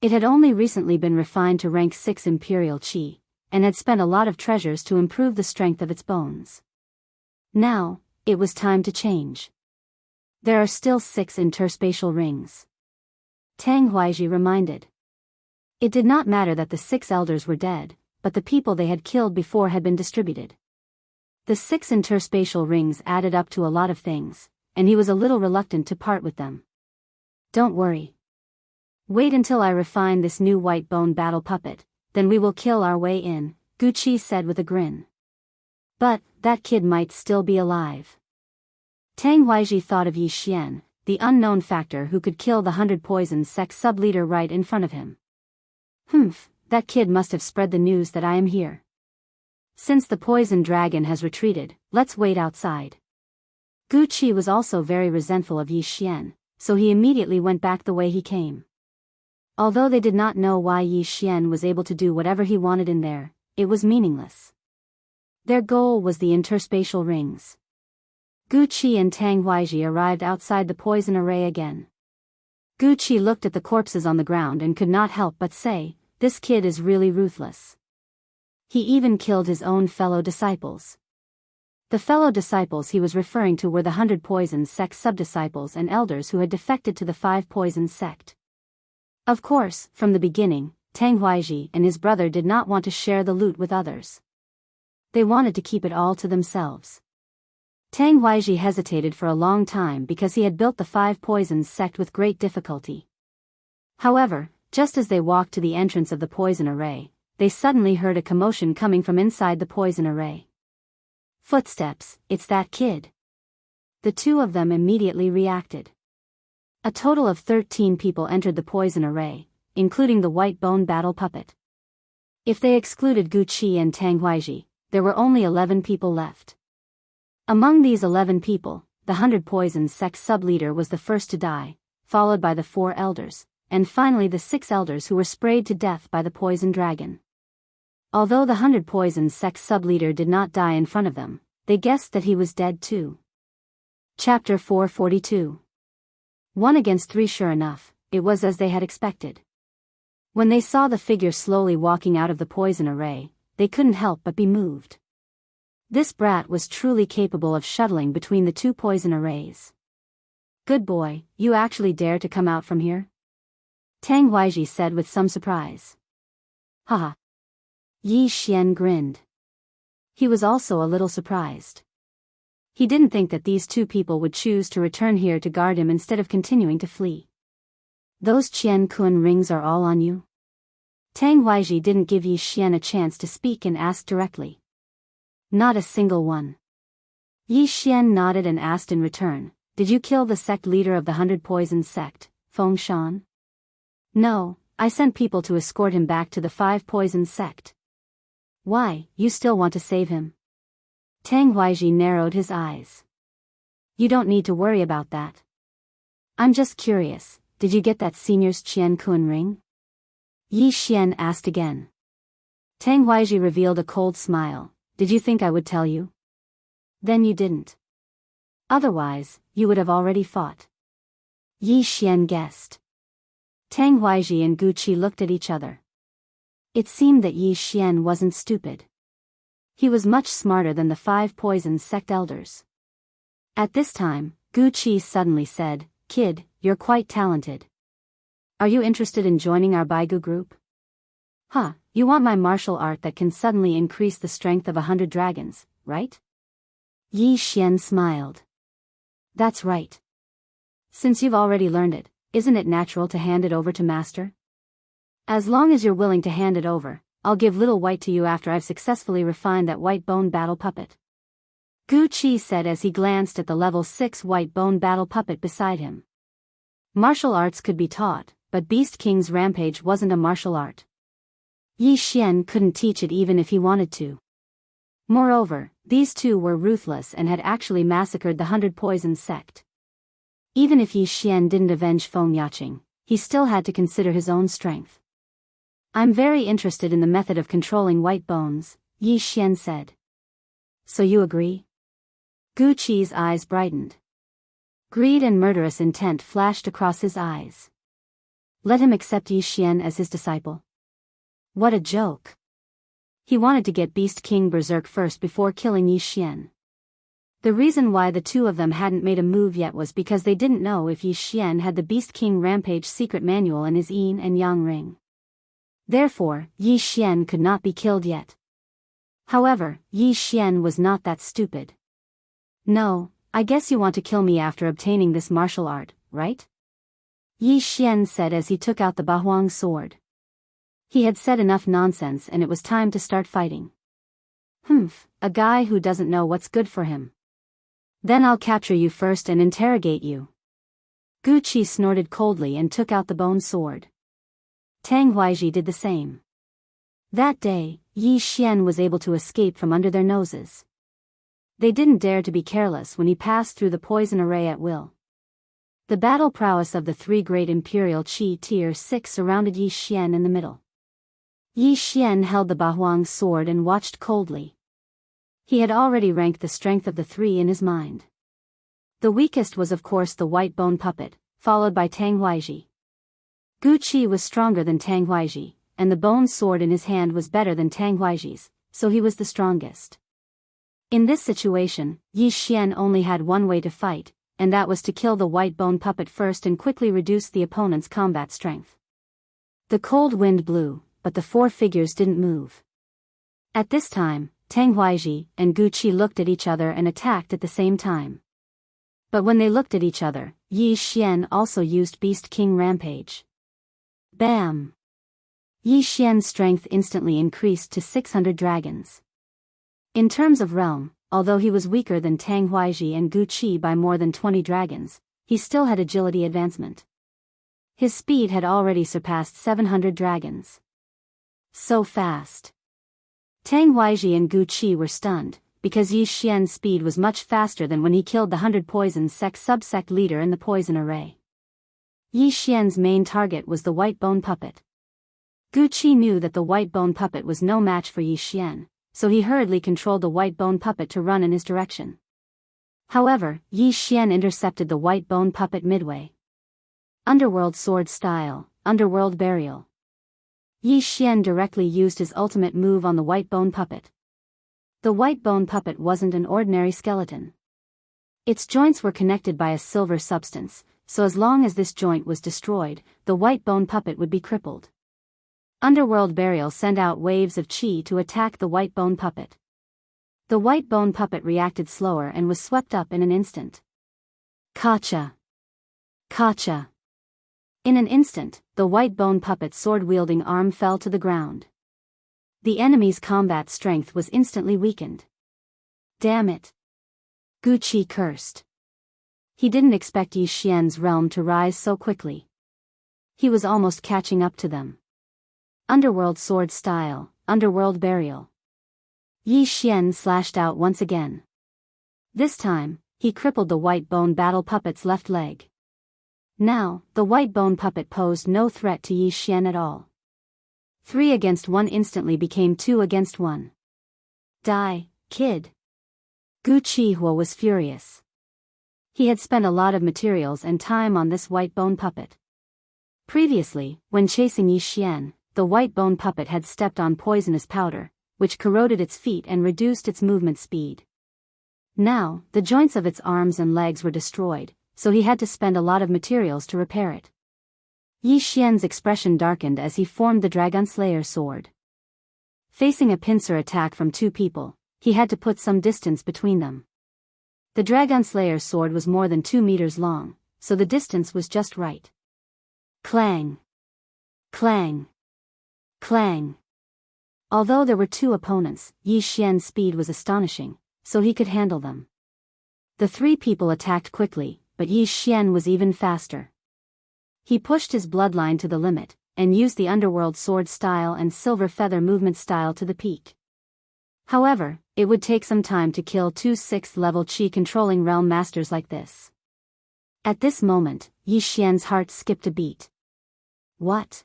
It had only recently been refined to rank 6 Imperial Qi, and had spent a lot of treasures to improve the strength of its bones. Now, it was time to change. There are still 6 interspatial rings. Tang Huaiji reminded. It did not matter that the 6 elders were dead, but the people they had killed before had been distributed. The 6 interspatial rings added up to a lot of things, and he was a little reluctant to part with them. Don't worry. Wait until I refine this new white bone battle puppet, then we will kill our way in, Guqi said with a grin. But, that kid might still be alive. Tang Weizhi thought of Yi Xian, the unknown factor who could kill the 100 Poison sect sub-leader right in front of him. Humph, that kid must have spread the news that I am here. Since the poison dragon has retreated, let's wait outside. Guqi was also very resentful of Yi Xian, so he immediately went back the way he came. Although they did not know why Yi Xian was able to do whatever he wanted in there, it was meaningless. Their goal was the interspatial rings. Guqi and Tang Weizhi arrived outside the poison array again. Guqi looked at the corpses on the ground and could not help but say, this kid is really ruthless. He even killed his own fellow disciples. The fellow disciples he was referring to were the 100 Poison sect sub-disciples and elders who had defected to the 5 Poison sect. Of course, from the beginning, Tang Weizhi and his brother did not want to share the loot with others. They wanted to keep it all to themselves. Tang Weizhi hesitated for a long time because he had built the 5 Poison sect with great difficulty. However, just as they walked to the entrance of the poison array, they suddenly heard a commotion coming from inside the poison array. Footsteps, it's that kid. The two of them immediately reacted. A total of 13 people entered the poison array, including the white bone battle puppet. If they excluded Guqi and Tang Weizhi, there were only 11 people left. Among these 11 people, the 100 Poison sect sub-leader was the first to die, followed by the 4 elders, and finally the 6 elders who were sprayed to death by the poison dragon. Although the 100 Poison sect sub-leader did not die in front of them, they guessed that he was dead too. Chapter 442. 1 against 3. Sure enough, it was as they had expected. When they saw the figure slowly walking out of the poison array, they couldn't help but be moved. This brat was truly capable of shuttling between the 2 poison arrays. Good boy, you actually dare to come out from here? Tang Weizhi said with some surprise. Haha. Yi Xian grinned. He was also a little surprised. He didn't think that these 2 people would choose to return here to guard him instead of continuing to flee. Those Qian Kun rings are all on you? Tang Weizhi didn't give Yi Xian a chance to speak and asked directly. Not a single one. Yi Xian nodded and asked in return, did you kill the sect leader of the 100 Poison sect, Feng Shan? No, I sent people to escort him back to the 5 Poison sect. Why, you still want to save him? Tang Weizhi narrowed his eyes. You don't need to worry about that. I'm just curious, did you get that senior's Qian Kun ring? Yi Xian asked again. Tang Weizhi revealed a cold smile. Did you think I would tell you? Then you didn't. Otherwise, you would have already fought. Yi Xian guessed. Tang Weizhi and Guqi looked at each other. It seemed that Yi Xian wasn't stupid. He was much smarter than the 5 Poison sect elders. At this time, Guqi suddenly said, Kid, you're quite talented. Are you interested in joining our Baigu group? Huh, you want my martial art that can suddenly increase the strength of 100 dragons, right? Yi Xian smiled. That's right. Since you've already learned it, isn't it natural to hand it over to Master? As long as you're willing to hand it over, I'll give Little White to you after I've successfully refined that white bone battle puppet. Guqi said as he glanced at the level 6 white bone battle puppet beside him. Martial arts could be taught, but Beast King's rampage wasn't a martial art. Yi Xian couldn't teach it even if he wanted to. Moreover, these 2 were ruthless and had actually massacred the 100 Poison sect. Even if Yi Xian didn't avenge Feng Yaqing, he still had to consider his own strength. I'm very interested in the method of controlling white bones, Yi Xian said. So you agree? Guqi's eyes brightened. Greed and murderous intent flashed across his eyes. Let him accept Yi Xian as his disciple. What a joke. He wanted to get Beast King berserk first before killing Yi Xian. The reason why the 2 of them hadn't made a move yet was because they didn't know if Yi Xian had the Beast King Rampage secret manual in his yin and yang ring. Therefore, Yi Xian could not be killed yet. However, Yi Xian was not that stupid. No, I guess you want to kill me after obtaining this martial art, right? Yi Xian said as he took out the Bahuang sword. He had said enough nonsense and it was time to start fighting. Humph, a guy who doesn't know what's good for him. Then I'll capture you first and interrogate you. Gu Qi snorted coldly and took out the bone sword. Tang Huaiji did the same. That day, Yi Xian was able to escape from under their noses. They didn't dare to be careless when he passed through the poison array at will. The battle prowess of the three great Imperial Qi Tier 6 surrounded Yi Xian in the middle. Yi Xian held the Bahuang sword and watched coldly. He had already ranked the strength of the three in his mind. The weakest was of course the white bone puppet, followed by Tang Huaiji. Gu Qi was stronger than Tang Huaiji, and the bone sword in his hand was better than Tang Huaiji's, so he was the strongest. In this situation, Yi Xian only had one way to fight, and that was to kill the white bone puppet first and quickly reduce the opponent's combat strength. The cold wind blew, but the four figures didn't move. At this time, Tang Huaiji and Gu Qi looked at each other and attacked at the same time. But when they looked at each other, Yi Xian also used Beast King Rampage. Bam! Yi Xian's strength instantly increased to 600 dragons. In terms of realm, although he was weaker than Tang Huaiji and Gu Qi by more than 20 dragons, he still had agility advancement. His speed had already surpassed 700 dragons. So fast. Tang Huaiji and Gu Qi were stunned, because Yi Xian's speed was much faster than when he killed the 100 Poison Sect subsect leader in the poison array. Yi Xian's main target was the white bone puppet. Gu Qi knew that the white bone puppet was no match for Yi Xian, so he hurriedly controlled the white bone puppet to run in his direction. However, Yi Xian intercepted the white bone puppet midway. Underworld sword style, underworld burial. Yi Xian directly used his ultimate move on the white bone puppet. The white bone puppet wasn't an ordinary skeleton. Its joints were connected by a silver substance, so as long as this joint was destroyed, the white bone puppet would be crippled. Underworld burial sent out waves of qi to attack the white bone puppet. The white bone puppet reacted slower and was swept up in an instant. Kacha! Kacha! In an instant, the white bone puppet's sword-wielding arm fell to the ground. The enemy's combat strength was instantly weakened. Damn it! Gu Qi cursed. He didn't expect Yi Xian's realm to rise so quickly. He was almost catching up to them. Underworld sword style, underworld burial. Yi Xian slashed out once again. This time, he crippled the white bone battle puppet's left leg. Now, the white bone puppet posed no threat to Yi Xian at all. 3 against 1 instantly became 2 against 1. Die, kid! Gu Qihua was furious. He had spent a lot of materials and time on this white bone puppet. Previously, when chasing Yi Xian, the white bone puppet had stepped on poisonous powder, which corroded its feet and reduced its movement speed. Now, the joints of its arms and legs were destroyed, so he had to spend a lot of materials to repair it. Yi Xian's expression darkened as he formed the Dragon Slayer sword. Facing a pincer attack from 2 people, he had to put some distance between them. The Dragon Slayer sword was more than 2 meters long, so the distance was just right. Clang! Clang! Clang! Although there were 2 opponents, Yi Xian's speed was astonishing, so he could handle them. The 3 people attacked quickly, but Yi Xian was even faster. He pushed his bloodline to the limit, and used the underworld sword style and silver feather movement style to the peak. However, it would take some time to kill 2 6th level Qi controlling realm masters like this. At this moment, Yi Xian's heart skipped a beat. What?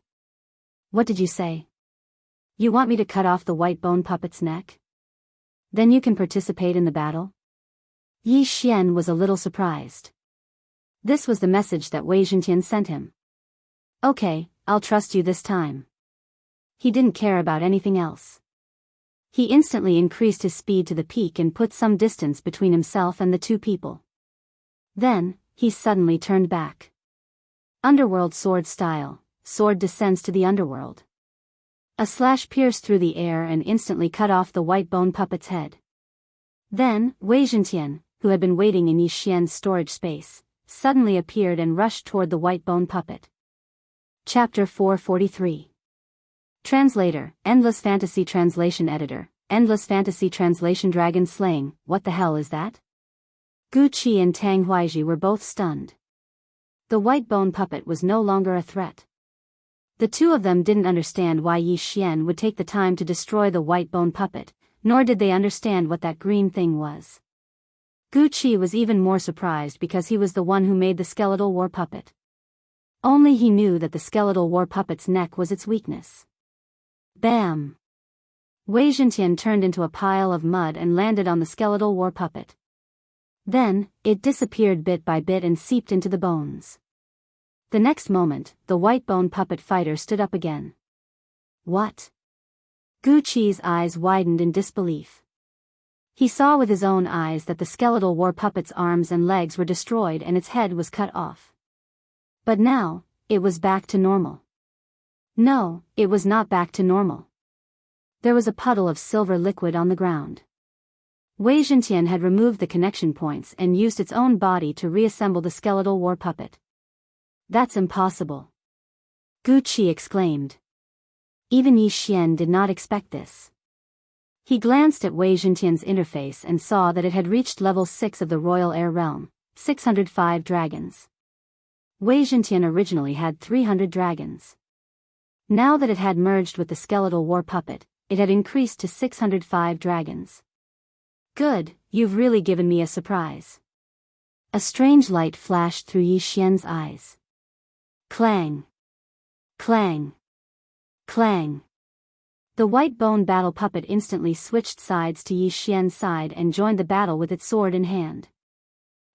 What did you say? You want me to cut off the white bone puppet's neck? Then you can participate in the battle? Yi Xian was a little surprised. This was the message that Wei Zhentian sent him. Okay, I'll trust you this time. He didn't care about anything else. He instantly increased his speed to the peak and put some distance between himself and the 2 people. Then, he suddenly turned back. Underworld sword style, sword descends to the underworld. A slash pierced through the air and instantly cut off the white bone puppet's head. Then, Wei Zhentian, who had been waiting in Yi Xian's storage space, suddenly appeared and rushed toward the white bone puppet. Chapter 443. Translator, Endless Fantasy Translation Editor, Endless Fantasy Translation Dragon Slaying, what the hell is that? Gu Qi and Tang Huaiji were both stunned. The white bone puppet was no longer a threat. The two of them didn't understand why Yi Xian would take the time to destroy the white bone puppet, nor did they understand what that green thing was. Gu Qi was even more surprised because he was the one who made the skeletal war puppet. Only he knew that the skeletal war puppet's neck was its weakness. Bam! Wei Zhentian turned into a pile of mud and landed on the skeletal war puppet. Then, it disappeared bit by bit and seeped into the bones. The next moment, the white bone puppet fighter stood up again. What? Gu Qi's eyes widened in disbelief. He saw with his own eyes that the skeletal war puppet's arms and legs were destroyed and its head was cut off. But now, it was back to normal. No, it was not back to normal. There was a puddle of silver liquid on the ground. Wei Zhentian had removed the connection points and used its own body to reassemble the skeletal war puppet. That's impossible. Gu Qi exclaimed. Even Yi Xian did not expect this. He glanced at Wei Zhentian's interface and saw that it had reached level 6 of the Royal Air Realm, 605 dragons. Wei Zhentian originally had 300 dragons. Now that it had merged with the skeletal war puppet, it had increased to 605 dragons. Good, you've really given me a surprise. A strange light flashed through Yi Xian's eyes. Clang! Clang! Clang! The white bone battle puppet instantly switched sides to Yi Xian's side and joined the battle with its sword in hand.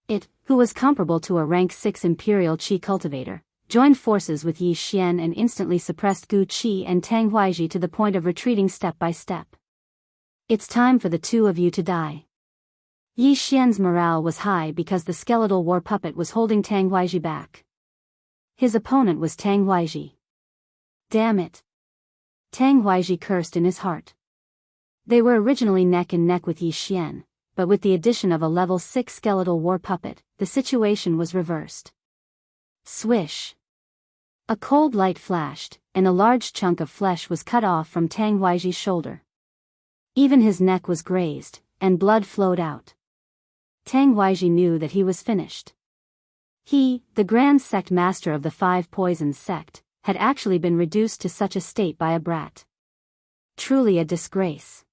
It, who was comparable to a rank 6 Imperial Qi cultivator, joined forces with Yi Xian and instantly suppressed Gu Qi and Tang Huaiji to the point of retreating step by step. It's time for the two of you to die. Yi Xian's morale was high because the skeletal war puppet was holding Tang Huaiji back. His opponent was Tang Huaiji. Damn it! Tang Huaiji cursed in his heart. They were originally neck and neck with Yi Xian, but with the addition of a level 6 skeletal war puppet, the situation was reversed. Swish! A cold light flashed, and a large chunk of flesh was cut off from Tang Huaiji's shoulder. Even his neck was grazed, and blood flowed out. Tang Huaiji knew that he was finished. He, the Grand Sect Master of the Five Poisons sect, had actually been reduced to such a state by a brat. Truly a disgrace.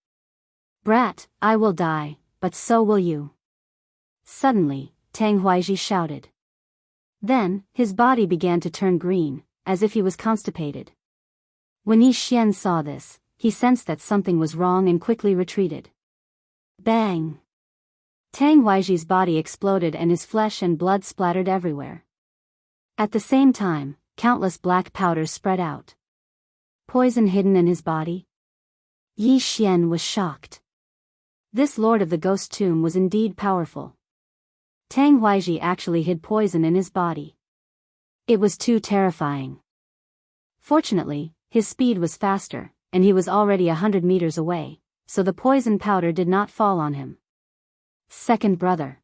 Brat, I will die, but so will you. Suddenly, Tang Huaiji shouted. Then, his body began to turn green, as if he was constipated. When Yi Xian saw this, he sensed that something was wrong and quickly retreated. Bang! Tang Huaiji's body exploded and his flesh and blood splattered everywhere. At the same time, countless black powders spread out. Poison hidden in his body? Yi Xian was shocked. This lord of the ghost tomb was indeed powerful. Tang Huaiji actually hid poison in his body. It was too terrifying. Fortunately, his speed was faster, and he was already 100 meters away, so the poison powder did not fall on him. Second brother.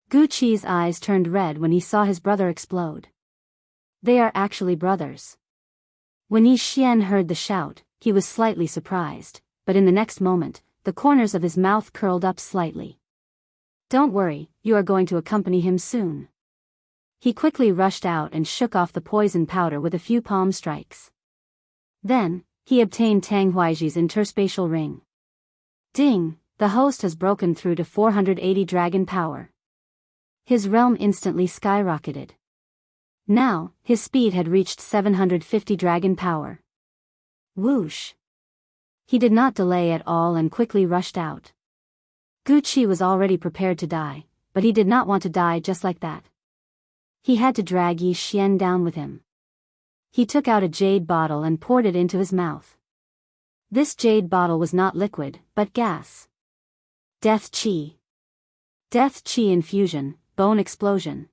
Gu Qi's eyes turned red when he saw his brother explode. They are actually brothers. When Yi Xian heard the shout, he was slightly surprised, but in the next moment, the corners of his mouth curled up slightly. Don't worry, you are going to accompany him soon. He quickly rushed out and shook off the poison powder with a few palm strikes. Then, he obtained Tang Huaiji's interspatial ring. Ding! The host has broken through to 480 dragon power. His realm instantly skyrocketed. Now, his speed had reached 750 dragon power. Whoosh! He did not delay at all and quickly rushed out. Gu Qi was already prepared to die, but he did not want to die just like that. He had to drag Yi Xian down with him. He took out a jade bottle and poured it into his mouth. This jade bottle was not liquid, but gas. Death Qi. Death Qi infusion, bone explosion.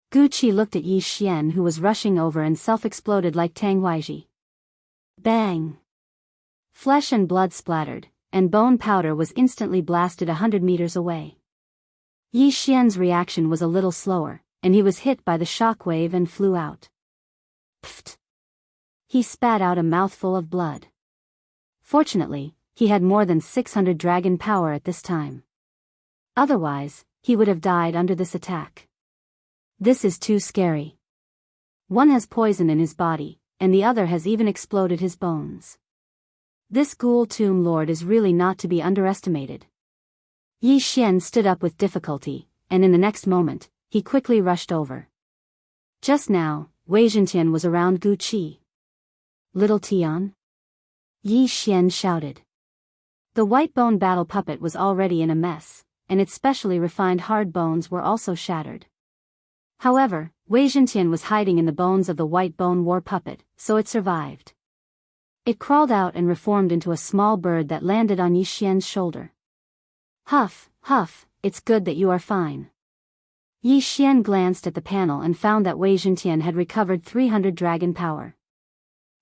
Gu Qi looked at Yi Xian who was rushing over and self-exploded like Tang Huaiji. Bang! Flesh and blood splattered, and bone powder was instantly blasted 100 meters away. Yi Xian's reaction was a little slower, and he was hit by the shock wave and flew out. Pfft! He spat out a mouthful of blood. Fortunately, he had more than 600 dragon power at this time. Otherwise, he would have died under this attack. This is too scary. One has poison in his body, and the other has even exploded his bones. This ghoul tomb lord is really not to be underestimated. Yi Xian stood up with difficulty, and in the next moment, he quickly rushed over. Just now, Wei Zhentian was around Gu Qi. Little Tian? Yi Xian shouted. The white bone battle puppet was already in a mess, and its specially refined hard bones were also shattered. However, Wei Zhentian was hiding in the bones of the white bone war puppet, so it survived. It crawled out and reformed into a small bird that landed on Yi Xian's shoulder. Huff, huff, it's good that you are fine. Yi Xian glanced at the panel and found that Wei Zhentian had recovered 300 dragon power.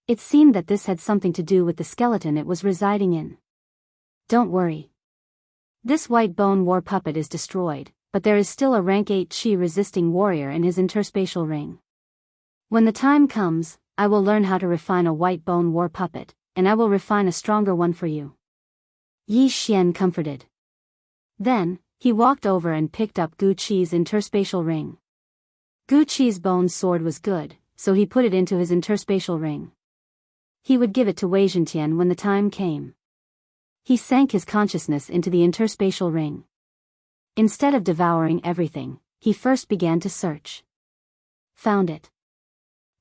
It seemed that this had something to do with the skeleton it was residing in. Don't worry. This white bone war puppet is destroyed, but there is still a rank 8 Qi resisting warrior in his interspatial ring. When the time comes, I will learn how to refine a white bone war puppet, and I will refine a stronger one for you. Yi Xian comforted. Then, he walked over and picked up Gu Qi's interspatial ring. Gu Qi's bone sword was good, so he put it into his interspatial ring. He would give it to Wei Zhentian when the time came. He sank his consciousness into the interspatial ring. Instead of devouring everything, he first began to search. Found it.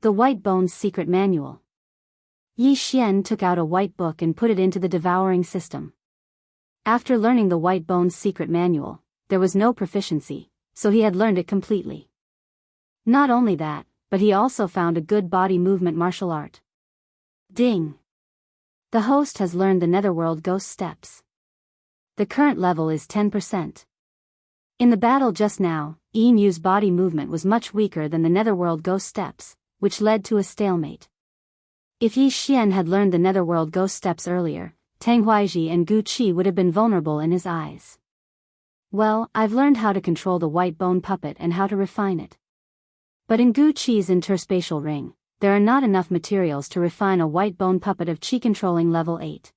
The White Bone's secret manual. Yi Xian took out a white book and put it into the devouring system. After learning the White Bone's secret manual, there was no proficiency, so he had learned it completely. Not only that, but he also found a good body movement martial art. Ding! The host has learned the Netherworld Ghost Steps. The current level is 10%. In the battle just now, Yin Yu's body movement was much weaker than the Netherworld Ghost Steps, which led to a stalemate. If Yi Xian had learned the Netherworld Ghost Steps earlier, Tang Huaizhi and Gu Qi would have been vulnerable in his eyes. Well, I've learned how to control the white bone puppet and how to refine it. But in Gu Qi's interspatial ring, there are not enough materials to refine a white bone puppet of Qi controlling level 8.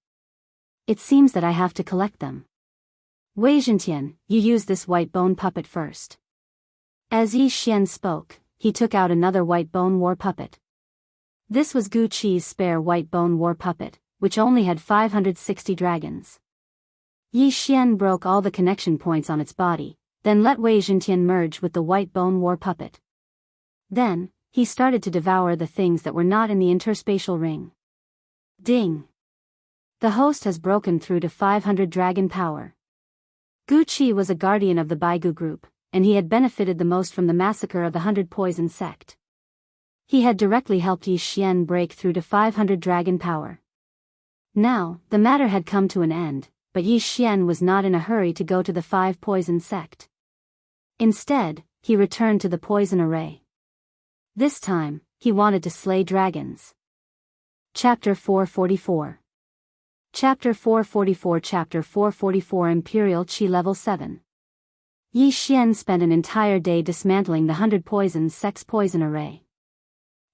It seems that I have to collect them. Wei Zhentian, you use this white bone puppet first. As Yi Xian spoke, he took out another white bone war puppet. This was Gu Qi's spare white bone war puppet, which only had 560 dragons. Yi Xian broke all the connection points on its body, then let Wei Zhentian merge with the white bone war puppet. Then, he started to devour the things that were not in the interspatial ring. Ding! The host has broken through to 500 dragon power. Gu Qi was a guardian of the Baigu group, and he had benefited the most from the massacre of the 100 Poison sect. He had directly helped Yi Xian break through to 500 dragon power. Now, the matter had come to an end, but Yi Xian was not in a hurry to go to the 5 Poison sect. Instead, he returned to the Poison Array. This time, he wanted to slay dragons. Chapter 444. Chapter 444 Chapter 444 Imperial Qi Level 7. Yi Xian spent an entire day dismantling the 100 Poison sect's poison array.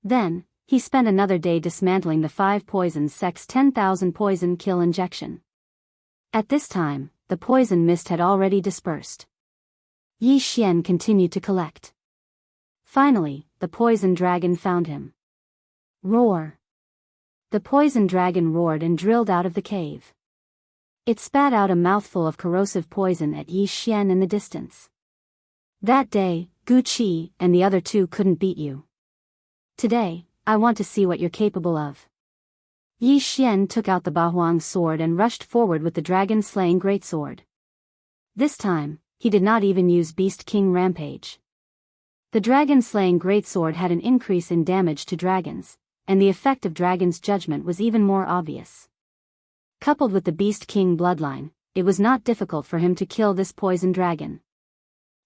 Then, he spent another day dismantling the 5 Poison sect's 10,000 poison kill injection. At this time, the poison mist had already dispersed. Yi Xian continued to collect. Finally, the poison dragon found him. Roar! The poison dragon roared and drilled out of the cave. It spat out a mouthful of corrosive poison at Yi Xian in the distance. That day, Gu Qi and the other two couldn't beat you. Today, I want to see what you're capable of. Yi Xian took out the Bahuang sword and rushed forward with the dragon-slaying greatsword. This time, he did not even use Beast King Rampage. The dragon-slaying greatsword had an increase in damage to dragons, and the effect of Dragon's Judgment was even more obvious. Coupled with the Beast King bloodline, it was not difficult for him to kill this poison dragon.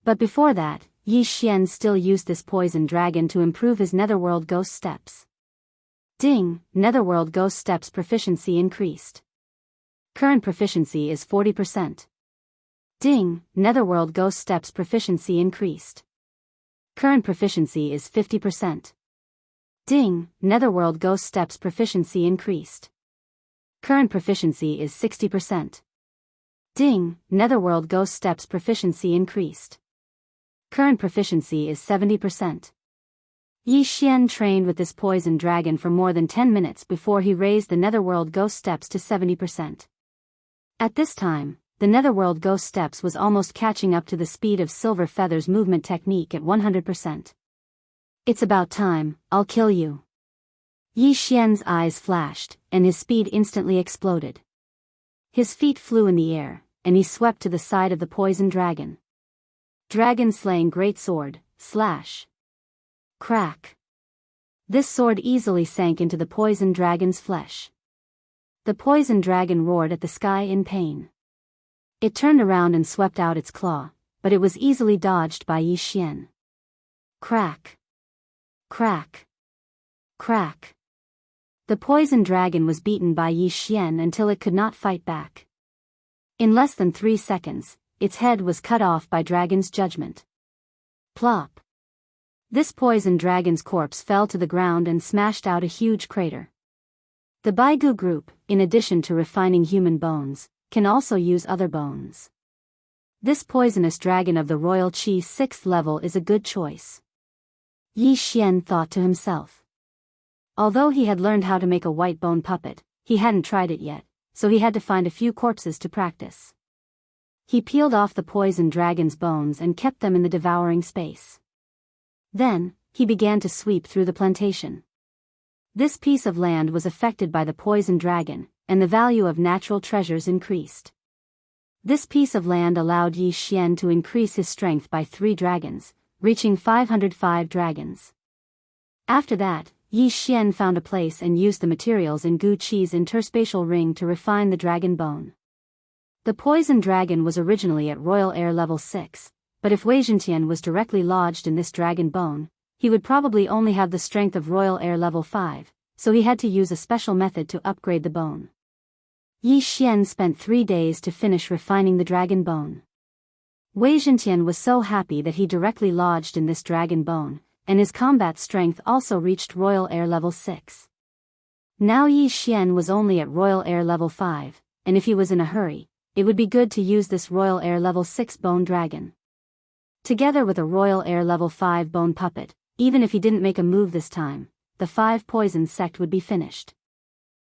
But before that, Yi Xian still used this poison dragon to improve his Netherworld Ghost Steps. Ding! Netherworld Ghost Steps proficiency increased. Current proficiency is 40%. Ding! Netherworld Ghost Steps proficiency increased. Current proficiency is 50%. Ding, Netherworld Ghost Steps proficiency increased. Current proficiency is 60%. Ding, Netherworld Ghost Steps proficiency increased. Current proficiency is 70%. Yi Xian trained with this poison dragon for more than 10 minutes before he raised the Netherworld Ghost Steps to 70%. At this time, the Netherworld Ghost Steps was almost catching up to the speed of Silver Feather's movement technique at 100%. It's about time, I'll kill you. Yi Xian's eyes flashed, and his speed instantly exploded. His feet flew in the air, and he swept to the side of the poison dragon. Dragon slaying great sword, slash. Crack. This sword easily sank into the poison dragon's flesh. The poison dragon roared at the sky in pain. It turned around and swept out its claw, but it was easily dodged by Yi Xian. Crack. Crack. Crack. The poison dragon was beaten by Yi Xian until it could not fight back. In less than 3 seconds, its head was cut off by Dragon's judgment. Plop. This poison dragon's corpse fell to the ground and smashed out a huge crater. The Baigu group, in addition to refining human bones, can also use other bones. This poisonous dragon of the Royal Qi 6th level is a good choice. Yi Xian thought to himself. Although he had learned how to make a white bone puppet, he hadn't tried it yet, so he had to find a few corpses to practice. He peeled off the poison dragon's bones and kept them in the devouring space. Then, he began to sweep through the plantation. This piece of land was affected by the poison dragon, and the value of natural treasures increased. This piece of land allowed Yi Xian to increase his strength by 3 dragons, reaching 505 dragons. After that, Yi Xian found a place and used the materials in Gu Qi's interspatial ring to refine the dragon bone. The poison dragon was originally at Royal Air level 6, but if Wei Zhentian was directly lodged in this dragon bone, he would probably only have the strength of Royal Air level 5, so he had to use a special method to upgrade the bone. Yi Xian spent 3 days to finish refining the dragon bone. Wei Zhentian was so happy that he directly lodged in this dragon bone, and his combat strength also reached Royal Air level 6. Now Yi Xian was only at Royal Air level 5, and if he was in a hurry, it would be good to use this Royal Air level 6 bone dragon. Together with a Royal Air level 5 bone puppet, even if he didn't make a move this time, the 5 poison sect would be finished.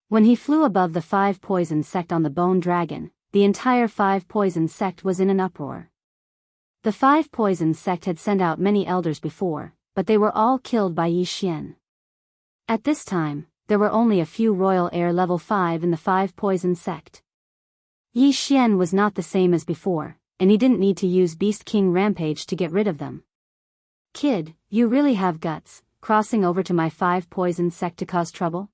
When he flew above the 5 poison sect on the bone dragon, the entire 5 poison sect was in an uproar. The 5 poison sect had sent out many elders before, but they were all killed by Yi Xian. At this time, there were only a few Royal Air level 5 in the 5 poison sect. Yi Xian was not the same as before, and he didn't need to use Beast King Rampage to get rid of them. Kid, you really have guts, crossing over to my 5 poison sect to cause trouble?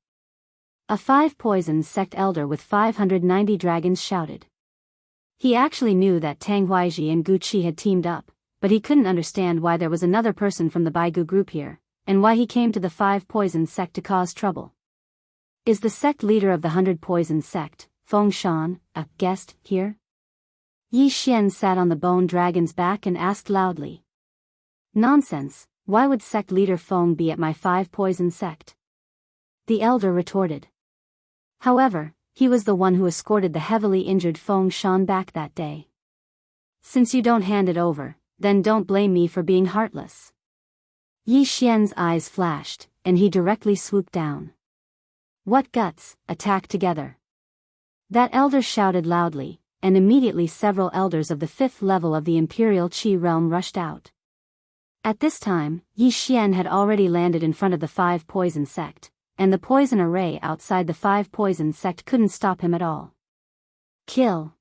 A 5 poison sect elder with 590 dragons shouted. He actually knew that Tang Huaiji and Gu Qi had teamed up, but he couldn't understand why there was another person from the Baigu group here, and why he came to the 5 poison sect to cause trouble. Is the sect leader of the 100 poison sect, Feng Shan, a guest here? Yi Xian sat on the bone dragon's back and asked loudly. Nonsense, why would sect leader Feng be at my 5 poison sect? The elder retorted. However, he was the one who escorted the heavily injured Feng Shan back that day. Since you don't hand it over, then don't blame me for being heartless. Yi Xian's eyes flashed, and he directly swooped down. What guts, attack together. That elder shouted loudly, and immediately several elders of the 5th level of the Imperial Qi realm rushed out. At this time, Yi Xian had already landed in front of the 5 poison sect, and the poison array outside the 5 poison sect couldn't stop him at all. Kill.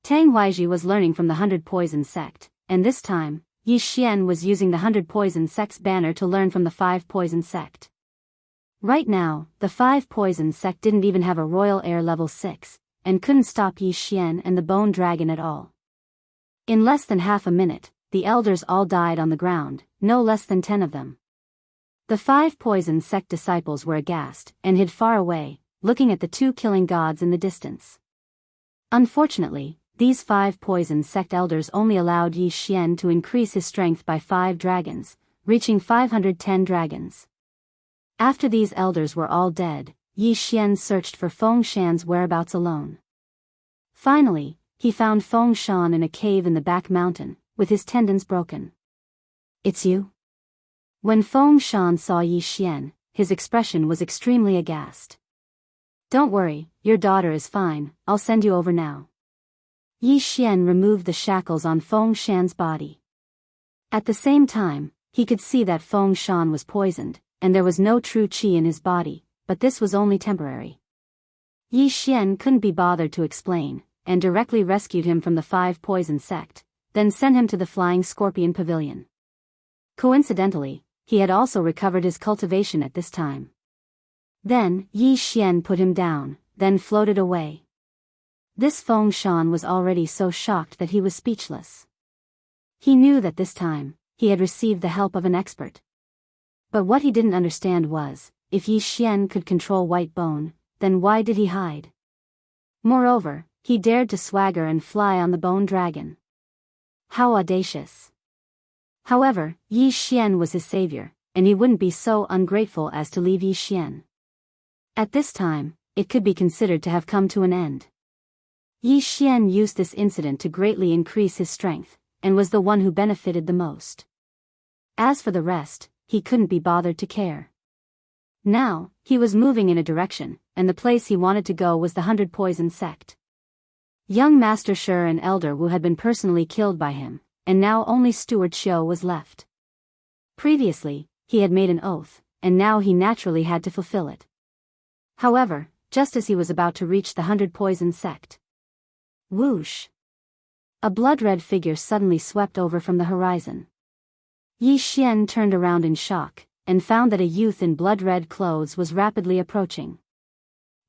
Tang Huaiji was learning from the 100 poison sect, and this time, Yi Xian was using the 100 poison sect's banner to learn from the 5 poison sect. Right now, the 5 poison sect didn't even have a Royal Air level 6, and couldn't stop Yi Xian and the bone dragon at all. In less than half a minute, the elders all died on the ground, no less than 10 of them. The 5 poison sect disciples were aghast, and hid far away, looking at the 2 killing gods in the distance. Unfortunately, these 5 poison sect elders only allowed Yi Xian to increase his strength by 5 dragons, reaching 510 dragons. After these elders were all dead, Yi Xian searched for Feng Shan's whereabouts alone. Finally, he found Feng Shan in a cave in the back mountain, with his tendons broken. "It's you?" When Feng Shan saw Yi Xian, his expression was extremely aghast. "Don't worry, your daughter is fine, I'll send you over now." Yi Xian removed the shackles on Feng Shan's body. At the same time, he could see that Feng Shan was poisoned, and there was no true qi in his body, but this was only temporary. Yi Xian couldn't be bothered to explain, and directly rescued him from the 5 poison sect, then sent him to the Flying Scorpion Pavilion. Coincidentally, he had also recovered his cultivation at this time. Then, Yi Xian put him down, then floated away. This Feng Shan was already so shocked that he was speechless. He knew that this time, he had received the help of an expert. But what he didn't understand was, if Yi Xian could control white bone, then why did he hide? Moreover, he dared to swagger and fly on the bone dragon. How audacious. However, Yi Xian was his savior, and he wouldn't be so ungrateful as to leave Yi Xian. At this time, it could be considered to have come to an end. Yi Xian used this incident to greatly increase his strength, and was the one who benefited the most. As for the rest, he couldn't be bothered to care. Now, he was moving in a direction, and the place he wanted to go was the 100 Poison Sect. Young Master Shi and Elder Wu had been personally killed by him, and now only Steward Xiu was left. Previously, he had made an oath, and now he naturally had to fulfill it. However, just as he was about to reach the 100 Poison Sect, whoosh! A blood-red figure suddenly swept over from the horizon. Yi Xian turned around in shock, and found that a youth in blood-red clothes was rapidly approaching.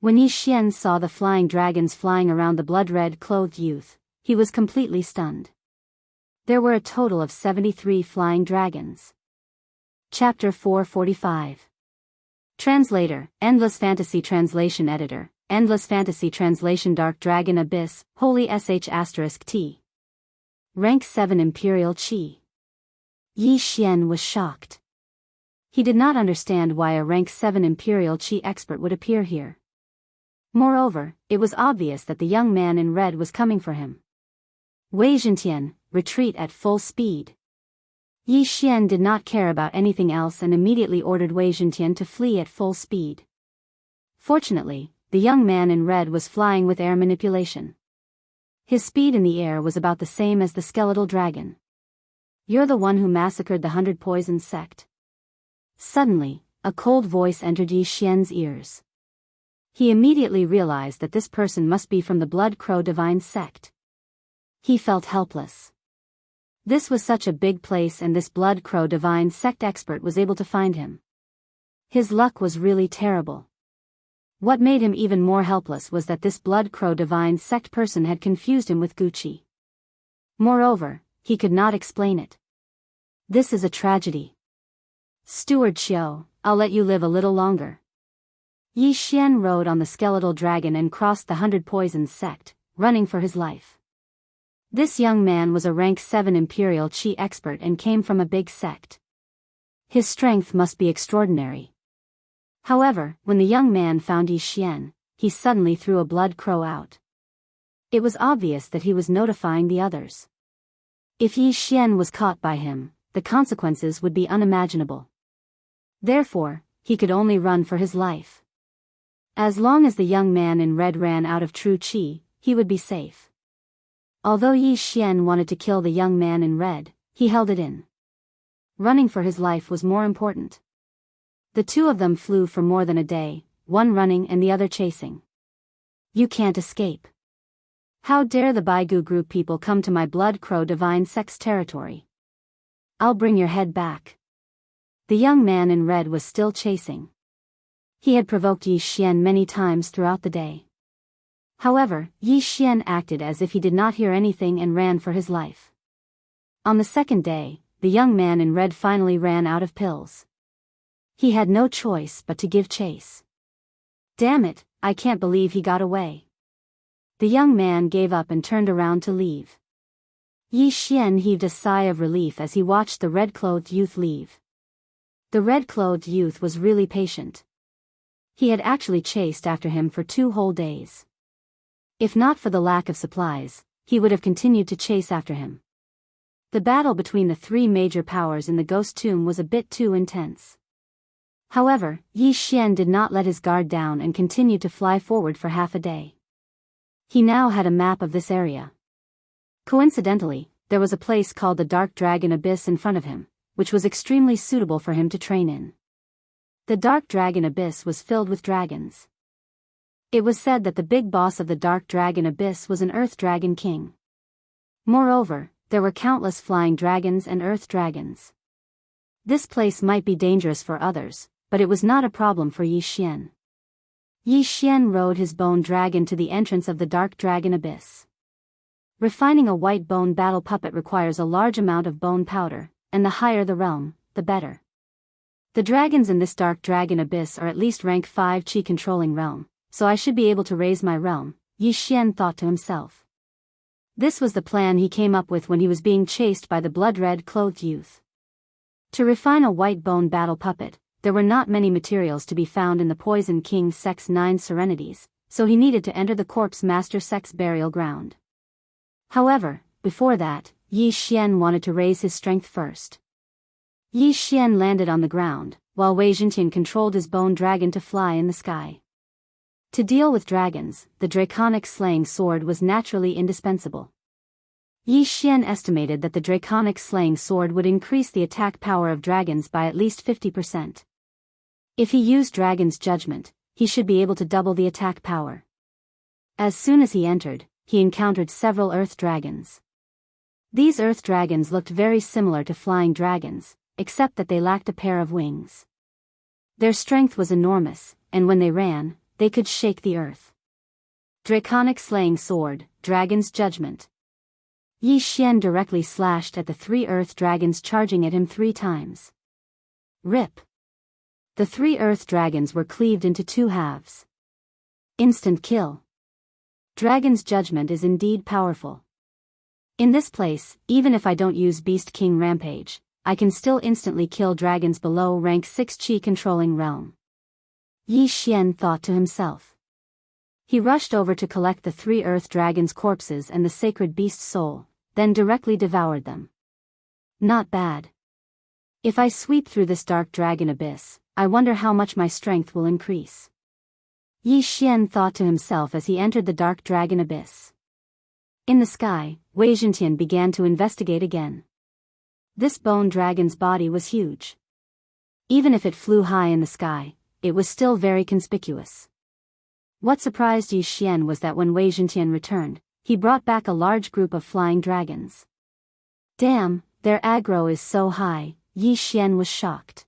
When Yi Xian saw the flying dragons flying around the blood-red clothed youth, he was completely stunned. There were a total of 73 flying dragons. Chapter 445. Translator, Endless Fantasy Translation Editor, Endless Fantasy Translation Dark Dragon Abyss, Holy *T. Rank 7 Imperial Qi. Yi Xian was shocked. He did not understand why a rank 7 Imperial Qi expert would appear here. Moreover, it was obvious that the young man in red was coming for him. Wei Zhentian, retreat at full speed. Yi Xian did not care about anything else and immediately ordered Wei Zhentian to flee at full speed. Fortunately, the young man in red was flying with air manipulation. His speed in the air was about the same as the skeletal dragon. "You're the one who massacred the 100 Poison Sect." Suddenly, a cold voice entered Yi Xian's ears. He immediately realized that this person must be from the Blood Crow Divine Sect. He felt helpless. This was such a big place and this Blood Crow Divine Sect expert was able to find him. His luck was really terrible. What made him even more helpless was that this Blood Crow Divine Sect person had confused him with Gucci. Moreover, he could not explain it. This is a tragedy. "Steward Xiu, I'll let you live a little longer." Yi Xian rode on the skeletal dragon and crossed the 100 Poison Sect, running for his life. This young man was a rank 7 Imperial Qi expert and came from a big sect. His strength must be extraordinary. However, when the young man found Yi Xian, he suddenly threw a blood crow out. It was obvious that he was notifying the others. If Yi Xian was caught by him, the consequences would be unimaginable. Therefore, he could only run for his life. As long as the young man in red ran out of true qi, he would be safe. Although Yi Xian wanted to kill the young man in red, he held it in. Running for his life was more important. The two of them flew for more than a day, one running and the other chasing. "You can't escape. How dare the Baigu group people come to my Blood Crow Divine Sect's territory? I'll bring your head back." The young man in red was still chasing. He had provoked Yi Xian many times throughout the day. However, Yi Xian acted as if he did not hear anything and ran for his life. On the second day, the young man in red finally ran out of pills. He had no choice but to give chase. "Damn it, I can't believe he got away." The young man gave up and turned around to leave. Yi Xian heaved a sigh of relief as he watched the red-clothed youth leave. The red-clothed youth was really patient. He had actually chased after him for 2 whole days. If not for the lack of supplies, he would have continued to chase after him. The battle between the 3 major powers in the ghost tomb was a bit too intense. However, Yi Xian did not let his guard down and continued to fly forward for half a day. He now had a map of this area. Coincidentally, there was a place called the Dark Dragon Abyss in front of him, which was extremely suitable for him to train in. The Dark Dragon Abyss was filled with dragons. It was said that the big boss of the Dark Dragon Abyss was an Earth Dragon King. Moreover, there were countless flying dragons and earth dragons. This place might be dangerous for others, but it was not a problem for Yi Xian. Yi Xian rode his bone dragon to the entrance of the Dark Dragon Abyss. Refining a white bone battle puppet requires a large amount of bone powder, and the higher the realm, the better. The dragons in this Dark Dragon Abyss are at least rank 5 Qi controlling realm, so I should be able to raise my realm, Yi Xian thought to himself. This was the plan he came up with when he was being chased by the blood-red clothed youth. To refine a white bone battle puppet, there were not many materials to be found in the Poison King Sect's 9 serenities, so he needed to enter the Corpse Master Sect's burial ground. However, before that, Yi Xian wanted to raise his strength first. Yi Xian landed on the ground, while Wei Zhentian controlled his bone dragon to fly in the sky. To deal with dragons, the draconic slaying sword was naturally indispensable. Yi Xian estimated that the draconic slaying sword would increase the attack power of dragons by at least 50%. If he used Dragon's Judgment, he should be able to double the attack power. As soon as he entered, he encountered several earth dragons. These earth dragons looked very similar to flying dragons, except that they lacked a pair of wings. Their strength was enormous, and when they ran, they could shake the earth. Draconic Slaying Sword, Dragon's Judgment. Yi Xian directly slashed at the 3 earth dragons, charging at him 3 times. Rip! The 3 earth dragons were cleaved into 2 halves. Instant kill. Dragon's Judgment is indeed powerful. In this place, even if I don't use Beast King Rampage, I can still instantly kill dragons below rank 6 Qi controlling realm. Yi Xian thought to himself. He rushed over to collect the 3 earth dragons' corpses and the sacred beast's soul, then directly devoured them. Not bad. If I sweep through this Dark Dragon Abyss, I wonder how much my strength will increase. Yi Xian thought to himself as he entered the Dark Dragon Abyss. In the sky, Wei Zhentian began to investigate again. This bone dragon's body was huge. Even if it flew high in the sky, it was still very conspicuous. What surprised Yi Xian was that when Wei Zhentian returned, he brought back a large group of flying dragons. Damn, their aggro is so high, Yi Xian was shocked.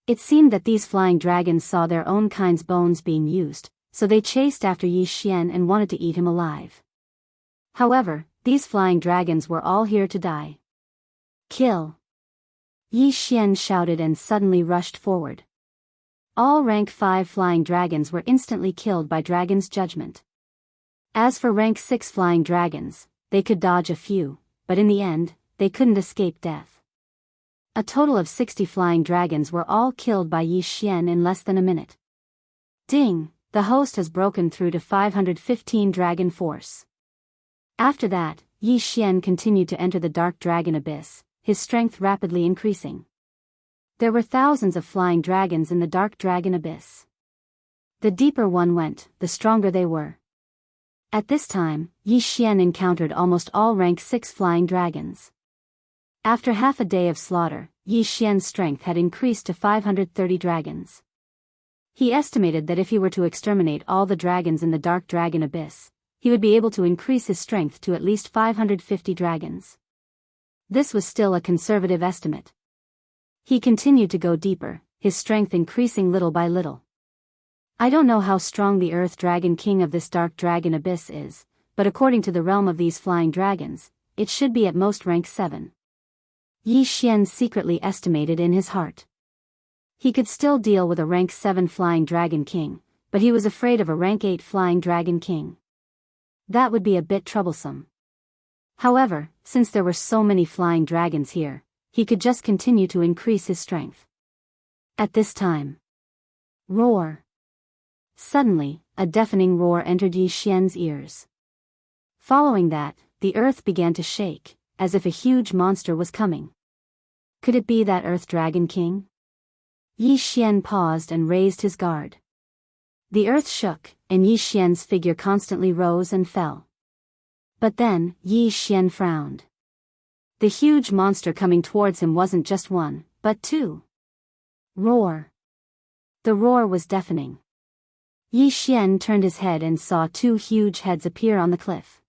It seemed that these flying dragons saw their own kind's bones being used, so they chased after Yi Xian and wanted to eat him alive. However, these flying dragons were all here to die. Kill! Yi Xian shouted and suddenly rushed forward. All rank 5 flying dragons were instantly killed by Dragon's Judgment. As for rank 6 flying dragons, they could dodge a few, but in the end, they couldn't escape death. A total of 60 flying dragons were all killed by Yi Xian in less than a minute. Ding! The host has broken through to 515 dragon force. After that, Yi Xian continued to enter the Dark Dragon Abyss, his strength rapidly increasing. There were thousands of flying dragons in the Dark Dragon Abyss. The deeper one went, the stronger they were. At this time, Yi Xian encountered almost all rank 6 flying dragons. After half a day of slaughter, Yi Xian's strength had increased to 530 dragons. He estimated that if he were to exterminate all the dragons in the Dark Dragon Abyss, he would be able to increase his strength to at least 550 dragons. This was still a conservative estimate. He continued to go deeper, his strength increasing little by little. I don't know how strong the Earth Dragon King of this Dark Dragon Abyss is, but according to the realm of these flying dragons, it should be at most rank 7. Yi Xian secretly estimated in his heart. He could still deal with a rank 7 flying dragon king, but he was afraid of a rank 8 flying dragon king. That would be a bit troublesome. However, since there were so many flying dragons here, he could just continue to increase his strength. At this time. Roar. Suddenly, a deafening roar entered Yi Xian's ears. Following that, the earth began to shake, as if a huge monster was coming. Could it be that Earth Dragon King? Yi Xian paused and raised his guard. The earth shook, and Yi Xian's figure constantly rose and fell. But then, Yi Xian frowned. The huge monster coming towards him wasn't just one, but two. Roar. The roar was deafening. Yi Xian turned his head and saw two huge heads appear on the cliff.